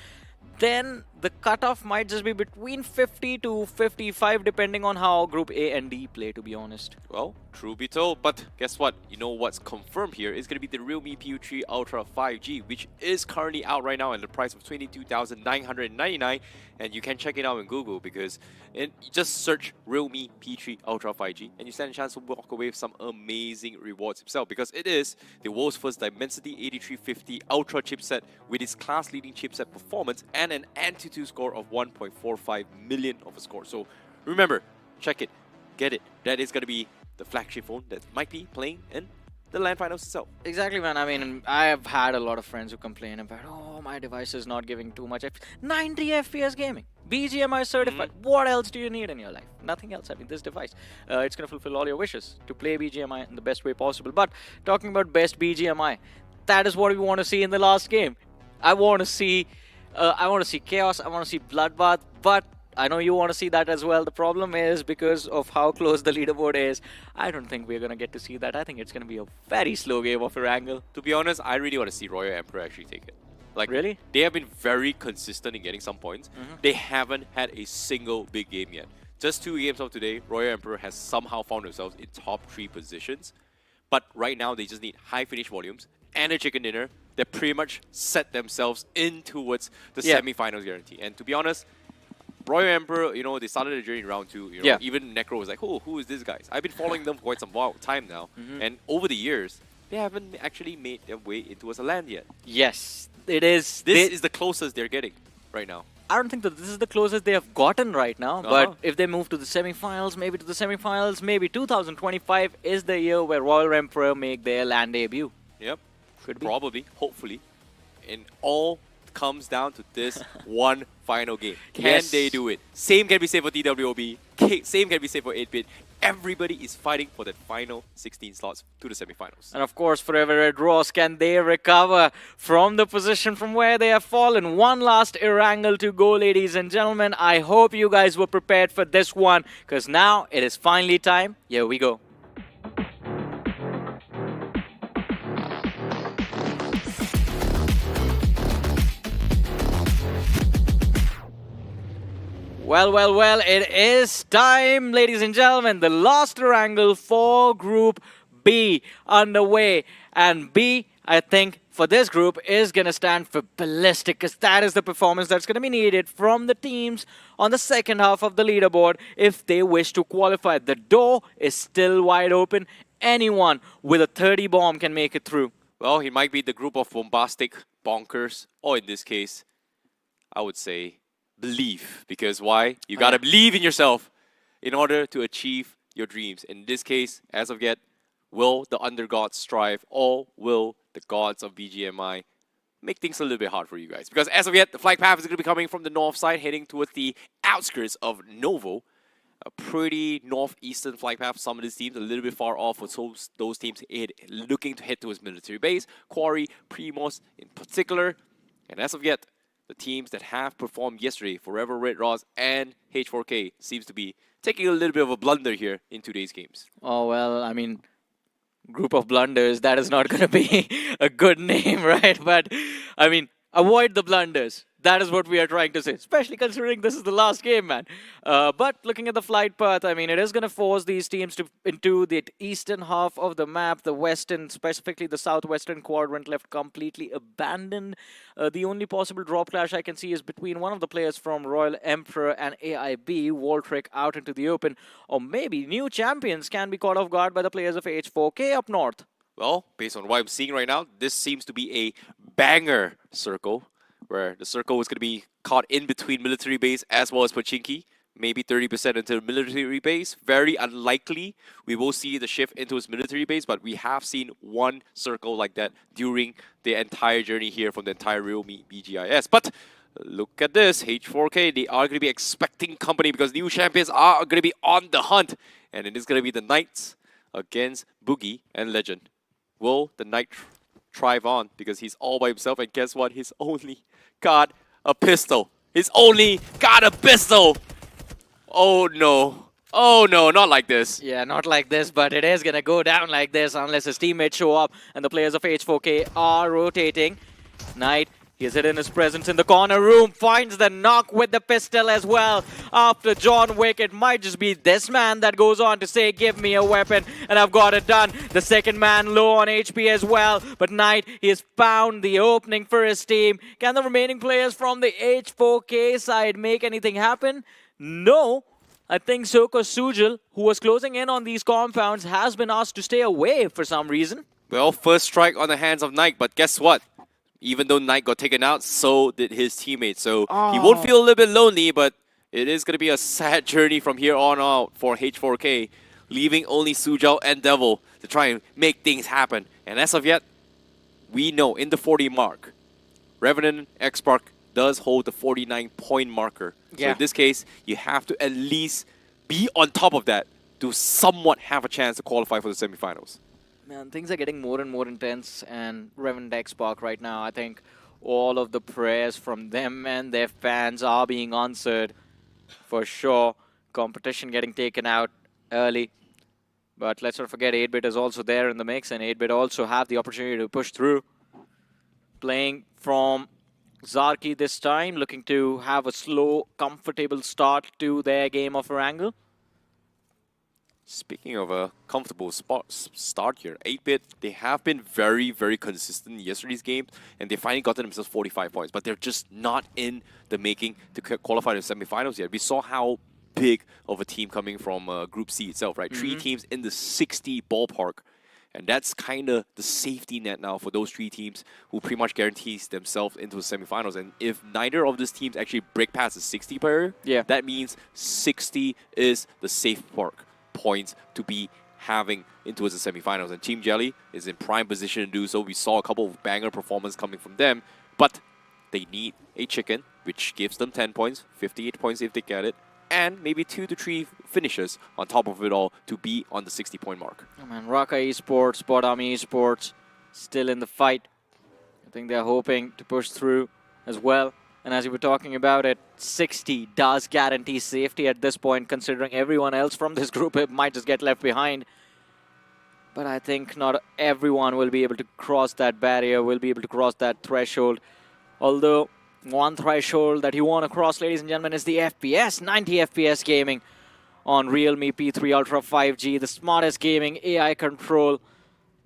then the cutoff might just be between 50 to 55 depending on how Group A and D play, to be honest. Well, true be told, but guess what? You know what's confirmed here is going to be the realme PU3 Ultra 5G, which is currently out right now at the price of 22,999, and you can check it out in Google because just search realme P3 Ultra 5G and you stand a chance to walk away with some amazing rewards himself, because it is the world's first Dimensity 8350 Ultra chipset with its class-leading chipset performance and an Antutu score of 1.45 million of a score. So remember, check it, get it. That is going to be the flagship phone that might be playing in the LAN finals itself. Exactly, man. I mean, I have had a lot of friends who complain about, oh, my device is not giving too much 90 FPS gaming. BGMI certified. What else do you need in your life? Nothing else. I mean, this device, it's going to fulfill all your wishes to play BGMI in the best way possible. But talking about best BGMI, that is what we want to see in the last game. I want to see chaos. I want to see bloodbath. But I know you want to see that as well. The problem is, because of how close the leaderboard is, I don't think we're going to get to see that. I think it's going to be a very slow game of Erangel. To be honest, I really want to see Royal Emperor actually take it. Like, really? They have been very consistent in getting some points. They haven't had a single big game yet. Just 2 games of today, Royal Emperor has somehow found themselves in top 3 positions. But right now, they just need high finish volumes and a chicken dinner that pretty much set themselves in towards the semi-finals guarantee. And to be honest, Royal Emperor, you know, they started the journey in round 2. You know, even Necro was like, oh, who is this guys? I've been following them for quite some time now. And over the years, they haven't actually made their way into a land yet. Yes, it is. This is the closest they're getting right now. I don't think that this is the closest they have gotten right now. But if they move to the semi-finals, maybe 2025 is the year where Royal Emperor make their land debut. Yep. Could be. Probably, hopefully. And all comes down to this one final game. Can they do it? Same can be said for TWOB. Same can be said for 8-Bit. Everybody is fighting for that final 16 slots to the semifinals. And of course, Forever Red Ross, can they recover from the position from where they have fallen? One last Erangel to go, ladies and gentlemen. I hope you guys were prepared for this one, because now it is finally time. Here we go. Well, it is time, ladies and gentlemen. The last Erangel for Group B underway. And B, I think, for this group is going to stand for ballistic, because that is the performance that's going to be needed from the teams on the second half of the leaderboard if they wish to qualify. The door is still wide open. Anyone with a 30 bomb can make it through. Well, it might be the group of bombastic bonkers, or in this case, I would say believe. Because why? You gotta believe in yourself in order to achieve your dreams. In this case, as of yet, will the undergods strive, or will the gods of BGMI make things a little bit hard for you guys? Because as of yet, the flight path is going to be coming from the north side, heading towards the outskirts of Novo. A pretty northeastern flight path. Some of these teams a little bit far off for those teams looking to head towards military base. Quarry, Primos in particular. And as of yet, the teams that have performed yesterday, Forever Red Ross and H4K, seems to be taking a little bit of a blunder here in today's games. Oh, well, I mean, group of blunders, that is not going to be a good name, right? But, I mean, avoid the blunders. That is what we are trying to say, especially considering this is the last game, man. But looking at the flight path, I mean, it is going to force these teams into the eastern half of the map. The western, specifically the southwestern quadrant, left completely abandoned. The only possible drop clash I can see is between one of the players from Royal Emperor and AIB, Voltric, out into the open. Or maybe new champions can be caught off guard by the players of H4K up north. Well, based on what I'm seeing right now, this seems to be a banger circle, where the circle is going to be caught in between military base as well as Pochinki. maybe 30% into the military base. Very unlikely we will see the shift into his military base, but we have seen one circle like that during the entire journey here from the entire realme BGIS. But look at this, H4K, they are going to be expecting company because new champions are going to be on the hunt. And it is going to be the Knights against Boogie and Legend. Will the Knight thrive on? Because he's all by himself, and guess what? He's only got a pistol. He's only got a pistol! Oh no. Oh no, not like this. Yeah, not like this, but it is going to go down like this unless his teammates show up and the players of H4K are rotating. Knight, he has hidden his presence in the corner room, finds the knock with the pistol as well. After John Wick, it might just be this man that goes on to say, give me a weapon, and I've got it done. The second man low on HP as well, but Knight, he has found the opening for his team. Can the remaining players from the H4K side make anything happen? No. I think Soko Sujal, who was closing in on these compounds, has been asked to stay away for some reason. Well, first strike on the hands of Knight, but guess what? Even though Knight got taken out, so did his teammates. So he won't feel a little bit lonely, but it is going to be a sad journey from here on out for H4K, leaving only Sujal and Devil to try and make things happen. And as of yet, we know in the 40 mark, Revenant X-Spark does hold the 49-point marker. So in this case, you have to at least be on top of that to somewhat have a chance to qualify for the semifinals. Man, things are getting more and more intense, and Revenant X-Spark right now, I think all of the prayers from them and their fans are being answered for sure. Competition getting taken out early. But let's not forget 8-Bit is also there in the mix, and 8-Bit also have the opportunity to push through. Playing from Zarki this time, looking to have a slow, comfortable start to their game of Erangel. Speaking of a comfortable start here, 8-Bit, they have been very, very consistent in yesterday's game, and they finally gotten themselves 45 points, but they're just not in the making to qualify to the semifinals yet. We saw how big of a team coming from Group C itself, right? 3 teams in the 60 ballpark, and that's kind of the safety net now for those 3 teams who pretty much guarantees themselves into the semifinals. And if neither of these teams actually break past the 60 barrier, that means 60 is the safe mark points to be having into the semifinals, and Team Jelly is in prime position to do so. We saw a couple of banger performances coming from them, but they need a chicken, which gives them 10 points, 58 points if they get it, and maybe 2 to 3 finishes on top of it all to be on the 60-point mark. Oh man, Raka Esports, Bodami Esports, still in the fight. I think they're hoping to push through as well. And as you were talking about it, 60 does guarantee safety at this point, considering everyone else from this group might just get left behind. But I think not everyone will be able to cross that barrier, will be able to cross that threshold. Although, one threshold that you want to cross, ladies and gentlemen, is the FPS. 90 FPS gaming on realme P3 Ultra 5G, the smartest gaming AI control.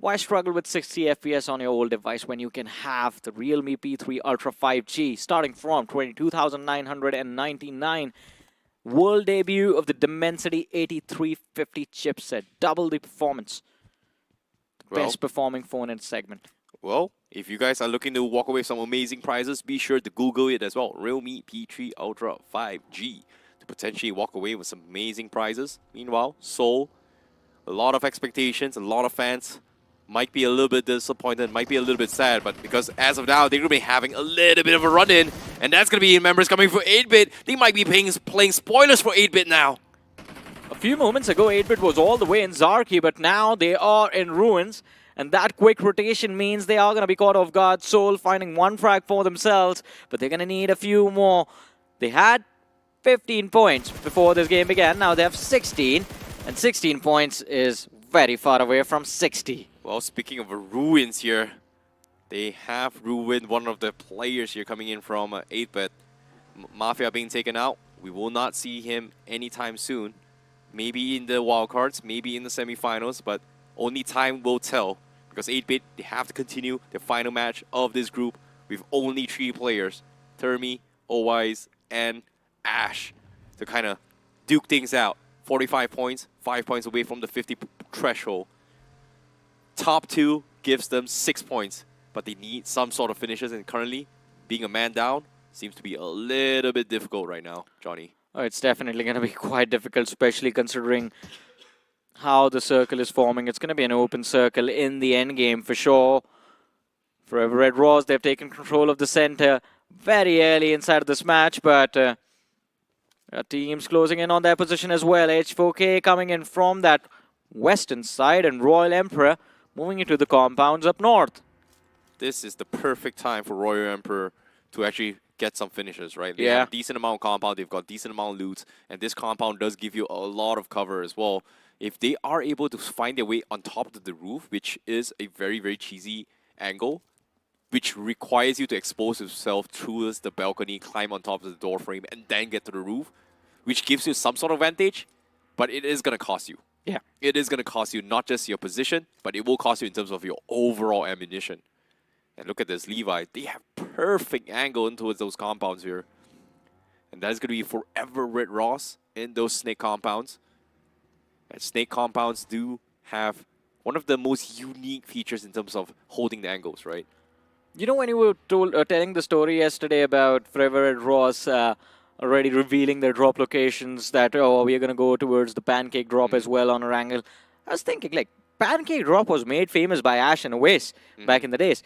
Why struggle with 60 FPS on your old device when you can have the Realme P3 Ultra 5G starting from 22,999? World debut of the Dimensity 8350 chipset. Double the performance. Best performing phone in segment. Well, if you guys are looking to walk away with some amazing prizes, be sure to Google it as well. Realme P3 Ultra 5G to potentially walk away with some amazing prizes. Meanwhile, Seoul, a lot of expectations, a lot of fans. Might be a little bit disappointed, might be a little bit sad, but because as of now, they're going to be having a little bit of a run-in, and that's going to be members coming for 8-Bit. They might be playing spoilers for 8-Bit now. A few moments ago, 8-Bit was all the way in Zarki, but now they are in ruins, and that quick rotation means they are going to be caught off guard. Seoul finding 1 frag for themselves, but they're going to need a few more. They had 15 points before this game began. Now they have 16, and 16 points is very far away from 60. Well, speaking of ruins here, they have ruined one of the players here coming in from 8-Bit. Mafia being taken out. We will not see him anytime soon. Maybe in the wildcards, maybe in the semifinals, but only time will tell. Because 8-Bit, they have to continue the final match of this group with only 3 players. Termi, Owise, and Ash to kind of duke things out. 45 points, 5 points away from the 50 threshold. Top 2 gives them 6 points, but they need some sort of finishes, and currently, being a man down seems to be a little bit difficult right now, Johnny. Oh, it's definitely going to be quite difficult, especially considering how the circle is forming. It's going to be an open circle in the end game for sure. Forever Red Raws, they've taken control of the center very early inside of this match, but teams closing in on their position as well. H4K coming in from that western side, and Royal Emperor moving into the compounds up north. This is the perfect time for Royal Emperor to actually get some finishes, right? They Yeah. have a decent amount of compound, they've got decent amount of loot, and this compound does give you a lot of cover as well. If they are able to find their way on top of the roof, which is a very, very cheesy angle, which requires you to expose yourself towards the balcony, climb on top of the door frame, and then get to the roof, which gives you some sort of advantage, but it is going to cost you. Yeah. It is going to cost you not just your position, but it will cost you in terms of your overall ammunition. And look at this, Levi. They have perfect angle in towards those compounds here. And that is going to be Forever Red Ross in those snake compounds. And snake compounds do have one of the most unique features in terms of holding the angles, right? You know, when you were telling the story yesterday about Forever Red Ross already revealing their drop locations, that, oh, we're going to go towards the pancake drop as well on Erangel, I was thinking, like, pancake drop was made famous by Ash and Oasis back in the days.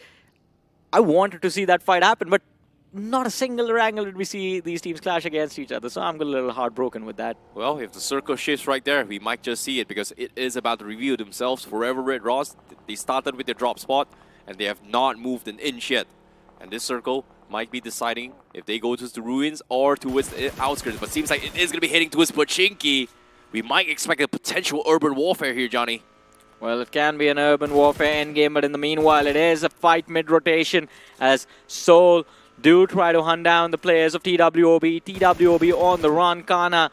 I wanted to see that fight happen, but not a single Erangel did we see these teams clash against each other, so I'm a little heartbroken with that. Well, if the circle shifts right there, we might just see it, because it is about to reveal themselves. Forever Red Ross, they started with their drop spot, and they have not moved an inch yet. And this circle might be deciding if they go towards the ruins or towards the outskirts, but seems like it is going to be heading towards Pochinki. We might expect a potential urban warfare here, Johnny. Well, it can be an urban warfare endgame, but in the meanwhile, it is a fight mid-rotation as Seoul do try to hunt down the players of TWOB. TWOB on the run. Kana,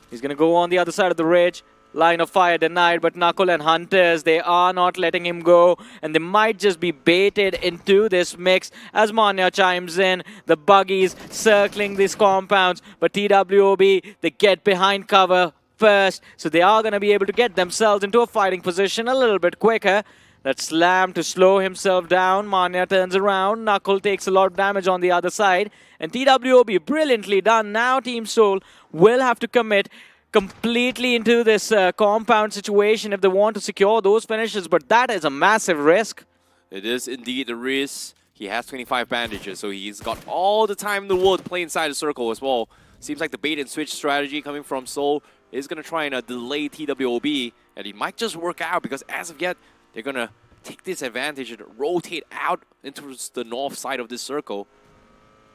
he's going to go on the other side of the ridge. Line of fire denied, but Knuckle and Hunters, they are not letting him go, and they might just be baited into this mix as Manya chimes in. The buggies circling these compounds, but TWOB, they get behind cover first, so they are going to be able to get themselves into a fighting position a little bit quicker. That slam to slow himself down. Manya turns around. Knuckle takes a lot of damage on the other side. And TWOB, brilliantly done. Now Team Soul will have to commit completely into this compound situation if they want to secure those finishes, but that is a massive risk. It is indeed a risk. He has 25 bandages, so he's got all the time in the world to play inside the circle as well. Seems like the bait and switch strategy coming from Seoul is going to try and delay TWOB, and it might just work out, because as of yet, they're going to take this advantage and rotate out into the north side of this circle.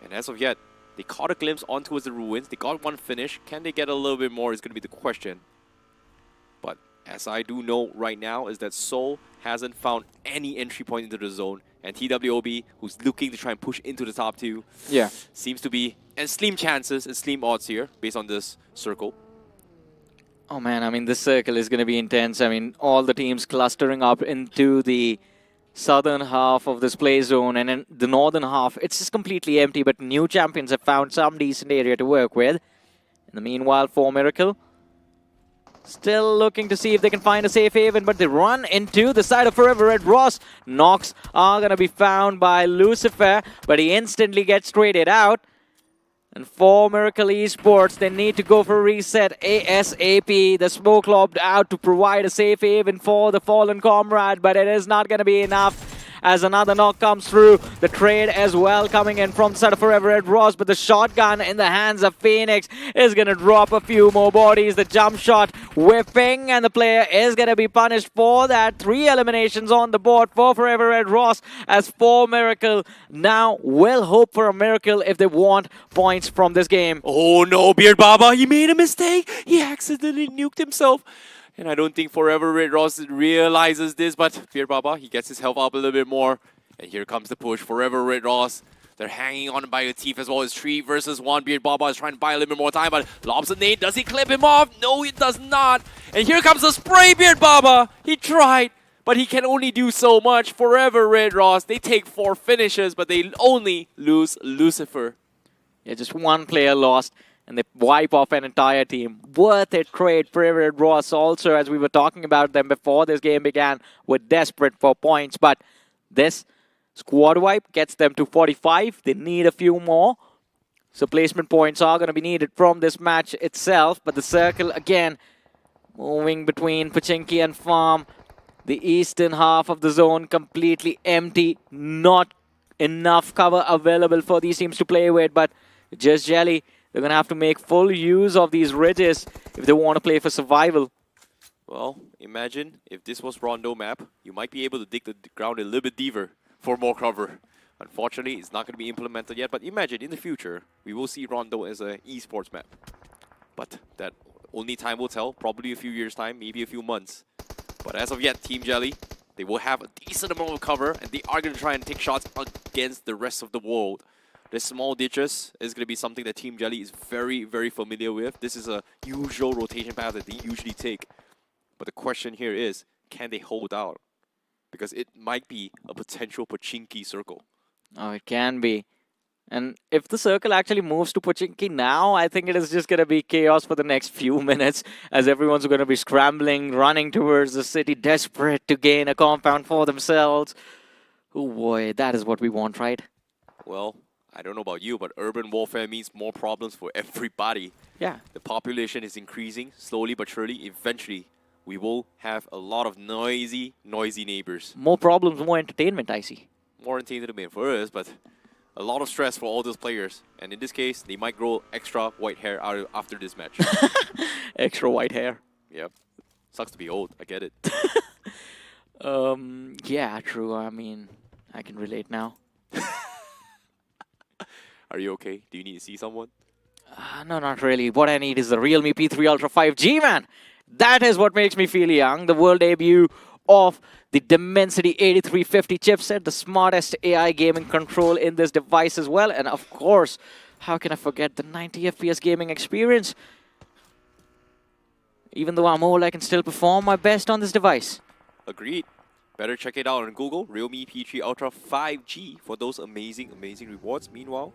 And as of yet, they caught a glimpse on towards the ruins. They got one finish. Can they get a little bit more is going to be the question. But as I do know right now is that Seoul hasn't found any entry point into the zone. And TWOB, who's looking to try and push into the top two, seems to be and slim chances and slim odds here based on this circle. Oh man, I mean, this circle is going to be intense. I mean, all the teams clustering up into the southern half of this play zone, and in the northern half, it's just completely empty, but new champions have found some decent area to work with. In the meanwhile, for Miracle, still looking to see if they can find a safe haven, but they run into the side of Forever Red Ross. Knocks are going to be found by Lucifer, but he instantly gets traded out. And for Miracle Esports, they need to go for a reset ASAP. The smoke lobbed out to provide a safe haven for the fallen comrade, but it is not going to be enough as another knock comes through. The trade as well coming in from the side of Forever Red Ross, but the shotgun in the hands of Phoenix is going to drop a few more bodies. The jump shot whipping, and the player is going to be punished for that. 3 eliminations on the board for Forever Red Ross, as for Miracle now will hope for a miracle if they want points from this game. Oh no, Beard Baba, he made a mistake. He accidentally nuked himself. And I don't think Forever Red Ross realizes this, but Beard Baba, he gets his health up a little bit more. And here comes the push. Forever Red Ross, they're hanging on by a teeth as well. It's 3 versus 1. Beard Baba is trying to buy a little bit more time, but lobs a nade. Does he clip him off? No, it does not. And here comes the spray, Beard Baba. He tried, but he can only do so much. Forever Red Ross, they take 4 finishes, but they only lose Lucifer. Yeah, just one player lost, and they wipe off an entire team. Worth it trade for Red Ross also, as we were talking about them before this game began, were desperate for points. But this squad wipe gets them to 45. They need a few more. So placement points are going to be needed from this match itself. But the circle, again, moving between Pochinki and Farm. The eastern half of the zone completely empty. Not enough cover available for these teams to play with. But just Jelly, they're going to have to make full use of these ridges if they want to play for survival. Well, imagine if this was Rondo map, you might be able to dig the ground a little bit deeper for more cover. Unfortunately, it's not going to be implemented yet, but imagine in the future, we will see Rondo as an esports map. But that only time will tell, probably a few years' time, maybe a few months. But as of yet, Team Jelly, they will have a decent amount of cover, and they are going to try and take shots against the rest of the world. The small ditches is going to be something that Team Jelly is very, very familiar with. This is a usual rotation path that they usually take. But the question here is, can they hold out? Because it might be a potential Pochinki circle. Oh, it can be. And if the circle actually moves to Pochinki now, I think it is just going to be chaos for the next few minutes as everyone's going to be scrambling, running towards the city, desperate to gain a compound for themselves. Oh boy, that is what we want, right? Well, I don't know about you, but urban warfare means more problems for everybody. Yeah. The population is increasing slowly but surely. Eventually, we will have a lot of noisy neighbors. More problems, more entertainment, I see. More entertainment for us, but a lot of stress for all those players. And in this case, they might grow extra white hair out after this match. Extra white hair. Yep. Sucks to be old. I get it. Yeah, true. I mean, I can relate now. Are you okay? Do you need to see someone? No, not really. What I need is the realme P3 Ultra 5G, man. That is what makes me feel young. The world debut of the Dimensity 8350 chipset, the smartest AI gaming control in this device as well. And of course, how can I forget the 90 FPS gaming experience? Even though I'm old, I can still perform my best on this device. Agreed. Better check it out on Google, Realme P3 Ultra 5G for those amazing rewards. Meanwhile,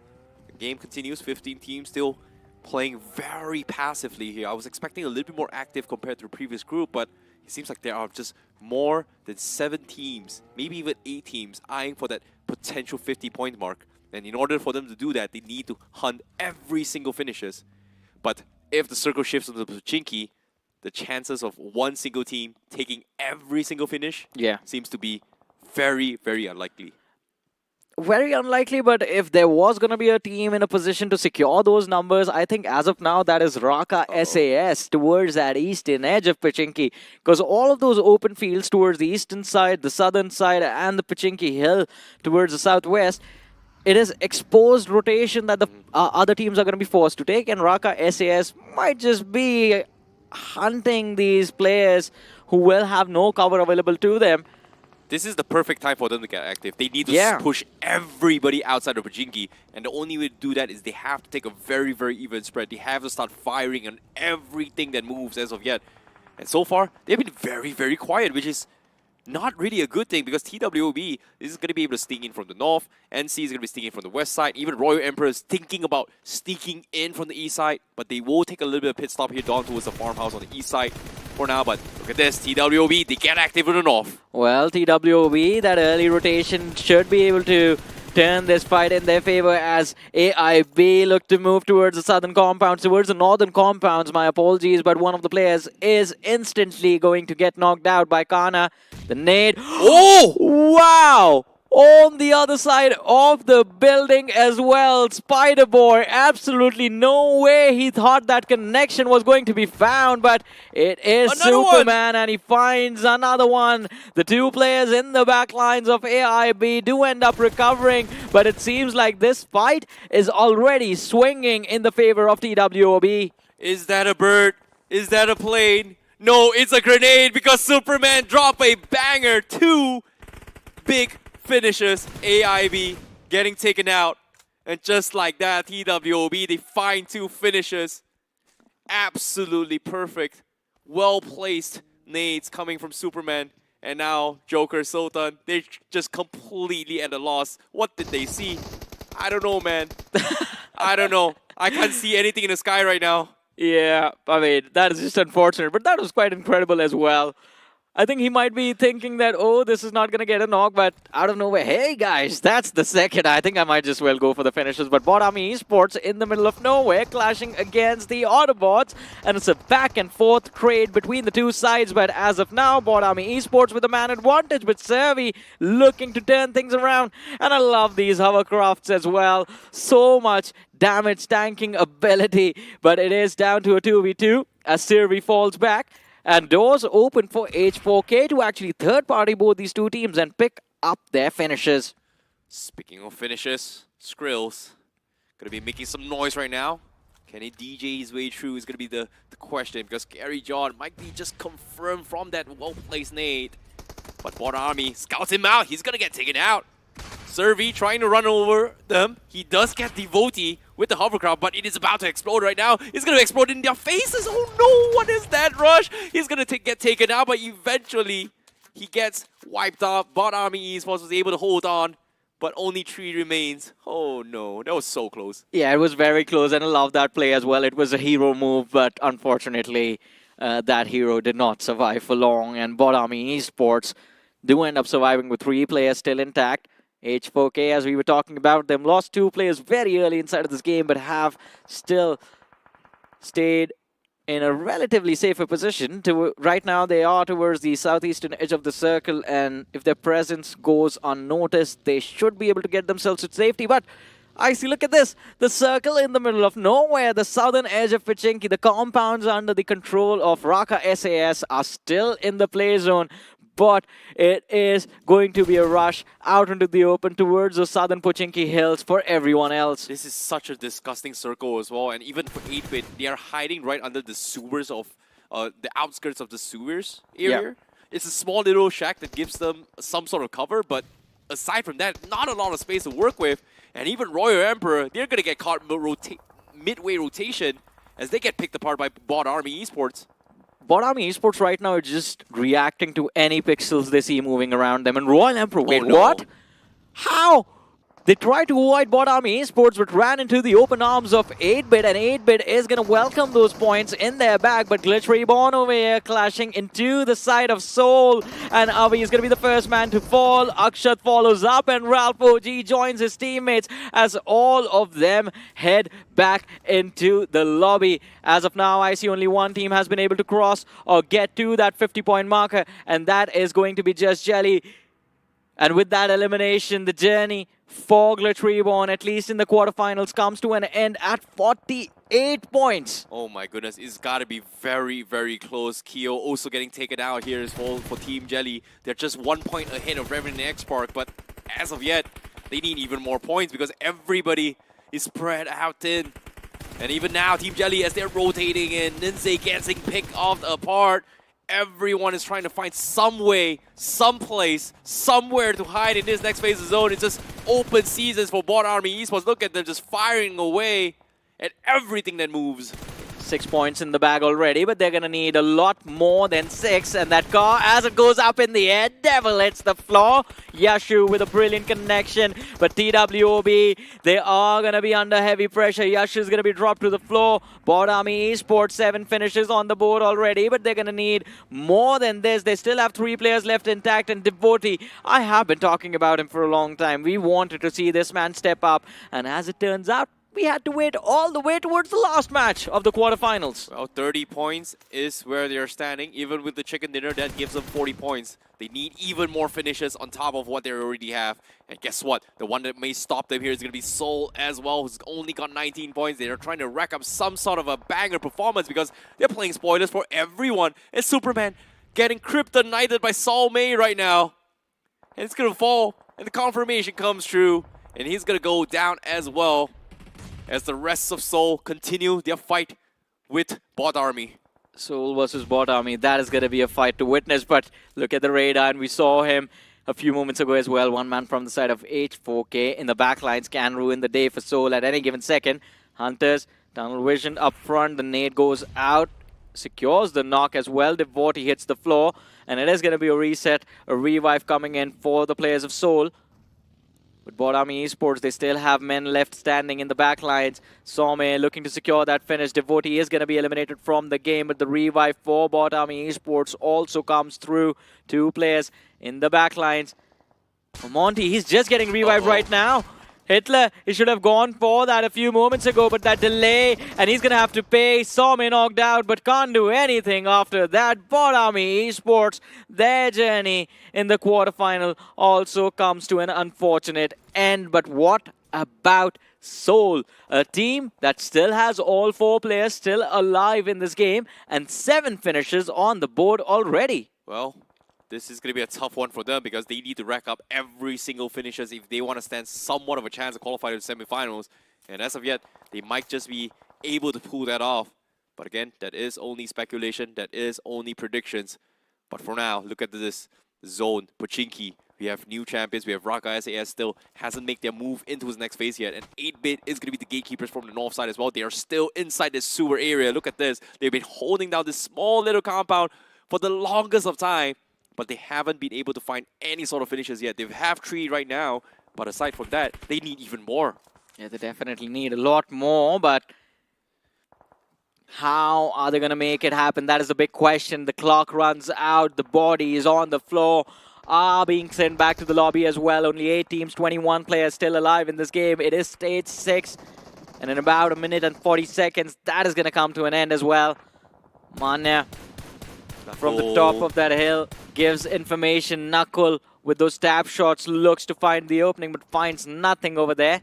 the game continues, 15 teams still playing very passively here. I was expecting a little bit more active compared to the previous group, but it seems like there are just more than 7 teams, maybe even 8 teams, eyeing for that potential 50-point mark. And in order for them to do that, they need to hunt every single finishes. But if the circle shifts to the Pochinki, the chances of one single team taking every single finish seems to be very, very unlikely. Very unlikely, but if there was going to be a team in a position to secure those numbers, I think as of now, that is Raka SAS towards that eastern edge of Pochinki. Because all of those open fields towards the eastern side, the southern side, and the Pochinki Hill towards the southwest, it is exposed rotation that the other teams are going to be forced to take, and Raka SAS might just be hunting these players who will have no cover available to them. This is the perfect time for them to get active. They need to push everybody outside of Pochinki, and the only way to do that is they have to take a very, very even spread. They have to start firing on everything that moves as of yet. And so far, they've been very, very quiet, which is not really a good thing because TWOB is going to be able to sneak in from the north, NC is going to be sneaking in from the west side, even Royal Emperor is thinking about sneaking in from the east side, but they will take a little bit of pit stop here down towards the farmhouse on the east side for now. But look at this, TWOB, they get active in the north. Well, TWOB, that early rotation should be able to turn this fight in their favor as AIB look to move towards the southern compounds, towards the northern compounds, my apologies, but one of the players is instantly going to get knocked out by Kana. The nade. Oh! Wow! On the other side of the building as well, Spider Boy, absolutely no way he thought that connection was going to be found, but it is Superman and he finds another one. The two players in the back lines of AIB do end up recovering, but it seems like this fight is already swinging in the favor of TWOB. Is that a bird? Is that a plane? No, it's a grenade because Superman dropped a banger. 2 big finishes, AIB getting taken out. And just like that, TWOB, they find 2 finishes. Absolutely perfect. Well-placed nades coming from Superman. And now Joker, Sultan, they're just completely at a loss. What did they see? I don't know, man. I don't know. I can't see anything in the sky right now. Yeah, I mean, that is just unfortunate, but that was quite incredible as well. I think he might be thinking that, oh, this is not going to get a knock, but out of nowhere, hey guys, that's the second. I think I might just well go for the finishes, but Bot Army Esports in the middle of nowhere, clashing against the Autobots, and it's a back and forth trade between the two sides, but as of now, Bot Army Esports with a man advantage, but Servi looking to turn things around, and I love these hovercrafts as well. So much damage tanking ability, but it is down to a 2v2 as Servi falls back. And doors open for H4K to actually third-party both these two teams and pick up their finishes. Speaking of finishes, Skrills gonna be making some noise right now. Can he DJ his way through is gonna be the question, because Gary John might be just confirmed from that well-placed nade. But Bot Army scouts him out. He's gonna get taken out. Servi trying to run over them. He does get Devotee with the hovercraft, but it is about to explode right now. It's going to explode in their faces. Oh no, what is that rush? He's going to get taken out, but eventually he gets wiped off. Bot Army Esports was able to hold on, but only 3 remains. Oh no, that was so close. Yeah, it was very close, and I love that play as well. It was a hero move, but unfortunately, that hero did not survive for long, and Bot Army Esports do end up surviving with 3 players still intact. H4K, as we were talking about, them lost 2 players very early inside of this game, but have still stayed in a relatively safer position. Right now, they are towards the southeastern edge of the circle, and if their presence goes unnoticed, they should be able to get themselves to safety. But I see, look at this. The circle in the middle of nowhere, the southern edge of Pichinki, the compounds under the control of Raka SAS are still in the play zone. But it is going to be a rush out into the open towards the southern Pochinki Hills for everyone else. This is such a disgusting circle as well, and even for 8-bit, they are hiding right under the sewers of the outskirts of the sewers area. Yeah. It's a small little shack that gives them some sort of cover, but aside from that, not a lot of space to work with. And even Royal Emperor, they're going to get caught midway rotation as they get picked apart by Bot Army Esports. Bot Army Esports right now is just reacting to any pixels they see moving around them. And Royal Emperor, wait, what? How? They tried to avoid Bot Army Esports, but ran into the open arms of 8-bit, and 8-bit is going to welcome those points in their bag. But Glitch Reborn over here clashing into the side of Soul, and Avi is going to be the first man to fall. Akshat follows up, and Ralph OG joins his teammates as all of them head back into the lobby. As of now, I see only one team has been able to cross or get to that 50-point marker, and that is going to be Just Jelly. And with that elimination, the journey for Glitch Reborn, at least in the quarterfinals, comes to an end at 48 points. Oh my goodness, it's got to be very, very close. Keo also getting taken out here as well for Team Jelly. They're just 1 point ahead of Revenant X Park, but as of yet, they need even more points because everybody is spread out thin. And even now, Team Jelly, as they're rotating in, Ninsei getting picked off apart. Everyone is trying to find some way, some place, somewhere to hide in this next phase of zone. It's just open seasons for Bot Army Esports. Look at them just firing away at everything that moves. 6 points in the bag already, but they're going to need a lot more than 6. And that car, as it goes up in the air, Devil hits the floor. Yashu with a brilliant connection, but TWOB, they are going to be under heavy pressure. Yashu is going to be dropped to the floor. Bot Army Esports, 7 finishes on the board already, but they're going to need more than this. They still have 3 players left intact, and Devotee, I have been talking about him for a long time. We wanted to see this man step up, and as it turns out, we had to wait all the way towards the last match of the quarterfinals. Well, 30 points is where they're standing. Even with the chicken dinner, that gives them 40 points. They need even more finishes on top of what they already have. And guess what? The one that may stop them here is going to be Soul as well, who's only got 19 points. They're trying to rack up some sort of a banger performance because they're playing spoilers for everyone. And Superman getting kryptonited by Sol May right now. And it's going to fall. And the confirmation comes true. And he's going to go down as well, as the rest of Seoul continue their fight with Bot Army. Seoul versus Bot Army, that is going to be a fight to witness, but look at the radar, and we saw him a few moments ago as well. One man from the side of H4K in the backlines can ruin the day for Seoul at any given second. Hunters, tunnel vision up front, the nade goes out, secures the knock as well. Devotee hits the floor, and it is going to be a reset, a revive coming in for the players of Seoul. With Bodami Esports, they still have men left standing in the back lines. Some looking to secure that finish. Devotee is going to be eliminated from the game, but the revive for Bodami Esports also comes through. 2 players in the back lines. Monty, he's just getting revived right now. Hitler, he should have gone for that a few moments ago, but that delay, and he's going to have to pay. Some knocked out, but can't do anything after that. Bodami Esports, their journey in the quarterfinal also comes to an unfortunate end. But what about Seoul? A team that still has all 4 players still alive in this game, and 7 finishes on the board already. Well, this is going to be a tough one for them because they need to rack up every single finishes if they want to stand somewhat of a chance to qualify to the semifinals. And as of yet, they might just be able to pull that off. But again, that is only speculation. That is only predictions. But for now, look at this zone. Pochinki. We have new champions. We have Raka SAS still hasn't made their move into his next phase yet. And 8-Bit is going to be the gatekeepers from the north side as well. They are still inside this sewer area. Look at this. They've been holding down this small little compound for the longest of time. But they haven't been able to find any sort of finishes yet. They have 3 right now, but aside from that, they need even more. Yeah, they definitely need a lot more, but how are they going to make it happen? That is the big question. The clock runs out, the body is on the floor, are being sent back to the lobby as well. Only 8 teams, 21 players still alive in this game. It is stage 6, and in about 1 minute and 40 seconds, that is going to come to an end as well. Manya, from the top of that hill, gives information. Knuckle, with those stab shots, looks to find the opening, but finds nothing over there.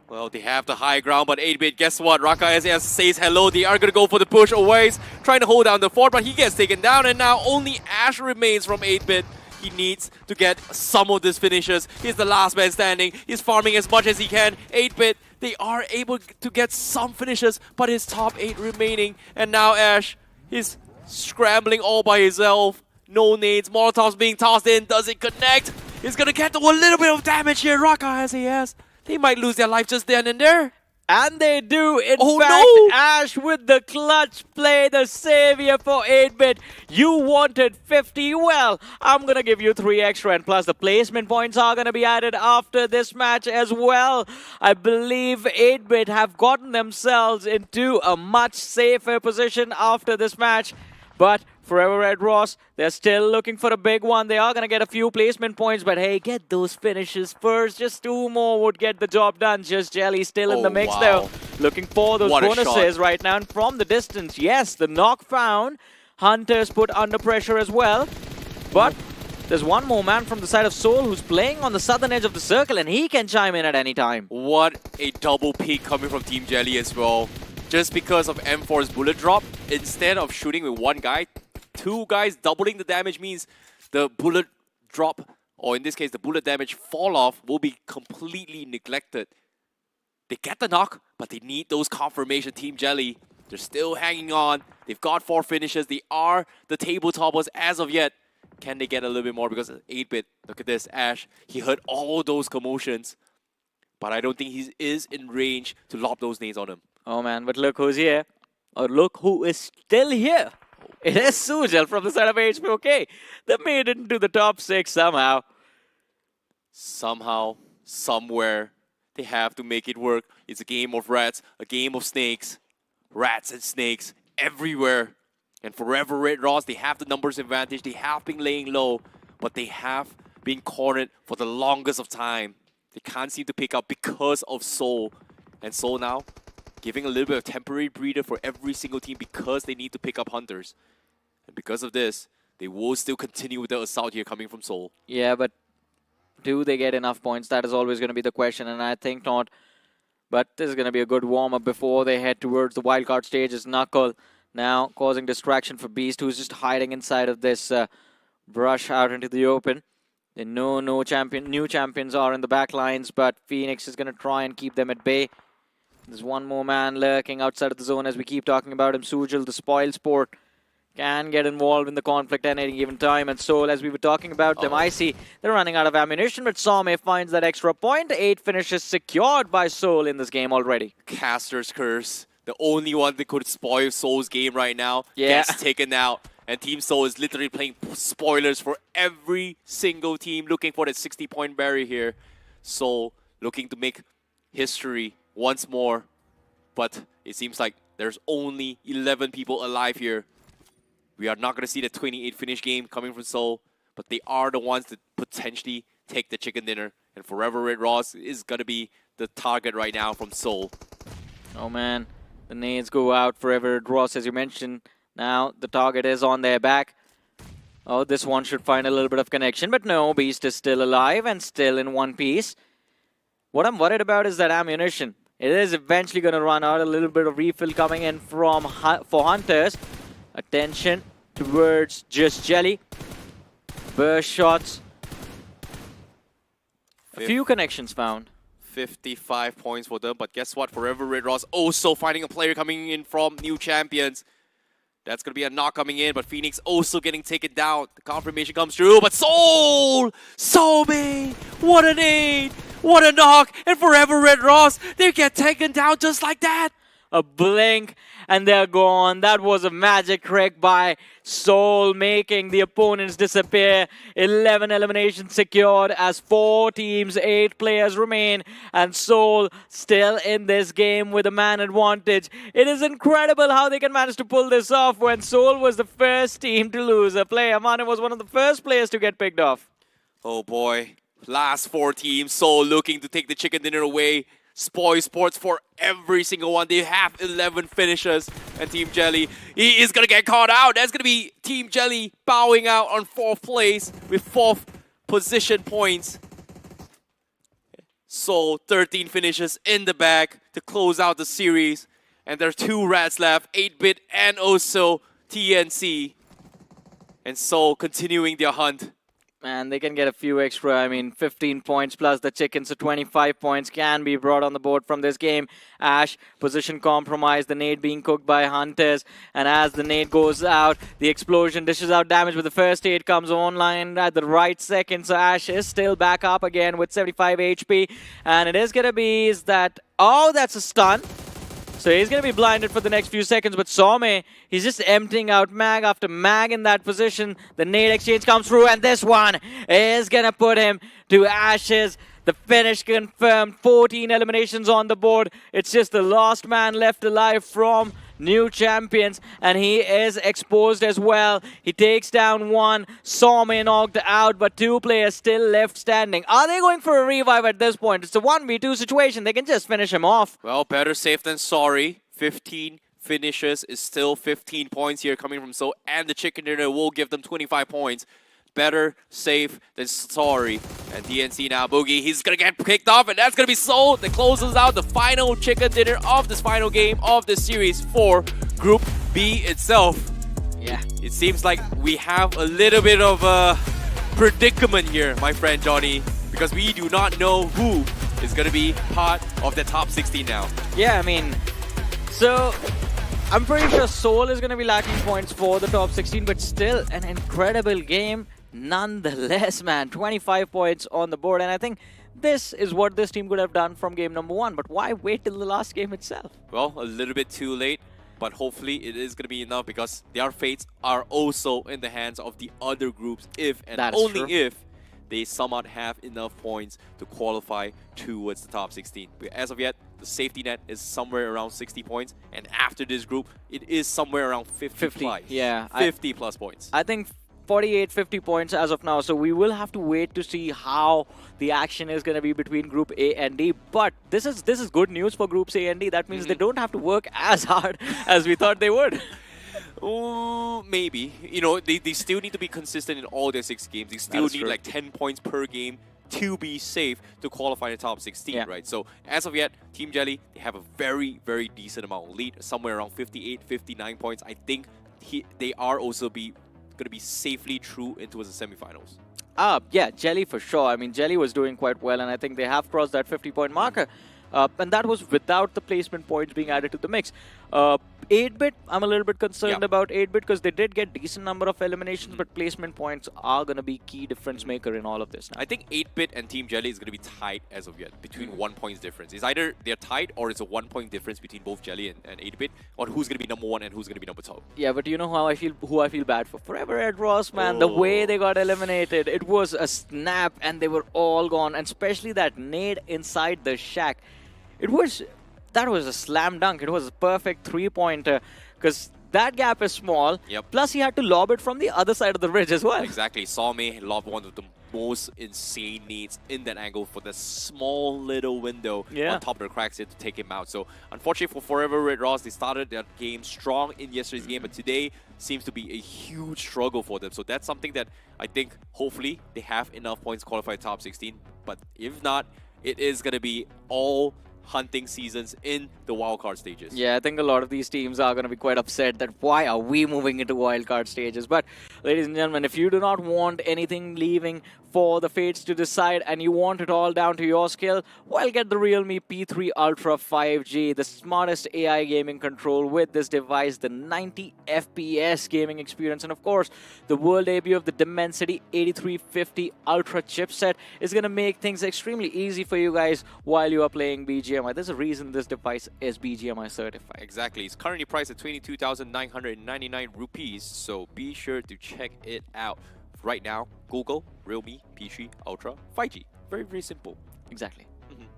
Well, they have the high ground, but 8-Bit, guess what? Raka SAS says hello. They are going to go for the push always, trying to hold down the fort, but he gets taken down, and now only Ash remains from 8-Bit. He needs to get some of these finishes. He's the last man standing. He's farming as much as he can. 8-Bit, they are able to get some finishes, but his top 8 remaining. And now Ash, he's scrambling all by himself. No nades, Molotovs being tossed in. Does it connect? He's gonna get a little bit of damage here. Raka SAS, they might lose their life just then and there. And they do, in fact. No. Ash with the clutch play, the savior for 8-Bit. You wanted 50, well, I'm gonna give you 3 extra, and plus the placement points are gonna be added after this match as well. I believe 8-Bit have gotten themselves into a much safer position after this match. But Forever Red Ross, they're still looking for a big one. They are going to get a few placement points, but hey, get those finishes first. Just 2 more would get the job done. Just Jelly still in the mix though. Looking for those bonuses right now. And from the distance, yes, the knock found. Hunters put under pressure as well. But there's one more man from the side of Seoul who's playing on the southern edge of the circle, and he can chime in at any time. What a double peek coming from Team Jelly as well. Just because of M4's bullet drop, instead of shooting with 1 guy, 2 guys doubling the damage means the bullet drop, or in this case, the bullet damage fall off, will be completely neglected. They get the knock, but they need those confirmation. Team Jelly, they're still hanging on. They've got 4 finishes. They are the table toppers as of yet. Can they get a little bit more? Because 8-Bit, look at this, Ash. He heard all those commotions, but I don't think he is in range to lob those nades on him. Oh man, but look who's here. Or look who is still here. It is Sujal from the side of HPOK. They made it into the top 6 somehow. Somehow, somewhere, they have to make it work. It's a game of rats, a game of snakes. Rats and snakes everywhere. And Forever Red Ross, they have the numbers advantage. They have been laying low, but they have been cornered for the longest of time. They can't seem to pick up because of Seoul. And Seoul now giving a little bit of temporary breather for every single team because they need to pick up Hunters. And because of this, they will still continue with the assault here coming from Seoul. Yeah, but do they get enough points? That is always going to be the question, and I think not. But this is going to be a good warm-up before they head towards the wildcard stage. Is Knuckle now causing distraction for Beast, who's just hiding inside of this brush out into the open. They know new champions are in the back lines, but Phoenix is going to try and keep them at bay. There's one more man lurking outside of the zone as we keep talking about him. Sujal, the spoil sport, can get involved in the conflict at any given time. And Seoul, as we were talking about them, I see they're running out of ammunition, but Some finds that extra point. 8 finishes secured by Seoul in this game already. Caster's Curse, the only one that could spoil Seoul's game right now, gets taken out. And Team Seoul is literally playing spoilers for every single team, looking for that 60-point barrier here. Seoul looking to make history once more. But it seems like there's only 11 people alive here. We are not going to see the 28 finish game coming from Seoul, but they are the ones that potentially take the chicken dinner. And Forever Red Ross is going to be the target right now from Seoul. Oh man, the nades go out. Forever Red Ross, as you mentioned. Now the target is on their back. Oh, this one should find a little bit of connection, but no, Beast is still alive and still in one piece. What I'm worried about is that ammunition. It is eventually going to run out. A little bit of refill coming in for Hunters. Attention towards just Jelly. Burst shots. A few connections found. 55 points for them, but guess what? Forever Red Ross also finding a player coming in from New Champions. That's going to be a knock coming in, but Phoenix also getting taken down. The confirmation comes through, but Seoul! Soulmate! What an aid! What a knock! And Forever Red Ross, they get taken down just like that! A blink and they're gone. That was a magic trick by Seoul, making the opponents disappear. 11 eliminations secured as 4 teams, 8 players remain, and Seoul still in this game with a man advantage. It is incredible how they can manage to pull this off when Seoul was the first team to lose a player. Mane was one of the first players to get picked off. Oh boy, last 4 teams, Seoul looking to take the chicken dinner away. Spoil sports for every single one. They have 11 finishers. And Team Jelly, he is going to get caught out. That's going to be Team Jelly bowing out on 4th place with 4th position points. So 13 finishes in the bag to close out the series. And there are 2 rats left, 8-bit and also TNC. And so continuing their hunt. And they can get a few extra. I mean, 15 points plus the chicken, so 25 points can be brought on the board from this game. Ash, position compromise, the nade being cooked by Hunters. And as the nade goes out, the explosion dishes out damage, but the first aid comes online at the right second. So Ash is still back up again with 75 HP. And it is going to be is that... Oh, that's a stun. So he's going to be blinded for the next few seconds, but Somme, he's just emptying out mag after mag in that position. The nade exchange comes through, and this one is going to put him to ashes. The finish confirmed, 14 eliminations on the board. It's just the last man left alive from New Champions, and he is exposed as well. He takes down 1, Somme knocked out, but 2 players still left standing. Are they going for a revive at this point? It's a 1v2 situation. They can just finish him off. Well, better safe than sorry. 15 finishes is still 15 points here coming from Seoul, and the chicken dinner will give them 25 points. Better safe than sorry. And DNC now, Boogie, he's gonna get picked off, and that's gonna be Seoul that closes out the final chicken dinner of this final game of this series for Group B itself. Yeah. It seems like we have a little bit of a predicament here, my friend Johnny, because we do not know who is gonna be part of the top 16 now. Yeah, I mean, so I'm pretty sure Seoul is gonna be lacking points for the top 16, but still an incredible game. Nonetheless, man, 25 points on the board, and I think this is what this team could have done from game number 1, but why wait till the last game itself? Well, a little bit too late, but hopefully it is going to be enough because their fates are also in the hands of the other groups if and only if they somehow have enough points to qualify towards the top 16. But as of yet, the safety net is somewhere around 60 points, and after this group, it is somewhere around 50 yeah, 50 plus points. I think 48, 50 points as of now, so we will have to wait to see how the action is going to be between Group A and D. But this is good news for Groups A and D. That means they don't have to work as hard as we thought they would. Oh, maybe. You know, they still need to be consistent in all their 6 games. They still need like 10 points per game to be safe to qualify in the top 16, right? So as of yet, Team Jelly, they have a very, very decent amount of lead, somewhere around 58, 59 points. I think they are also going to be safely through into the semifinals. Yeah, Jelly for sure. I mean, Jelly was doing quite well, and I think they have crossed that 50-point marker. And that was without the placement points being added to the mix. 8-bit, I'm a little bit concerned about 8-bit because they did get decent number of eliminations, but placement points are going to be key difference maker in all of this. I think 8-bit and Team Jelly is going to be tied as of yet, between 1 point difference. It's either they're tied or it's a 1 point difference between both Jelly and 8-bit on who's going to be number 1 and who's going to be number 2. Yeah, but you know how I feel, who I feel bad for? Forever Red Ross, man. The way they got eliminated, it was a snap and they were all gone. And especially that nade inside the shack. That was a slam dunk. It was a perfect 3-pointer because that gap is small. Yep. Plus, he had to lob it from the other side of the bridge as well. Exactly. Salme lobbed one of the most insane nades in that angle for the small little window on top of the cracks here to take him out. So, unfortunately for Forever Red Ross, they started their game strong in yesterday's game, but today seems to be a huge struggle for them. So, that's something that I think, hopefully, they have enough points to qualify top 16. But if not, it is going to be all hunting seasons in the wildcard stages. Yeah, I think a lot of these teams are going to be quite upset that why are we moving into wildcard stages. But ladies and gentlemen, if you do not want anything leaving for the fates to decide and you want it all down to your skill, well, get the Realme P3 Ultra 5G, the smartest AI gaming control with this device, the 90 FPS gaming experience, and of course, the world debut of the Dimensity 8350 Ultra chipset is going to make things extremely easy for you guys while you are playing BGMI. There's a reason this device is BGMI certified. Exactly. It's currently priced at 22,999 rupees, so be sure to check it out. Right now, Google Realme P3 Ultra 5G. Very, very simple. Exactly.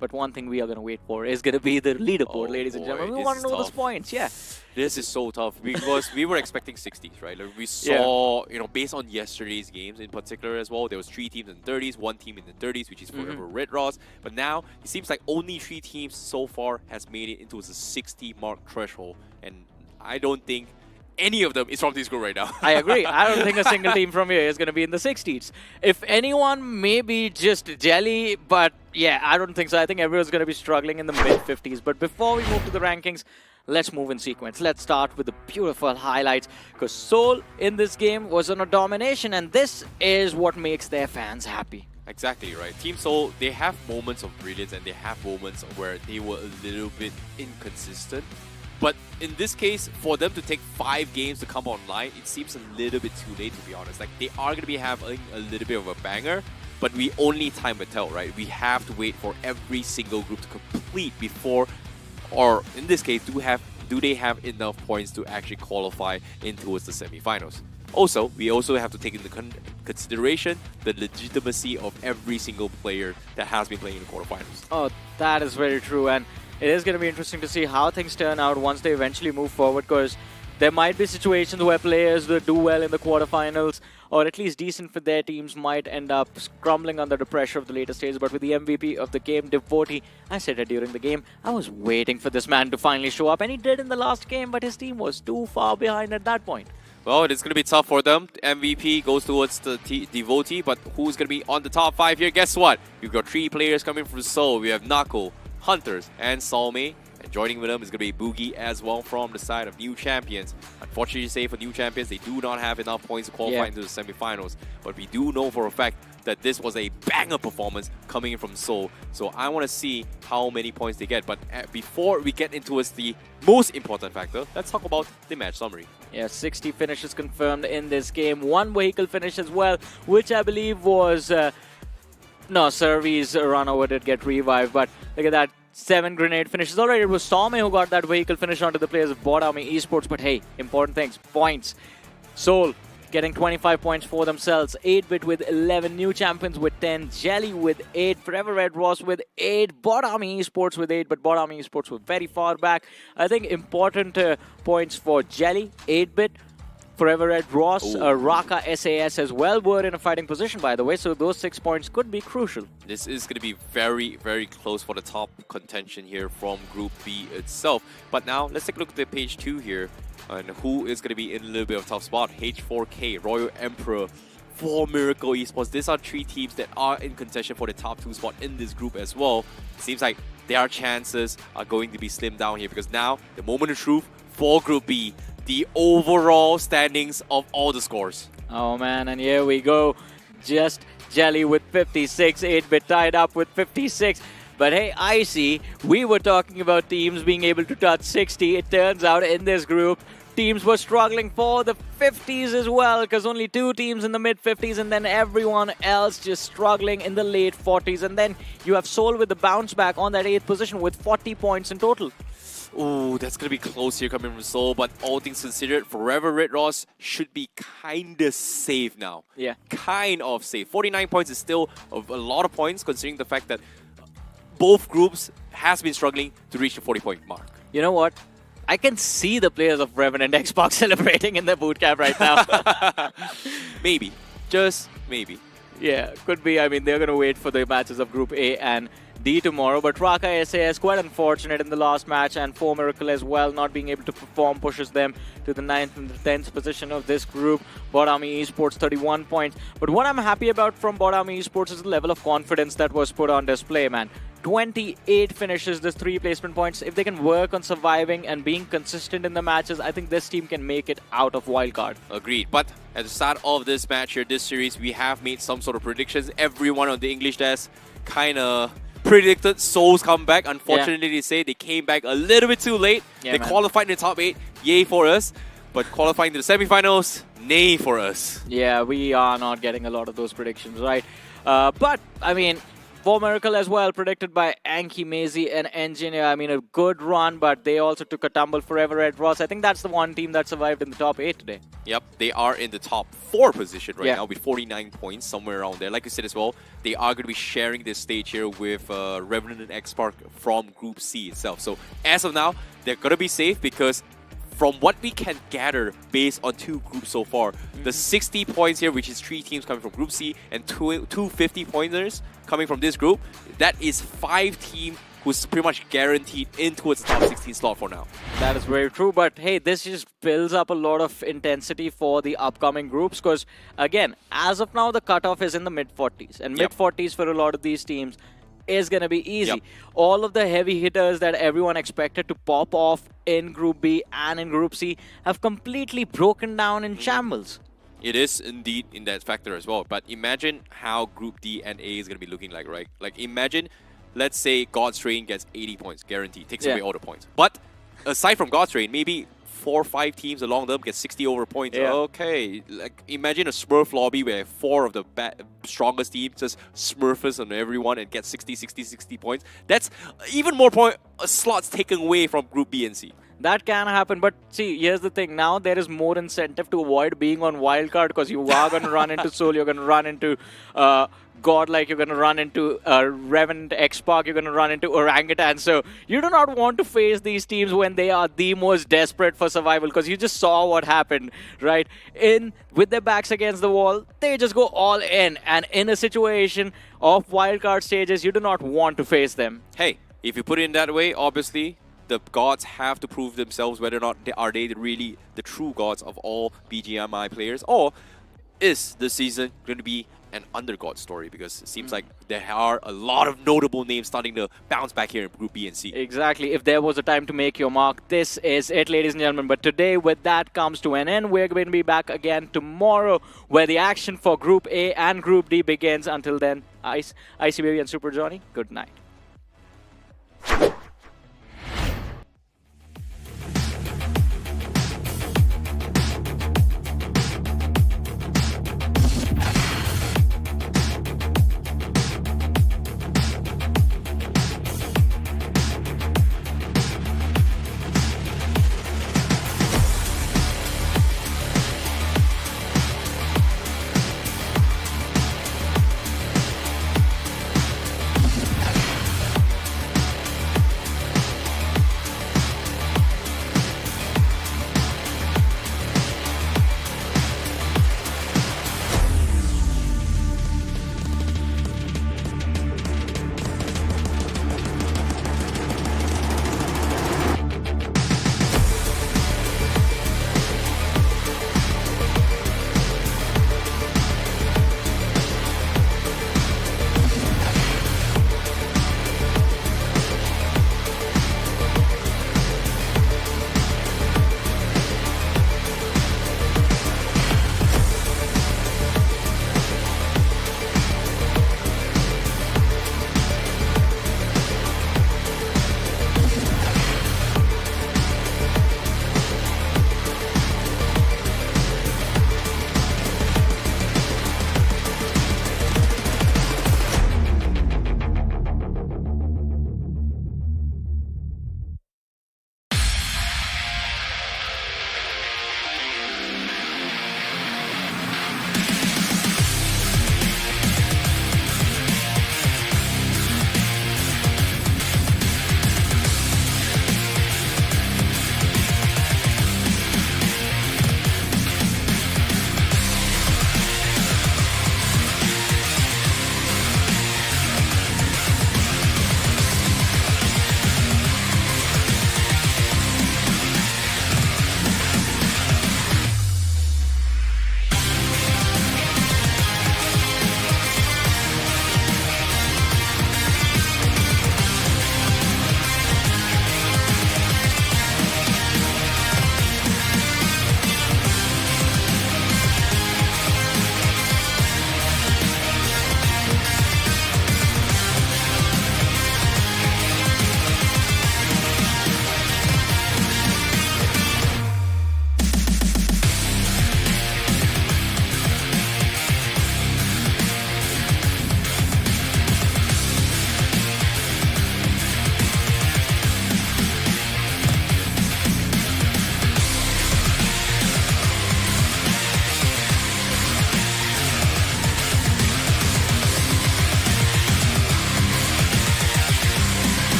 But one thing we are going to wait for is going to be the leaderboard, ladies and gentlemen. We want to know those points, This is so tough because we were expecting 60s, right? Like we saw, you know, based on yesterday's games in particular as well, there was 3 teams in the 30s, 1 team in the 30s, which is Forever Red Ross. But now, it seems like only 3 teams so far has made it into the 60 mark threshold. And I don't think any of them is from this group right now. I agree. I don't think a single team from here is going to be in the 60s. If anyone, maybe just Jelly, but yeah, I don't think so. I think everyone's going to be struggling in the mid-50s. But before we move to the rankings, let's move in sequence. Let's start with the beautiful highlights, because Seoul in this game was on a domination, and this is what makes their fans happy. Exactly, right. Team Seoul, they have moments of brilliance and they have moments where they were a little bit inconsistent. But in this case, for them to take 5 games to come online, it seems a little bit too late, to be honest. Like, they are going to be having a little bit of a banger, but we only time will tell, right? We have to wait for every single group to complete before, or in this case, do they have enough points to actually qualify in towards the semifinals? Also, we also have to take into consideration the legitimacy of every single player that has been playing in the quarterfinals. Oh, that is very true, and it is going to be interesting to see how things turn out once they eventually move forward, because there might be situations where players that do well in the quarterfinals, or at least decent for their teams, might end up crumbling under the pressure of the later stages. But with the MVP of the game, Devotee, I said it during the game, I was waiting for this man to finally show up, and he did in the last game, but his team was too far behind at that point. Well, it's going to be tough for them. MVP goes towards the Devotee, but who's going to be on the top 5 here? Guess what? We've got 3 players coming from Seoul. We have Nako, Hunters, and Salme. And joining with them is going to be Boogie as well from the side of New Champions. Unfortunately, say for New Champions, they do not have enough points to qualify into the semifinals. But we do know for a fact that this was a banger performance coming in from Seoul. So I want to see how many points they get. But before we get into the most important factor, let's talk about the match summary. Yeah, 60 finishes confirmed in this game. 1 vehicle finish as well, which I believe was... no, Servi's run over did get revived, but look at that. 7 grenade finishes. Alright, it was Salme who got that vehicle finish onto the players of Bodami Esports, but hey, important things, points. Seoul getting 25 points for themselves. 8-bit with 11, New Champions with 10, Jelly with 8, Forever Red Ross with 8, Bodami Esports with 8, but Bodami Esports were very far back. I think important points for Jelly, 8-bit, Forever Red Ross, Raka SAS as well were in a fighting position, by the way, so those 6 points could be crucial. This is going to be very, very close for the top contention here from Group B itself. But now, let's take a look at the page 2 here, and who is going to be in a little bit of a tough spot. H4K, Royal Emperor, 4 Miracle Esports. These are 3 teams that are in contention for the top 2 spot in this group as well. Seems like their chances are going to be slimmed down here, because now, the moment of truth for Group B, the overall standings of all the scores. Oh man, and here we go. Just Jelly with 56, 8-bit tied up with 56. But hey, Icy, we were talking about teams being able to touch 60. It turns out in this group, teams were struggling for the 50s as well, because only 2 teams in the mid-50s and then everyone else just struggling in the late 40s. And then you have Seoul with the bounce back on that 8th position with 40 points in total. Ooh, that's going to be close here coming from Seoul, but all things considered, Forever Red Ross should be kind of safe now. Yeah. Kind of safe. 49 points is still a lot of points considering the fact that both groups has been struggling to reach the 40-point mark. You know what? I can see the players of Revenant Xbox celebrating in their boot camp right now. Maybe. Just maybe. Yeah, could be. I mean, they're going to wait for the matches of Group A and D tomorrow, but Raka SAS quite unfortunate in the last match, and 4 Miracle as well, not being able to perform pushes them to the 9th and the 10th position of this group. Bodami Esports 31 points. But what I'm happy about from Bodami Esports is the level of confidence that was put on display, man. 28 finishes, this 3 placement points. If they can work on surviving and being consistent in the matches, I think this team can make it out of wildcard. Agreed. But at the start of this match here, this series, we have made some sort of predictions. Everyone on the English desk kind of predicted Seoul's comeback. Unfortunately, they say they came back a little bit too late. Yeah, they qualified in the top 8. Yay for us. But qualifying to the semifinals, nay for us. Yeah, we are not getting a lot of those predictions, right? But, I mean, 4 Miracle as well, predicted by Anki, Maisie, and Engineer. I mean, a good run, but they also took a tumble. Forever Red Ross. I think that's the one team that survived in the top 8 today. Yep, they are in the top 4 position right now with 49 points, somewhere around there. Like you said as well, they are going to be sharing this stage here with Revenant and X-Spark from Group C itself. So as of now, they're going to be safe because from what we can gather based on 2 groups so far, the 60 points here, which is 3 teams coming from Group C and two 50-pointers coming from this group, that is 5 teams who's pretty much guaranteed in towards the top 16 slot for now. That is very true, but hey, this just builds up a lot of intensity for the upcoming groups because, again, as of now, the cutoff is in the mid-40s, and mid-40s for a lot of these teams is going to be easy. All of the heavy hitters that everyone expected to pop off in Group B and in Group C have completely broken down in shambles. It is indeed in that factor as well, but imagine how Group D and A is going to be looking like, right? Like imagine, let's say God's Train gets 80 points, guaranteed, takes away all the points. But aside from God's Train, maybe 4 or 5 teams along them get 60 over points. Okay, like imagine a Smurf lobby where 4 of the strongest teams just Smurfers on everyone and get 60 points. That's even more slots taken away from Group B and C. That can happen, but see, here's the thing. Now there is more incentive to avoid being on wildcard because you are going to run into Seoul, you're going to run into Godlike, you're going to run into Revenant X-Spark, you're going to run into Orangutan. So you do not want to face these teams when they are the most desperate for survival because you just saw what happened, right? With their backs against the wall, they just go all in. And in a situation of wildcard stages, you do not want to face them. Hey, if you put it in that way, obviously, the gods have to prove themselves whether or not are they really the true gods of all BGMI players, or is the season going to be an undergod story, because it seems like there are a lot of notable names starting to bounce back here in Group B and C. Exactly. If there was a time to make your mark, this is it, ladies and gentlemen. But today, with that comes to an end. We're going to be back again tomorrow where the action for Group A and Group D begins. Until then, Icy Baby and Super Johnny, good night.